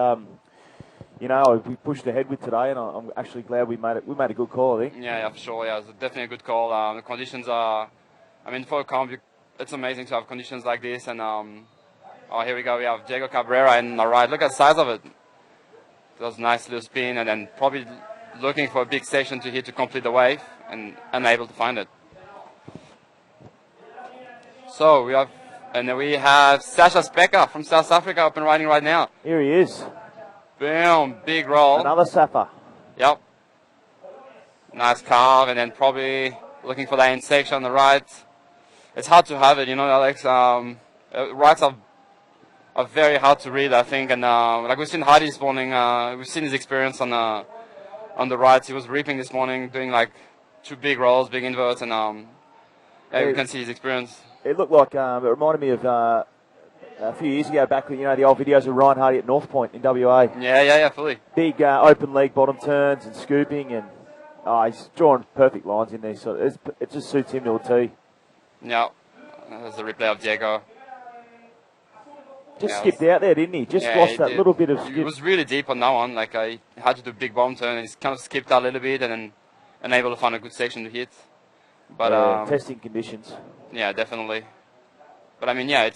we pushed ahead with today, and I'm actually glad we made it. We made a good call, I think. Yeah, for sure. Yeah, it's definitely a good call. The conditions are. For a comp, it's amazing to have conditions like this. And here we go. We have Diego Cabrera in the right. Look at the size of it. It was a nice little spin, and then probably looking for a big section to hit to complete the wave, and unable to find it. So we have And then we have Sasha Spekka from South Africa up and riding right now. Here he is. Boom, big roll. Another Safa. Yep. Nice carve, and then probably looking for that end section on the right. It's hard to have it, you know, Alex. Rights are very hard to read, I think. And like we've seen Hardy this morning, we've seen his experience on the rights. He was reaping this morning, doing like 2 big rolls, big inverts, and yeah, you can see his experience. It looked like, it reminded me of a few years ago back, you know, the old videos of Ryan Hardy at North Point in WA. Yeah, fully. Big open leg bottom turns and scooping, and he's drawing perfect lines in there. So it just suits him to a T. Yeah, there's the replay of Diego. Just skipped out there, didn't he? Just lost that little bit of skip. He was really deep on that one. Like, he had to do a big bomb turn, and he's kind of skipped out a little bit and then unable to find a good section to hit. But testing conditions. Yeah, definitely. But I mean, yeah,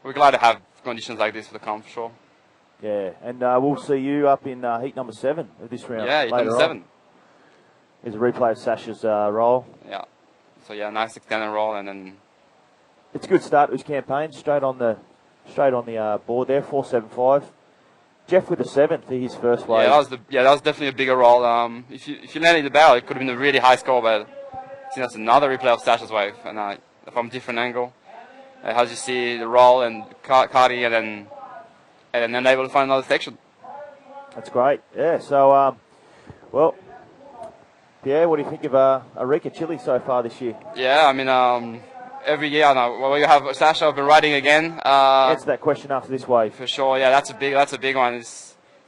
we're glad to have conditions like this for the comp, for sure. Yeah, and we'll see you up in heat number 7 of this round. Yeah, heat number 7. Here's a replay of Sasha's roll. Yeah. So yeah, nice extended roll, and then it's a good start to his campaign. Straight on the board there, 4.75. Jeff with a 7 for his first wave. Yeah, that was definitely a bigger roll. If you landed the barrel, it could have been a really high score, but I think that's another replay of Sasha's wave, and from a different angle. As you see the roll and Cardi, and then able to find another section. That's great. Yeah. So, well, Pierre, what do you think of Arica Chile so far this year? Yeah, I mean, every year now, well, you have Sasha up and riding again. Answer that question after this wave. For sure. Yeah, that's a big one.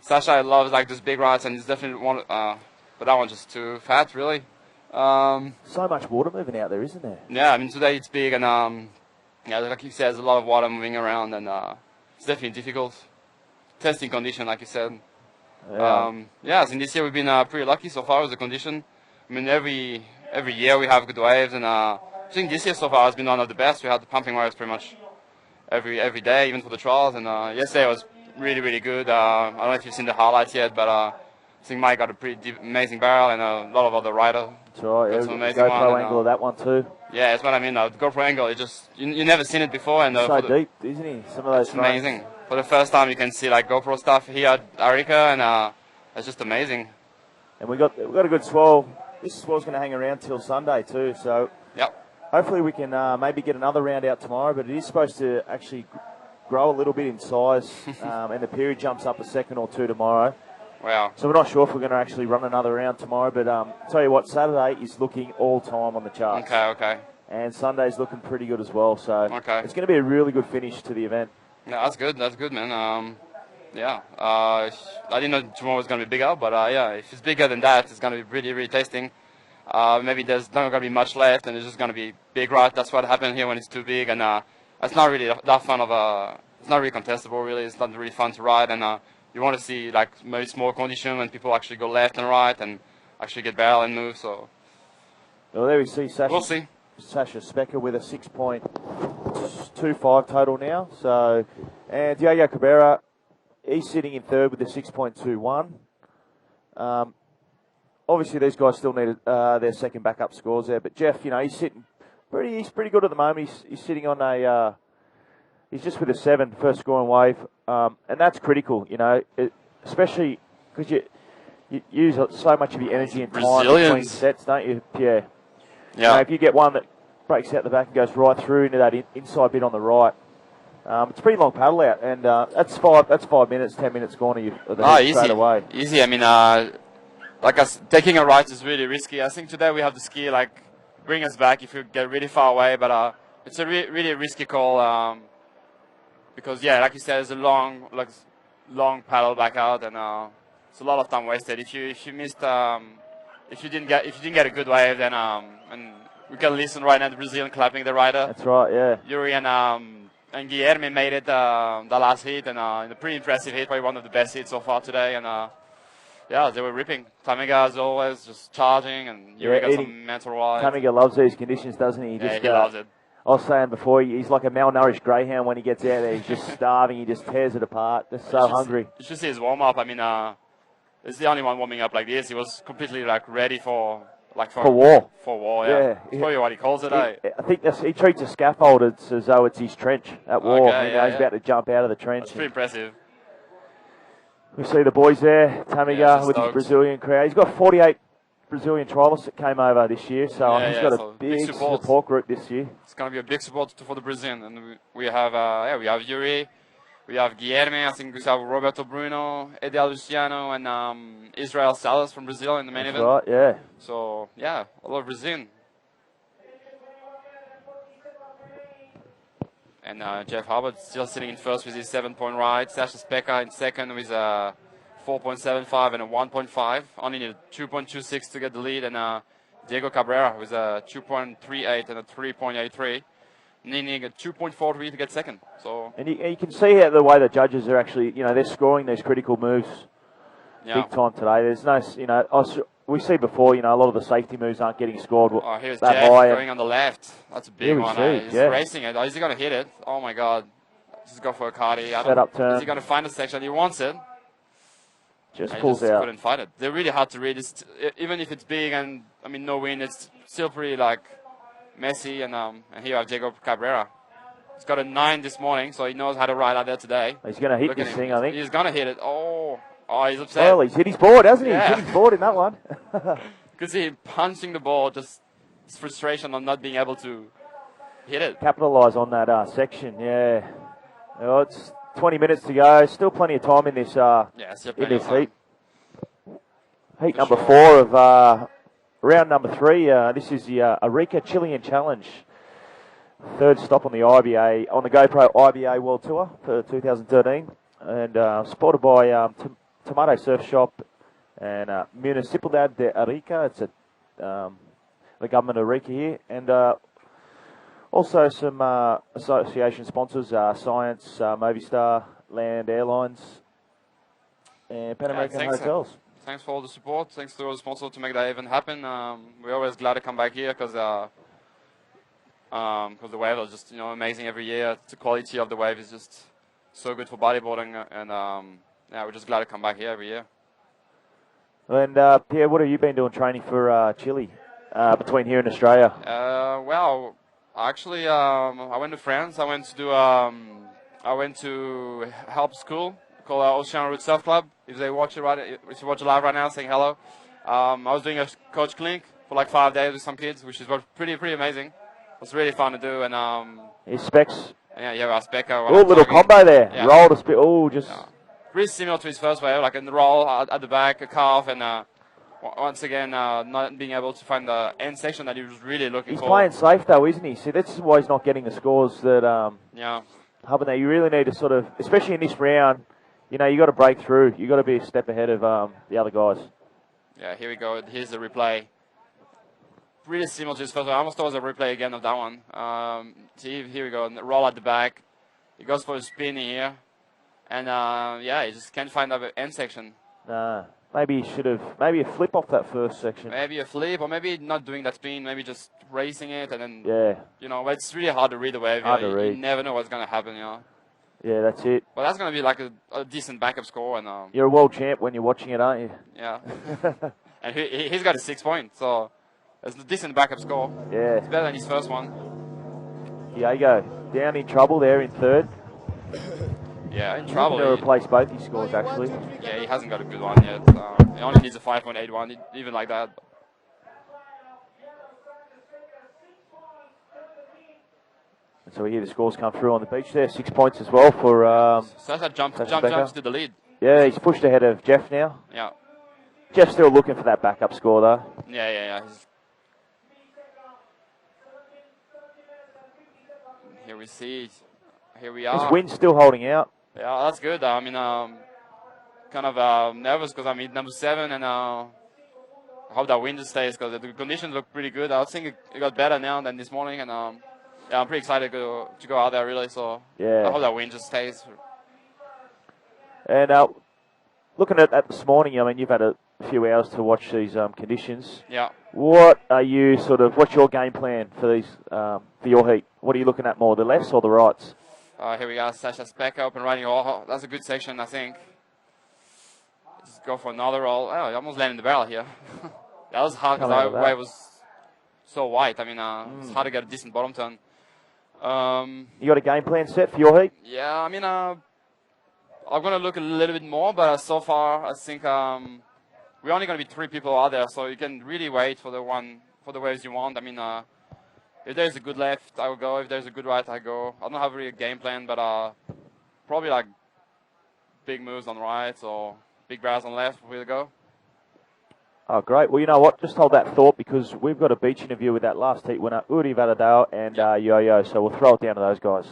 Sasha loves like those big rides, and he's definitely one. But that one's just too fat, really. So much water moving out there, isn't there? Yeah, I mean today it's big, and yeah, like you said, there's a lot of water moving around, and it's definitely difficult testing condition, like you said. Yeah, so in this year we've been pretty lucky so far with the condition. I mean, every year we have good waves, and I think this year so far has been one of the best. We had the pumping waves pretty much every day, even for the trials, and yesterday was really, really good. I don't know if you've seen the highlights yet, but I think Mike got a pretty amazing barrel, and a lot of other riders. That's right, yeah, GoPro angle of that one too. Yeah, that's what I mean. The GoPro angle, it just you never seen it before, and so deep, isn't he? Some of those. It's amazing. For the first time, you can see like GoPro stuff here at Arica, and it's just amazing. And we got a good swell. This swell's going to hang around till Sunday too, so hopefully we can maybe get another round out tomorrow. But it is supposed to actually grow a little bit in size, and the period jumps up a second or two tomorrow. Wow. So we're not sure if we're going to actually run another round tomorrow, but tell you what, Saturday is looking all time on the charts. Okay. And Sunday's looking pretty good as well, so it's going to be a really good finish to the event. Yeah, that's good, man. I didn't know tomorrow was going to be bigger, but yeah, if it's bigger than that, it's going to be really, really tasting. Maybe there's not going to be much left, and it's just going to be big ride. That's what happened here when it's too big, and it's not really that fun of it's not really contestable, really. It's not really fun to ride, and you want to see like maybe small condition when people actually go left and right and actually get barrel and move. So, well, there we see Sasha. We'll see. Sasha Spekka with a 6.25 total now. So, and Diego Cabrera, he's sitting in third with a 6.21. Obviously, these guys still need their second backup scores there. But Jeff, he's sitting he's pretty good at the moment. He's sitting on a. He's just with a 7, first scoring wave, and that's critical, especially because you use so much of your energy and time between sets, don't you, Pierre? Yeah. If you get one that breaks out the back and goes right through into that inside bit on the right, it's a pretty long paddle out, and that's 5 minutes, 10 minutes gone of the heat straight away. Easy. I mean, taking a right is really risky. I think today we have the ski bring us back if you get really far away, but it's a really risky call. Because like you said, it's a long paddle back out, and it's a lot of time wasted. If you missed, if you didn't get a good wave, then and we can listen right now to Brazilian clapping the rider. That's right, yeah. Yuri and Guilherme made it the last hit, and in a pretty impressive hit, probably one of the best hits so far today, and they were ripping. Tamiga as always, just charging, and Yuri got some mental ride. Tamiga loves these conditions, doesn't he? He loves it. I was saying before, he's like a malnourished greyhound when he gets out there. He's just starving. He just tears it apart. Just so hungry. You should see his warm-up. I mean, it's the only one warming up like this. He was completely ready for Like for war. For war, yeah. That's probably what he calls it, eh? I think he treats a scaffold as though it's his trench at war. Okay, He's about to jump out of the trench. That's pretty impressive. We see the boys there, Tamiga with his stoked. Brazilian crowd. He's got 48 Brazilian trialists that came over this year, so he's got a big support group this year. It's going to be a big support for the Brazilian. And we have Yuri, we have Guilherme, I think we have Roberto Bruno, Edel Luciano, and Israel Salas from Brazil in the main event. Right, yeah. So, yeah, a lot of Brazilian. And Jeff Hubbard still sitting in first with his 7-point ride. Sasha Specker in second with a 4.75 and a 1.5. Only needed 2.26 to get the lead. And Diego Cabrera with a 2.38 and a 3.83. Needing a 2.43 to get second. So and you can see how the way the judges are actually, they're scoring these critical moves big time today. There's no, we see before, a lot of the safety moves aren't getting scored here's that Jeff high. going on the left. That's a big one. He's racing it. Is he going to hit it? Oh my God. Just go for a cardi. Set up turn. Is he going to find a section? He wants it. Just pulls out. Couldn't find it. They're really hard to read. Even if it's big and, no wind, it's still pretty, messy. And here you have Diego Cabrera. He's got a 9 this morning, so he knows how to ride out there today. He's going to hit this thing, I think. He's going to hit it. Oh, he's upset. Well, he's hit his board, hasn't he? Yeah. He's hit his board in that one. Could see him punching the ball, just his frustration on not being able to hit it. Capitalise on that section, yeah. Well, it's 20 minutes to go. Still plenty of time in this heat. Heat number 4 of round number 3. This is the Arica Chilean Challenge. Third stop on the GoPro IBA World Tour for 2013, and supported by Tomato Surf Shop and Municipalidad de Arica. It's the government of Arica here, and also some association sponsors: Science, Movistar, Land Airlines, and Pan American Hotels. Thanks for all the support. Thanks to all the sponsors to make that event happen. We're always glad to come back here because the wave is just amazing every year. The quality of the wave is just so good for bodyboarding, and we're just glad to come back here every year. And Pierre, what have you been doing training for Chile between here and Australia? Well, actually, I went to France. I went to help school called Ocean Route Surf Club. If you watch it live right now, saying hello. I was doing a coach clinic for 5 days with some kids, which is pretty amazing. It was really fun to do, and his specs. Yeah, our spec. Oh, little combo there. Yeah. Roll to spit. Oh, just. Yeah. Really similar to his first wave, like in the roll at the back, a calf, and once again, not being able to find the end section that he was really looking for. He's playing safe though, isn't he? See, that's why he's not getting the scores that. Hubbard, there, you really need to sort of, especially in this round, you got to break through. You got to be a step ahead of the other guys. Yeah, here we go. Here's the replay. Really similar to his first one. I almost thought it was a replay again of that one. See, here we go. Roll at the back. He goes for a spin here. And, he just can't find the end section. Maybe he should have, maybe a flip off that first section. Maybe a flip, or maybe not doing that spin, maybe just racing it, and then, it's really hard to read the wave. Hard to read. You never know what's going to happen, Yeah, that's it. But that's going to be a decent backup score. And you're a world champ when you're watching it, aren't you? Yeah. And he's got a 6 point, so it's a decent backup score. Yeah. It's better than his first one. Diego, down in trouble there in third. Yeah, in trouble. He's going to replace both his scores, actually. Yeah, he hasn't got a good one yet. He only needs a 5.81, even like that. So we hear the scores come through on the beach there. 6 points as well for Sasha jumps to the lead. Yeah, he's pushed ahead of Jeff now. Yeah. Jeff's still looking for that backup score, though. Yeah. Here we are. His wind's still holding out. Yeah, that's good. I mean, kind of nervous because I'm in number 7, and I hope that wind stays because the conditions look pretty good. I think it got better now than this morning, and I'm pretty excited to go out there, really. So I hope that wind just stays. And looking at this morning, I mean, you've had a few hours to watch these conditions. Yeah. What's your game plan for these for your heat? What are you looking at more, the lefts or the rights? Here we go, Sasha Speck up and riding. Oh, that's a good section, I think. Just go for another roll. Oh, I almost landed in the barrel here. That was hard Coming out of because that. wave was so wide. I mean, it's hard to get a decent bottom turn. You got a game plan set for your heat? Yeah, I mean, I'm going to look a little bit more, but so far, I think we're only going to be 3 people out there, so you can really wait for the waves you want. I mean, if there's a good left, I will go. If there's a good right, I go. I don't have really a game plan, but probably like big moves on right or big brass on left, we'll go. Oh, great. Well, you know what? Just hold that thought because we've got a beach interview with that last heat winner, Uri Valadao and Yo-Yo, so we'll throw it down to those guys.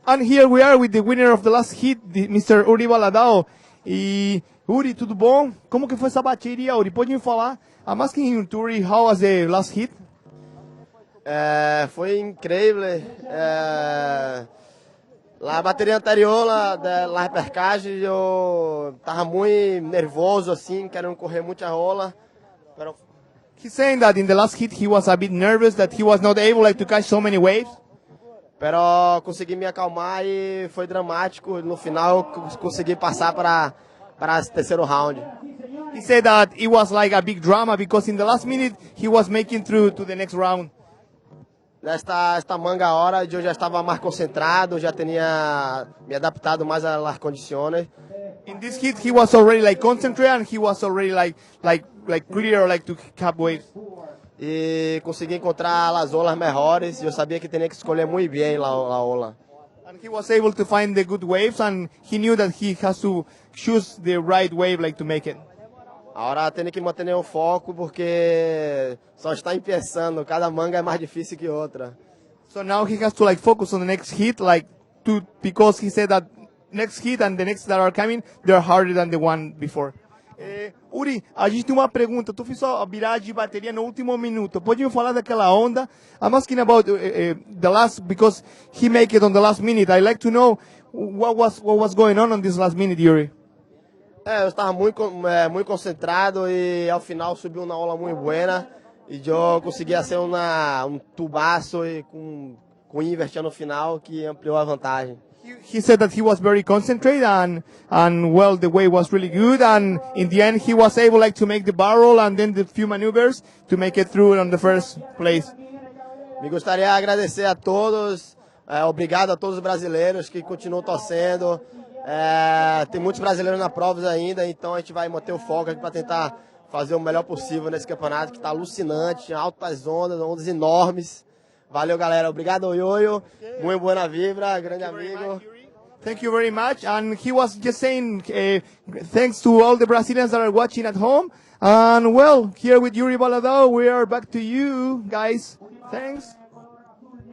And here we are with the winner of the last hit, Mr. Uri Valadao. E Uri, tudo bom? Como que foi essa bateria, Uri? Pode me falar? I'm asking him to Uri, how was the last hit? Foi incrível. Na bateria anterior, lá repercagem, eu tava muito nervoso, assim, querendo correr muita rola. He's saying that in the last hit he was a bit nervous, that he was not able to catch so many waves. Pero consegui me acalmar e foi dramático. No final, eu consegui passar para o terceiro round. He said that it was like a big drama because in the last minute he was making through to the next round. Esta manga hora eu já estava mais concentrado, já tinha me adaptado mais às condições. In this hit he was already like concentrated and he was already like clear to cap waves. E consegui encontrar as olas melhores. Eu sabia que tinha que escolher muito bem a ola. And he was able to find the good waves and he knew that he has to choose the right wave to make it. Agora tem que manter o foco porque só está começando. Cada manga é mais difícil que outra. So now he has to focus on the next hit because he said that next hit and the next that are coming they're harder than the one before. Uri, a gente tem uma pergunta. Tu fez a virada de bateria no último minuto. Pode me falar daquela onda? I'm asking about the last because he made it on the last minute. I'd like to know what was going on this last minute, Yuri. Eu estava muito concentrado e ao final subiu uma ola muito boa e eu consegui fazer tubaço e com invert no final que ampliou a vantagem. He said that he was very concentrated and well, the wave was really good and in the end he was able to make the barrel and then the few maneuvers to make it through on the first place. Me gostaria de agradecer a todos, obrigado a todos os brasileiros que continuam torcendo. Tem muitos brasileiros na prova ainda, então a gente vai manter o foco aqui para tentar fazer o melhor possível nesse campeonato que está alucinante, altas ondas enormes. Valeu, galera. Obrigado, Yoyo. Muito boa vibra, grande amigo. Thank you very much. And he was just saying thanks to all the Brazilians that are watching at home. And well, here with Uri Valadao, we are back to you guys. Thanks.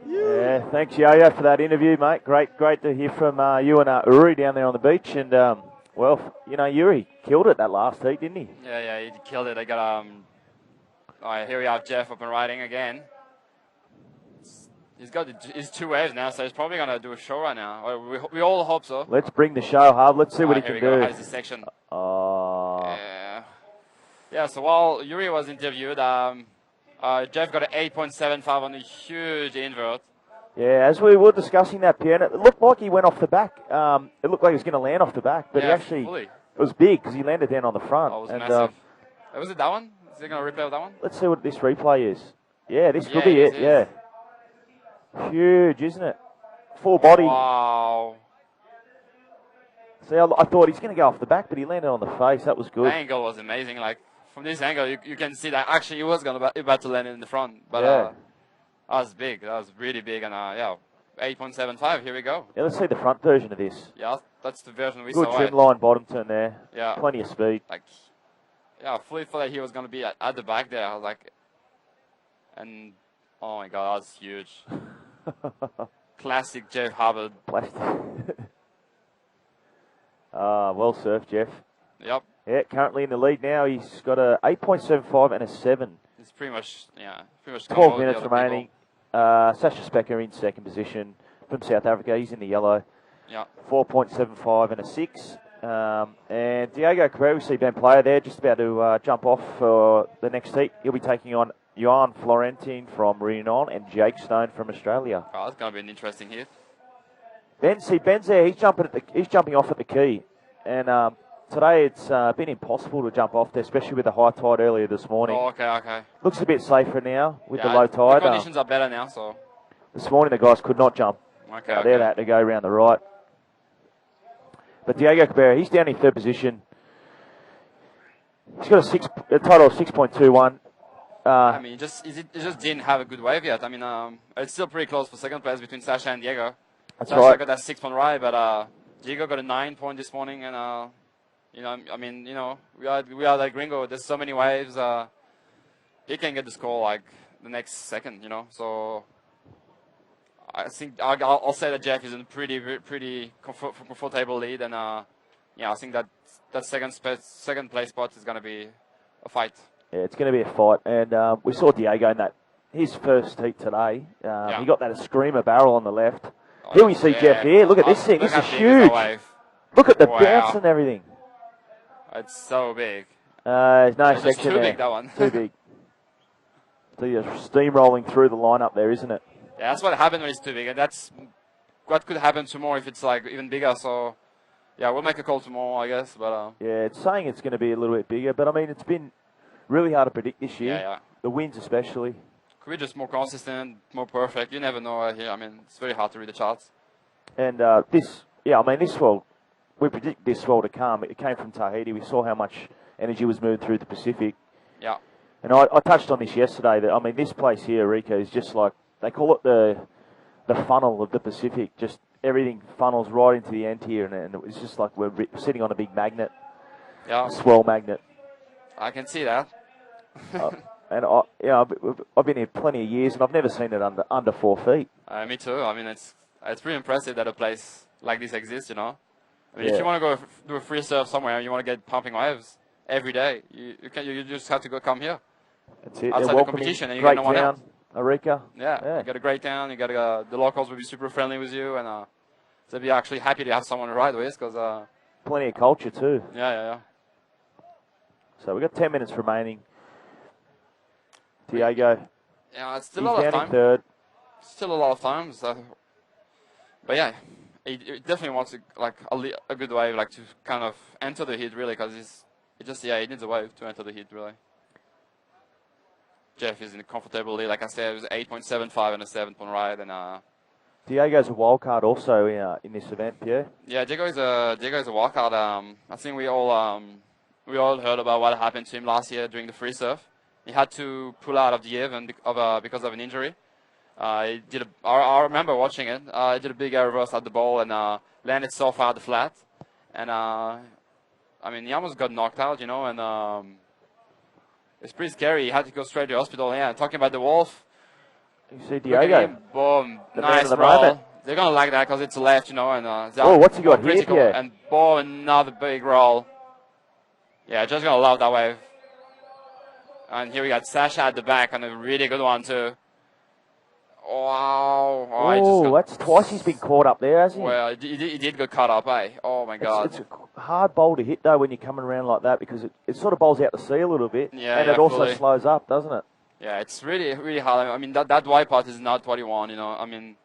Yeah, thanks, Yo-Yo, for that interview, mate. Great to hear from you and Uri down there on the beach. And, well, you know, Uri killed it that last heat, didn't he? Yeah, he killed it. I got, here we have Jeff up and riding again. He's got his 2 waves now, so he's probably going to do a show right now. We all hope so. Let's bring the show, Hub. Let's see what he can do. Here's the section. Yeah, so while Yuri was interviewed, Jeff got an 8.75 on a huge invert. Yeah, as we were discussing that, Pierre, it looked like he went off the back. It looked like he was going to land off the back, but he actually, fully. It was big because he landed down on the front. Oh, it was massive. Was it that one? Is he going to replay with that one? Let's see what this replay is. Yeah, this could be it, yeah. Huge, isn't it? Full body. Wow. See, I thought he's going to go off the back, but he landed on the face. That was good. The angle was amazing. From this angle, you can see that actually he was about to land in the front. But that was big. That was really big. And 8.75. Here we go. Yeah, let's see the front version of this. Yeah, that's the version we saw. Good trim line bottom turn there. Yeah. Plenty of speed. I fully thought that he was going to be at the back there. I was like, and oh my God, that was huge. Classic Jeff Hubbard. Well surfed, Jeff. Yep. Yeah, currently in the lead now. He's got a 8.75 and a 7. It's pretty much 12 minutes remaining. Sasha Specker in second position from South Africa. He's in the yellow. Yeah. 4.75 and a 6. And Diego Carrera, we see Ben Player there, just about to jump off for the next heat. He'll be taking on Johan Florentin from Reunion and Jake Stone from Australia. Oh, that's going to be an interesting hit. Ben's there. He's jumping off at the key, and today it's been impossible to jump off there, especially with the high tide earlier this morning. Oh, okay. Looks a bit safer now with the Yeah, low tide. The conditions are better now, so. This morning the guys could not jump. Okay, Out there, they had to go around the right. But Diego Cabrera, he's down in third position. He's got a total of 6.21. I mean, he just didn't have a good wave yet. I mean, it's still pretty close for second place between Sasha and Diego. That's Sasha right. got that 6-point ride, but Diego got a 9-point this morning, and you know, I mean, you know, we are like Gringo. There's so many waves. He can get the score like the next second, you know. So I think I'll say that Jeff is in a pretty comfortable lead, and yeah, I think that second place spot is gonna be a fight. Yeah, it's going to be a fight, and we saw Diego in his first heat today. He got that screamer barrel on the left. Here we see Jeff here. Look at this thing. This is huge. Look at the bounce and everything. It's so big. There's no It's section too there. big, that one. Too big. So you're steamrolling through the lineup there, isn't it? Yeah, that's what happened when it's too big, and that's what could happen tomorrow if it's like even bigger. So yeah, we'll make a call tomorrow, I guess. But Yeah, it's saying it's going to be a little bit bigger, but I mean, it's been really hard to predict this year. Yeah. The winds especially. could be just more consistent, more perfect. You never know here. I mean, it's very hard to read the charts. And this swell, we predict this swell to come. It came from Tahiti. We saw how much energy was moving through the Pacific. Yeah. And I touched on this yesterday. That I mean, this place here, Arica, is just like they call it the funnel of the Pacific. Just everything funnels right into the end here, and it's just like we're sitting on a big magnet. Yeah. A swell magnet. I can see that. And I've been here plenty of years, and I've never seen it under 4 feet. Me too. I mean, it's pretty impressive that a place like this exists. You know, I mean, Yeah. if you want to go do a free surf somewhere, you want to get pumping waves every day. You just have to come here. That's it. Outside the competition, and you get no one else. Arica. Yeah, you got a great town. You got the locals will be super friendly with you, and they'll be actually happy to have someone to ride with because Plenty of culture too. Yeah. So we've got 10 minutes remaining. Diego. Yeah, it's still He's a lot of down in time. third. Still a lot of time. So. But yeah, he definitely wants a good wave, like to kind of enter the heat really, because he needs a wave to enter the heat really. Jeff is in a comfortable lead, like I said, it was 8.75 and a 7-point ride, and Diego's a wild card also in this event, Pierre. yeah, Diego is a wild card. I think we all heard about what happened to him last year during the free surf. He had to pull out of the event because of an injury. I remember watching it. He did a big air reverse at the ball and landed so far at the flat, and I mean he almost got knocked out, you know, and it's pretty scary. He had to go straight to the hospital. Yeah, talking about the wolf. You see Look at Diego. him. Boom. The man Nice of the roll. moment. They're going to like that because it's left, you know. And what's he got here, critical. Pierre? And boom, another big roll. Yeah, just going to love that wave. And here we got Sasha at the back and a really good one too. Wow. Oh, that's twice he's been caught up there, hasn't he? Well, he did get caught up, eh? Oh, my God. It's a hard bowl to hit, though, when you're coming around like that, because it sort of bowls out to sea a little bit. Yeah, and it also fully. slows up, doesn't it? Yeah, it's really, really hard. I mean, that wipeout is not what you want, you know. I mean,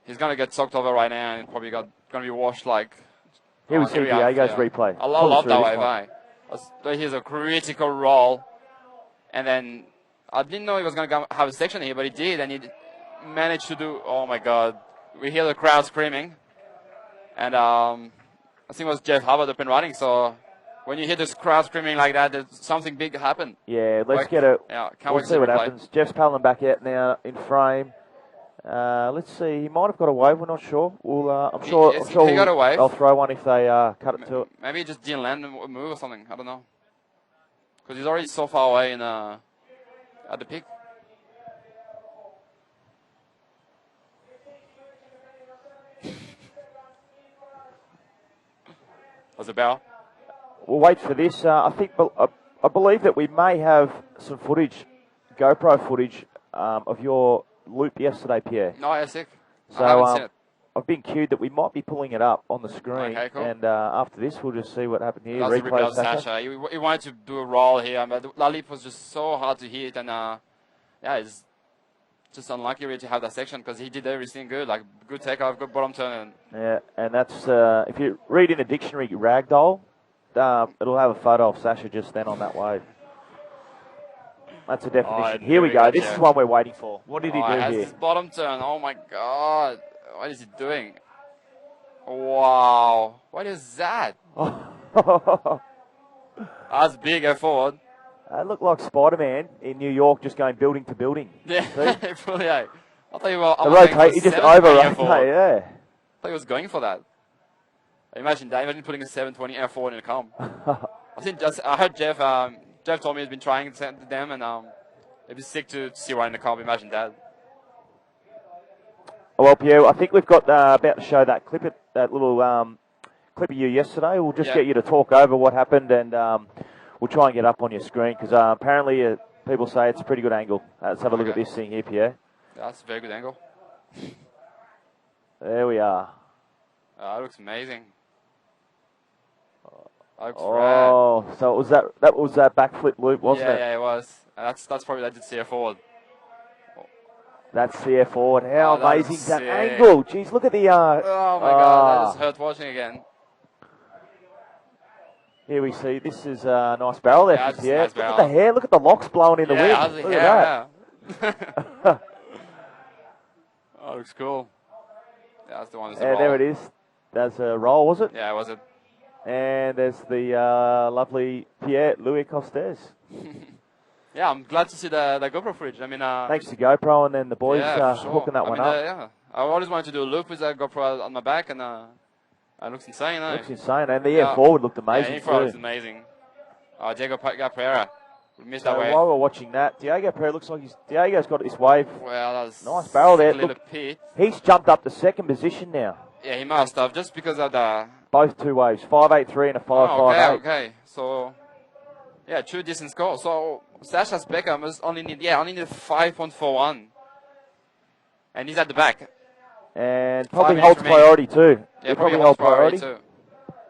he's going to get soaked over right now and probably going to be washed like... Here we see Diego's replay. I love that wave, eh? Here's a critical roll. And then I didn't know he was going to have a section here, but he did. And he managed to do... Oh, my God. We hear the crowd screaming. And I think it was Jeff Hubbard up and running. So when you hear this crowd screaming like that, there's something big happen. Yeah, let's get it. Yeah, We'll wait to see what replay. happens. Jeff's paddling back out now in frame. Let's see. He might have got a wave. We're not sure. I'm sure. He got a wave. They'll throw one if they cut it to it. Maybe he just didn't land a move or something. I don't know. Because he's already so far away at the peak. Was it bell? We'll wait for this. I believe that we may have some footage, GoPro footage, of your loop yesterday, Pierre. No, yeah, sick. So I haven't seen it. I've been cued that we might be pulling it up on the screen. Okay, cool. And after this, we'll just see what happened here. That's the replay of Sasha. Sasha. He wanted to do a roll here, but that leap was just so hard to hit, and it's just unlucky really to have that section because he did everything good, like good takeoff, good bottom turn. Yeah, and that's if you read in the dictionary, ragdoll, it'll have a photo of Sasha just then on that wave. That's a definition. Oh, Here we go. This Jeff. is one we're waiting for. What did he do has here? this bottom turn. Oh my God. What is he doing? Wow. What is that? That's big effort. That looked like Spider-Man in New York, just going building to building. Yeah, really. I thought you were. He just over-rotate, yeah. I thought he was going for that. Imagine that. Imagine putting a 720 F4 in a comp. I heard Jeff. Jeff told me he's been trying them, and it'd be sick to see one in the comp. Imagine that. Well, Pierre, I think we've got about to show that clip, that little clip of you yesterday. We'll just get you to talk over what happened, and we'll try and get up on your screen because apparently people say it's a pretty good angle. Let's have a look at this thing here, Pierre. That's a very good angle. There we are. That looks amazing. Oh, so it was that was that backflip loop, wasn't it? Yeah, it was. That's probably that did CF forward. That's CF forward. How amazing is that sick. angle? Jeez, look at the. Oh my God, that just hurt watching again. Here we see, this is a nice barrel there. Yeah, From Pierre. nice look barrel. at the hair, look at the locks blowing in the wind. Look at that. Oh, looks cool. Yeah, that's the one. And there it is. That's a roll, was it? Yeah, was it? And there's the lovely Pierre Louis Costes. Yeah, I'm glad to see the GoPro footage. I mean, thanks to GoPro and then the boys for sure. hooking that one up. Yeah, I always wanted to do a loop with that GoPro on my back, and it looks insane. Looks insane, and the air forward looked amazing yeah, too. looks amazing. Diego Pereira, we missed So that wave. while we're watching that, Diego Pereira looks like Diego's got this wave. Well, that was nice barrel there. a little Look, pit. he's jumped up to second position now. Yeah, he must have, just because of the... Both two waves, 5.83 and a 5.58. Oh, okay. So, yeah, 2 decent scores. So, Sasha's Beckham was only need 5.41. And he's at the back. And probably 5 holds minutes remaining. priority too. Yeah, He probably holds priority too.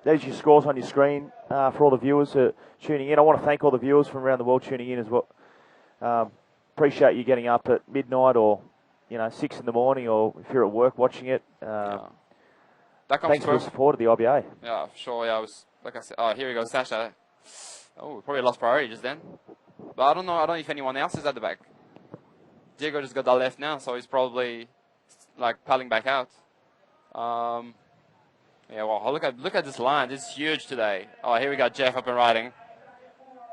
There's your scores on your screen for all the viewers tuning in. I want to thank all the viewers from around the world tuning in as well. Appreciate you getting up at midnight or 6 in the morning, or if you're at work watching it. That comes Thanks for the support of the IBA. Yeah, for sure. Yeah, I was, like I said, here we go, Sasha. Oh, we probably lost priority just then. But I don't know if anyone else is at the back. Diego just got that left now, so he's probably like paddling back out. Yeah, well, look at this line. This is huge today. Oh, here we got Jeff up and riding.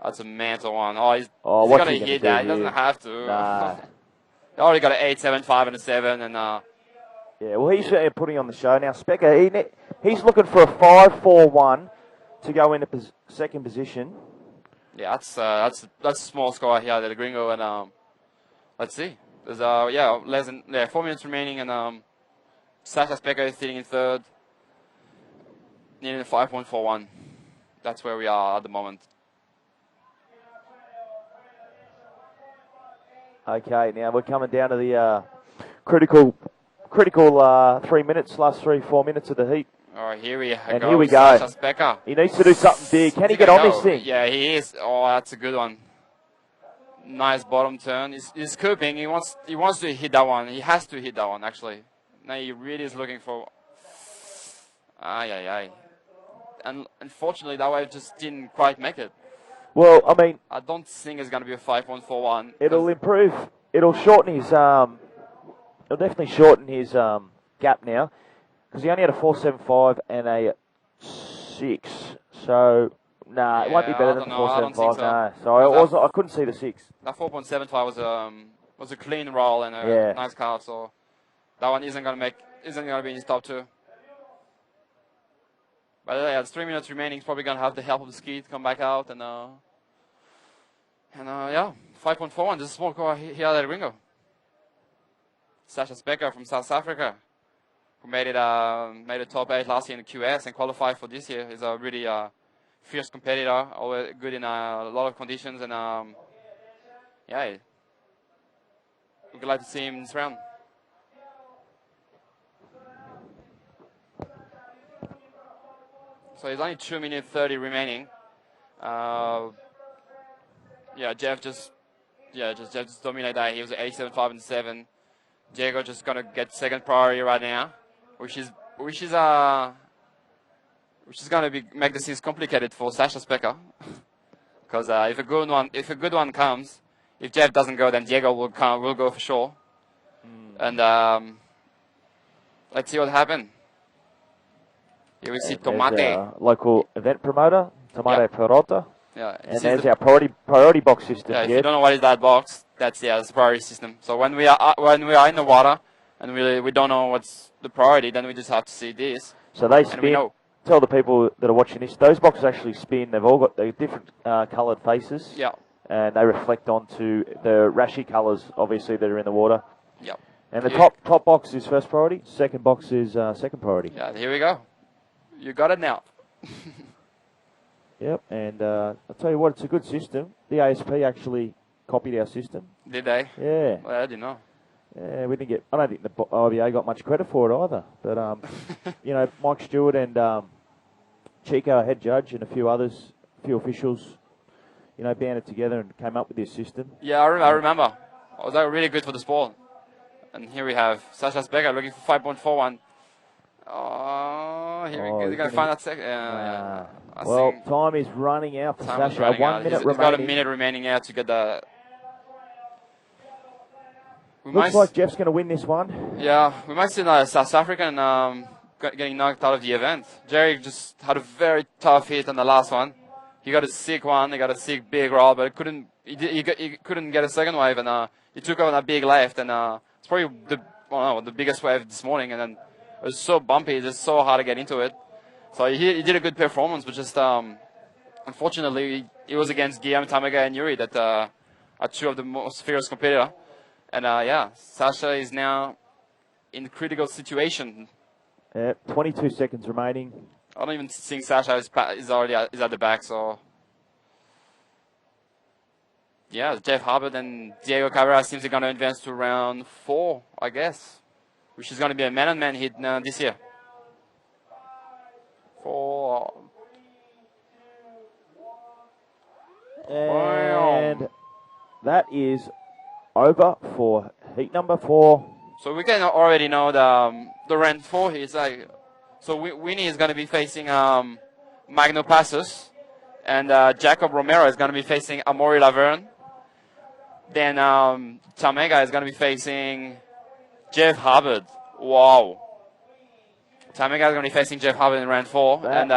That's a mental one. Oh, he's gonna hit that. He doesn't have to. Nah. He already got an 8, 7, 5, and a 7, and yeah, well, he's putting on the show now. Specker, he's looking for a 5.41 to go into second position. yeah, that's a small score here at the Gringo, and let's see. There's less than 4 minutes remaining, and Sasha Specker is sitting in third, needing a 5.41. That's where we are at the moment. Okay, now we're coming down to the critical 3 minutes, last 3-4 minutes of the heat. All right, here we go. And here we go. Sasha Specker. He needs to do something big. Can he get on this thing? Yeah, he is. Oh, that's a good one. Nice bottom turn. He's scooping. He wants to hit that one. He has to hit that one, actually. Now he really is looking for... Ay. And unfortunately, that wave just didn't quite make it. Well, I mean... I don't think it's going to be a 5.41. It'll improve. It'll shorten his... It'll definitely shorten his gap now. Because he only had a 4.75 and a 6. So... Nah, it won't be better than the 4.75. No. So I couldn't see the 6. That 4.75 was a clean roll and a nice carve. So that one isn't gonna be in his top 2. But yeah, it's 3 minutes remaining. He's probably gonna have the help of the ski to come back out and 5.41. This is a small car here at Ringo. Sasha Specker from South Africa, who made it top 8 last year in the QS and qualified for this year. He's a really fierce competitor, always good in a lot of conditions, and we're glad to see him in this round. So it's only 2 minutes 30 remaining. Jeff just dominated that. He was at 87, 5, and 7. Diego just gonna get second priority right now, which is which is going to make the things complicated for Sasha Specker. Because if a good one comes, if Jeff doesn't go, then Diego will go for sure. And let's see what happens. Here we see Tomate. Local event promoter, Tomate Perota. Yeah, and there's our priority box system. Yeah, if you don't know what is that box, that's the priority system. So when we are in the water and we don't know what's the priority, then we just have to see this. So they spin. Tell the people that are watching this, those boxes actually spin. They've all got different coloured faces. Yeah. And they reflect onto the rashi colours, obviously, that are in the water. Yep. And the top box is first priority. Second box is second priority. Yeah. Here we go. You got it now. Yep, and I'll tell you what, it's a good system. The ASP actually copied our system. Did they? Yeah. Well, I didn't know. Yeah, we didn't get. I don't think the IBA got much credit for it either. But you know, Mike Stewart and Chico, our head judge, and a few others, a few officials, you know, banded together and came up with this system. Yeah, I remember. It was really good for the sport. And here we have Sasha Specker looking for 5.41. Oh, here we go. They're going to find that second. Yeah. Well, time is running out for Sasha. 1 minute remaining. He's got a minute remaining now to get the... Looks like Jeff's going to win this one. Yeah, we might see South African getting knocked out of the event. Jerry just had a very tough hit on the last one. He got a sick one. He got a sick big roll, but he couldn't get a second wave, and he took on a big left, and it's probably the biggest wave this morning, and then it was so bumpy, just so hard to get into it. So he did a good performance, but just unfortunately it was against Guillaume Tamega and Yuri that are two of the most fierce competitors. And yeah, Sasha is now in a critical situation. 22 seconds remaining. I don't even think Sasha is at the back. So yeah, Jeff Harbert and Diego Cabrera seems they're going to advance to round 4, I guess, which is going to be a man-on-man hit this year. 4. And that is over for heat number 4. So we can already know the round 4 is like, so Winnie is going to be facing Magno Passos, and Jacob Romero is going to be facing Amaury Laverne. Then Tamega is going to be facing Jeff Hubbard. Wow. Tamega is going to be facing Jeff Hubbard in round 4, and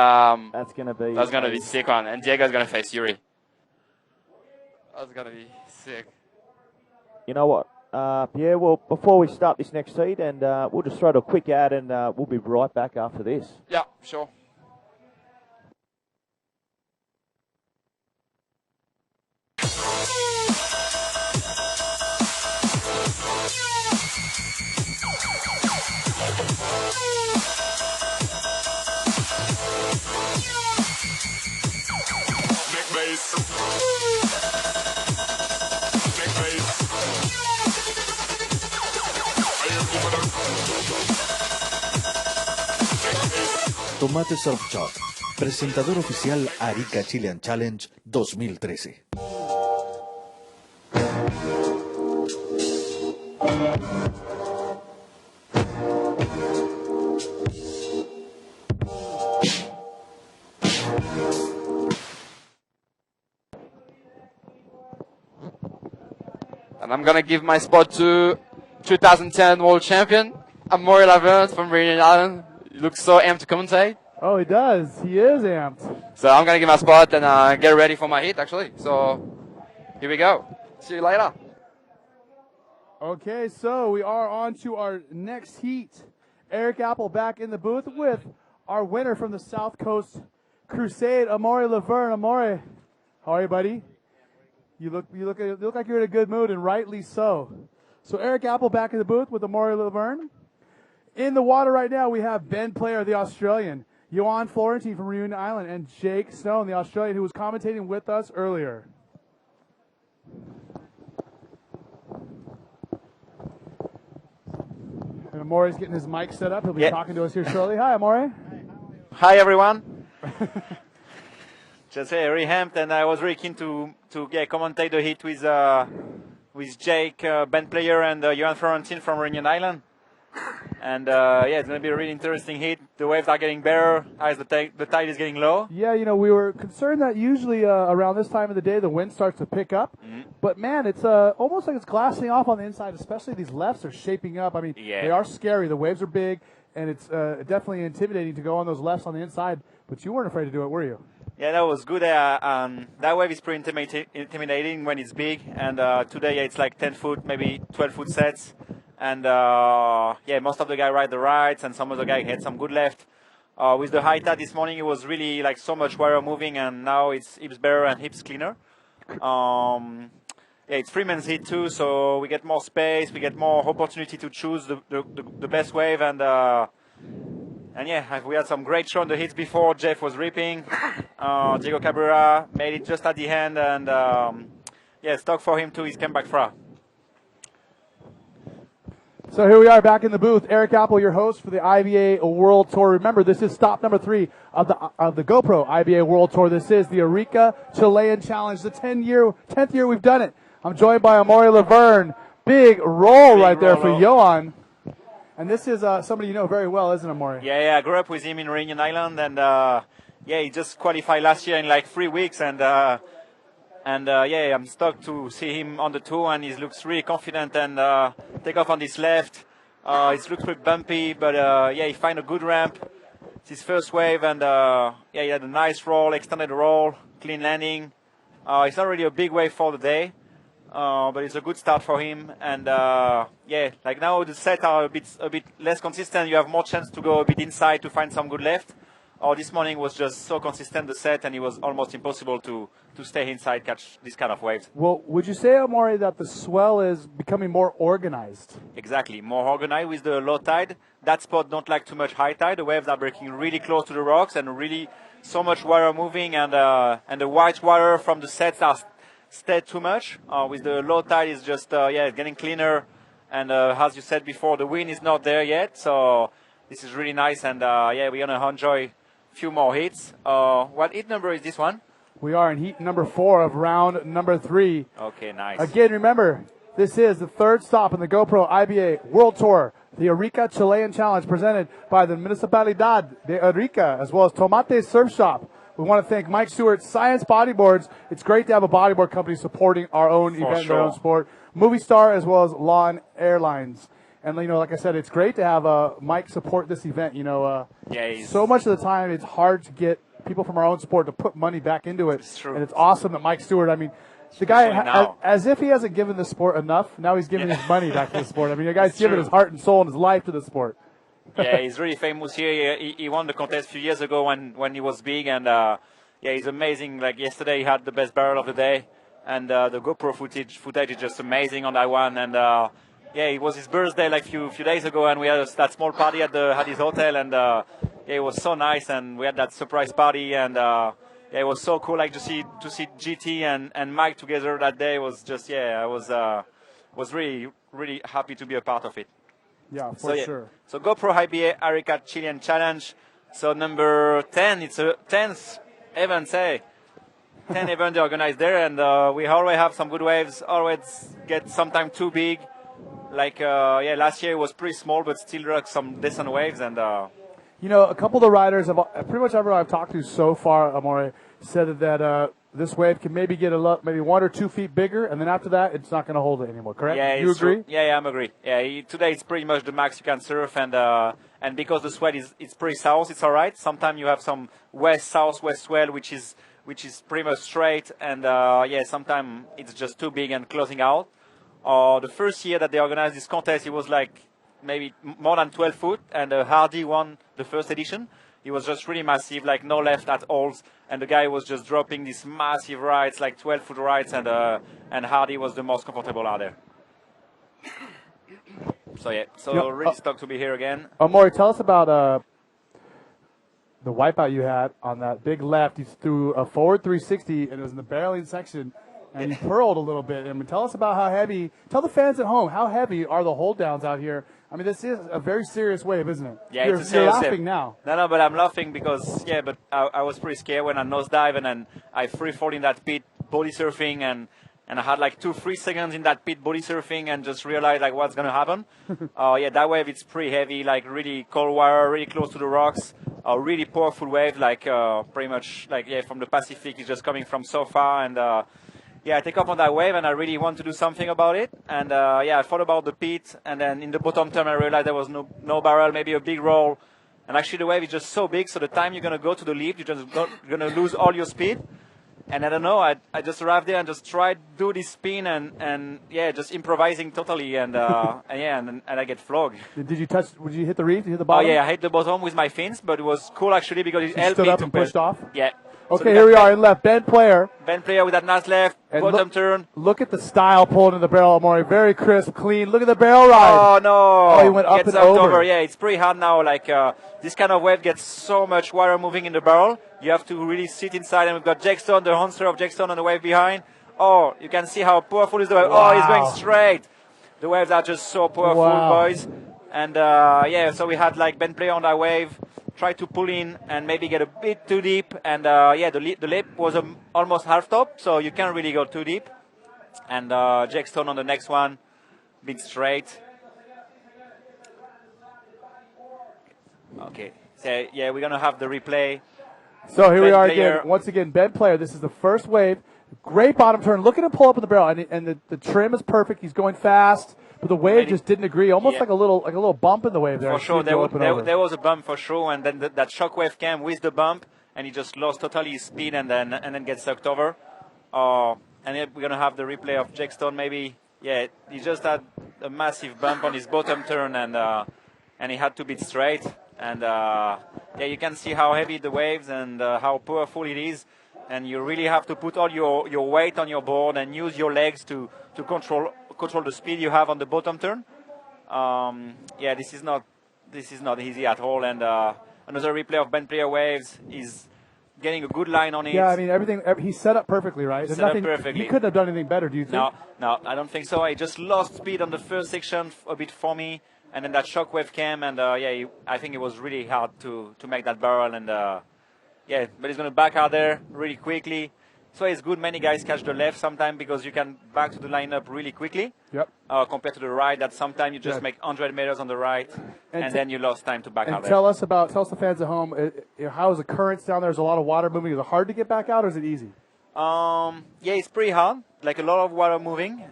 that's going to be sick one. And Diego is going to face Yuri. That's going to be sick. You know what? Yeah, well, before we start this next heat, and we'll just throw to a quick ad, and we'll be right back after this. Yeah, sure. Tomate Surf Shop, presentador oficial Arica Chilean Challenge 2013. And I'm going to give my spot to 2010 world champion, Amaury Laverne from Reunion Island. He looks so amped to commentate. Oh, he does. He is amped. So I'm going to give my spot and get ready for my heat, actually. So here we go. See you later. Okay, so we are on to our next heat. Eric Apple back in the booth with our winner from the South Coast Crusade, Amaury Laverne. Amaury, how are you, buddy? You look like you're in a good mood, and rightly so. So Eric Apple back in the booth with Amaury Laverne. In the water right now, we have Ben Player, the Australian, Johan Florentine from Reunion Island, and Jake Stone, the Australian, who was commentating with us earlier. And Amaury's getting his mic set up. He'll be talking to us here shortly. Hi, Amaury. Hi, everyone. Just very amped, and I was very keen to commentate the heat with Jake, Ben Player, and Johan Florentine from Reunion Island. And yeah, it's going to be a really interesting heat. The waves are getting better as the tide is getting low. Yeah, we were concerned that usually around this time of the day the wind starts to pick up. But man, it's almost like it's glassing off on the inside, especially these lefts are shaping up. I mean, they are scary. The waves are big, and it's definitely intimidating to go on those lefts on the inside. But you weren't afraid to do it, were you? Yeah, that was good. That wave is pretty intimidating when it's big. And today it's like 10 foot, maybe 12 foot sets. And yeah, most of the guys ride the rights, and some of the guys had some good left. With the high tide this morning, it was really like so much water moving, and now it's hips better and hips cleaner. Yeah, it's freeman's heat too, so we get more space, we get more opportunity to choose the best wave, and yeah, we had some great show on the hits before. Jeff was ripping. Diego Cabrera made it just at the end, and yeah, stock for him too. He's came back fra. So here we are back in the booth. Eric Apple, your host for the IBA World Tour. Remember, this is stop number 3 of the GoPro IBA World Tour. This is the Arica Chilean Challenge, the 10th year we've done it. I'm joined by Amaury Laverne. Big roll right there for Johan. And this is somebody you know very well, isn't it, Amaury? Yeah, I grew up with him in Reunion Island, and yeah, he just qualified last year in like 3 weeks, and yeah, I'm stoked to see him on the tour, and he looks really confident and take off on this left. It looks pretty bumpy, but yeah, he found a good ramp. It's his first wave, and yeah, he had a nice roll, extended roll, clean landing. It's not really a big wave for the day, but it's a good start for him. And yeah, like now the sets are a bit less consistent. You have more chance to go a bit inside to find some good left. This morning was just so consistent, the set, and it was almost impossible to stay inside, catch this kind of waves. Well, would you say, Amaury, that the swell is becoming more organized? Exactly, more organized with the low tide. That spot don't like too much high tide. The waves are breaking really close to the rocks, and really so much water moving, and the white water from the sets are stayed too much. With the low tide, it's just yeah, it's getting cleaner, and as you said before, the wind is not there yet, so this is really nice, and yeah, we're gonna enjoy few more hits. What heat number is this one? We are in heat number 4 of round number 3. Okay, nice. Again, remember, this is the 3rd stop in the GoPro IBA World Tour, the Arica Chilean Challenge, presented by the Municipalidad de Arica, as well as Tomate Surf Shop. We want to thank Mike Stewart, Science Bodyboards. It's great to have a bodyboard company supporting our own event, their own sport. Movie Star, as well as Lawn Airlines. And, you know, like I said, it's great to have Mike support this event. You know, yeah, so much of the time it's hard to get people from our own sport to put money back into it. It's true. And it's awesome that Mike Stewart, I mean, the guy, as if he hasn't given the sport enough, now he's giving his money back to the sport. I mean, the guy's given his heart and soul and his life to the sport. Yeah, he's really famous here. He won the contest a few years ago when he was big, and yeah, he's amazing. Like yesterday, he had the best barrel of the day, and the GoPro footage is just amazing on that one. And yeah, it was his birthday like few days ago, and we had that small party at his hotel, and yeah, it was so nice, and we had that surprise party, and yeah, it was so cool, like to see GT and Mike together that day. Was just, yeah, I was really happy to be a part of it. Yeah, for sure. So GoPro IBA Arica Chilean Challenge. So number 10, it's a 10th event, 10 events organized there, and we always have some good waves, always get sometimes too big. Like, yeah, last year it was pretty small, but still rock some decent waves. And you know, a couple of the riders, pretty much everyone I've talked to so far, Amaury, said that this wave can maybe get maybe 1 or 2 feet bigger, and then after that, it's not going to hold it anymore. Correct? Yeah, you agree? Yeah, I'm agree. Yeah, today it's pretty much the max you can surf, and because the swell it's pretty south, it's all right. Sometimes you have some west-southwest swell, which is pretty much straight, and yeah, sometimes it's just too big and closing out. The first year that they organized this contest, it was like maybe more than 12 foot, and Hardy won the first edition. It was just really massive, like no left at all, and the guy was just dropping these massive rides, like 12-foot rides, and Hardy was the most comfortable out there. So yeah, really stoked to be here again. Amaury, tell us about the wipeout you had on that big left. You threw a forward 360, and it was in the barreling section. And you purled a little bit. I mean, tell us about how heavy. Tell the fans at home, how heavy are the hold downs out here? I mean, this is a very serious wave, isn't it? Yeah, you're it's a serious laughing wave. now. No, but I'm laughing because, yeah, but I was pretty scared when I nosedive and I free fall in that pit, body surfing, and and I had like 2-3 seconds in that pit body surfing and just realized like what's gonna happen. Yeah, that wave it's pretty heavy, like really cold water, really close to the rocks. A really powerful wave, like pretty much like from the Pacific. It's just coming from so far, and yeah, I take off on that wave, and I really want to do something about it. And yeah, I thought about the pit, and then in the bottom turn, I realized there was no barrel, maybe a big roll. And actually, the wave is just so big, so the time you're gonna go to the lip, you're just gonna lose all your speed. And I don't know, I just arrived there and just tried to do this spin and yeah, just improvising totally, and yeah, and I get flogged. Did you hit the reef? Did you hit the bottom? Oh yeah, I hit the bottom with my fins, but it was cool actually because it You helped stood me up to and pushed off? Yeah. Okay, So here we are in left. Ben Player. Ben Player with that nice left, And bottom turn. Look at the style pulling in the barrel, Amore. Very crisp, clean. Look at the barrel ride. Oh no! Oh, he went up Gets and knocked over. Yeah, it's pretty hard now. Like this kind of wave gets so much water moving in the barrel. You have to really sit inside. And we've got Jake Stone, the honster of Jake Stone, on the wave behind. Oh, you can see how powerful is the wave. Wow. Oh, he's going straight. The waves are just so powerful, Wow. boys. And yeah, so we had like Ben Player on that wave. Try to pull in and maybe get a bit too deep. And yeah, the lip was almost half top, so you can't really go too deep. And Jake Stone on the next one, bit straight. Okay, so yeah, we're gonna have the replay. So here we Ben are Player. again. Once again, Ben Player. This is the first wave. Great bottom turn. Look at him pull up in the barrel, and the trim is perfect. He's going fast, but the wave just didn't agree. Almost Yeah. like a little bump in the wave there. For sure, Go up and over. there was a bump for sure, and then that shockwave came with the bump, and he just lost totally his speed, and then gets sucked over. And then we're gonna have the replay of Jake Stone. Maybe, yeah, he just had a massive bump on his bottom turn, and he had to beat straight. And yeah, you can see how heavy the waves and how powerful it is. And you really have to put all your weight on your board and use your legs to control the speed you have on the bottom turn. Yeah, this is not easy at all. And another replay of Ben Player waves is getting a good line on it. Yeah, I mean he's set up perfectly, right? There's Set up nothing, perfectly. He couldn't have done anything better. Do you think? No, I don't think so. I just lost speed on the first section a bit for me, and then that shockwave came, and yeah, I think it was really hard to make that barrel, and yeah, but he's going to back out there really quickly. So it's good. Many guys catch the left sometimes because you can back to the lineup really quickly. Yep. Compared to the right, that sometimes you just make 100 meters on the right, and then you lost time to back out And there. tell us the fans at home. How is the currents down there? There's a lot of water moving. Is it hard to get back out, or is it easy? Yeah, it's pretty hard. Like a lot of water moving,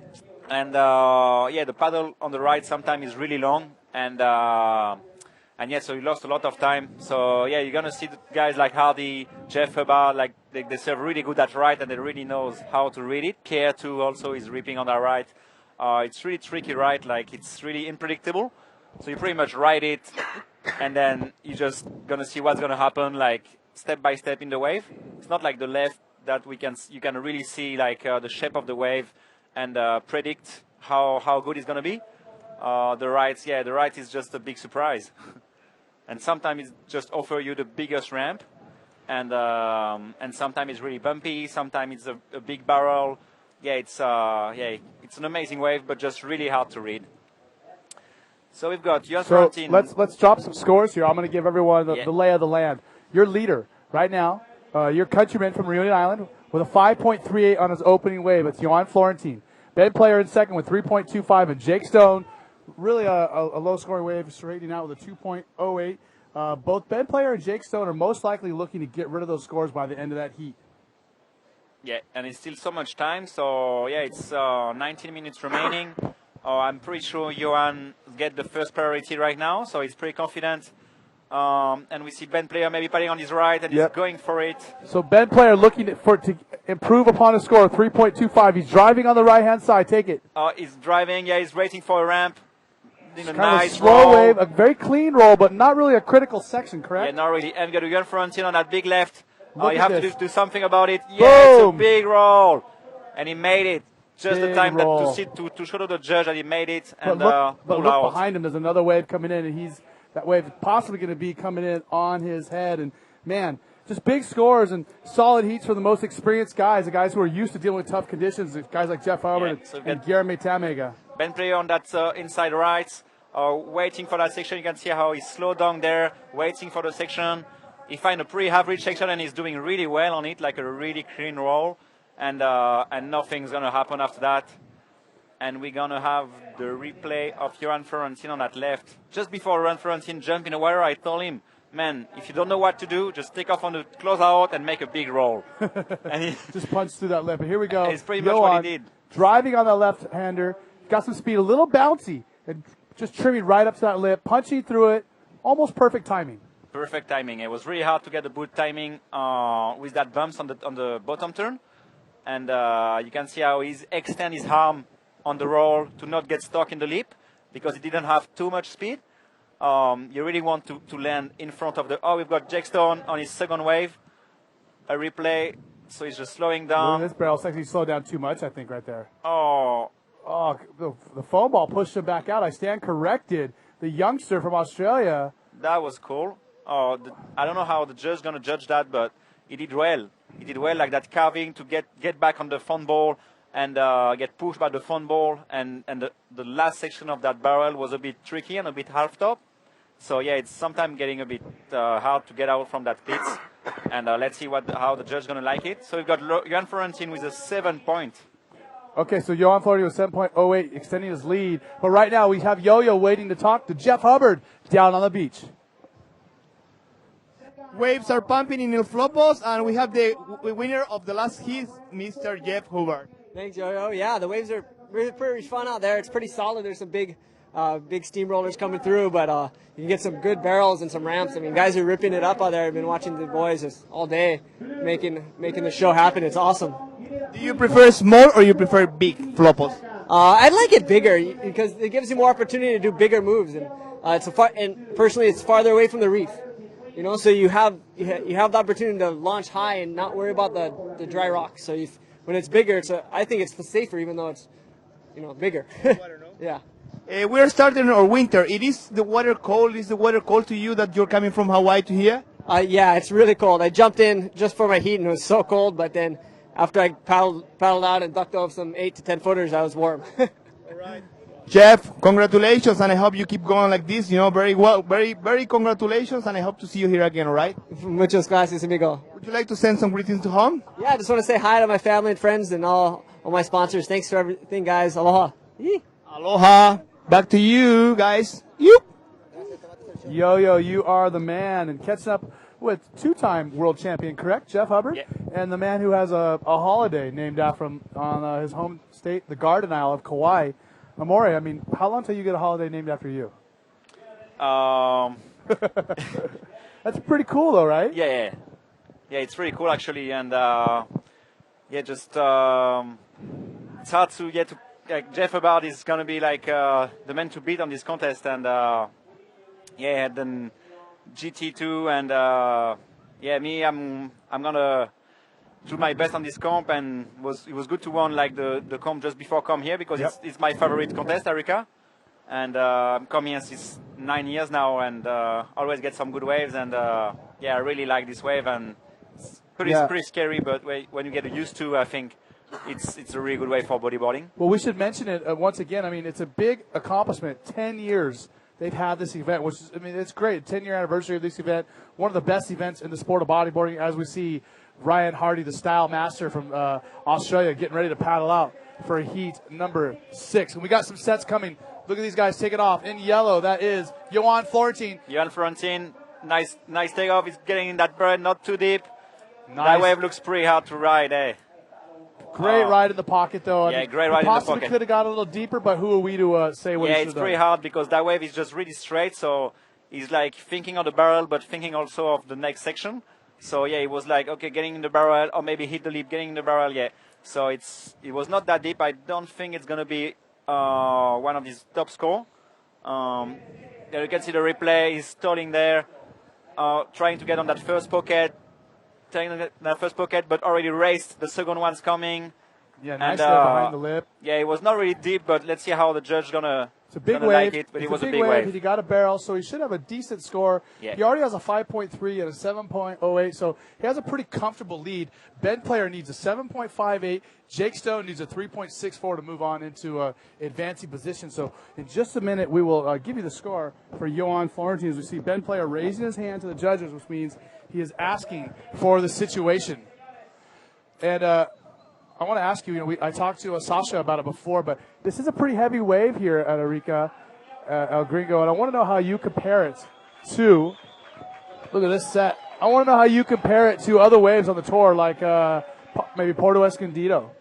and yeah, the paddle on the right sometimes is really long, and yeah, so you lost a lot of time. So yeah, you're gonna see the guys like Hardy, Jeff Hubbard, like they serve really good at right, and they really knows how to read it. Pierre too also is ripping on that right. It's really tricky right, like it's really unpredictable. So you pretty much ride it, and then you're just gonna see what's gonna happen, like step by step in the wave. It's not like the left that you can really see like the shape of the wave and predict how good it's gonna be. The right is just a big surprise. And sometimes it just offer you the biggest ramp, and sometimes it's really bumpy. Sometimes it's a big barrel. Yeah, it's an amazing wave, but just really hard to read. So we've got US So 14. let's drop some scores here. I'm going to give everyone the lay of the land. Your leader right now, your countryman from Reunion Island, with a 5.38 on his opening wave. It's Johan Florentine. Ben Player in second with 3.25, and Jake Stone. Really a low-scoring wave, straightening out with a 2.08. Both Ben Player and Jake Stone are most likely looking to get rid of those scores by the end of that heat. Yeah, and it's still so much time. So, yeah, it's 19 minutes remaining. I'm pretty sure Johan get the first priority right now, so he's pretty confident. And we see Ben Player maybe paddling on his right, and he's going for it. So Ben Player looking to improve upon his score of 3.25. He's driving on the right-hand side. Take it. He's driving. Yeah, he's waiting for a ramp. It's A kind of nice a slow roll. wave, a very clean roll, but not really a critical section, correct? Yeah, not really. And got a gun front in on that big left. Look You at have this. to do something about it. Yeah, it's a Boom. big roll. And he made it. Just the Big time that roll. to show to the judge that he made it. But And look pull out. behind him. There's another wave coming in, and that wave is possibly going to be coming in on his head. And man, just big scores and solid heats for the most experienced guys, the guys who are used to dealing with tough conditions, guys like Jeff Hubbard so and Guillermo Tamega. Ben Player on that inside right, waiting for that section. You can see how he's slowed down there, waiting for the section. He find a pretty average section, and he's doing really well on it, like a really clean roll. and nothing's going to happen after that. And we're going to have the replay of Johan Florentine on that left. Just before Johan Florentine jumped in the water, I told him, man, if you don't know what to do, just take off on the closeout and make a big roll. And he just punched through that lip. But here we go. It's pretty much what he did. Driving on that left-hander, got some speed, a little bouncy, and just trimming right up to that lip, punching through it, almost perfect timing. Perfect timing. It was really hard to get the boot timing with that bumps on the bottom turn. And you can see how he's extend his arm on the roll to not get stuck in the lip because he didn't have too much speed. You really want to land in front of the... Oh, we've got Jake Stone on his second wave. A replay. So he's just slowing down. This barrel's actually slowed down too much, I think, right there. Oh, the foam ball pushed him back out. I stand corrected. The youngster from Australia. That was cool. I don't know how the judge is going to judge that, but he did well. He did well, like that carving to get back on the front ball and get pushed by the front ball. And the last section of that barrel was a bit tricky and a bit half top. So, yeah, it's sometimes getting a bit hard to get out from that pit. And let's see how the judge is going to like it. So we've got Johan Florentine with a 7 point. Okay, so Johan Florentine with 7.08, extending his lead. But right now we have Yo-Yo waiting to talk to Jeff Hubbard down on the beach. Waves are pumping in El Flopos, and we have the winner of the last heat, Mr. Jeff Hubbard. Thanks, Yo-Yo. Yeah, the waves are pretty fun out there. It's pretty solid. There's some big steamrollers coming through, but you can get some good barrels and some ramps. I mean, guys are ripping it up out there. I've been watching the boys all day, making the show happen. It's awesome. Do you prefer small or you prefer big flopos? I like it bigger because it gives you more opportunity to do bigger moves, and and personally, it's farther away from the reef. You know, so you have the opportunity to launch high and not worry about the dry rocks. So when it's bigger, I think it's safer, even though it's bigger. Yeah. We're starting our winter. Is the water cold to you that you're coming from Hawaii to here? Yeah, it's really cold. I jumped in just for my heat and it was so cold, but then after I paddled out and ducked off some 8 to 10 footers, I was warm. Jeff, congratulations, and I hope you keep going like this. Very well, very congratulations, and I hope to see you here again. All right? Muchas gracias, amigo. Would you like to send some greetings to home? Yeah, I just want to say hi to my family and friends and all my sponsors. Thanks for everything, guys. Aloha. Aloha. Back to you, guys. You. Yo-Yo, you are the man. And catching up with two-time world champion, correct, Jeff Hubbard? Yeah. And the man who has a holiday named after him on his home state, the Garden Isle of Kauai. Amore, I mean, how long till you get a holiday named after you? That's pretty cool, though, right? Yeah, it's really cool, actually. And, it's hard to get to... Jeff Hubbard is going to be the man to beat on this contest. And, then GT2 and, me, I'm going to do my best on this comp, and it was good to win the comp just before come here because it's my favorite contest, Arica. And I'm coming here since 9 years now and always get some good waves. And, I really like this wave. And it's pretty scary, but when you get used to, I think, it's a really good way for bodyboarding. Well, we should mention it once again. I mean, it's a big accomplishment. 10 years they've had this event, which is, it's great. 10-year anniversary of this event. One of the best events in the sport of bodyboarding, as we see Ryan Hardy, the style master from Australia, getting ready to paddle out for heat number 6. And we got some sets coming. Look at these guys take it off. In yellow, that is Johan Florentine. Johan Florentine, nice takeoff. He's getting in that bird, not too deep. Nice. That wave looks pretty hard to ride, eh? Great ride in the pocket, though. Yeah, great ride in the pocket. Possibly could have got a little deeper, but who are we to say what he should have done? It's pretty hard because that wave is just really straight, so he's thinking of the barrel, but thinking also of the next section. So, he was getting in the barrel, or maybe hit the lip, getting in the barrel, So it was not that deep. I don't think it's going to be one of his top score. You can see the replay. He's stalling there, trying to get on that first pocket. But already raced. The second one's coming. Yeah, nice there behind the lip. Yeah, it was not really deep, but let's see how the judge gonna It's a big wave. wave. Like it, but it's it was a big wave. He got a barrel, so he should have a decent score. Yeah. He already has a 5.3 and a 7.08, so he has a pretty comfortable lead. Ben Player needs a 7.58. Jake Stone needs a 3.64 to move on into advancing position. So in just a minute, we will give you the score for Johan Florentine as we see Ben Player raising his hand to the judges, which means he is asking for the situation. And I want to ask you, I talked to Sasha about it before, but this is a pretty heavy wave here at Arica, El Gringo, and I want to know how you compare it to, look at this set. I want to know how you compare it to other waves on the tour, like maybe Porto Escondido.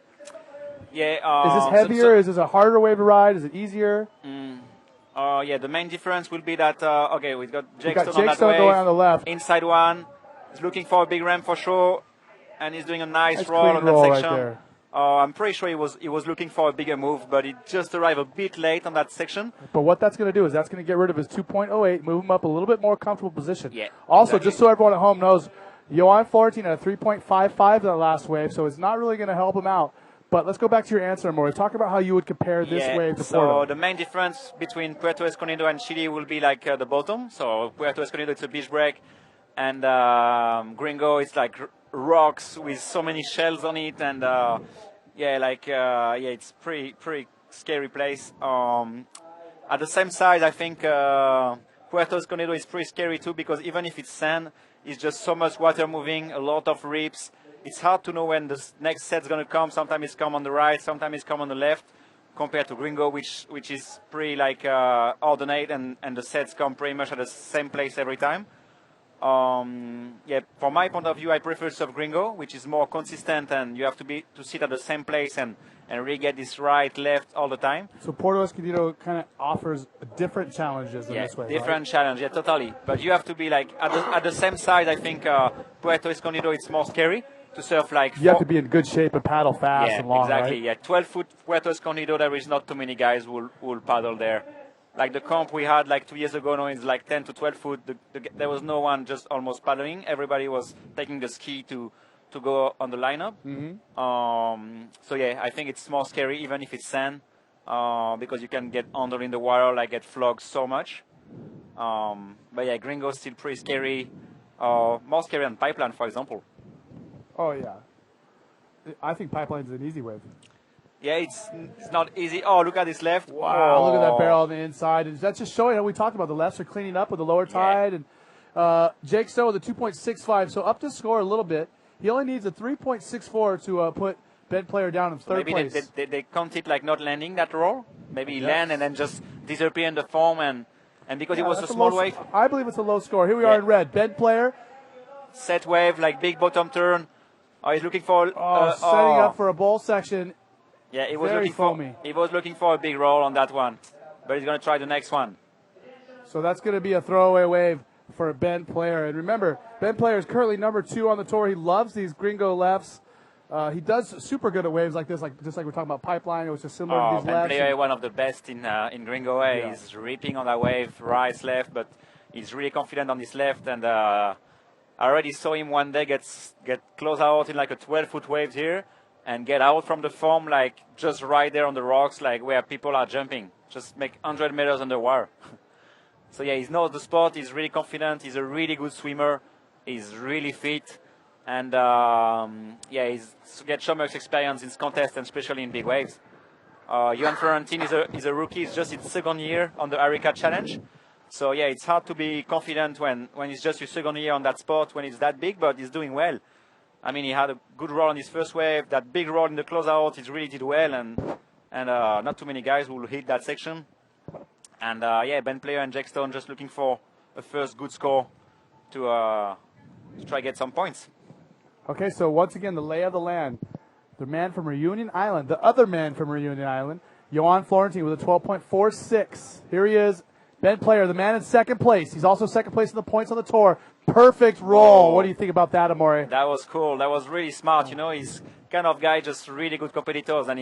Yeah. Is this heavier? Is this a harder wave to ride? Is it easier? Yeah, the main difference will be that, we've got Jake Stone Jake on that Stone wave. going on the left. Inside one. He's looking for a big ramp for sure, and he's doing a nice roll clean on that roll right section. there. I'm pretty sure he was looking for a bigger move, but he just arrived a bit late on that section. But what that's going to do is that's going to get rid of his 2.08, move him up a little bit more comfortable position. Yeah. Also, exactly. just so everyone at home knows, Johan Florentine had a 3.55 in the last wave, so it's not really going to help him out. But let's go back to your answer, Maury. Talk about how you would compare this wave to Porto. So the main difference between Puerto Escondido and Chile will be like the bottom. So Puerto Escondido, it's a beach break, and Gringo, it's like rocks with so many shells on it, and it's pretty scary place. At the same side, I think Puerto Escondido is pretty scary too, because even if it's sand, it's just so much water moving, a lot of rips. It's hard to know when the next set's going to come. Sometimes it's come on the right, sometimes it's come on the left, compared to Gringo, which is pretty like ordinate, and the sets come pretty much at the same place every time. From my point of view, I prefer Surf Gringo, which is more consistent, and you have to sit at the same place and really get this right, left all the time. So Porto Escondido kind of offers different challenges in this way, different challenge, totally. But you have to be like at the same side. I think Puerto Escondido, it's more scary to surf like. You have to be in good shape and paddle fast and long, exactly. right? Yeah, 12-foot Puerto Escondido, there is not too many guys who will paddle there. Like the comp we had like 2 years ago, now it's like 10 to 12 foot. There was no one just almost paddling. Everybody was taking the ski to go on the lineup. I think it's more scary even if it's sand, because you can get under in the water, like get flogged so much. Gringo's still pretty scary, more scary than Pipeline, for example. Oh yeah, I think Pipeline's an easy wave. Yeah, it's not easy. Oh, look at this left. Wow, look at that barrel on the inside. And that's just showing how we talked about the lefts are cleaning up with the lower tide. And Jake Stone with a 2.65, so up to score a little bit. He only needs a 3.64 to put Ben Player down in third place. Maybe they count it like not landing that roll. Maybe land and then just disappear in the foam, and because it was a small wave. I believe it's a low score. Here we are in red. Ben Player. Set wave, like big bottom turn. He's looking for... setting up for a bowl section. Yeah, he was looking for a big roll on that one, but he's going to try the next one. So that's going to be a throwaway wave for Ben Player. And remember, Ben Player is currently number 2 on the tour. He loves these Gringo lefts. He does super good at waves like this, just like we're talking about Pipeline. It was just similar to these Ben lefts. Player, one of the best in Gringo. He's ripping on that wave, right, left, but he's really confident on his left. And I already saw him one day get close out in like a 12-foot wave here, and get out from the foam, like just right there on the rocks, like where people are jumping. Just make 100 meters underwater. So yeah, he knows the spot. He's really confident. He's a really good swimmer. He's really fit. And he's get so much experience in contests, and especially in big waves. Johan Florentine is a rookie. He's just his second year on the Arica Challenge. So yeah, it's hard to be confident when it's just your second year on that spot, when it's that big, but he's doing well. I mean, he had a good roll on his first wave. That big roll in the closeout, he really did well, and not too many guys will hit that section. And Ben Player and Jake Stone just looking for a first good score to try get some points. Okay, so once again, the lay of the land. The man from Reunion Island, the other man from Reunion Island, Johan Florentine with a 12.46. Here he is, Ben Player, the man in second place. He's also second place in the points on the tour. Perfect roll. What do you think about that, Amore? That was cool. That was really smart. You know, he's kind of guy, just really good competitors, and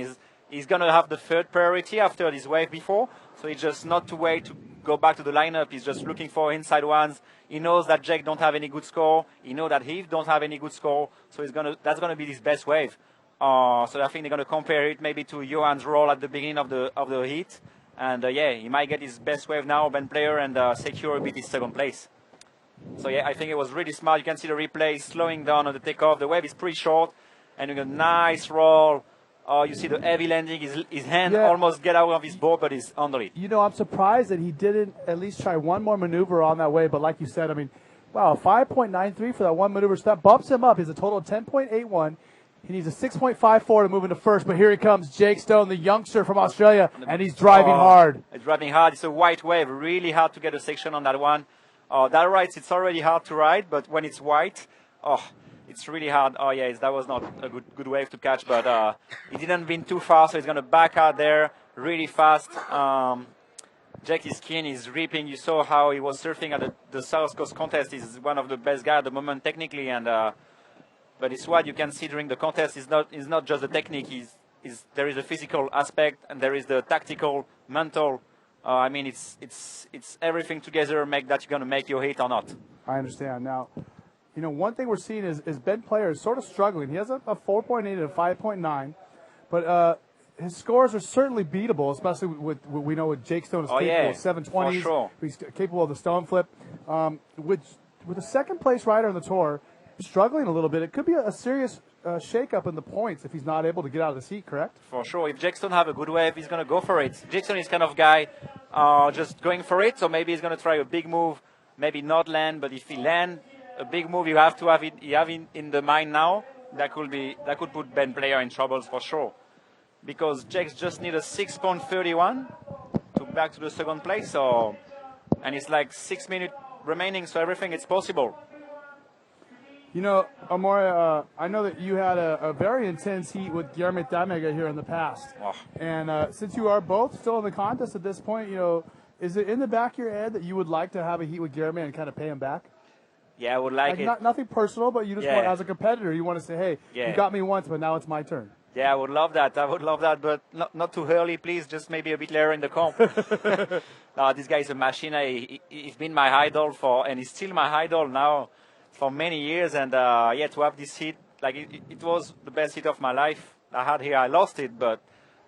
he's going to have the third priority after this wave before. So he's just not to wait to go back to the lineup. He's just looking for inside ones. He knows that Jake don't have any good score. He knows that Heath don't have any good score. So that's going to be his best wave. So I think they're going to compare it maybe to Johan's roll at the beginning of the heat. And he might get his best wave now, Ben Player, and secure a bit his second place. So yeah, I think it was really smart. You can see the replay slowing down on the takeoff. The wave is pretty short, and you got a nice roll. You see the heavy landing. His hand almost get out of his board, but he's under it. You know, I'm surprised that he didn't at least try one more maneuver on that wave. But like you said, I mean, wow, 5.93 for that one maneuver. So that bumps him up. He's a total of 10.81. He needs a 6.54 to move into first, but here he comes, Jake Stone, the youngster from Australia, and he's driving hard. It's driving hard. It's a white wave, really hard to get a section on that one. That right, it's already hard to ride, but when it's white, it's really hard. Oh, yeah, that was not a good wave to catch, but he didn't win too far, so he's going to back out there really fast. Jackie's skin is ripping. You saw how he was surfing at the South Coast contest. He's one of the best guys at the moment technically, and but it's what you can see during the contest. It's not just the technique. There is a physical aspect, and there is the tactical, mental. I mean, it's everything together make that you're going to make your hit or not. I understand. Now, you know, one thing we're seeing is Ben Player is sort of struggling. He has a 4.8 and a 5.9, but his scores are certainly beatable, especially with we know what Jake Stone is capable of 720s. Sure. He's capable of the stone flip. With a second-place rider on the tour, struggling a little bit, it could be a serious shake-up in the points if he's not able to get out of the seat, correct? For sure. If Jake Stone have a good wave, he's going to go for it. Jake Stone is kind of guy just going for it, so maybe he's going to try a big move, maybe not land, but if he land a big move, you have to have it in the mind now. That could put Ben Player in troubles for sure. Because Jake just need a 6.31 to back to the second place, and it's like 6 minutes remaining, so everything is possible. You know, Amore, I know that you had a very intense heat with Guillermo Tamega here in the past. Oh. And since you are both still in the contest at this point, you know, is it in the back of your head that you would like to have a heat with Guillermo and kind of pay him back? Yeah, I would like it. Nothing personal, but you just want, as a competitor, you want to say, hey, you got me once, but now it's my turn. Yeah, I would love that. But not too early, please. Just maybe a bit later in the comp. No, this guy is a machine. He's been my idol and he's still my idol now for many years. And to have this hit, like it was the best hit of my life. I had here. I lost it,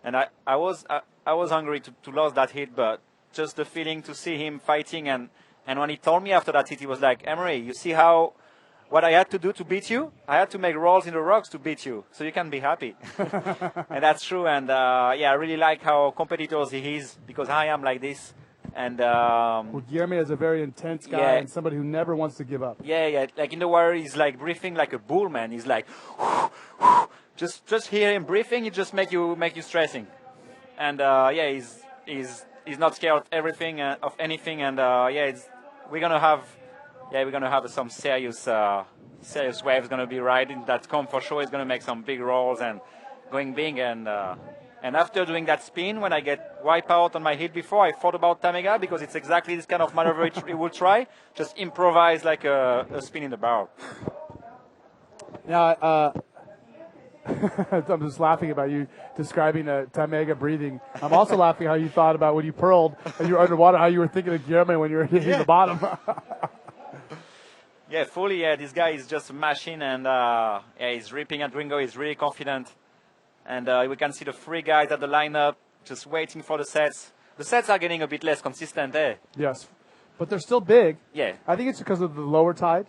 and I was hungry to lose that hit, but just the feeling to see him fighting and when he told me after that hit, he was like, Emery, you see what I had to do to beat you? I had to make rolls in the rocks to beat you, so you can be happy. And that's true. And I really like how competitive he is because I am like this. And well, Guillermo is a very intense guy and somebody who never wants to give up. Yeah. Like in the water, he's like breathing like a bull, man. He's like, just hear him breathing, it just make you stressing. And he's not scared of everything of anything. And we're gonna have some serious waves gonna be riding that come for sure. It's gonna make some big rolls and going big and after doing that spin when I get wiped out on my hit before, I thought about Tamega because it's exactly this kind of maneuver it will try. Just improvise like a spin in the barrel. Now, I'm just laughing about you describing Tamega breathing. I'm also laughing how you thought about when you pearled and you were underwater, how you were thinking of Guillermo when you were hitting the bottom. Yeah, fully. Yeah, this guy is just a machine, and he's ripping at Ringo. He's really confident, and we can see the three guys at the lineup just waiting for the sets. The sets are getting a bit less consistent there. Yes, but they're still big. Yeah, I think it's because of the lower tide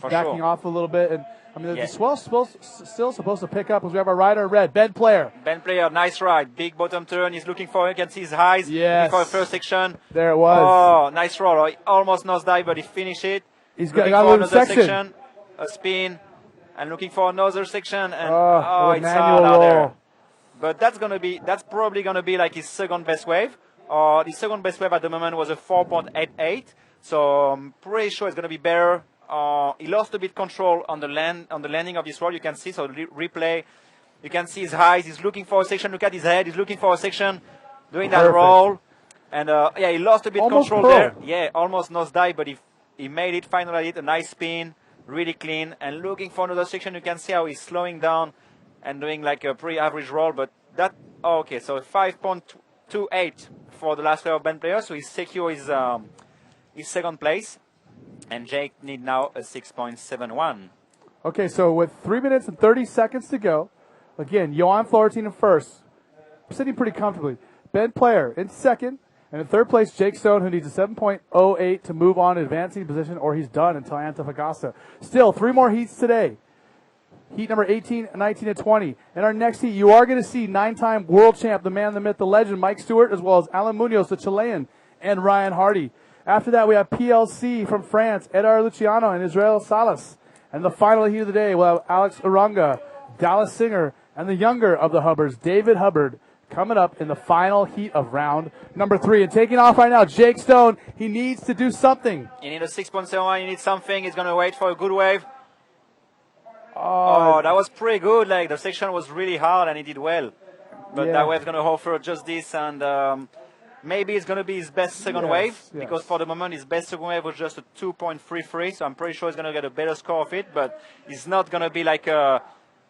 backing off a little bit, and I mean the swell's still supposed to pick up because we have our rider in red, Ben Player. Ben Player, nice ride, big bottom turn. He's looking for. You can see his highs. Yes. Looking for the first section. There it was. Oh, nice roll. He almost nosedive, but he finished it. He's got another section. A spin, and looking for another section, and it's manual hard out there. roll. But that's probably gonna be like his second best wave. His second best wave at the moment was a 4.88, so I'm pretty sure it's gonna be better. He lost a bit control on the landing of this roll. You can see replay. You can see his highs. He's looking for a section. Look at his head. He's looking for a section, doing that roll, and he lost a bit control there. Yeah, almost nosedive, but he made it, finally did a nice spin, really clean, and looking for another section. You can see how he's slowing down and doing like a pretty average roll, but so 5.28 for the last wave of Ben Player, so he's secure his second place, and Jake need now a 6.71. Okay, so with 3 minutes and 30 seconds to go, again, Johan Florentine in first, sitting pretty comfortably. Ben Player in second. And in third place, Jake Stone, who needs a 7.08 to move on to advancing position, or he's done until Antofagasta. Still, 3 more heats today. Heat number 18, 19, and 20. In our next heat, you are going to see 9-time world champ, the man, the myth, the legend, Mike Stewart, as well as Alan Munoz, the Chilean, and Ryan Hardy. After that, we have PLC from France, Edar Luciano and Israel Salas. And the final heat of the day, we'll have Alex Uranga, Dallas Singer, and the younger of the Hubbards, David Hubbard, coming up in the final heat of round number 3. And taking off right now, Jake Stone. He needs to do something. You need a 6.71. You need something. He's going to wait for a good wave. Oh, that was pretty good. Like, the section was really hard and he did well. But that wave's going to offer just this, and maybe it's going to be his best second wave, because for the moment his best second wave was just a 2.33, so I'm pretty sure he's going to get a better score of it, but it's not going to be like a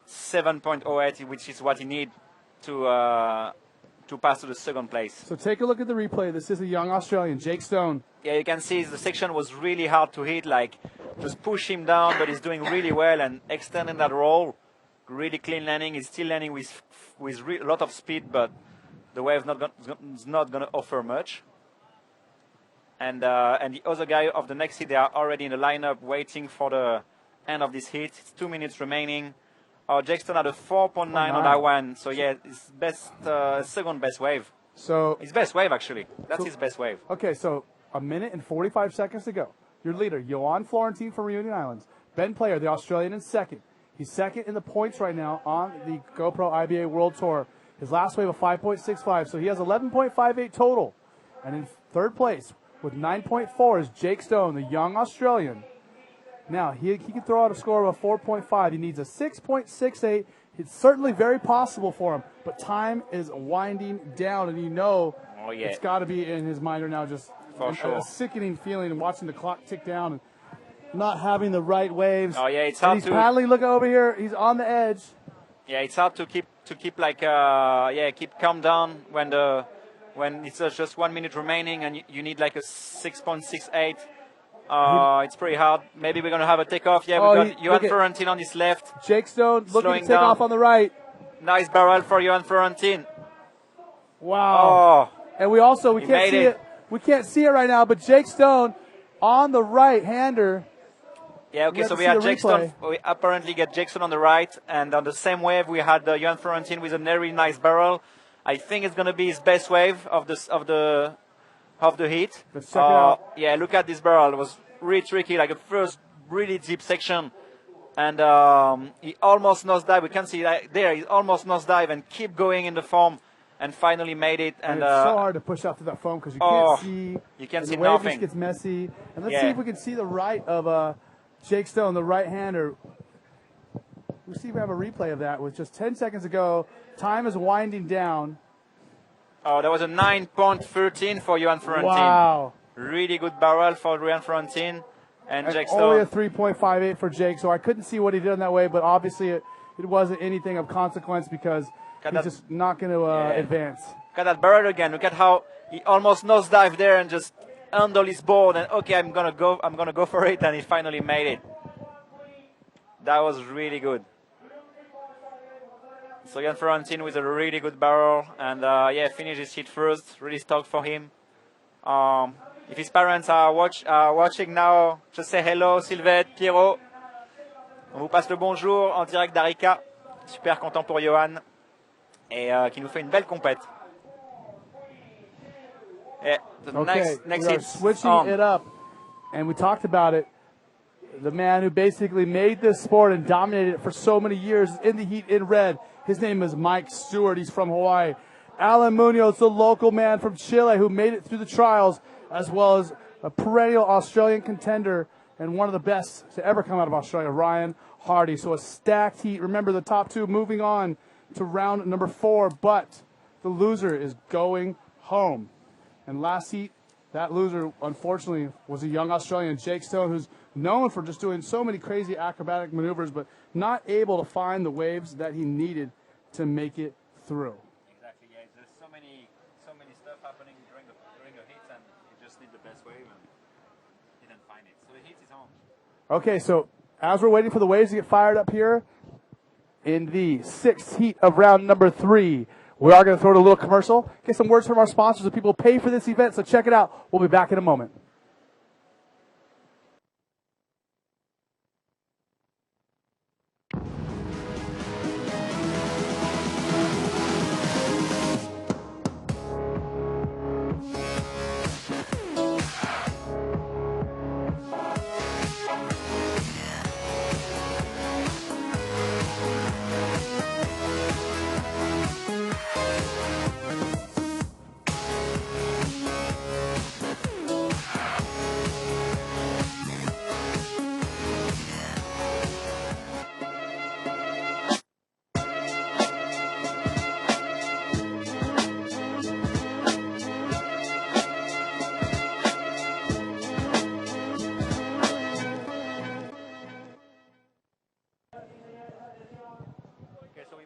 7.08, which is what he needs to pass to the second place. So take a look at the replay. This is a young Australian, Jake Stone. Yeah, you can see the section was really hard to hit, like just push him down, but he's doing really well and extending that roll. Really clean landing. He's still landing with a lot of speed, but the wave is not going to offer much. And the other guy of the next heat, they are already in the lineup waiting for the end of this heat. It's 2 minutes remaining. Jake Stone had a 4.9 on that one. So yeah, his best, second best wave. So his best wave, actually. That's his best wave. Okay, so 1 minute and 45 seconds to go. Your leader, Johan Florentine from Reunion Islands. Ben Player, the Australian, in second. He's second in the points right now on the GoPro IBA World Tour. His last wave of 5.65, so he has 11.58 total. And in third place with 9.4 is Jake Stone, the young Australian. Now, he can throw out a score of a 4.5. He needs a 6.68. It's certainly very possible for him, but time is winding down, and it's got to be in his mind right now, just a sickening feeling watching the clock tick down and not having the right waves. Oh yeah, it's hard he's paddling. Look over here. He's on the edge. Yeah, it's hard to keep like keep calm down when it's just 1 minute remaining and you need like a 6.68. It's pretty hard. Maybe we're gonna have a takeoff. Yeah, we got Johan Florentine on his left. Jake Stone looking to take off on the right. Nice barrel for Johan Florentine. Wow. And we can't see it. We can't see it right now, but Jake Stone on the right-hander. Yeah, okay, so we had Jake Stone. We apparently get Jake Stone on the right, and on the same wave we had Johan Florentine with a very nice barrel. I think it's going to be his best wave of the heat. Let's check it out. Yeah, look at this barrel. It was really tricky, like a first really deep section, and he almost nosedive. We can see right there, he almost nosedive and keep going in the foam, and finally made it. And it's so hard to push out through that foam because you can't see. You can't see the wave nothing. just gets messy. And let's see if we can see the right of Jake Stone, the right-hander. We'll see if we have a replay of that with just 10 seconds ago. Time is winding down. Oh, that was a 9.13 for Johan Florentine. Wow. Really good barrel for Johan Florentine and Jake Stone. Only a 3.58 for Jake, so I couldn't see what he did on that way, but obviously it wasn't anything of consequence because he's just not going to advance. Look at that barrel again. Look at how he almost nosedived there and just handle his board and okay, I'm gonna go for it, and he finally made it. That was really good. So Johan Florentine with a really good barrel, and finished his heat first. Really stoked for him. If his parents are watching now, just say hello, Sylvette, Pierrot. On vous passe le bonjour en direct d'Arica. Super content pour Johan et qui nous fait une belle compète. Yeah, next we are hit switching on. it up, and we talked about it. The man who basically made this sport and dominated it for so many years in the heat in red. His name is Mike Stewart. He's from Hawaii. Alan Munoz, the local man from Chile who made it through the trials, as well as a perennial Australian contender and one of the best to ever come out of Australia, Ryan Hardy. So a stacked heat. Remember, the top two moving on to round number 4, but the loser is going home. And last heat, that loser, unfortunately, was a young Australian, Jake Stone, who's known for just doing so many crazy acrobatic maneuvers, but not able to find the waves that he needed to make it through. Exactly, yeah. There's so many stuff happening during the hits, and you just need the best wave, and he didn't find it. So the heat is on. Okay, so as we're waiting for the waves to get fired up here, in the 6th heat of round number 3, we are going to throw in a little commercial, get some words from our sponsors so people pay for this event, so check it out. We'll be back in a moment.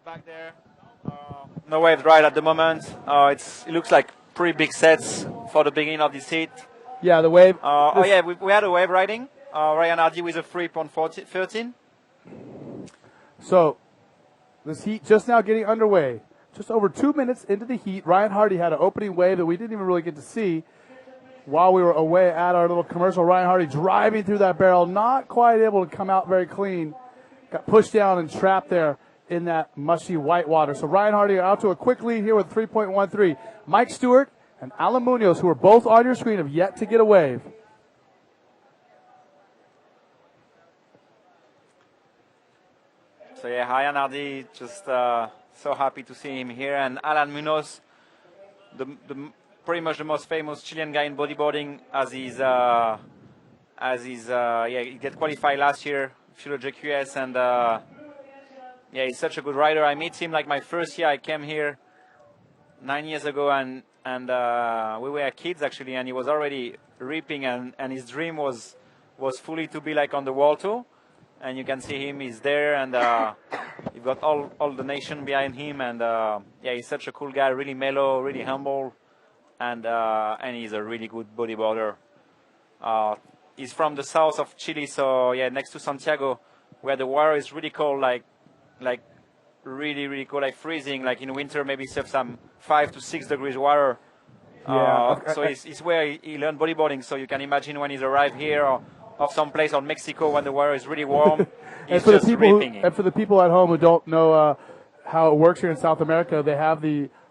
back there. No waves right at the moment. It looks like pretty big sets for the beginning of this heat. Yeah, the wave. We had a wave riding. Ryan Hardy with a 3.13. So, this heat just now getting underway. Just over 2 minutes into the heat, Ryan Hardy had an opening wave that we didn't even really get to see while we were away at our little commercial. Ryan Hardy driving through that barrel, not quite able to come out very clean. Got pushed down and trapped there in that mushy white water. So Ryan Hardy out to a quick lead here with 3.13. Mike Stewart and Alan Munoz, who are both on your screen, have yet to get a wave. So yeah, Ryan Hardy, just so happy to see him here. And Alan Munoz, the pretty much the most famous Chilean guy in bodyboarding, he get qualified last year, Fuel JQS, and yeah, he's such a good rider. I met him like my first year. I came here 9 years ago, and we were kids actually, and he was already ripping, and his dream was fully to be like on the World Tour. And you can see him, he's there, and you've got all the nation behind him, and yeah, he's such a cool guy, really mellow, really humble, and he's a really good bodyboarder. He's from the south of Chile, so yeah, next to Santiago, where the water is really cold, like really, really cold, like freezing, like in winter, maybe some 5 to 6 degrees water. So it's where he learned bodyboarding, so you can imagine when he's arrived here, or someplace on Mexico when the weather is really warm. And for the people at home who don't know how it works here in South America, they have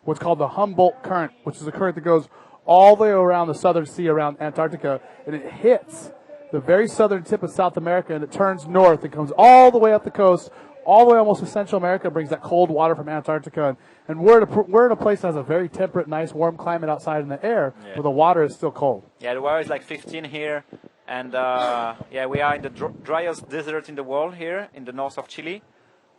what's called the Humboldt Current, which is a current that goes all the way around the southern sea around Antarctica, and it hits the very southern tip of South America, and it turns north. It comes all the way up the coast, all the way almost to Central America, brings that cold water from Antarctica. And we're in a place that has a very temperate, nice, warm climate outside in the air, where the water is still cold. Yeah, the water is like 15 here. And yeah, we are in the driest desert in the world here in the north of Chile.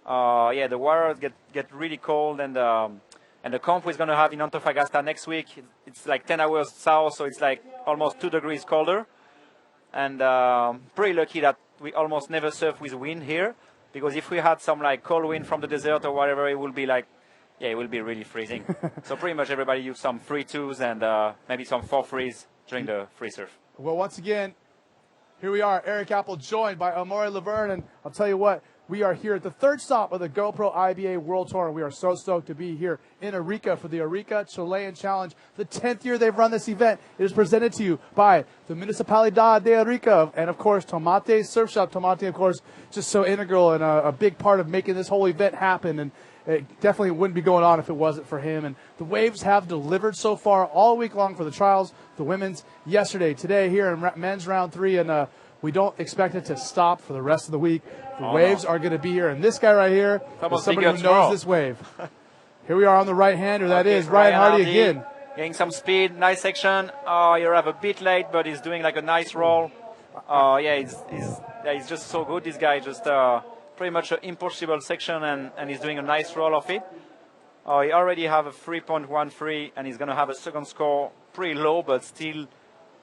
Yeah, the water get really cold, and the camp we're going to have in Antofagasta next week, it's like 10 hours south, so it's like almost 2 degrees colder. And pretty lucky that we almost never surf with wind here, because if we had some like cold wind from the desert or whatever, it will be like, yeah, it will be really freezing. So pretty much everybody use some free twos and maybe some 4-frees during the free surf. Well, once again, here we are, Eric Apple, joined by Amore Laverne, and I'll tell you what, we are here at the third stop of the GoPro IBA World Tour, and we are so stoked to be here in Arica for the Arica Chilean Challenge, the 10th year they've run this event. It is presented to you by the Municipalidad de Arica, and of course, Tomate Surf Shop. Tomate, of course, just so integral and a big part of making this whole event happen, and it definitely wouldn't be going on if it wasn't for him. And the waves have delivered so far all week long for the trials, the women's, yesterday, today here in men's round 3, and we don't expect it to stop for the rest of the week. The waves are going to be here, and this guy right here is somebody who knows this wave. Here we are on the right-hander. That is Ryan Hardy again. Getting some speed, nice section. You arrive a bit late, but he's doing like a nice roll. Yeah, he's just so good, this guy. Just pretty much an impossible section, and he's doing a nice roll of it. He already have a 3.13, and he's going to have a second score pretty low, but still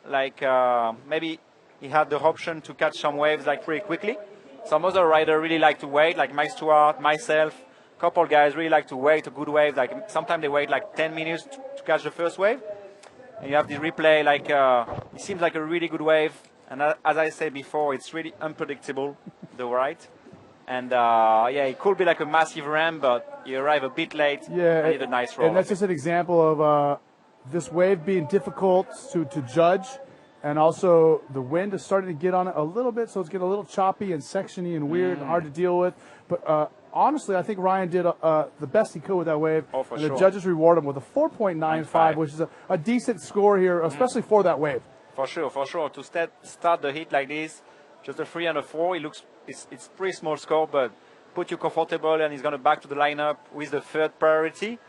like maybe he had the option to catch some waves like pretty quickly. Some other riders really like to wait, like Mike Stewart, myself, a couple guys really like to wait a good wave. Like sometimes they wait like 10 minutes to catch the first wave. And you have this replay, like it seems like a really good wave. And as I said before, it's really unpredictable, the ride. And yeah, it could be like a massive ram, but you arrive a bit late and did a nice roll. And that's just an example of this wave being difficult to judge. And also, the wind is starting to get on it a little bit, so it's getting a little choppy and sectiony and weird and hard to deal with. But honestly, I think Ryan did the best he could with that wave. Oh, for and sure. the judges reward him with a 4.95, which is a decent score here, especially for that wave. For sure, for sure. To start the hit like this, just a 3 and a 4, it's pretty small score, but put you comfortable, and he's going to back to the lineup with the third priority.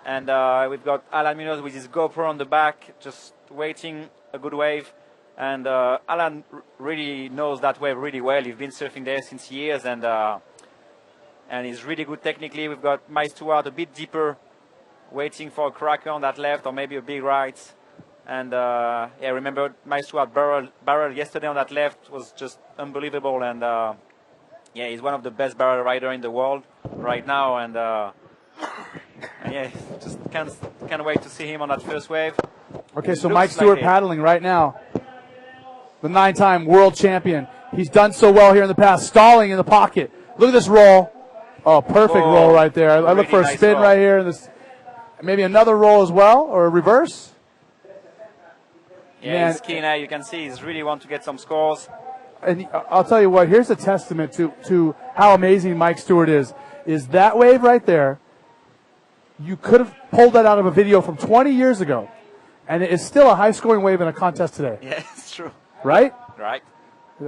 And we've got Alan Munoz with his GoPro on the back, just waiting a good wave. And Alan really knows that wave really well. He's been surfing there since years, and he's really good technically. We've got Mike Stewart a bit deeper, waiting for a cracker on that left or maybe a big right. And yeah, remember Mike Stewart barrel yesterday on that left was just unbelievable. And yeah, he's one of the best barrel rider in the world right now, and yeah, just can't wait to see him on that first wave. Okay, so Looks Mike Stewart like it. paddling right now. The 9-time world champion. He's done so well here in the past, stalling in the pocket. Look at this roll. Oh, perfect roll right there. I look for a nice spin roll. right here. And this, maybe another roll as well, or a reverse. Yeah, Man, he's keen. You can see he's really want to get some scores. And I'll tell you what, here's a testament to how amazing Mike Stewart is that wave right there. You could have pulled that out of a video from 20 years ago, and it is still a high-scoring wave in a contest today. Yeah, it's true. Right? Right.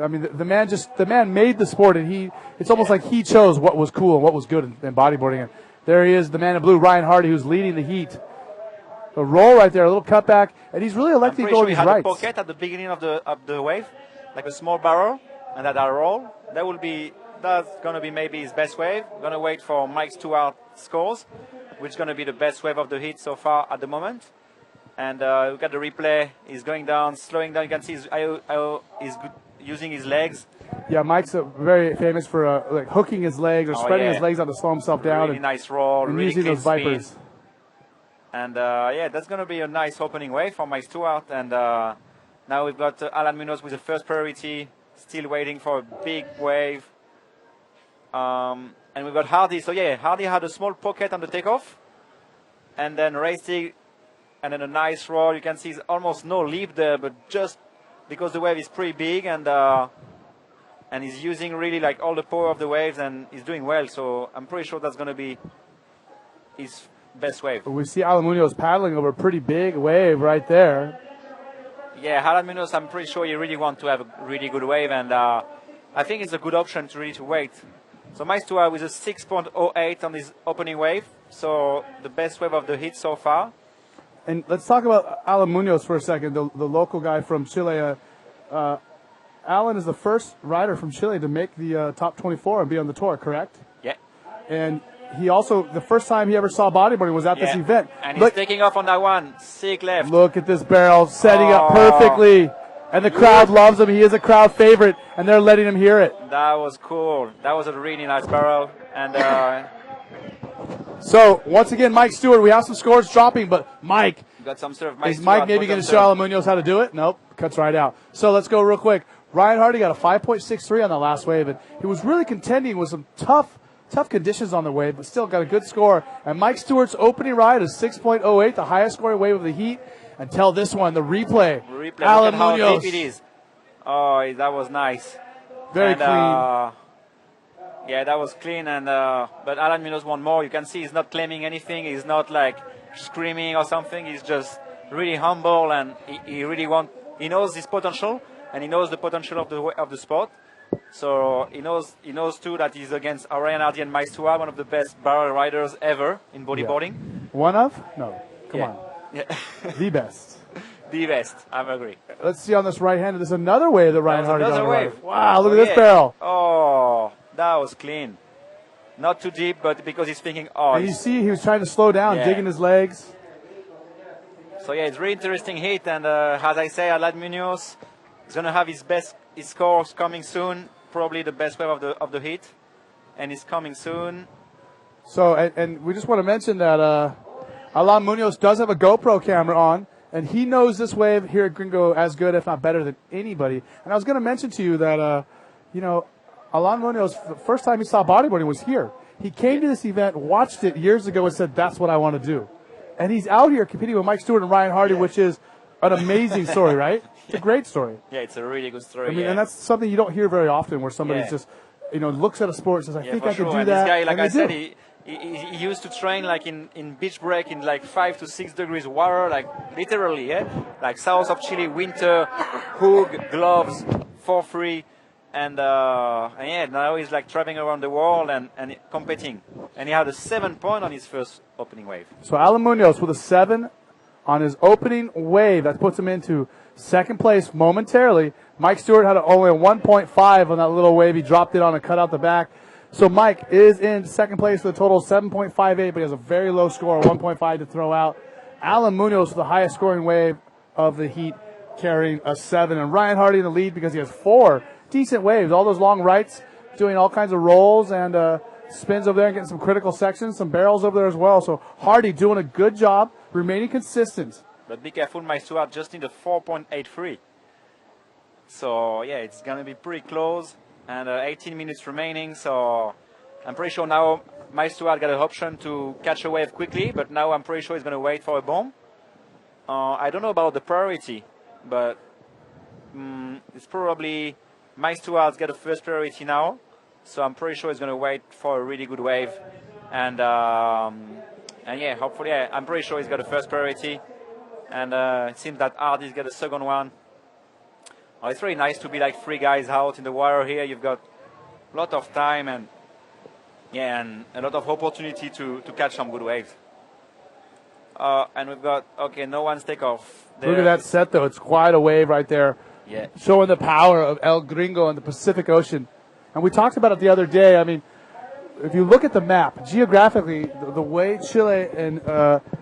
I mean, the man made the sport, and it's almost like he chose what was cool and what was good in bodyboarding. And there he is, the man in blue, Ryan Hardy, who's leading the heat. A roll right there, a little cutback, and he's really electing to go with his had rights. a pocket at the beginning of the wave, like a small barrel, and that roll. That's gonna be maybe his best wave. Gonna wait for Mike Stewart scores, which is gonna be the best wave of the heat so far at the moment. And look at the replay. He's going down, slowing down. You can see he's good, using his legs. Yeah, Mike's very famous for like hooking his legs or spreading his legs out to slow himself down. Really nice roll, and really using clean those vipers. spin. And yeah, that's going to be a nice opening wave for Mike Stewart. And now we've got Alan Munoz with the first priority, still waiting for a big wave. And we've got Hardy. So yeah, Hardy had a small pocket on the takeoff, and then racing, and then a nice roll. You can see there's almost no leap there, but just because the wave is pretty big, and he's using really like all the power of the waves, and he's doing well. So I'm pretty sure that's going to be his best wave. We see Alan Munoz paddling over a pretty big wave right there. Yeah, Alan Munoz, I'm pretty sure you really want to have a really good wave, and I think it's a good option to really to wait. So Mike Stewart with a 6.08 on this opening wave, so the best wave of the heat so far. And let's talk about Alan Munoz for a second, the local guy from Chile. Alan is the first rider from Chile to make the top 24 and be on the tour, correct? Yeah. And he also, the first time he ever saw bodyboarding was at this event. And he's taking off on that one. Sick left. Look at this barrel setting up perfectly. And the crowd loves him. He is a crowd favorite, and they're letting him hear it. That was cool. That was a really nice barrel. And so, once again, Mike Stewart, we have some scores dropping, but Mike, got some sort of is Mike maybe going to show Alan Munoz how to do it? Nope, cuts right out. So let's go real quick. Ryan Hardy got a 5.63 on the last wave, and he was really contending with some tough conditions on the wave, but still got a good score. And Mike Stewart's opening ride is 6.08, the highest scoring wave of the heat. Until this one, the replay. Alan Look at how Munoz. deep it is. Oh, that was nice. Very clean. Yeah, that was clean. And but Alan Munoz won more. You can see he's not claiming anything. He's not like screaming or something. He's just really humble, and he really he knows his potential, and he knows the potential of the sport. So he knows too that he's against Ryan Hardy and Mike Stewart, one of the best barrel riders ever in bodyboarding. Yeah. One of? No, come on. Yeah. The best. The best. I agree. Let's see on this right hand. There's another wave that Ryan Hardy got on the wave. right. Wow, look at this barrel. Oh, that was clean. Not too deep, but because he's thinking, And you see he was trying to slow down, digging his legs. So yeah, it's really interesting heat, and as I say, Alan Munoz is going to have his scores coming soon. Probably the best wave of the heat, and it's coming soon. So, and we just want to mention that Alan Munoz does have a GoPro camera on, and he knows this wave here at Gringo as good, if not better, than anybody. And I was going to mention to you that, Alan Munoz, the first time he saw bodyboarding was here. He came to this event, watched it years ago, and said, that's what I want to do. And he's out here competing with Mike Stewart and Ryan Hardy, which is an amazing story, right? It's a great story. Yeah, it's a really good story. I mean, and that's something you don't hear very often, where somebody just, looks at a sport and says, I think I could do and that. This guy, like and I said, do. he used to train like in beach break in like 5 to 6 degrees water, like literally, like south of Chile, winter, hook, gloves, for free. And now he's like traveling around the world and competing. And he had a 7 point on his first opening wave. So Alan Munoz with a 7 on his opening wave. That puts him into second place momentarily. Mike Stewart had only a 1.5 on that little wave. He dropped it on and cut out the back. So Mike is in second place with a total of 7.58, but he has a very low score, 1.5 to throw out. Alan Munoz with the highest scoring wave of the heat, carrying a 7. And Ryan Hardy in the lead because he has 4 decent waves. All those long rights doing all kinds of rolls and spins over there and getting some critical sections, some barrels over there as well. So Hardy doing a good job, remaining consistent. But be careful, my Stewart just in the 4.83. So, yeah, it's going to be pretty close. And 18 minutes remaining, so I'm pretty sure now my Stewart got an option to catch a wave quickly, but now I'm pretty sure he's going to wait for a bomb. I don't know about the priority, but it's probably my Stewart's got the first priority now, so I'm pretty sure he's going to wait for a really good wave. And yeah, hopefully, I'm pretty sure he's got the first priority. And it seems that Hardy's got the second one. Oh, it's really nice to be like 3 guys out in the water here. You've got a lot of time and a lot of opportunity to catch some good waves. And we've got, okay, no one's takeoff. Look at that set, though. It's quite a wave right there. Yeah. Showing the power of El Gringo in the Pacific Ocean. And we talked about it the other day. I mean, if you look at the map, geographically, the way Chile and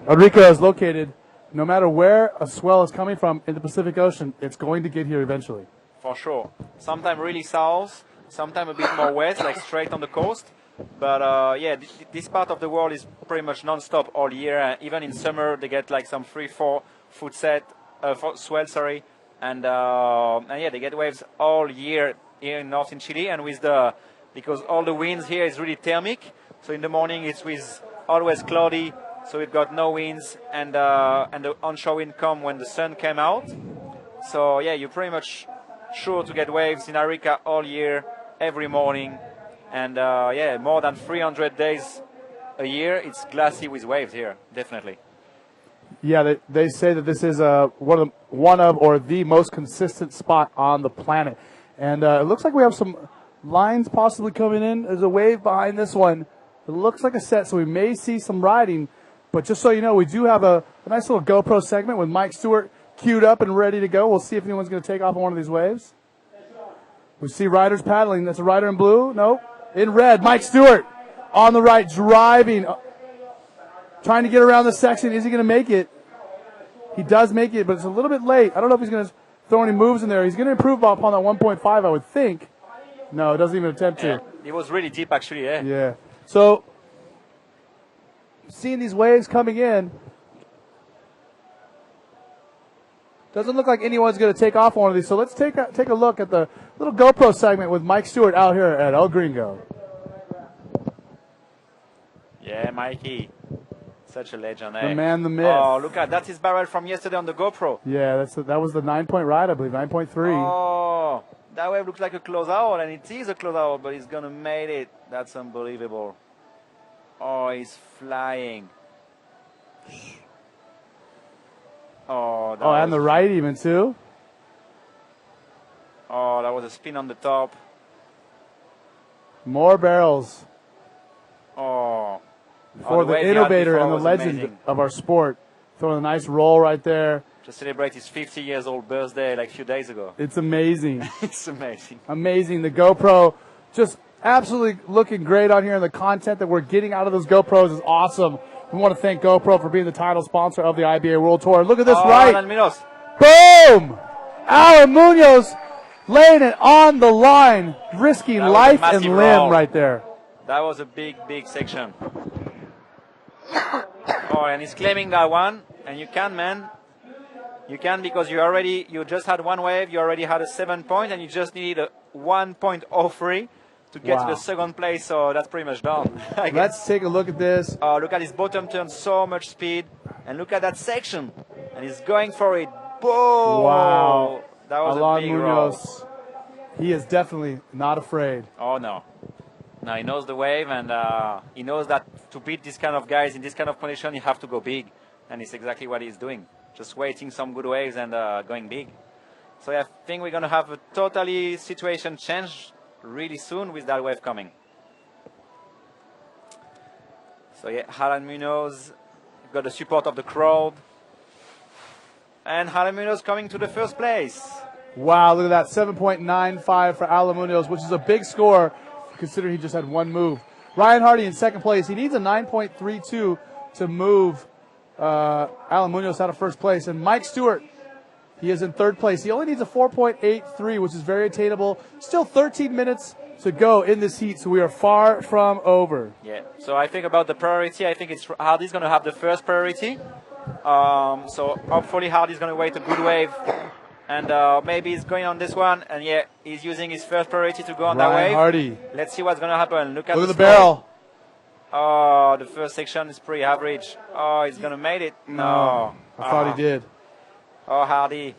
Arica is located, no matter where a swell is coming from in the Pacific Ocean, it's going to get here eventually. For sure. Sometimes really south, sometimes a bit more west, like straight on the coast. But yeah, this part of the world is pretty much non-stop all year. Even in summer, they get like some 3-4 foot swell, sorry. And yeah, they get waves all year here in northern Chile. And because all the winds here is really thermic. So in the morning it's always cloudy. So we've got no winds, and the onshore wind come when the sun came out. So yeah, you're pretty much sure to get waves in Arica all year, every morning, and yeah, more than 300 days a year. It's glassy with waves here, definitely. Yeah, they say that this is one of or the most consistent spot on the planet, and it looks like we have some lines possibly coming in. There's a wave behind this one. It looks like a set, so we may see some riding. But just so you know, we do have a nice little GoPro segment with Mike Stewart queued up and ready to go. We'll see if anyone's going to take off on one of these waves. We see riders paddling. That's a rider in blue. Nope. In red, Mike Stewart on the right, driving, trying to get around the section. Is he going to make it? He does make it, but it's a little bit late. I don't know if he's going to throw any moves in there. He's going to improve upon that 1.5, I would think. No, it doesn't even attempt to. It was really deep, actually, yeah. Yeah. So, seeing these waves coming in, doesn't look like anyone's going to take off on one of these. So let's take a look at the little GoPro segment with Mike Stewart out here at El Gringo. Yeah, Mikey. Such a legend, eh? The man, the myth. Oh, look at that's his barrel from yesterday on the GoPro. Yeah, that was the 9-point ride, I believe, 9.3. Oh, that wave looks like a closeout, and it is a closeout, but he's going to make it. That's unbelievable. Oh, he's flying. Oh, and the right even, too. Oh, that was a spin on the top. More barrels. Oh. For the innovator and the legend of our sport. Throwing a nice roll right there. Just celebrate his 50 years old birthday like a few days ago. It's amazing. It's amazing. Amazing. The GoPro just absolutely looking great on here, and the content that we're getting out of those GoPros is awesome. We want to thank GoPro for being the title sponsor of the IBA World Tour. Look at this right. Boom! Alan Munoz laying it on the line, risking life and limb right there. That was a big, big section. Oh, and he's claiming that one, and you can, man. You can, because you just had one wave, you already had a 7 point, and you just need a 1.03 to get to the second place, so that's pretty much done. Let's take a look at this. Oh, look at his bottom turn, so much speed, and look at that section, and he's going for it. Boom! Wow. That was Alan a big Munoz. roll. He is definitely not afraid. Oh, no. No, he knows the wave, and he knows that to beat these kind of guys in this kind of condition, you have to go big. And it's exactly what he's doing. Just waiting some good waves and going big. So I think we're going to have a totally situation change really soon with that wave coming. So yeah, Alan Munoz got the support of the crowd. And Alan Munoz coming to the first place. Wow, look at that, 7.95 for Alan Munoz, which is a big score, considering he just had one move. Ryan Hardy in second place. He needs a 9.32 to move Alan Munoz out of first place. And Mike Stewart, He is in third place. He only needs a 4.83, which is very attainable. Still 13 minutes to go in this heat, so we are far from over. Yeah. So I think about the priority. I think it's Hardy's going to have the first priority. So hopefully Hardy's going to wait a good wave. And maybe he's going on this one. And yeah, he's using his first priority to go on that wave. Hardy. Let's see what's going to happen. Look at the barrel. Oh, the first section is pretty average. Oh, he's going to make it. No. I thought he did. Oh, Hardy.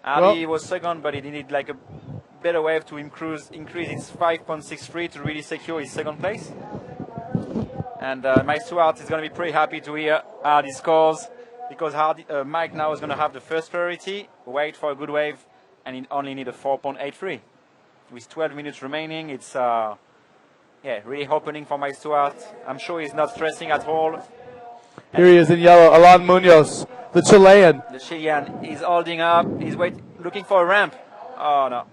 Hardy was second, but he needed like a better wave to increase his 5.63 to really secure his second place. And Mike Stewart is going to be pretty happy to hear Hardy scores, because Mike now is going to have the first priority, wait for a good wave, and he only need a 4.83. With 12 minutes remaining, it's really opening for Mike Stewart. I'm sure he's not stressing at all. Here he is in yellow, Alan Munoz, the Chilean. The Chilean is holding up. He's looking for a ramp. Oh, no.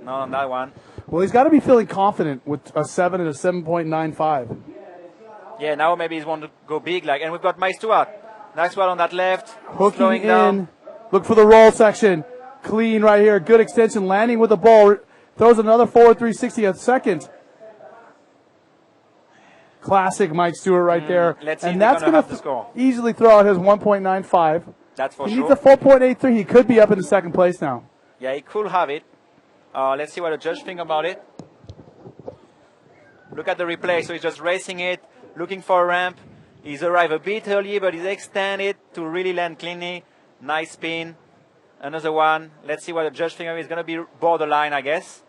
Not on that one. Well, he's got to be feeling confident with a 7 and a 7.95. Yeah, now maybe he's want to go big. And we've got Mike Stewart. Nice one on that left. Hooking Slowing in. down. Look for the roll section. Clean right here. Good extension. Landing with the ball. Throws another forward 360 at second. Classic Mike Stewart right there. Let's see and if that's going to to easily throw out his 1.95. That's for he sure. needs a 4.83. He could be up in the second place now. Yeah, he could have it. Let's see what the judge think about it. Look at the replay. So he's just racing it, looking for a ramp. He's arrived a bit early, but he's extended to really land cleanly. Nice spin. Another one. Let's see what the judge think of it. It's going to be borderline, I guess.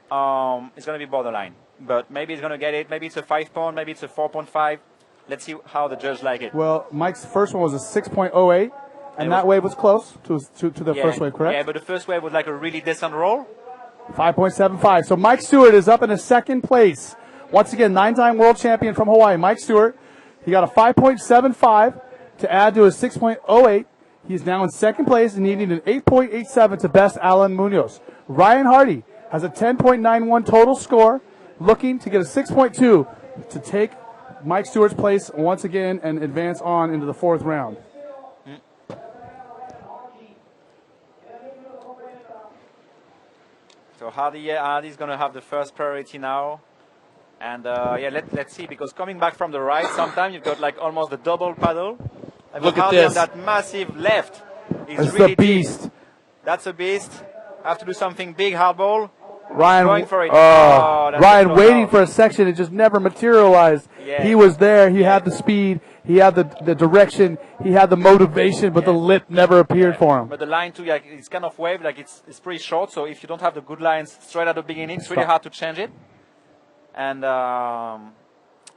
It's going to be borderline. But maybe he's going to get it. Maybe it's a 5 point. Maybe it's a 4.5. Let's see how the judge like it. Well, Mike's first one was a 6.08, and that wave was close to the first wave, correct? Yeah, but the first wave was like a really decent roll. 5.75. So Mike Stewart is up in a second place. Once again, 9-time world champion from Hawaii, Mike Stewart. He got a 5.75 to add to his 6.08. He's now in second place and needing an 8.87 to best Alan Munoz. Ryan Hardy has a 10.91 total score, looking to get a 6.2 to take Mike Stewart's place once again and advance on into the fourth round. So Hardy's going to have the first priority now. And let's see, because coming back from the right, sometimes you've got like almost a double paddle. Look at Hardy this. on that massive left. That's really the beast. Deep. That's a beast. Have to do something big, hard ball. Ryan, going for it. Ryan waiting for a section. It just never materialized. Yeah. He was there. He had the speed. He had the direction. He had the motivation, but the lip never appeared for him. But the line too, it's kind of wave, it's pretty short. So if you don't have the good lines straight at the beginning, it's really hard to change it. And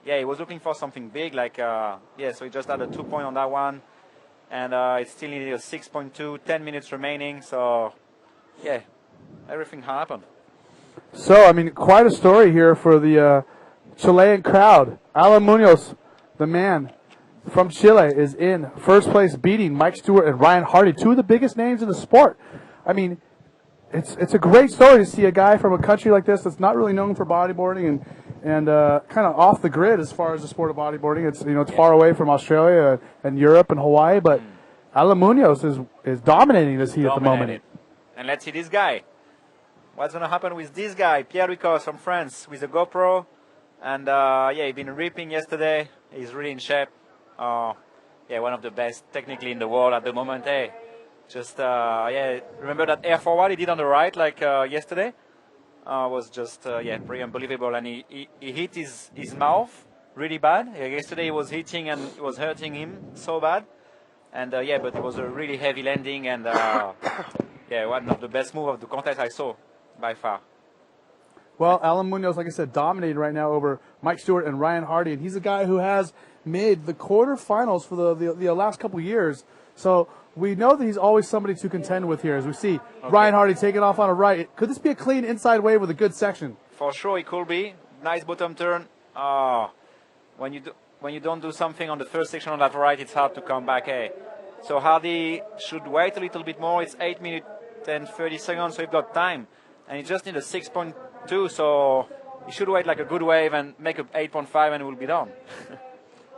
he was looking for something big, so he just had a 2 point on that one, and it still needed a 6.2. 10 minutes remaining. So everything happened. So, I mean, quite a story here for the Chilean crowd. Alan Munoz, the man from Chile, is in first place, beating Mike Stewart and Ryan Hardy, two of the biggest names in the sport. I mean, it's a great story to see a guy from a country like this that's not really known for bodyboarding and kind of off the grid as far as the sport of bodyboarding. It's far away from Australia and Europe and Hawaii, but Alan Munoz is dominating this heat at the moment. And let's see this guy. What's going to happen with this guy, Pierre Ricos from France, with a GoPro. And he's been ripping yesterday. He's really in shape. One of the best technically in the world at the moment. Remember that air forward he did on the right yesterday? Was just pretty unbelievable. And he hit his mouth really bad. Yesterday he was hitting and it was hurting him so bad. And but it was a really heavy landing and one of the best moves of the contest I saw by far. Well, Alan Munoz, like I said, dominated right now over Mike Stewart and Ryan Hardy, and he's a guy who has made the quarterfinals for the last couple years. So we know that he's always somebody to contend with here, as we see Ryan Hardy taking off on a right. Could this be a clean inside wave with a good section? For sure, it could be. Nice bottom turn. When you don't do something on the first section on that right, it's hard to come back. So Hardy should wait a little bit more. It's 8 minutes and 30 seconds, so you've got time. And he just needs a 6.2, so he should wait like a good wave and make a 8.5 and it will be done.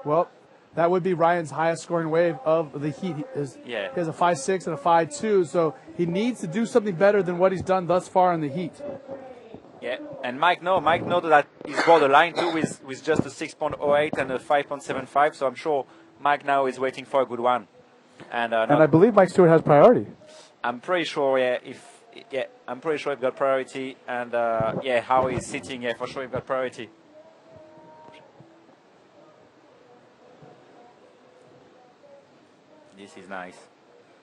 Well, That would be Ryan's highest scoring wave of the heat. He has a 5.6 and a 5.2, so he needs to do something better than what he's done thus far in the heat. Yeah, and Mike knows that he's borderline too with just a 6.08 and a 5.75. So I'm sure Mike now is waiting for a good one. And I believe Mike Stewart has priority. I'm pretty sure, I'm pretty sure he's got priority. And how he's sitting, for sure he's got priority. This is nice.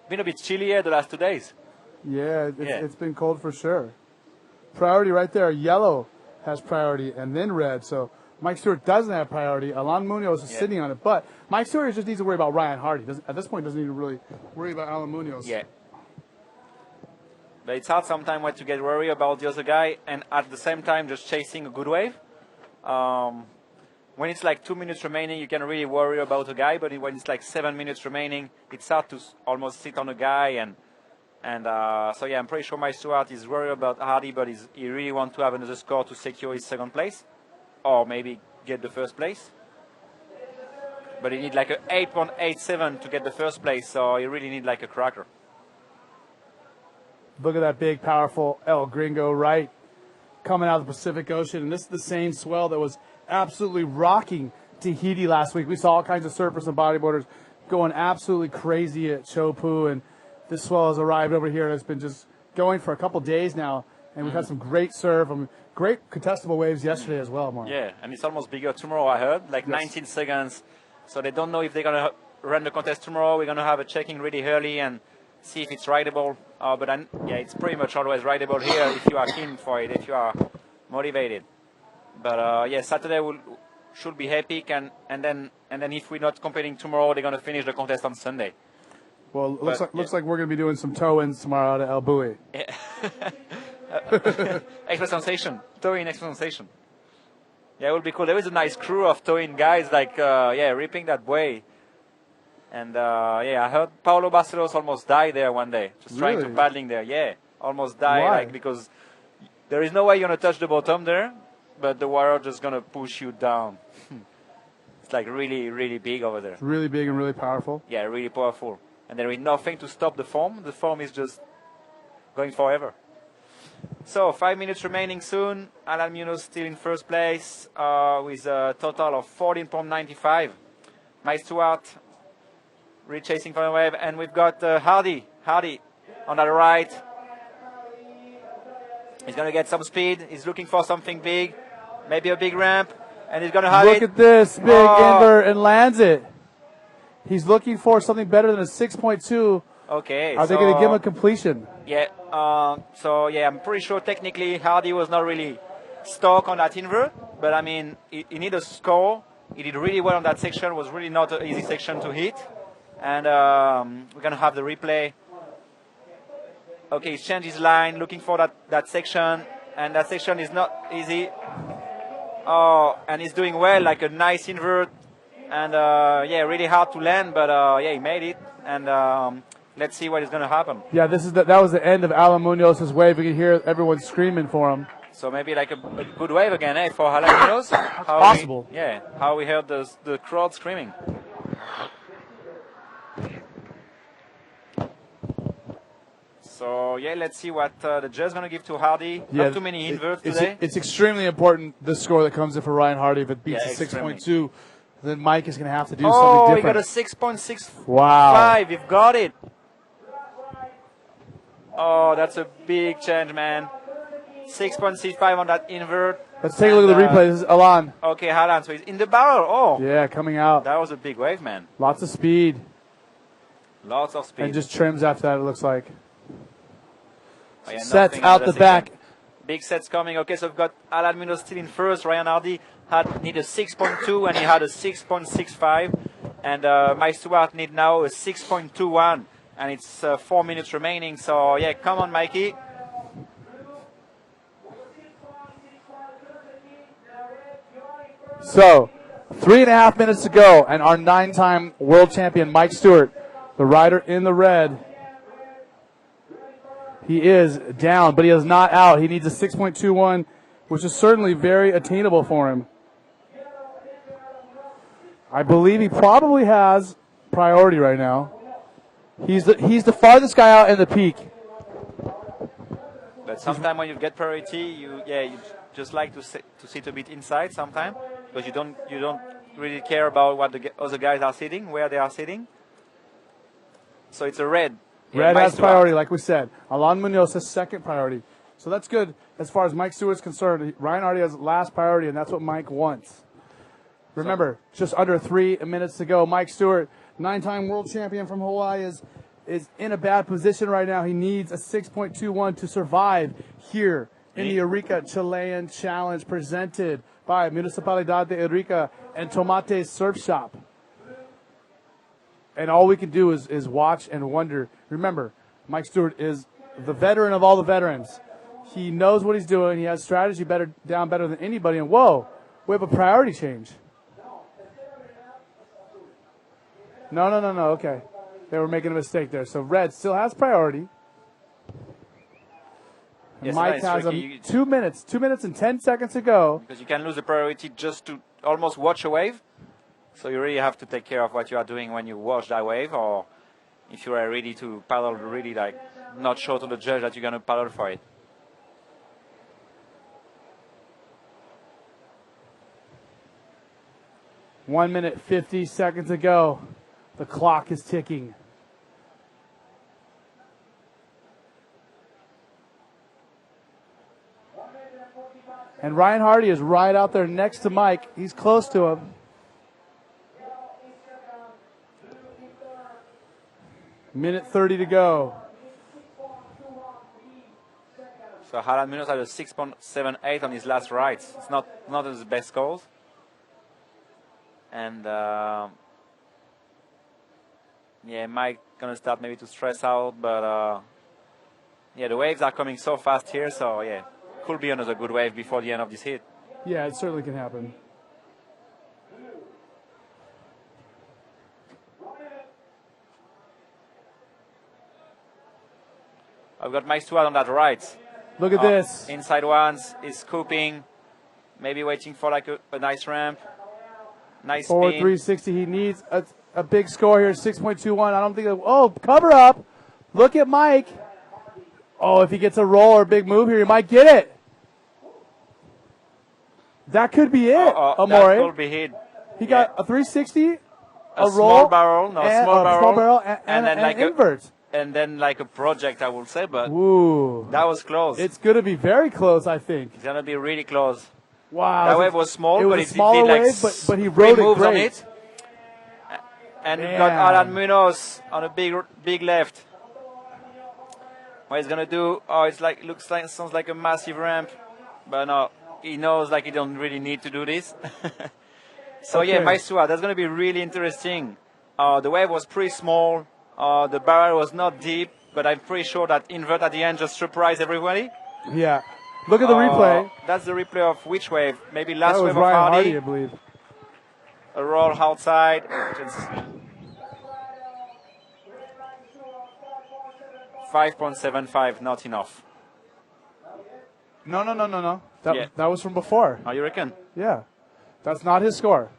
Been a bit chilly here the last 2 days. Yeah, it's been cold for sure. Priority right there. Yellow has priority, and then red. So Mike Stewart doesn't have priority. Alan Munoz is sitting on it. But Mike Stewart just needs to worry about Ryan Hardy. At this point, doesn't need to really worry about Alan Munoz. Yeah. But it's hard sometimes to get worried about the other guy and at the same time just chasing a good wave. When it's like 2 minutes remaining, you can really worry about a guy. But when it's like 7 minutes remaining, it's hard to almost sit on a guy. So I'm pretty sure Mike Stewart is worried about Hardy, but he really wants to have another score to secure his second place, or maybe get the first place. But he needs like a 8.87 to get the first place, so he really needs like a cracker. Look at that big, powerful El Gringo right coming out of the Pacific Ocean, and this is the same swell that was absolutely rocking Tahiti last week. We saw all kinds of surfers and bodyboarders going absolutely crazy at Chopu, and this swell has arrived over here and it's been just going for a couple days now. And we've had some great surf, great contestable waves yesterday as well, Mark. Yeah, and it's almost bigger tomorrow, I heard, like 19 seconds. So they don't know if they're going to run the contest tomorrow. We're going to have a checking really early and see if it's rideable. It's pretty much always rideable here if you are keen for it, if you are motivated. But Saturday should be epic, and then if we're not competing tomorrow, they're going to finish the contest on Sunday. Well, it looks like we're going to be doing some toe-ins tomorrow out at El Bui. Yeah. Express sensation, toe-in express sensation. Yeah, it would be cool. There is a nice crew of toe-in guys, ripping that buoy. And I heard Paulo Barcelos almost died there one day, just trying to paddling there. Yeah, almost died, because there is no way you're going to touch the bottom there, but the water just going to push you down. It's like really, really big over there. It's really big and really powerful. Yeah, really powerful. And there is nothing to stop the foam. The foam is just going forever. So 5 minutes remaining soon. Alan Munoz still in first place with a total of 14.95. Mike Stewart really chasing for the wave. And we've got Hardy on the right. He's going to get some speed. He's looking for something big, maybe a big ramp. And he's going to have Look at this, big invert, and lands it. He's looking for something better than a 6.2. Okay. Are they going to give him a completion? Yeah. I'm pretty sure technically Hardy was not really stuck on that invert, but I mean, he needed a score. He did really well on that section. It was really not an easy section to hit. And we're going to have the replay. Okay, he's changed his line, looking for that section, and that section is not easy. And he's doing well, like a nice invert. And really hard to land, but he made it. And let's see what is going to happen. Yeah, that was the end of Alan Munoz's wave. We can hear everyone screaming for him. So maybe like a good wave again, for Alan Munoz. Possible. How we heard the crowd screaming. So let's see what the judge is going to give to Hardy. Not too many inverts today. It's extremely important, the score that comes in for Ryan Hardy. If it beats a 6.2, then Mike is going to have to do something different. Oh, we got a 6.65. Wow. We've got it. Oh, that's a big change, man. 6.65 on that invert. Let's take a look at the replay. This is Alan. Okay, Alan. So he's in the barrel. Oh. Yeah, coming out. That was a big wave, man. Lots of speed. Lots of speed. And just trims after that, it looks like. So sets out the back. Big sets coming. Okay, so we've got Alan Munoz still in first. Ryan Hardy need a 6.2 and he had a 6.65. And Mike Stewart need now a 6.21. And it's 4 minutes remaining. So, come on, Mikey. So, 3.5 minutes to go. And our 9-time world champion, Mike Stewart, the rider in the red, he is down, but he is not out. He needs a 6.21, which is certainly very attainable for him. I believe he probably has priority right now. He's the farthest guy out in the peak. But sometimes when you get priority, you just like to sit a bit inside sometimes because you don't really care about what the other guys are sitting, where they are sitting. So it's a red. Red has priority, like we said. Alan Munoz has second priority. So that's good as far as Mike Stewart's concerned. Ryan Hardy has last priority, and that's what Mike wants. Remember, just under 3 minutes to go. Mike Stewart, 9-time world champion from Hawaii, is in a bad position right now. He needs a 6.21 to survive here in the Arica Chilean Challenge presented by Municipalidad de Arica and Tomate Surf Shop. And all we can do is watch and wonder. Remember, Mike Stewart is the veteran of all the veterans. He knows what he's doing. He has strategy down better than anybody. And whoa, we have a priority change. No. Okay. They were making a mistake there. So red still has priority. Yes, Mike has 2 minutes. 2 minutes and 10 seconds to go. Because you can lose the priority just to almost watch a wave. So you really have to take care of what you are doing when you watch that wave, or if you are ready to paddle, really like not show to the judge that you're going to paddle for it. One minute, 50 seconds to go. The clock is ticking. And Ryan Hardy is right out there next to Mike. He's close to him. Minute 30 to go. So Alan Munoz had a 6.78 on his last rides. It's not his best scores. And Mike gonna start maybe to stress out, but the waves are coming so fast here, so could be another good wave before the end of this heat. Yeah, it certainly can happen. I've got Mike Stewart on that right. Look at this. Inside ones is scooping, maybe waiting for like a nice ramp. Nice Forward spin. 360. He needs a big score here, 6.21. I don't think cover up. Look at Mike. Oh, if he gets a roll or a big move here, he might get it. That could be it, Amore. That could be hit. He got a 360, a roll, small barrel, small barrel, and then like an invert. And then like a project, I would say, but Ooh. That was close. It's going to be very close, I think. It's going to be really close. Wow. That wave was small, it but was a smaller did like wave, but he rode it moves great. on it. And we've got Alan Munoz on a big left. What he's going to do, sounds like a massive ramp, but no, he knows like he don't really need to do this. So Okay. Mike Stewart, that's going to be really interesting. The wave was pretty small. The barrel was not deep, but I'm pretty sure that invert at the end just surprised everybody. Yeah. Look at the replay. That's the replay of which wave? Maybe last That was wave of Ryan Hardy. I believe. A roll outside. Just 5.75, not enough. No. That was from before. Oh, you reckon? Yeah. That's not his score.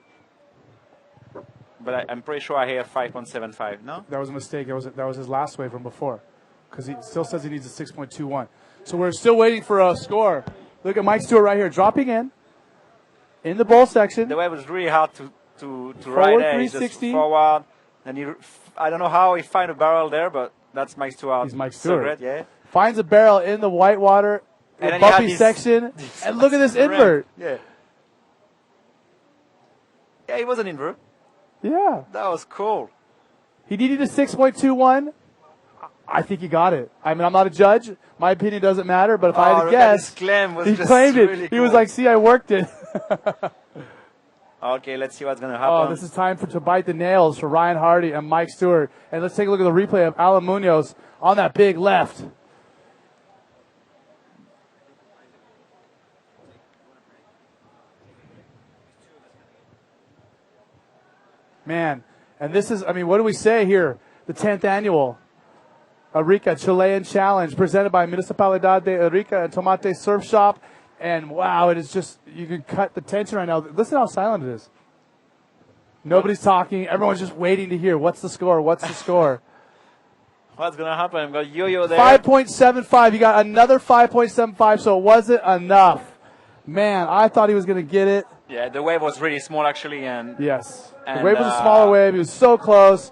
But I'm pretty sure I hear 5.75, no? That was a mistake. That was his last wave from before. Because he still says he needs a 6.21. So we're still waiting for a score. Look at Mike Stewart right here, dropping in the bowl section. The wave was really hard to Forward ride there. He's 360. just forward. And I don't know how he find a barrel there, but that's Mike Stewart. He's Mike So Stewart. great, yeah. Finds a barrel in the whitewater, And the then he had bumpy this- section. And look at this ramp. invert. Yeah. Yeah, it was an invert. Yeah. That was cool. He needed a 6.21. I think he got it. I mean, I'm not a judge. My opinion doesn't matter, but if I had to look at guess, his claim was he just claimed it. really He was cool. like, see, I worked it. Okay, let's see what's going to happen. Oh, this is time to bite the nails for Ryan Hardy and Mike Stewart. And let's take a look at the replay of Alan Munoz on that big left. Man, and this is, I mean, what do we say here? The 10th annual Arica Chilean Challenge presented by Municipalidad de Arica and Tomate Surf Shop. And wow, it is just, you can cut the tension right now. Listen how silent it is. Nobody's talking. Everyone's just waiting to hear what's the score. What's the score? What's going to happen? I've got Yo-Yo there. 5.75. You got another 5.75, so it wasn't enough. Man, I thought he was going to get it. Yeah, the wave was really small actually, and yes, and, the wave was a smaller wave. He was so close,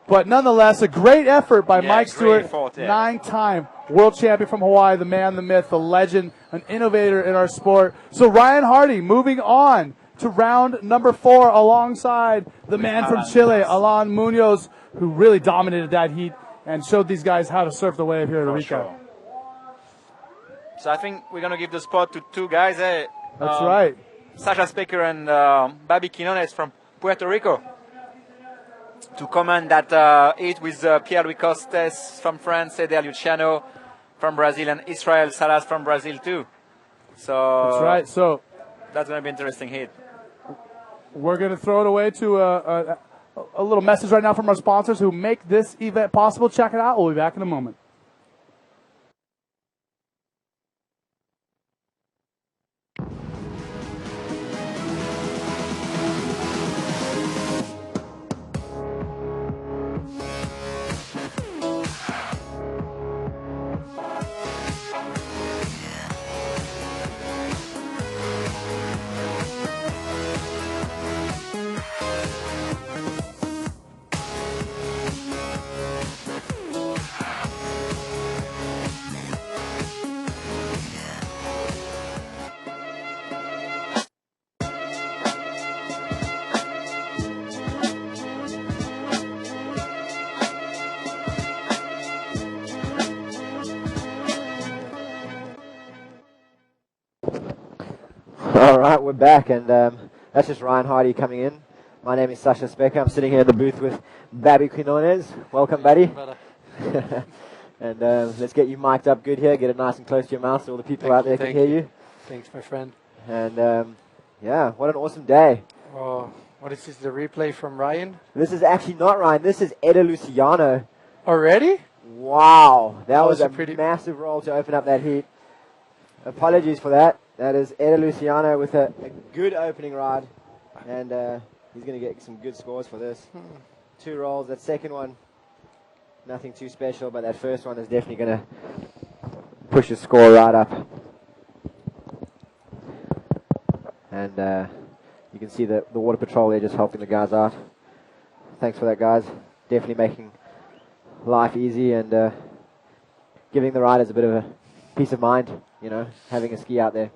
but nonetheless, a great effort by Mike Stewart, effort, yeah. 9-time world champion from Hawaii, the man, the myth, the legend, an innovator in our sport. So Ryan Hardy moving on to round number 4 alongside the man from Chile, Alan Munoz, who really dominated that heat and showed these guys how to surf the wave here at Arica. Sure. So I think we're going to give the spot to 2 guys. That's right. Sasha Specker and Babi Quinones from Puerto Rico to comment that heat with Pierre-Louis Costes from France, Eder Luciano from Brazil, and Israel Salas from Brazil too. So that's right. So that's going to be an interesting heat. We're going to throw it away to a little message right now from our sponsors who make this event possible. Check it out. We'll be back in a moment. All right, we're back, and that's just Ryan Hardy coming in. My name is Sasha Specker. I'm sitting here in the booth with Babi Quinones. Welcome, buddy. And let's get you mic'd up good here. Get it nice and close to your mouth so all the people out there can hear you. Thanks, my friend. And yeah, what an awesome day. Oh, what is this, the replay from Ryan? This is actually not Ryan. This is Eder Luciano. Already? Wow, that was a pretty massive roll to open up that heat. Apologies for that. That is Eder Luciano with a good opening ride. And he's going to get some good scores for this. 2 rolls. That second one, nothing too special, but that first one is definitely going to push his score right up. And you can see the water patrol there just helping the guys out. Thanks for that, guys. Definitely making life easy and giving the riders a bit of a peace of mind, you know, having a ski out there.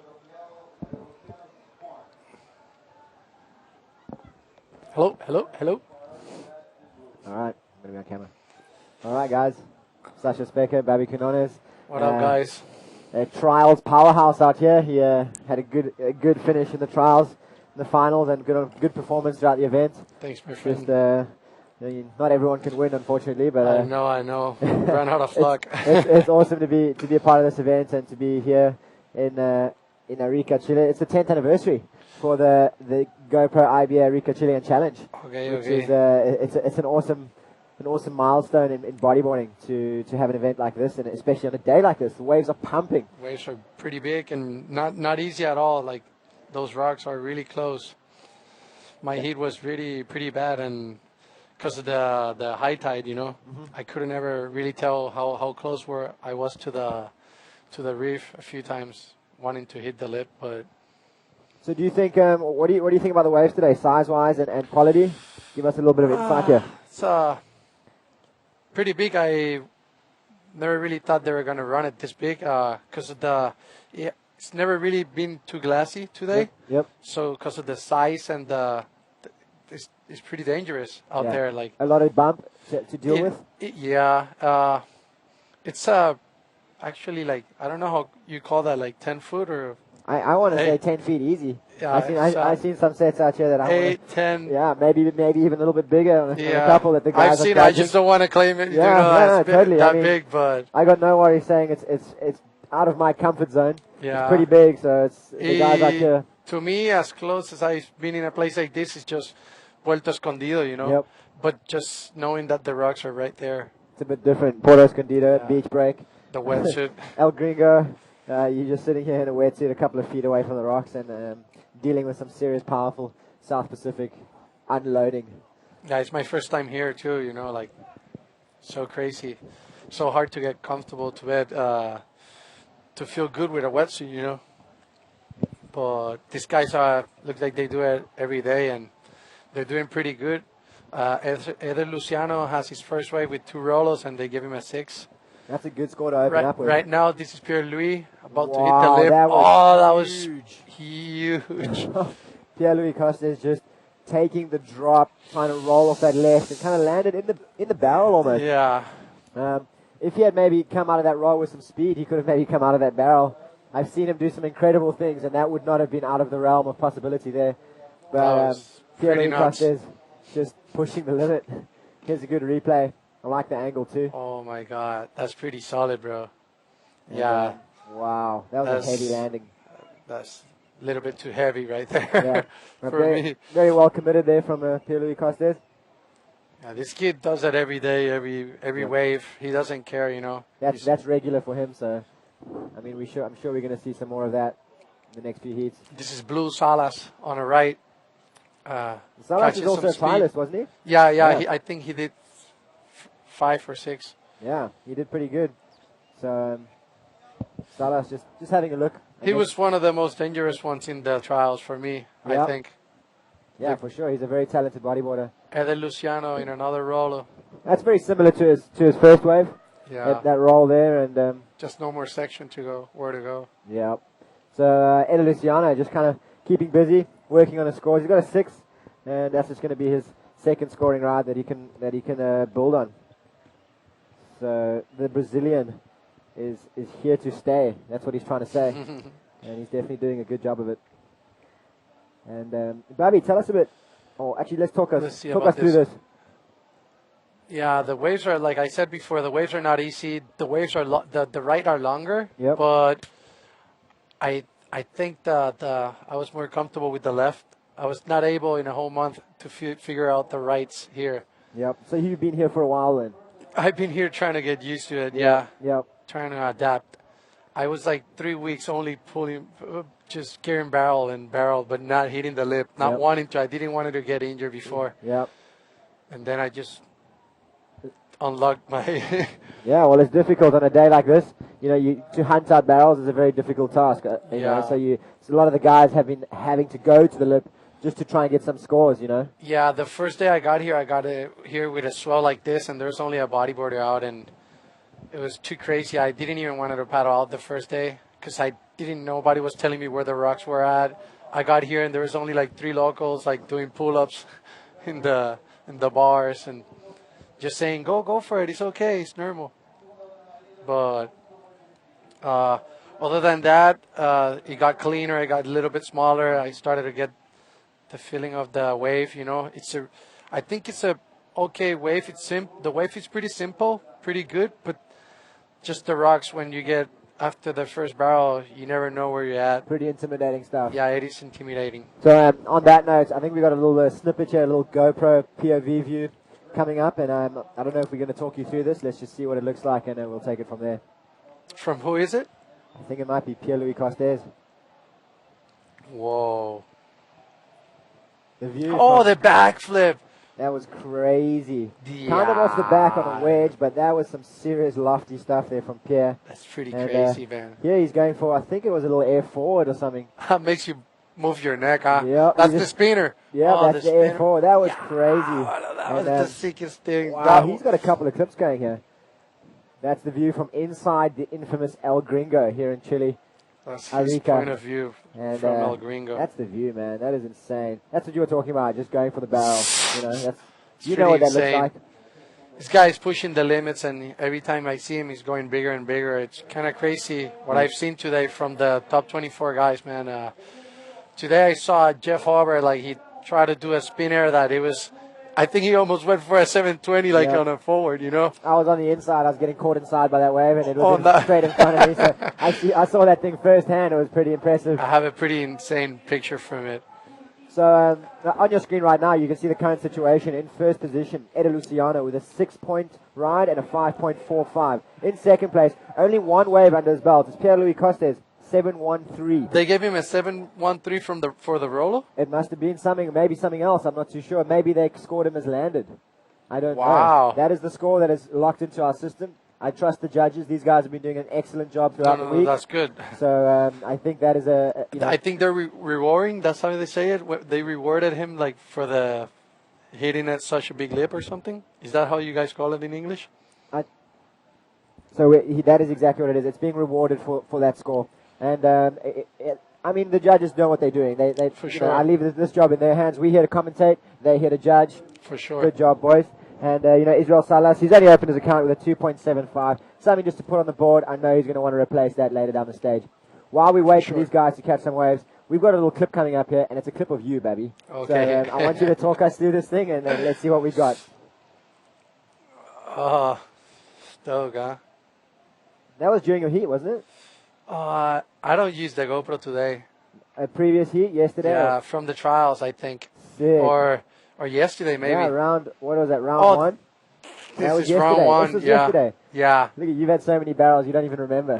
Hello, hello, hello. All right, I'm going to be on camera. All right, guys. Sasha Specker, Babi Quinones. What up, guys? A trials powerhouse out here. He had a good finish in the trials, in the finals, and good performance throughout the event. Thanks, my friend. Just, not everyone can win, unfortunately, but I know. Ran out of luck. It's awesome to be a part of this event and to be here in Arica, Chile. It's the 10th anniversary for the GoPro IBA Arica Chilean challenge. Okay. Is it's an awesome milestone in bodyboarding to have an event like this, and especially on a day like this. The waves are pumping. Waves are pretty big and not easy at all. Like, those rocks are really close. My heat was really pretty bad, and because of the high tide, you know, I couldn't ever really tell how close I was to the reef a few times, wanting to hit the lip, but. So do you think, what do you think about the waves today, size-wise and quality? Give us a little bit of insight here. It's pretty big. I never really thought they were going to run it this big because of it's never really been too glassy today. Yep. So because of the size and it's pretty dangerous out there. Like a lot of bump to deal with. It's actually like, I don't know how you call that, like 10 foot or. I want to say 10 feet easy. Yeah, I've seen some sets out here that I 8, 10. Yeah, maybe even a little bit bigger on a couple that the guys I've seen. I just don't want to claim it. Totally. That big, but I got no worries saying it's out of my comfort zone. Yeah, it's pretty big. So it's the guys out here. To me, as close as I've been in a place like this, it's just Puerto Escondido, you know. Yep. But just knowing that the rocks are right there. It's a bit different. Puerto Escondido, beach break. The wetsuit. El Gringo. You're just sitting here in a wetsuit a couple of feet away from the rocks and dealing with some serious, powerful South Pacific unloading. Yeah, it's my first time here too. You know, like so crazy, so hard to get comfortable to feel good with a wetsuit. You know, but these guys look like they do it every day, and they're doing pretty good. Eder Luciano has his first wave with 2 rollers, and they give him a 6. That's a good score to open up with. Right now, this is Pierre-Louis about to hit Wow, the lip. that was That was huge. Pierre-Louis Costes just taking the drop, trying to roll off that left, and kind of landed in the barrel almost. Yeah. If he had maybe come out of that roll with some speed, he could have maybe come out of that barrel. I've seen him do some incredible things, and that would not have been out of the realm of possibility there. But Pierre-Louis Costes just pushing the limit. Here's a good replay. I like the angle too. Oh my God, that's pretty solid, bro. And, Yeah. Wow, that was a heavy landing. That's a little bit too heavy right there Yeah. for me. Very well committed there from Pierre-Louis Costes. Yeah, this kid does that every day, every wave. He doesn't care, you know. That's regular for him. So, I mean, I'm sure we're going to see some more of that in the next few heats. This is Blue Salas on the right. Salas is also a finalist, wasn't he? Yeah. I think he did 5 or 6. Yeah, he did pretty good. So Salas just having a look. He was one of the most dangerous ones in the trials for me, I think. Yeah, for sure. He's a very talented bodyboarder. Eder Luciano in another roller. That's very similar to his first wave. Yeah. That roll there, and just no more section to go, where to go. Yeah. So Eder Luciano just kind of keeping busy, working on his scores. He's got a 6, and that's just going to be his second scoring ride that he can build on. So the Brazilian is here to stay. That's what he's trying to say, and he's definitely doing a good job of it. And Bobby, tell us a bit. Oh, actually, let's talk us through this. Yeah, the waves are, like I said before, the waves are not easy. The waves are the right are longer. Yep. But I think that I was more comfortable with the left. I was not able in a whole month to figure out the rights here. Yep. So you've been here for a while then? I've been here trying to get used to it. Yeah. Yep. Trying to adapt. I was like 3 weeks only pulling, just carrying barrel, but not hitting the lip, not wanting to. I didn't want to get injured before. Yep. And then I just unlocked my. Yeah, well, it's difficult on a day like this. You know, to hunt out barrels is a very difficult task. You know, so a lot of the guys have been having to go to the lip just to try and get some scores. You know. Yeah, the first day I got here with a swell like this, and there's only a bodyboarder out, and it was too crazy. I didn't even want to paddle out the first day because nobody was telling me where the rocks were at. I got here and there was only like 3 locals like doing pull-ups in the bars and just saying, go for it. It's okay. It's normal. But other than that, it got cleaner. It got a little bit smaller. I started to get the feeling of the wave. You know, I think it's a okay wave. The wave is pretty simple, pretty good, but just the rocks when you get after the first barrel, you never know where you're at. Pretty intimidating stuff. Yeah, it is intimidating. So on that note, I think we got a little snippet here, a little GoPro POV view coming up, and I don't know if we're going to talk you through this. Let's just see what it looks like, and we'll take it from there. From who is it? I think it might be Pierre-Louis Costes. Whoa. The view. Oh, the backflip. That was crazy. Yeah. Kind of off the back on a wedge, but that was some serious lofty stuff there from Pierre. That's pretty crazy, man. Yeah, he's going for, I think it was a little air forward or something. That makes you move your neck, huh? Yep. That's the spinner. Yeah, that's the air forward. That was crazy. That was the sickest thing. Wow, he's got a couple of clips going here. That's the view from inside the infamous El Gringo here in Chile. That's his Arica. point of view from El Gringo. That's the view, man. That is insane. That's what you were talking about, just going for the barrel. You know, It's you know what that insane. looks like. This guy is pushing the limits, and every time I see him, he's going bigger and bigger. It's kind of crazy what I've seen today from the top 24 guys, man. Today I saw Jeff Hobart, like he tried to do a spin air that it was, I think he almost went for a 720 on a forward, you know. I was on the inside. I was getting caught inside by that wave, and it was straight in front of me. So I saw that thing firsthand. It was pretty impressive. I have a pretty insane picture from it. So on your screen right now, you can see the current situation. In first position, Eder Luciano with a 6-point ride and a 5.45. In second place, only 1 wave under his belt, is Pierre-Louis Costes, 713. They gave him a 713 for the roller? It must have been something, maybe something else. I'm not too sure. Maybe they scored him as landed. I don't Wow. know. That is the score that is locked into our system. I trust the judges. These guys have been doing an excellent job throughout the week. That's good. So I think that is I think they're rewarding. That's how they say it. They rewarded him like for the hitting at such a big lip or something. Is that how you guys call it in English? So that is exactly what it is. It's being rewarded for that score. And I mean, the judges know what they're doing. They For you sure. know, I leave this job in their hands. We're here to commentate. They're here to judge. For sure. Good job, boys. And, Israel Salas, he's only opened his account with a 2.75. Something just to put on the board. I know he's going to want to replace that later down the stage. While we wait for these guys to catch some waves, we've got a little clip coming up here, and it's a clip of you, baby. Okay. So I want you to talk us through this thing, and let's see what we got. Stoked, huh? That was during your heat, wasn't it? I don't use the GoPro today. A previous heat, yesterday? Yeah, from the trials, I think. Sick. Or yesterday, maybe. Yeah, what was that, round one? This That was is yesterday. round one, This was yeah. yesterday. Yeah. Look at you've had so many barrels, you don't even remember.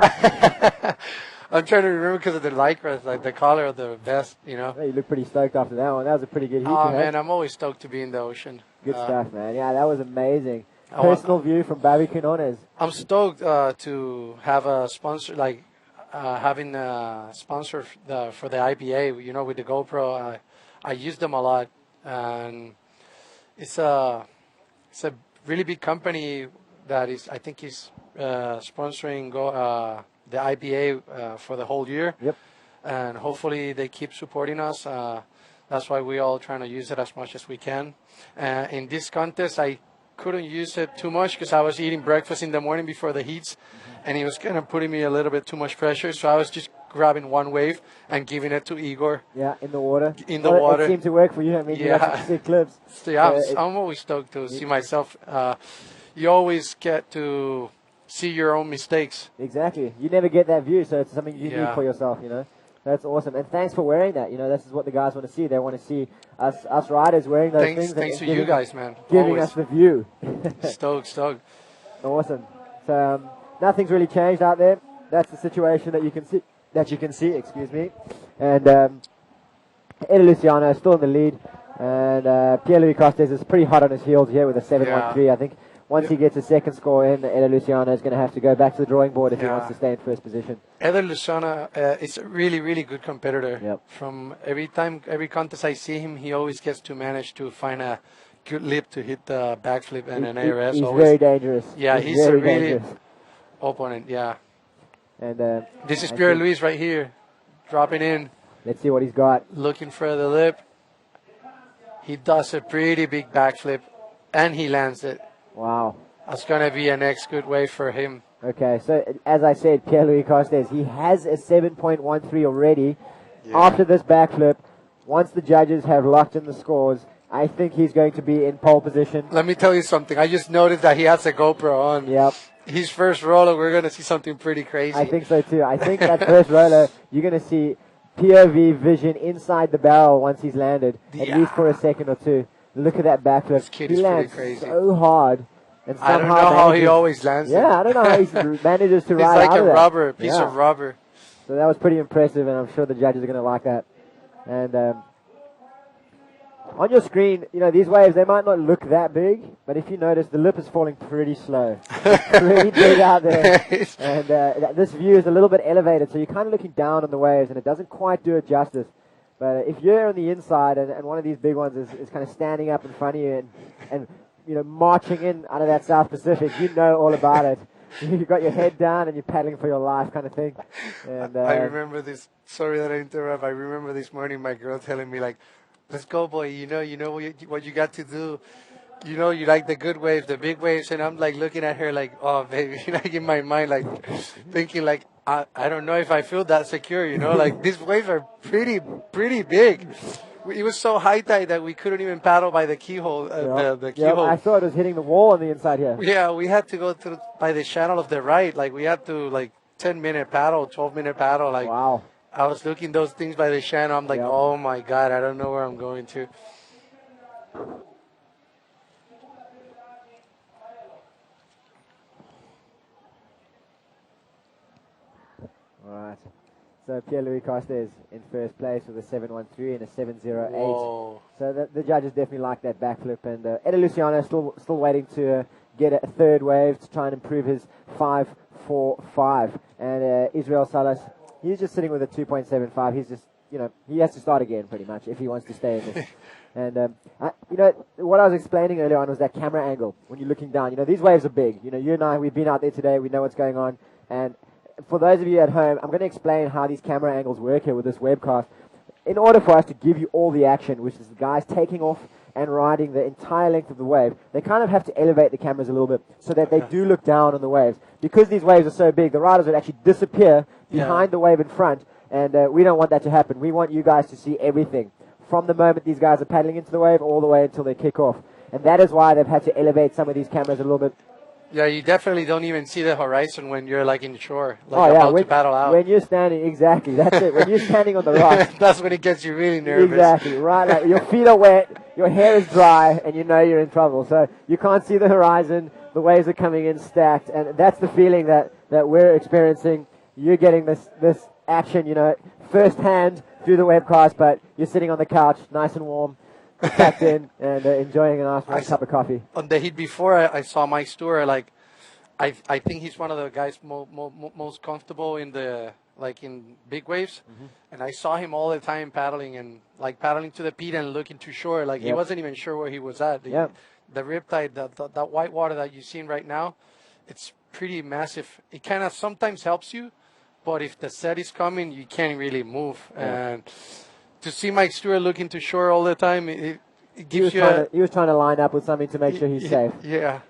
I'm trying to remember because of the lycra, like the color of the vest, you know. Yeah, you look pretty stoked after that one. That was a pretty good heat. Oh, you had. man, I'm always stoked to be in the ocean. Good stuff, man. Yeah, that was amazing. I want- Personal view from Bobby Quinones. I'm stoked to have a sponsor, like having a sponsor for the IBA, you know, with the GoPro. I use them a lot, and it's a really big company that I think is sponsoring the IBA for the whole year. Yep. And hopefully they keep supporting us. That's why we're all trying to use it as much as we can. In this contest, I couldn't use it too much because I was eating breakfast in the morning before the heats, and it was kind of putting me a little bit too much pressure. So I was just grabbing one wave and giving it to Igor. Yeah, in the water. In the water. It seemed to work for you. I mean, you got some sick clips. So yeah, I'm always stoked to see myself. You always get to see your own mistakes. Exactly. You never get that view, so it's something unique Yeah. for yourself, you know. That's awesome. And thanks for wearing that. You know, this is what the guys want to see. They want to see us riders wearing those things. Thanks and to you guys, man. Giving Always. us the view. Stoked. Awesome. So nothing's really changed out there. That's the situation that you can see. Excuse me. And Eddie Luciano is still in the lead, and Pierre-Louis Costes is pretty hot on his heels here with a 7.13. I think once he gets a second score in, Eddie Luciano is going to have to go back to the drawing board if he wants to stay in first position. Eder Luciano is a really, really good competitor. Yep. From every contest I see him, he always gets to manage to find a good lip to hit the backflip and an ARS. He's always. very dangerous. Yeah, he's a very really dangerous. opponent. Yeah. And this is I Pierre think- Louis right here, dropping in. Let's see what he's got. Looking for the lip. He does a pretty big backflip, and he lands it. Wow. That's gonna be a next good wave for him. Okay, so as I said, Pierre-Louis Costes, he has a 7.13 already. After this backflip, once the judges have locked in the scores, I think he's going to be in pole position. Let me tell you something. I just noticed that he has a GoPro on. Yep. His first roller, we're gonna see something pretty crazy. I think so too. I think that first roller, you're going to see POV vision inside the barrel once he's landed, at least for a second or two. Look at that backflip. kid He is pretty lands crazy. so hard. And I don't somehow know how he manages- always lands it. Yeah, I don't know how he manages to He's ride like out a of that. rubber, piece Yeah. of rubber. So that was pretty impressive, and I'm sure the judges are going to like that. And on your screen, you know, these waves, they might not look that big, but if you notice, the lip is falling pretty slow. It's pretty big out there. And this view is a little bit elevated, so you're kind of looking down on the waves, and it doesn't quite do it justice. But if you're on the inside, and one of these big ones is kind of standing up in front of you and you know, marching in out of that South Pacific, you know all about it. You've got your head down and you're paddling for your life kind of thing. And I remember this. Sorry that I interrupt. I remember this morning my girl telling me like, "Let's go, boy. You know what you got to do. You know you like the good waves, the big waves." And I'm like looking at her like, "Oh, baby," like in my mind, like thinking like, I don't know if I feel that secure. You know, like these waves are pretty big. It was so high tide that we couldn't even paddle by the keyhole. The keyhole. I saw it was hitting the wall on the inside here. Yeah, we had to go through by the channel of the right. Like we had to 10-minute paddle, 12-minute paddle. Like wow. I was looking those things by the channel. I'm like, oh my god, I don't know where I'm going to. All right. So Pierre-Louis Costa is in first place with a 7.13 and a 7.08. Whoa. So the judges definitely like that backflip. And Eddie Luciano still waiting to get a third wave to try and improve his 5.45. And Israel Salas, he's just sitting with a 2.75. He's just, he has to start again pretty much if he wants to stay in this. And, what I was explaining earlier on was that camera angle when you're looking down. These waves are big. You and I, we've been out there today. We know what's going on. And for those of you at home, I'm going to explain how these camera angles work here with this webcast. In order for us to give you all the action, which is the guys taking off and riding the entire length of the wave, they kind of have to elevate the cameras a little bit so that they do look down on the waves. Because these waves are so big, the riders would actually disappear behind the wave in front, and we don't want that to happen. We want you guys to see everything from the moment these guys are paddling into the wave all the way until they kick off. And that is why they've had to elevate some of these cameras a little bit. Yeah, you definitely don't even see the horizon when you're like in the shore, about to paddle out. When you're standing, exactly, that's it. When you're standing on the rocks. That's when it gets you really nervous. Exactly, right. Like your feet are wet, your hair is dry, and you know you're in trouble. So you can't see the horizon, the waves are coming in stacked, and that's the feeling that we're experiencing. You're getting this action, firsthand through the webcast, but you're sitting on the couch, nice and warm, tucked in, and enjoying a nice cup of coffee. On the heat before, I saw Mike Stewart. I think he's one of the guys most comfortable in in big waves. Mm-hmm. And I saw him all the time paddling to the peak and looking to shore. He wasn't even sure where he was at. The riptide, that white water that you're seeing right now, it's pretty massive. It kind of sometimes helps you, but if the set is coming, you can't really move. Yeah. And to see Mike Stewart looking to shore all the time, it gives he was trying to line up with something to make sure he's safe. Yeah.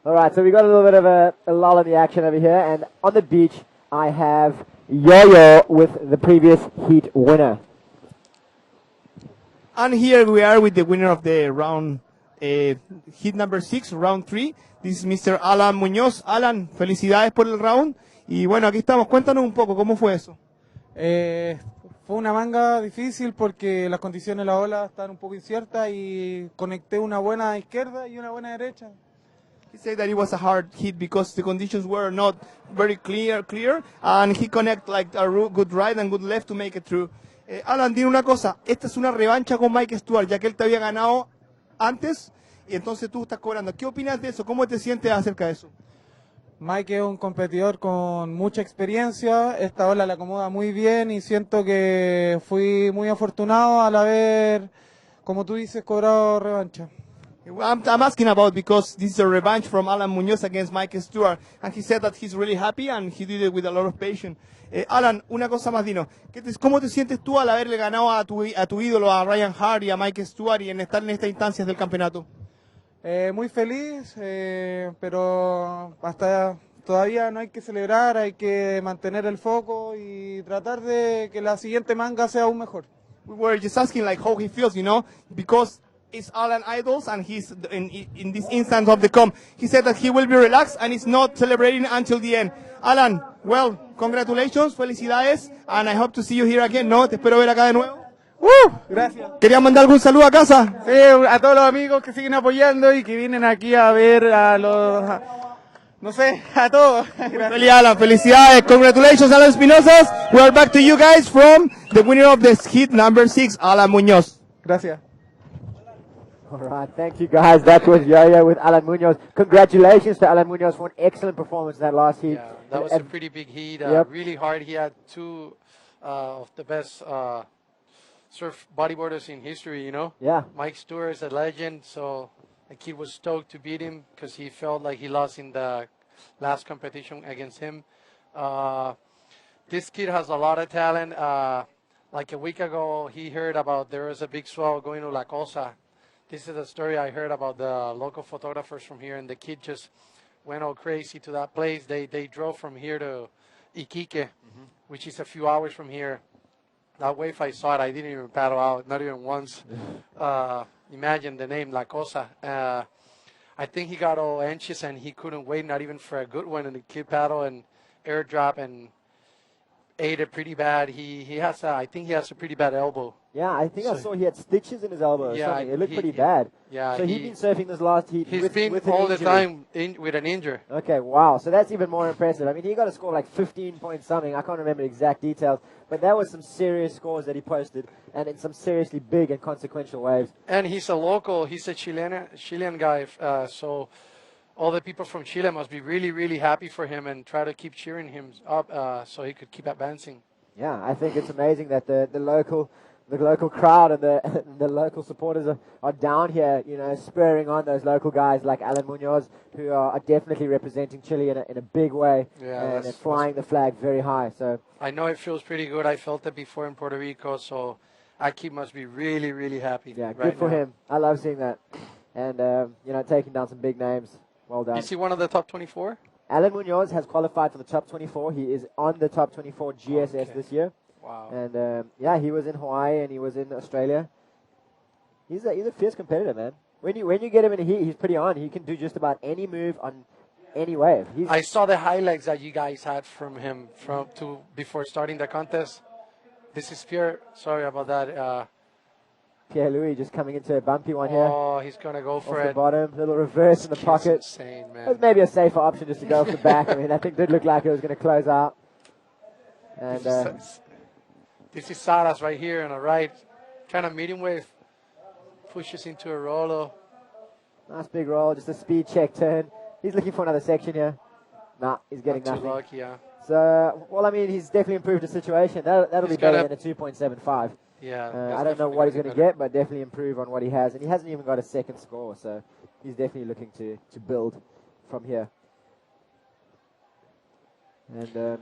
All right, so we got a little bit of a lull in the action over here, and on the beach I have Yo-Yo with the previous heat winner. And here we are with the winner of the round, heat number 6, round 3. This is Mr. Alan Muñoz. Alan, felicidades por el round. Y bueno, aquí estamos. Cuéntanos un poco, ¿cómo fue eso? Fue una manga difícil porque las condiciones de la ola están un poco inciertas y conecté una buena izquierda y una buena derecha. He said that it was a hard hit because the conditions were not very clear, and he connected like a good right and good left to make it through. Alan, dime una cosa, esta es una revancha con Mike Stewart, ya que él te había ganado antes y entonces tú estás cobrando. ¿Qué opinas de eso? ¿Cómo te sientes acerca de eso? Mike es un competidor con mucha experiencia, esta ola la acomoda muy bien y siento que fui muy afortunado al haber, como tú dices, cobrado revancha. I'm asking about because this is a revenge from Alan Muñoz against Mike Stewart, and he said that he's really happy and he did it with a lot of patience. Alan, una cosa más, Dino. ¿Cómo te sientes tú al haberle ganado a tu ídolo, a Ryan Hart y a Mike Stewart y en estar en estas instancias del campeonato? Muy feliz, pero hasta todavía no hay que celebrar, hay que mantener el foco y tratar de que la siguiente manga sea aún mejor. We were just asking like how he feels, because it's Alan Idols and he's in this instance of the comp. He said that he will be relaxed and is not celebrating until the end. Alan, well, congratulations, felicidades, and I hope to see you here again, ¿no? Te espero ver acá de nuevo. Gracias. ¿Querías mandar algún saludo a casa? Sí, a todos los amigos que siguen apoyando y que vienen aquí a ver a no sé, a todos. Feliz Alan, felicidades, congratulations Alan Espinosa. We are back to you guys from the winner of the heat number 6, Alan Muñoz. Gracias. All right, thank you guys. That was Yo-Yo with Alan Muñoz. Congratulations to Alan Muñoz for an excellent performance in that last heat. Yeah, that was a pretty big heat, really hard. He had two of the best surf bodyboarders in history, Yeah. Mike Stewart is a legend, so the kid was stoked to beat him because he felt like he lost in the last competition against him. This kid has a lot of talent. Like a week ago, he heard about there was a big swell going to La Cosa. This is a story I heard about the local photographers from here, and the kid just went all crazy to that place. They drove from here to Iquique, which is a few hours from here. That wave I saw it, I didn't even paddle out, not even once. Imagine the name, La Cosa. I think he got all anxious and he couldn't wait, not even for a good one. And the kid paddled and airdrop and ate it pretty bad. I think he has a pretty bad elbow. Yeah, I think I saw he had stitches in his elbow or something. It looked pretty bad. Yeah. So he's been surfing this last heat He's with been an all the injury. time with an injury. Okay, wow. So that's even more impressive. I mean, he got a score of like 15 point something. I can't remember the exact details, but that was some serious scores that he posted, and in some seriously big and consequential waves. And he's a local. He's a Chilean guy. So all the people from Chile must be really, really happy for him and try to keep cheering him up so he could keep advancing. Yeah, I think it's amazing that the local crowd and the local supporters are down here, you know, spurring on those local guys like Alan Munoz, who are definitely representing Chile in a big way, and they're flying the flag very high. So I know it feels pretty good. I felt it before in Puerto Rico, so Aki must be really, really happy. yeah, right good for now. him. I love seeing that, and you know, taking down some big names. Well done. Is he one of the top 24? Alan Munoz has qualified for the top 24. He is on the top 24 GSS this year. Wow. And yeah, he was in Hawaii and he was in Australia. He's a fierce competitor, man. When you get him in a heat, he's pretty on. He can do just about any move on any wave. I saw the highlights that you guys had from him before starting the contest. This is Pierre. Sorry about that. Pierre-Louis just coming into a bumpy one here. Oh, he's gonna go for off it. the bottom, little reverse in the pocket. Insane, man. That's maybe a safer option just to go off the back. I mean, that thing did look like it was going to close out. And this is Saras right here on the right, kind of medium wave, pushes into a rolo. Nice big roll, just a speed check turn. He's looking for another section here. Nah, he's getting Not nothing. too lucky, yeah. So, well, I mean, he's definitely improved the situation. That'll be better than a 2.75. Yeah. I don't know what he's going to get, but definitely improve on what he has. And he hasn't even got a second score, so he's definitely looking to build from here. And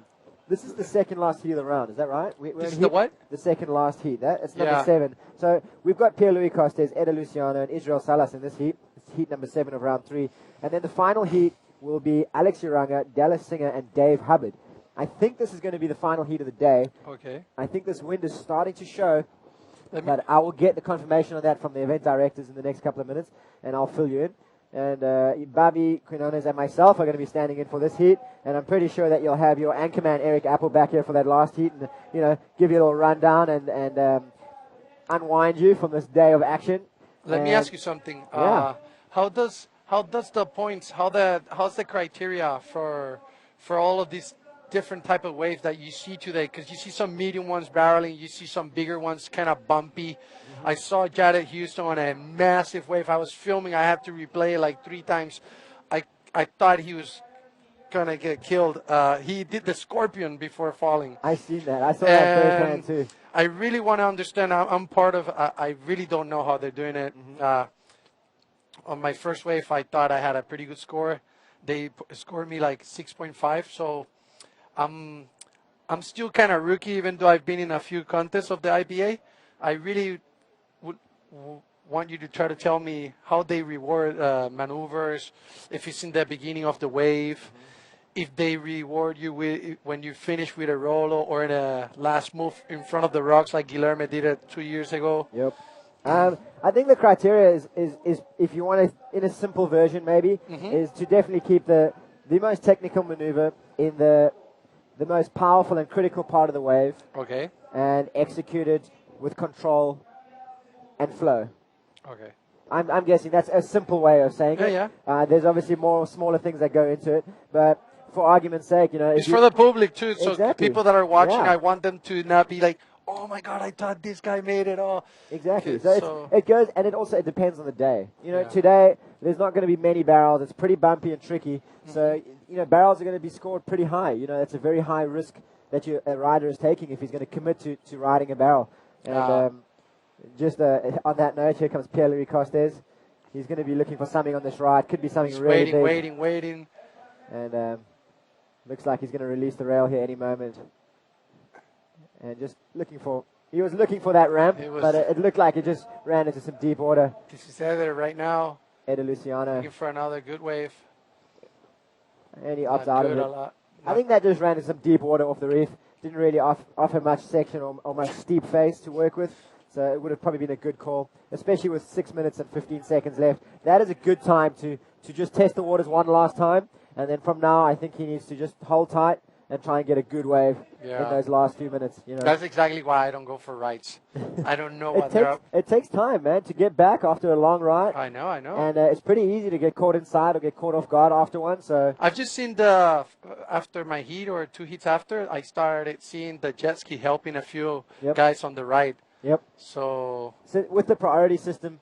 this is the second last heat of the round, is that right? This is the what? The second last heat. It's number Yeah. 7. So we've got Pierre-Louis Costes, Eda Luciano, and Israel Salas in this heat. It's heat number 7 of round 3. And then the final heat will be Alex Uranga, Dallas Singer, and Dave Hubbard. I think this is going to be the final heat of the day. Okay. I think this wind is starting to show, but I will get the confirmation on that from the event directors in the next couple of minutes, and I'll fill you in. And Bobby Quinones and myself are going to be standing in for this heat, and I'm pretty sure that you'll have your anchorman Eric Apple back here for that last heat, and give you a little rundown and unwind you from this day of action. Let me ask you something. Yeah. How does the points? How's the criteria for all of these different type of waves that you see today? Because you see some medium ones barreling, you see some bigger ones kind of bumpy. I saw Jared Houston on a massive wave. I was filming. I had to replay it like 3 times. I thought he was going to get killed. He did the scorpion before falling. I seen that. I saw that firsthand too. I really want to understand. I'm part of. I really don't know how they're doing it. On my first wave, I thought I had a pretty good score. They scored me like 6.5. So I'm still kind of rookie, even though I've been in a few contests of the IBA. I really would want you to try to tell me how they reward maneuvers, if it's in the beginning of the wave, if they reward you when you finish with a rolo or in a last move in front of the rocks like Guilherme did it 2 years ago. Yep. I think the criteria is if you want to, in a simple version maybe, is to definitely keep the most technical maneuver in the most powerful and critical part of the wave. Okay. And execute it with control and flow. Okay. I'm guessing that's a simple way of saying it. Yeah. There's obviously more smaller things that go into it, but for argument's sake, it's for the public too. So Exactly. people that are watching, Yeah. I want them to not be like, oh my God, I thought this guy made it all. Exactly. Okay, So it goes, and it depends on the day. Today there's not going to be many barrels. It's pretty bumpy and tricky. So barrels are going to be scored pretty high. It's a very high risk that a rider is taking if he's going to commit to riding a barrel. And just on that note, here comes Pierre-Louis Costes. He's going to be looking for something on this ride. Could be something He's really big. waiting. And looks like he's going to release the rail here any moment. And just he was looking for that ramp, but it looked like it just ran into some deep water. This is Eder right now. Eda Luciano. Looking for another good wave. And he opts Not out of good, it. a lot. I think that just ran into some deep water off the reef. Didn't really offer much section or much steep face to work with. So it would have probably been a good call, especially with 6 minutes and 15 seconds left. That is a good time to just test the waters one last time. And then from now, I think he needs to just hold tight and try and get a good wave Yeah. in those last few minutes. You know, That's exactly why I don't go for rides. I don't know what they're up. it takes time, man, to get back after a long ride. I know. And it's pretty easy to get caught inside or get caught off guard after one. So I've just seen after my heat or 2 heats after, I started seeing the jet ski helping a few guys on the ride. Yep. So with the priority system,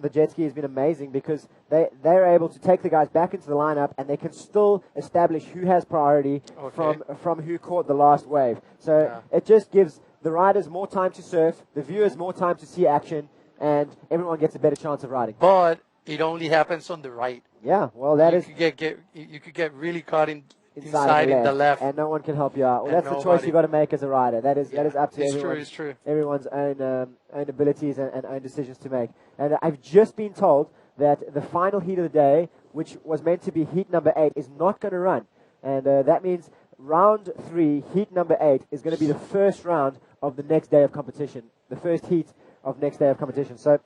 the jet ski has been amazing because they're able to take the guys back into the lineup and they can still establish who has priority from who caught the last wave. So it just gives the riders more time to surf, the viewers more time to see action, and everyone gets a better chance of riding. But it only happens on the right. Yeah, well, you could get really caught inside in the left, and no one can help you out. Well, and that's the choice you got to make as a rider. That is up to It's true. everyone's own abilities and own decisions to make. And I've just been told that the final heat of the day, which was meant to be heat number 8, is not going to run, and that means round 3, heat number 8, is going to be the first round of the next day of competition, the first heat of next day of competition. So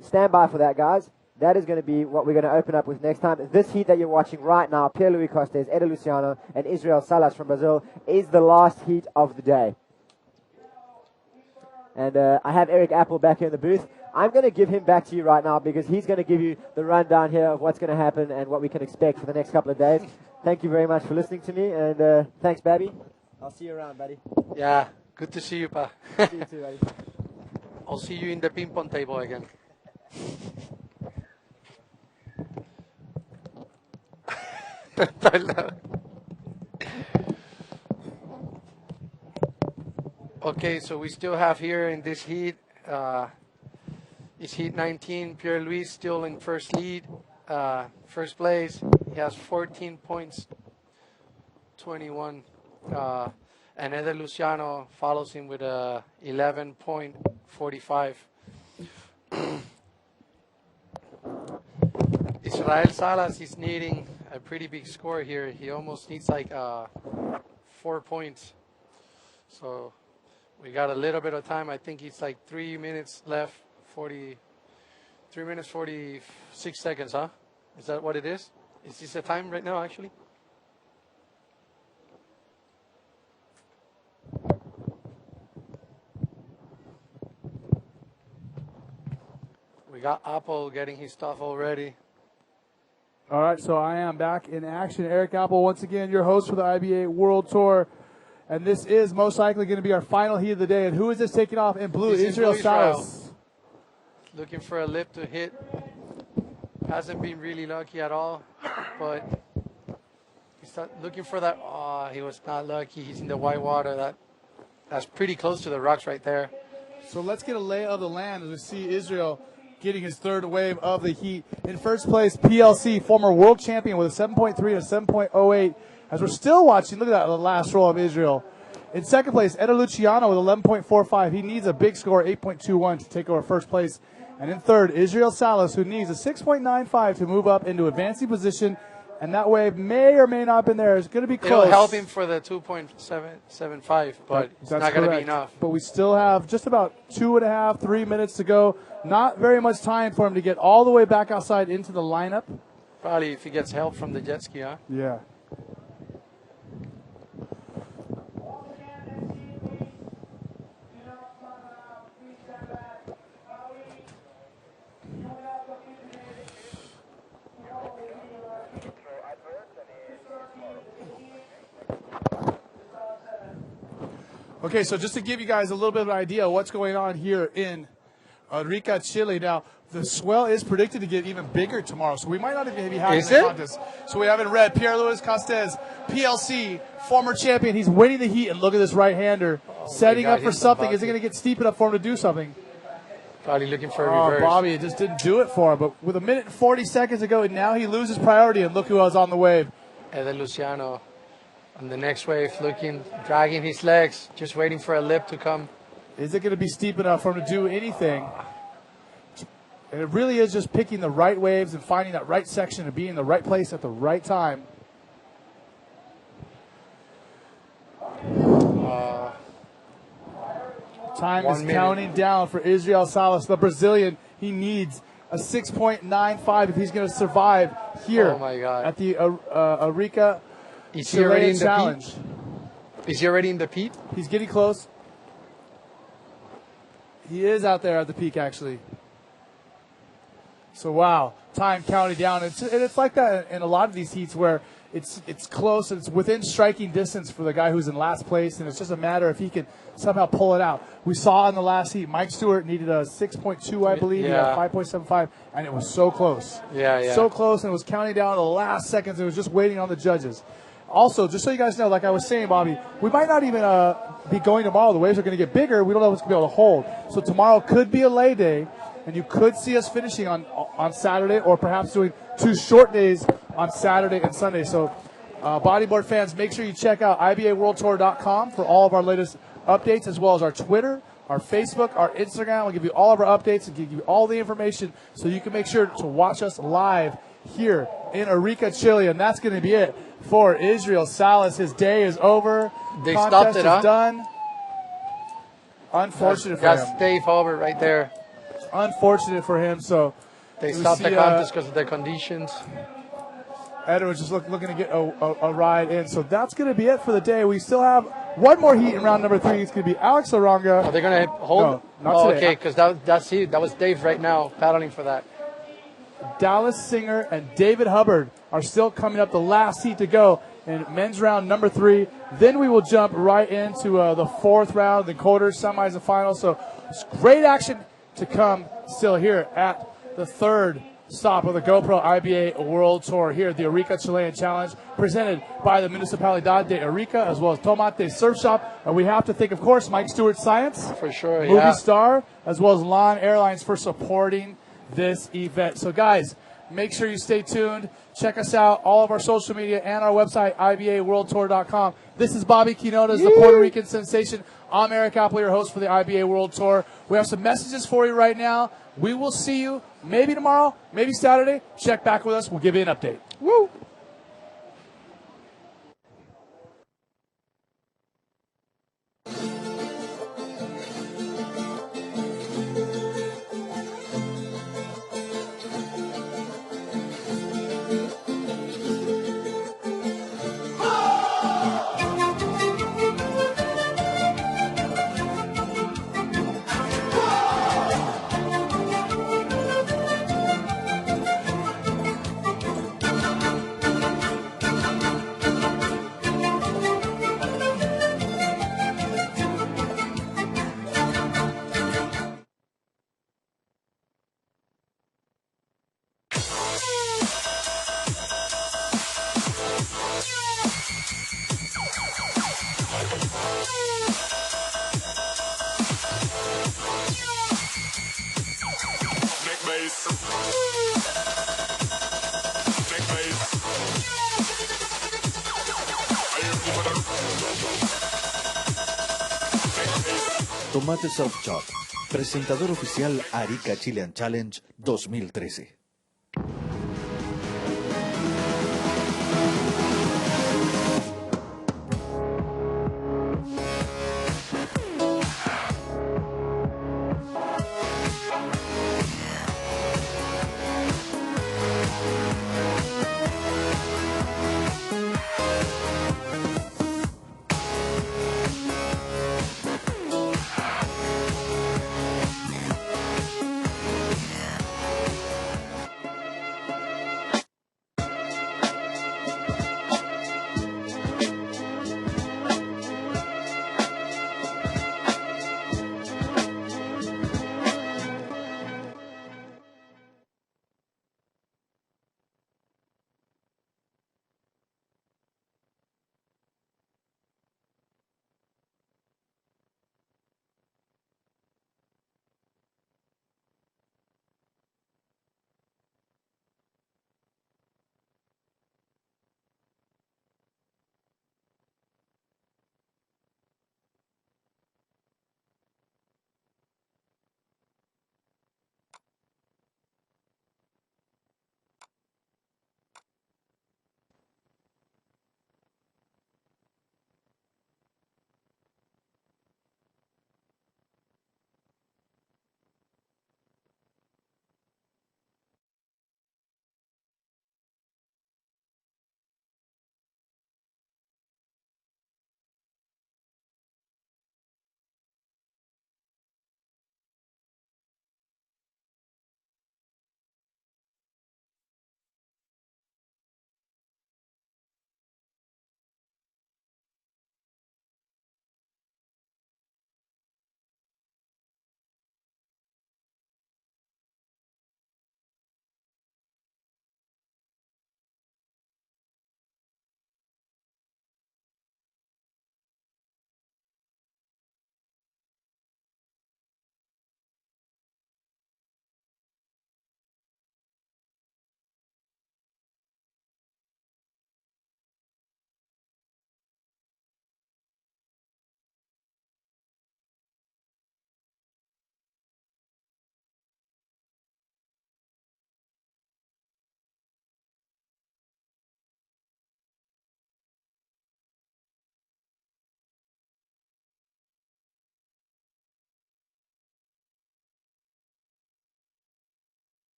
stand by for that, guys. That is going to be what we're going to open up with next time. This heat that you're watching right now, Pierre-Louis Costes, Eder Luciano, and Israel Salas from Brazil, is the last heat of the day. And I have Eric Apple back here in the booth. I'm going to give him back to you right now because he's going to give you the rundown here of what's going to happen and what we can expect for the next couple of days. Thank you very much for listening to me, and thanks, Babby. I'll see you around, buddy. Yeah, good to see you, Pa. See you too, buddy. I'll see you in the ping pong table again. Okay, so we still have here in this heat, it's heat 19, Pierre-Louis still in first place. He has 14 points, 21. And Eder Luciano follows him with a 11.45. Israel Salas is needing a pretty big score here. He almost needs like 4 points. So we got a little bit of time. I think it's like 3 minutes left. 3 minutes 46 seconds, huh? Is that what it is? Is this the time right now, actually? We got Apple getting his stuff already. All right, so I am back in action. Eric Apple, once again, your host for the IBA World Tour. And this is most likely going to be our final heat of the day. And who is this taking off in blue? Israel Salas. Looking for a lip to hit. Hasn't been really lucky at all. But he's looking for that. Oh, he was not lucky. He's in the white water. That's pretty close to the rocks right there. So let's get a lay of the land as we see Israel getting his third wave of the heat. In first place, PLC, former world champion with a 7.3 and a 7.08. As we're still watching, look at that, the last roll of Israel. In second place, Eder Luciano with 11.45. He needs a big score, 8.21, to take over first place. And in third, Israel Salas, who needs a 6.95 to move up into advancing position. And that wave may or may not have been there. It's going to be close. It'll help him for the 2.775, but it's not going to be enough. But we still have just about 2.5, 3 minutes to go. Not very much time for him to get all the way back outside into the lineup. Probably if he gets help from the jet ski, huh? Yeah. Okay, so just to give you guys a little bit of an idea of what's going on here in Arica, Chile. Now, the swell is predicted to get even bigger tomorrow, so we might not even be having the contest. So we have in red, Pierre-Louis Costes, PLC, former champion. He's winning the heat, and look at this right-hander, setting up for something. Is it going to get steep enough for him to do something? Probably looking for a reverse. Bobby, it just didn't do it for him. But with a minute and 40 seconds to go, now he loses priority, and look who else on the wave. Eder Luciano on the next wave, dragging his legs, just waiting for a lip to come. Is it going to be steep enough for him to do anything? And it really is just picking the right waves and finding that right section and being in the right place at the right time. Time is counting down for Israel Salas, the Brazilian. He needs a 6.95 if he's going to survive here Oh, my God. at the Arica Is he already in the Challenge. peak? Is he already in the peak? He's getting close. He is out there at the peak, actually. So, wow, time counting down. And it's like that in a lot of these heats where it's close and it's within striking distance for the guy who's in last place, and it's just a matter if he can somehow pull it out. We saw in the last heat, Mike Stewart needed a 6.2, I believe. He Yeah. had 5.75, and it was so close. Yeah. So close, and it was counting down the last seconds. It was just waiting on the judges. Also, just so you guys know, like I was saying, Bobby, we might not even be going tomorrow. The waves are going to get bigger. We don't know if it's going to be able to hold. So tomorrow could be a lay day, and you could see us finishing on Saturday, or perhaps doing 2 short days on Saturday and Sunday. So bodyboard fans, make sure you check out IBAWorldTour.com for all of our latest updates, as well as our Twitter, our Facebook, our Instagram. We'll give you all of our updates and give you all the information so you can make sure to watch us live here in Arica, Chile. And that's going to be it for Israel Salas. His day is over. They Contest stopped it, is huh? done. Unfortunate for That's him. Dave Hobart right there. Unfortunate for him. So They we stopped the see, contest because of the conditions. Edwards just looking to get a ride in. So that's going to be it for the day. We still have one more heat in round number 3. It's going to be Alex Aranga. Are they going to hold? No, not today. Okay, because that was Dave right now paddling for that. Dallas Singer and David Hubbard are still coming up, the last heat to go in men's round number 3. Then we will jump right into the 4th round, the quarters, semis, and finals. So it's great action to come still here at the 3rd stop of the GoPro IBA World Tour here at the Arica Chilean Challenge, presented by the Municipalidad de Arica, as well as Tomate Surf Shop. And we have to thank, of course, Mike Stewart Science, for sure, Movie Star, as well as Lon Airlines for supporting this event. So, guys, make sure you stay tuned. Check us out, all of our social media and our website, IBAWorldTour.com. This is Bobby Quinones, the Puerto Rican sensation. I'm Eric Appley, your host for the IBA World Tour. We have some messages for you right now. We will see you maybe tomorrow, maybe Saturday. Check back with us. We'll give you an update. Woo! Tomate Surf Shop, presentador oficial Arica Chilean Challenge 2013.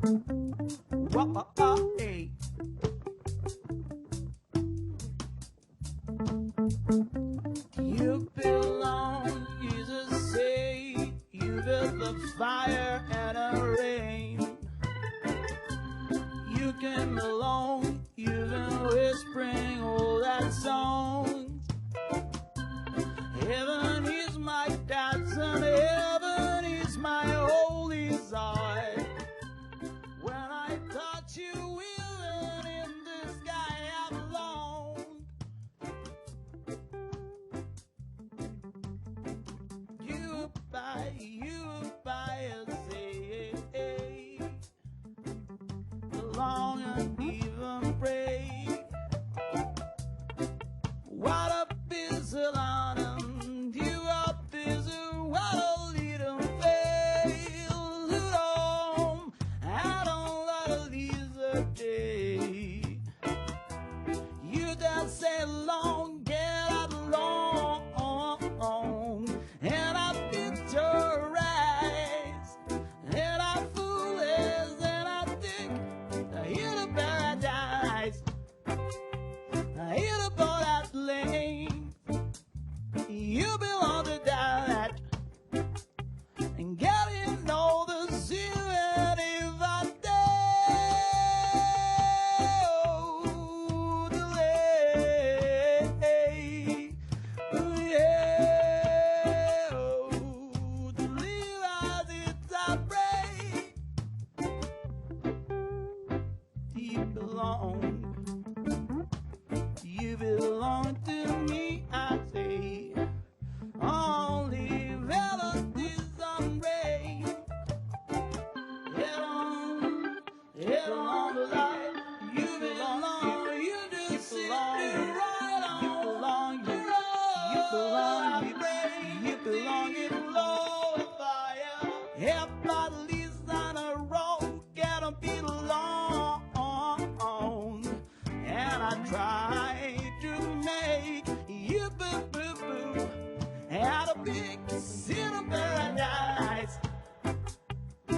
Hey. You belong, Jesus say, you built the fire and the rain. You came along, you've been whispering all that songs. Heaven is my dance and heaven is my holy side. When I touch you, even in the sky I'm alone. You by say, long and even break. What a busy London, you are busy, what a little fail. Home, I don't let a day. You just say long, get out long, and I picked your eyes, and I fool is, and I think I hear the paradise. I hear the boat at lane. You belong to that, and getting all the sea, and if I you belong to me, I say. Only melodies and rain. Head on the light. You belong, you do sit right on. You belong in low fire. Everybody's on a road, gotta be long. And I try to make you boo-boo-boo out of big sin of paradise.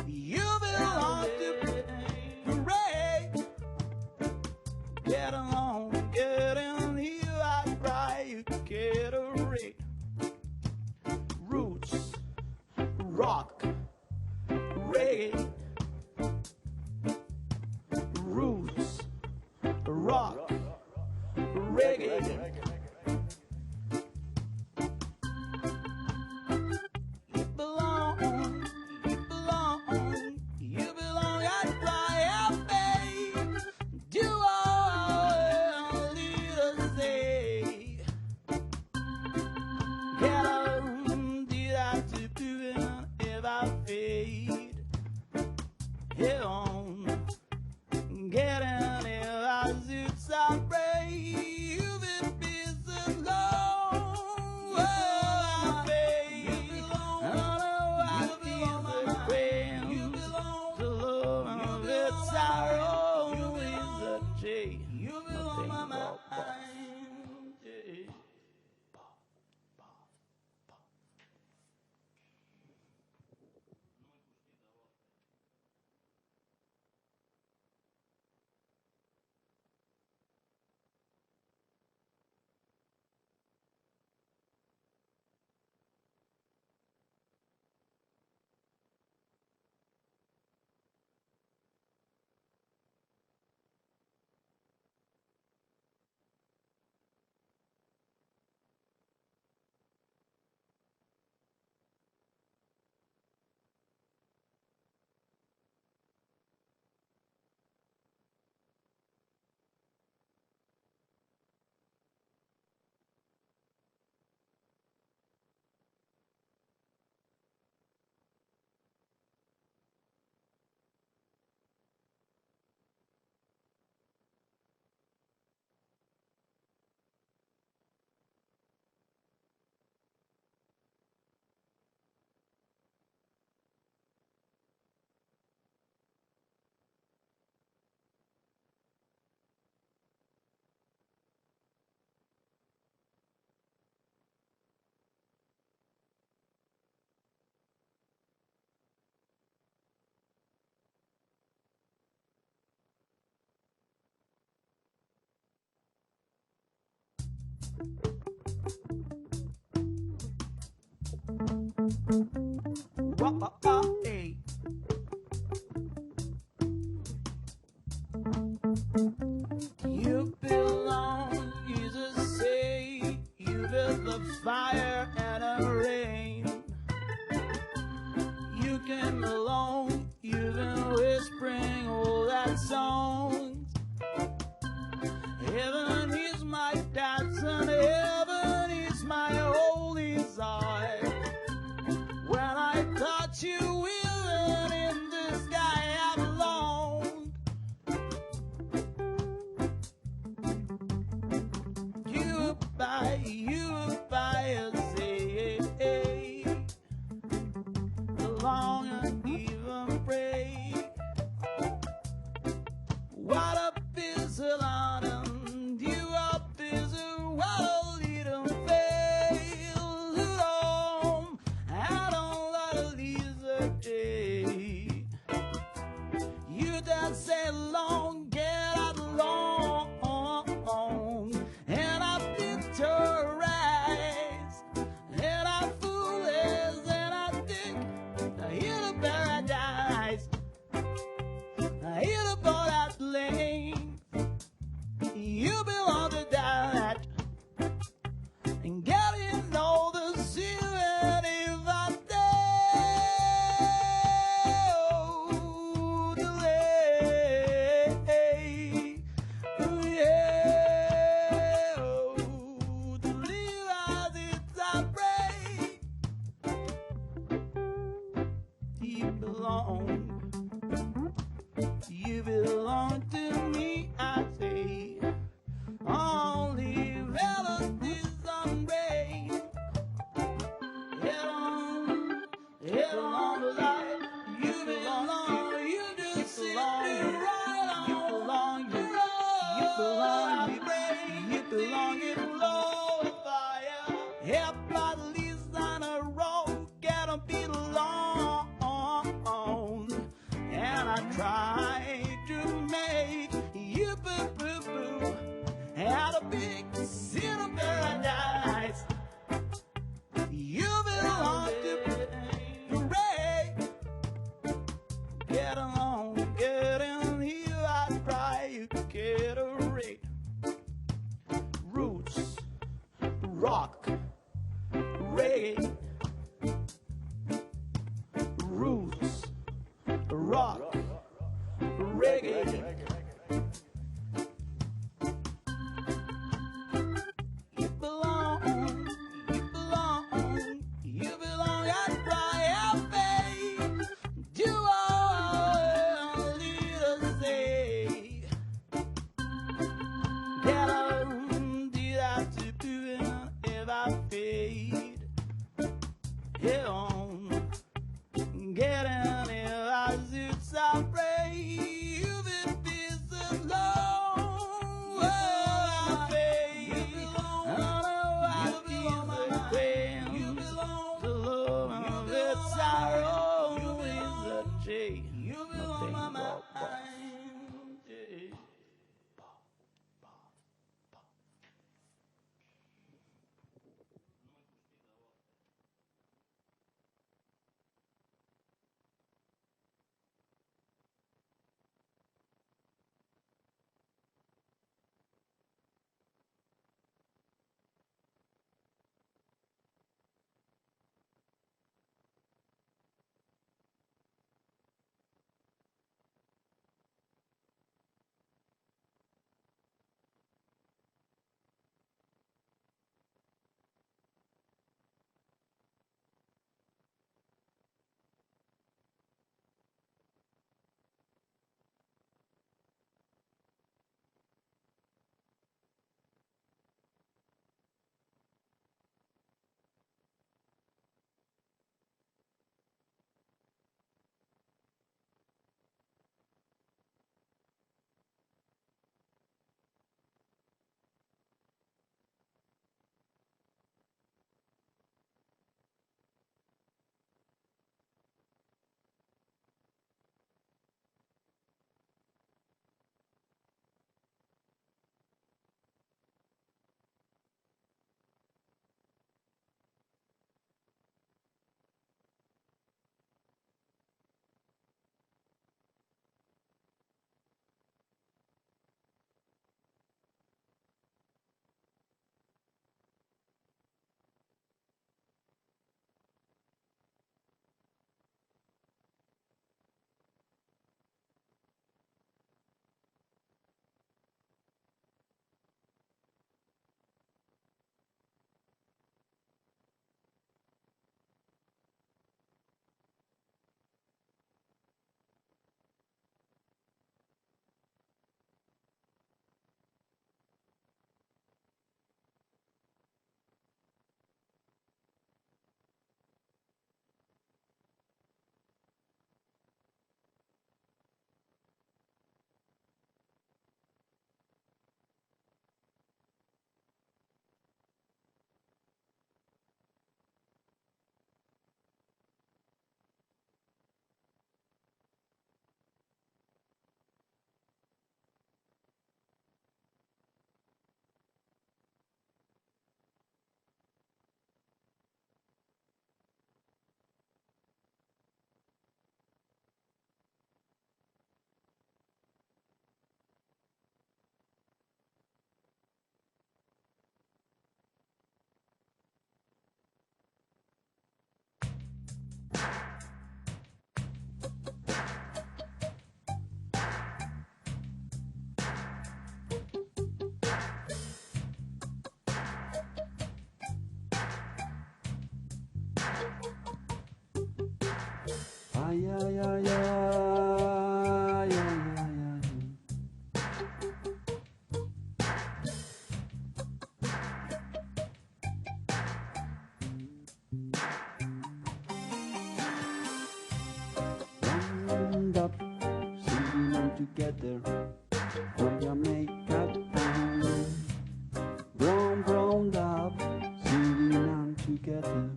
You belong to parade. Get along, get in here, I cry, you get a rate. Roots, rock, reggae. Roots, rock, reggae. You belong, I fly happy. Do all leaders say. Get on, did I do if I fade? Get on, get in if I zoot, I pray. You've been busy. Hey. You belong, Jesus say, you built the fire and the rain. You came along, you've been whispering all that songs. Heaven is my dance and heaven is my only desire. When I thought you were in the sky, I belonged. You by say, long and even pray. What a busy London, you are busy, what a little fail. I don't like to leave the day. You just say long, get out long, and I picturize, and I foolish, and I think I hear the paradise. I hear the boat at lane. You belong to that. And getting all the sea, and if I delay, to leave as it's a break. You belong to me, I say. Only melodies on rain. Head on the light. You belong, you just belong. You belong, you belong, you belong in low fire. Everybody's on a road, gotta be alone. And I try to make you boo-boo-boo out a big sin of paradise. You belong to Ray. Get along, get in here, I try to get a rate. Roots, rock, reggae. Roots, rock, reggae. You belong, I try out, babe. You only to say, get on, do that to do it. If I Ay, ay, ay, ay, ay, ay, round up, singing all together from Jamaica town. Round up, singing all together.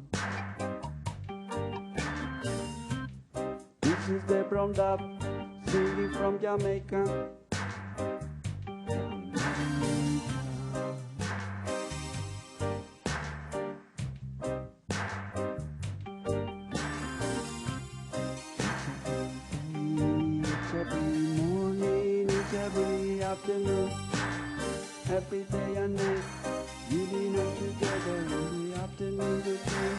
This is the brown up, singing from Jamaica. It's every morning, it's every afternoon, every day and night. Giving up together every afternoon again.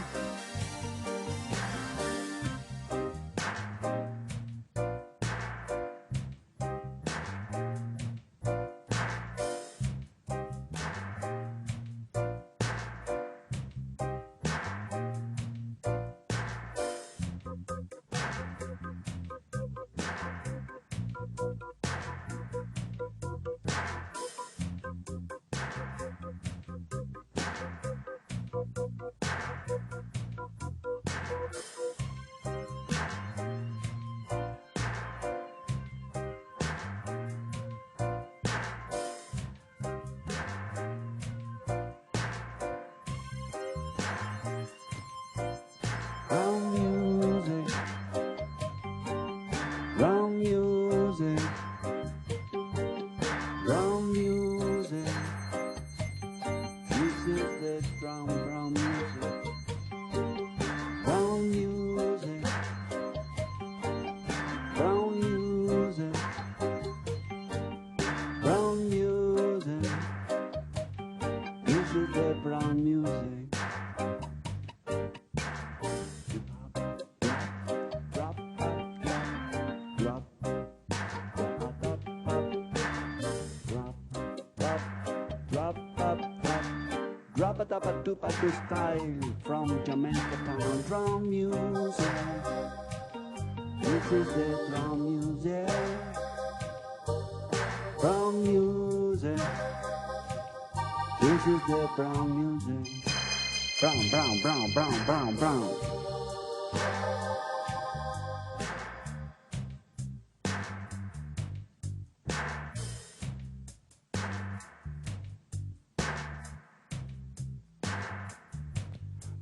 Brown music, brown music, brown music. This is the brown music, brown music, brown music, brown music. This is the brown music. Drop-a-dop-a-doop-a-doo style from Jamaica town. Drum music, this is the drum music. Brown music, this is the brown music. Brown, brown, brown, brown, brown, brown.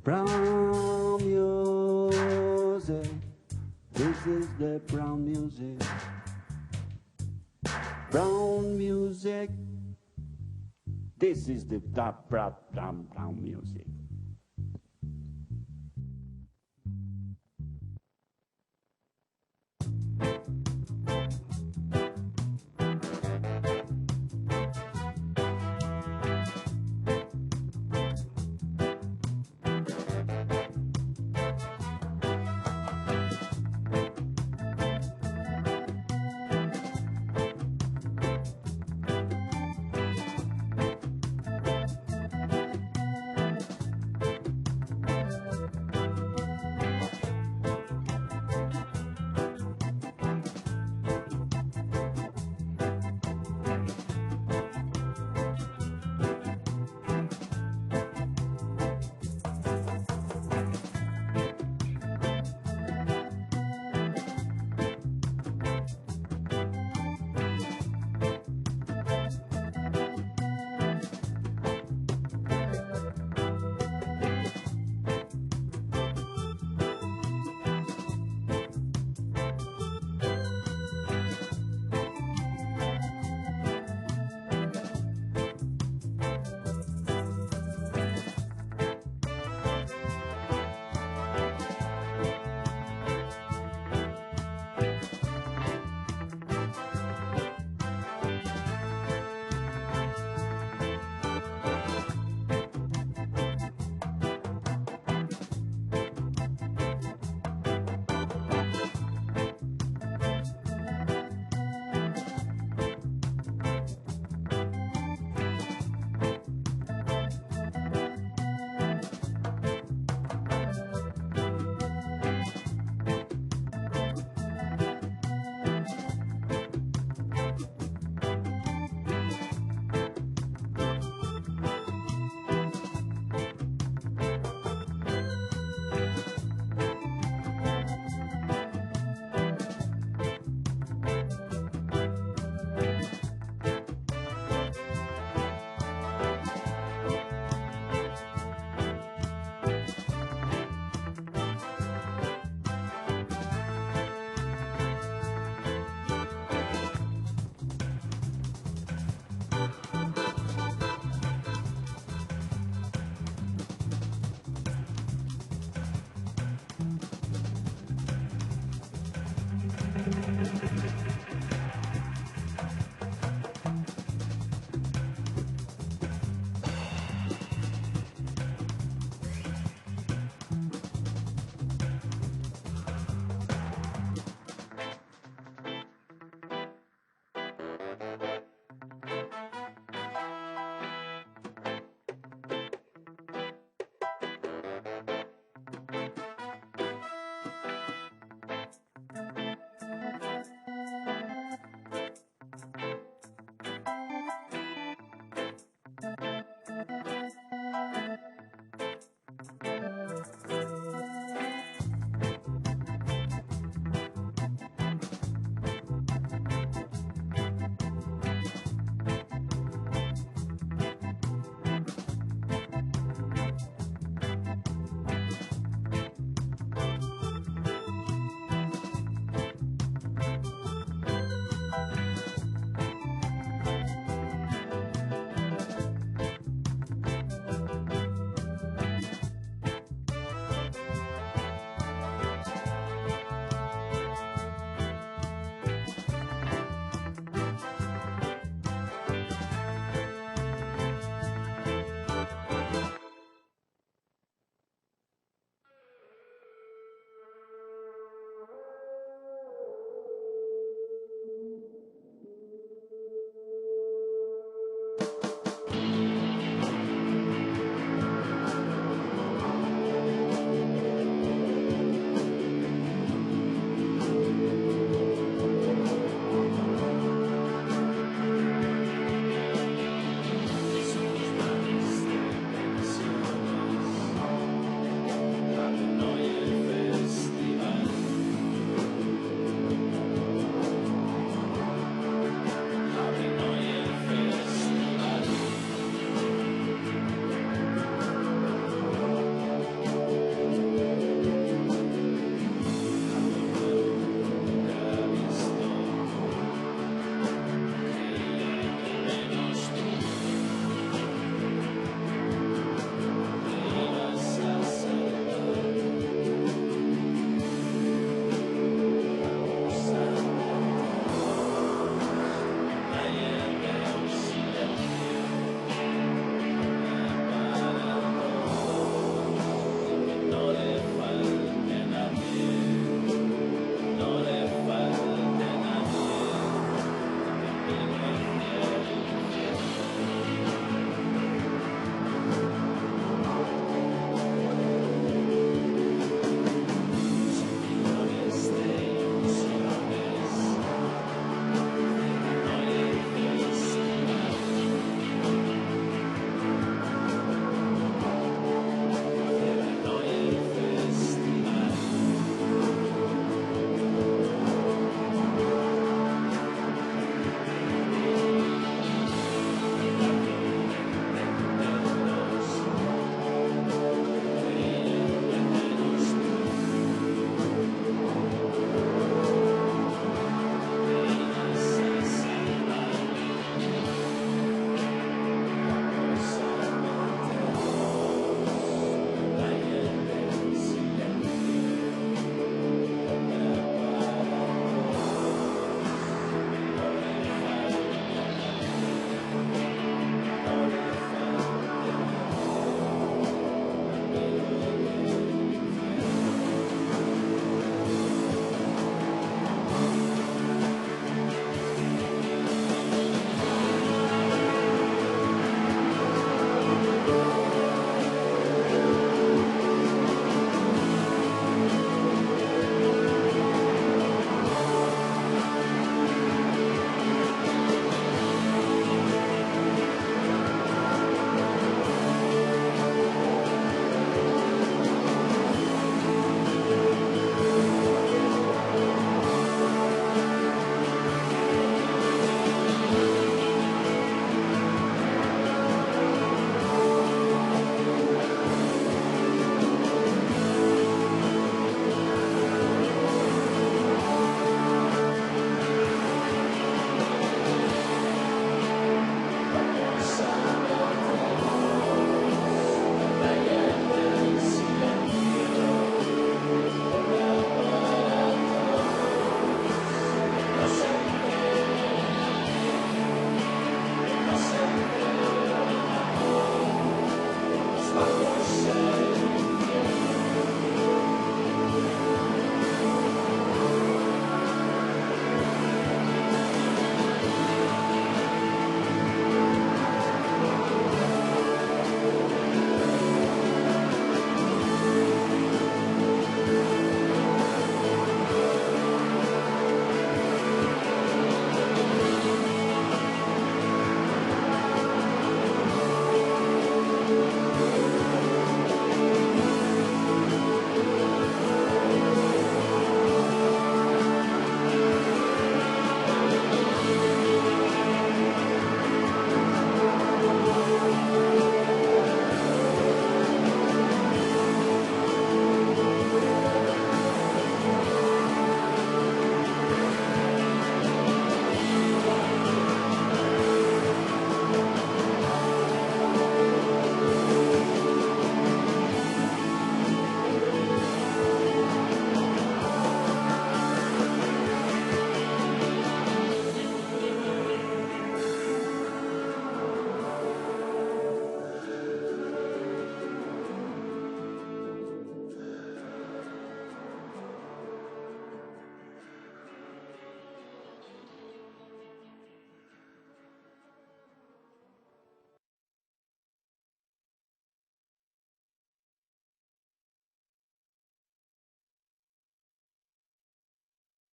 Brown music, this is the brown music. Brown music, this is the brown music.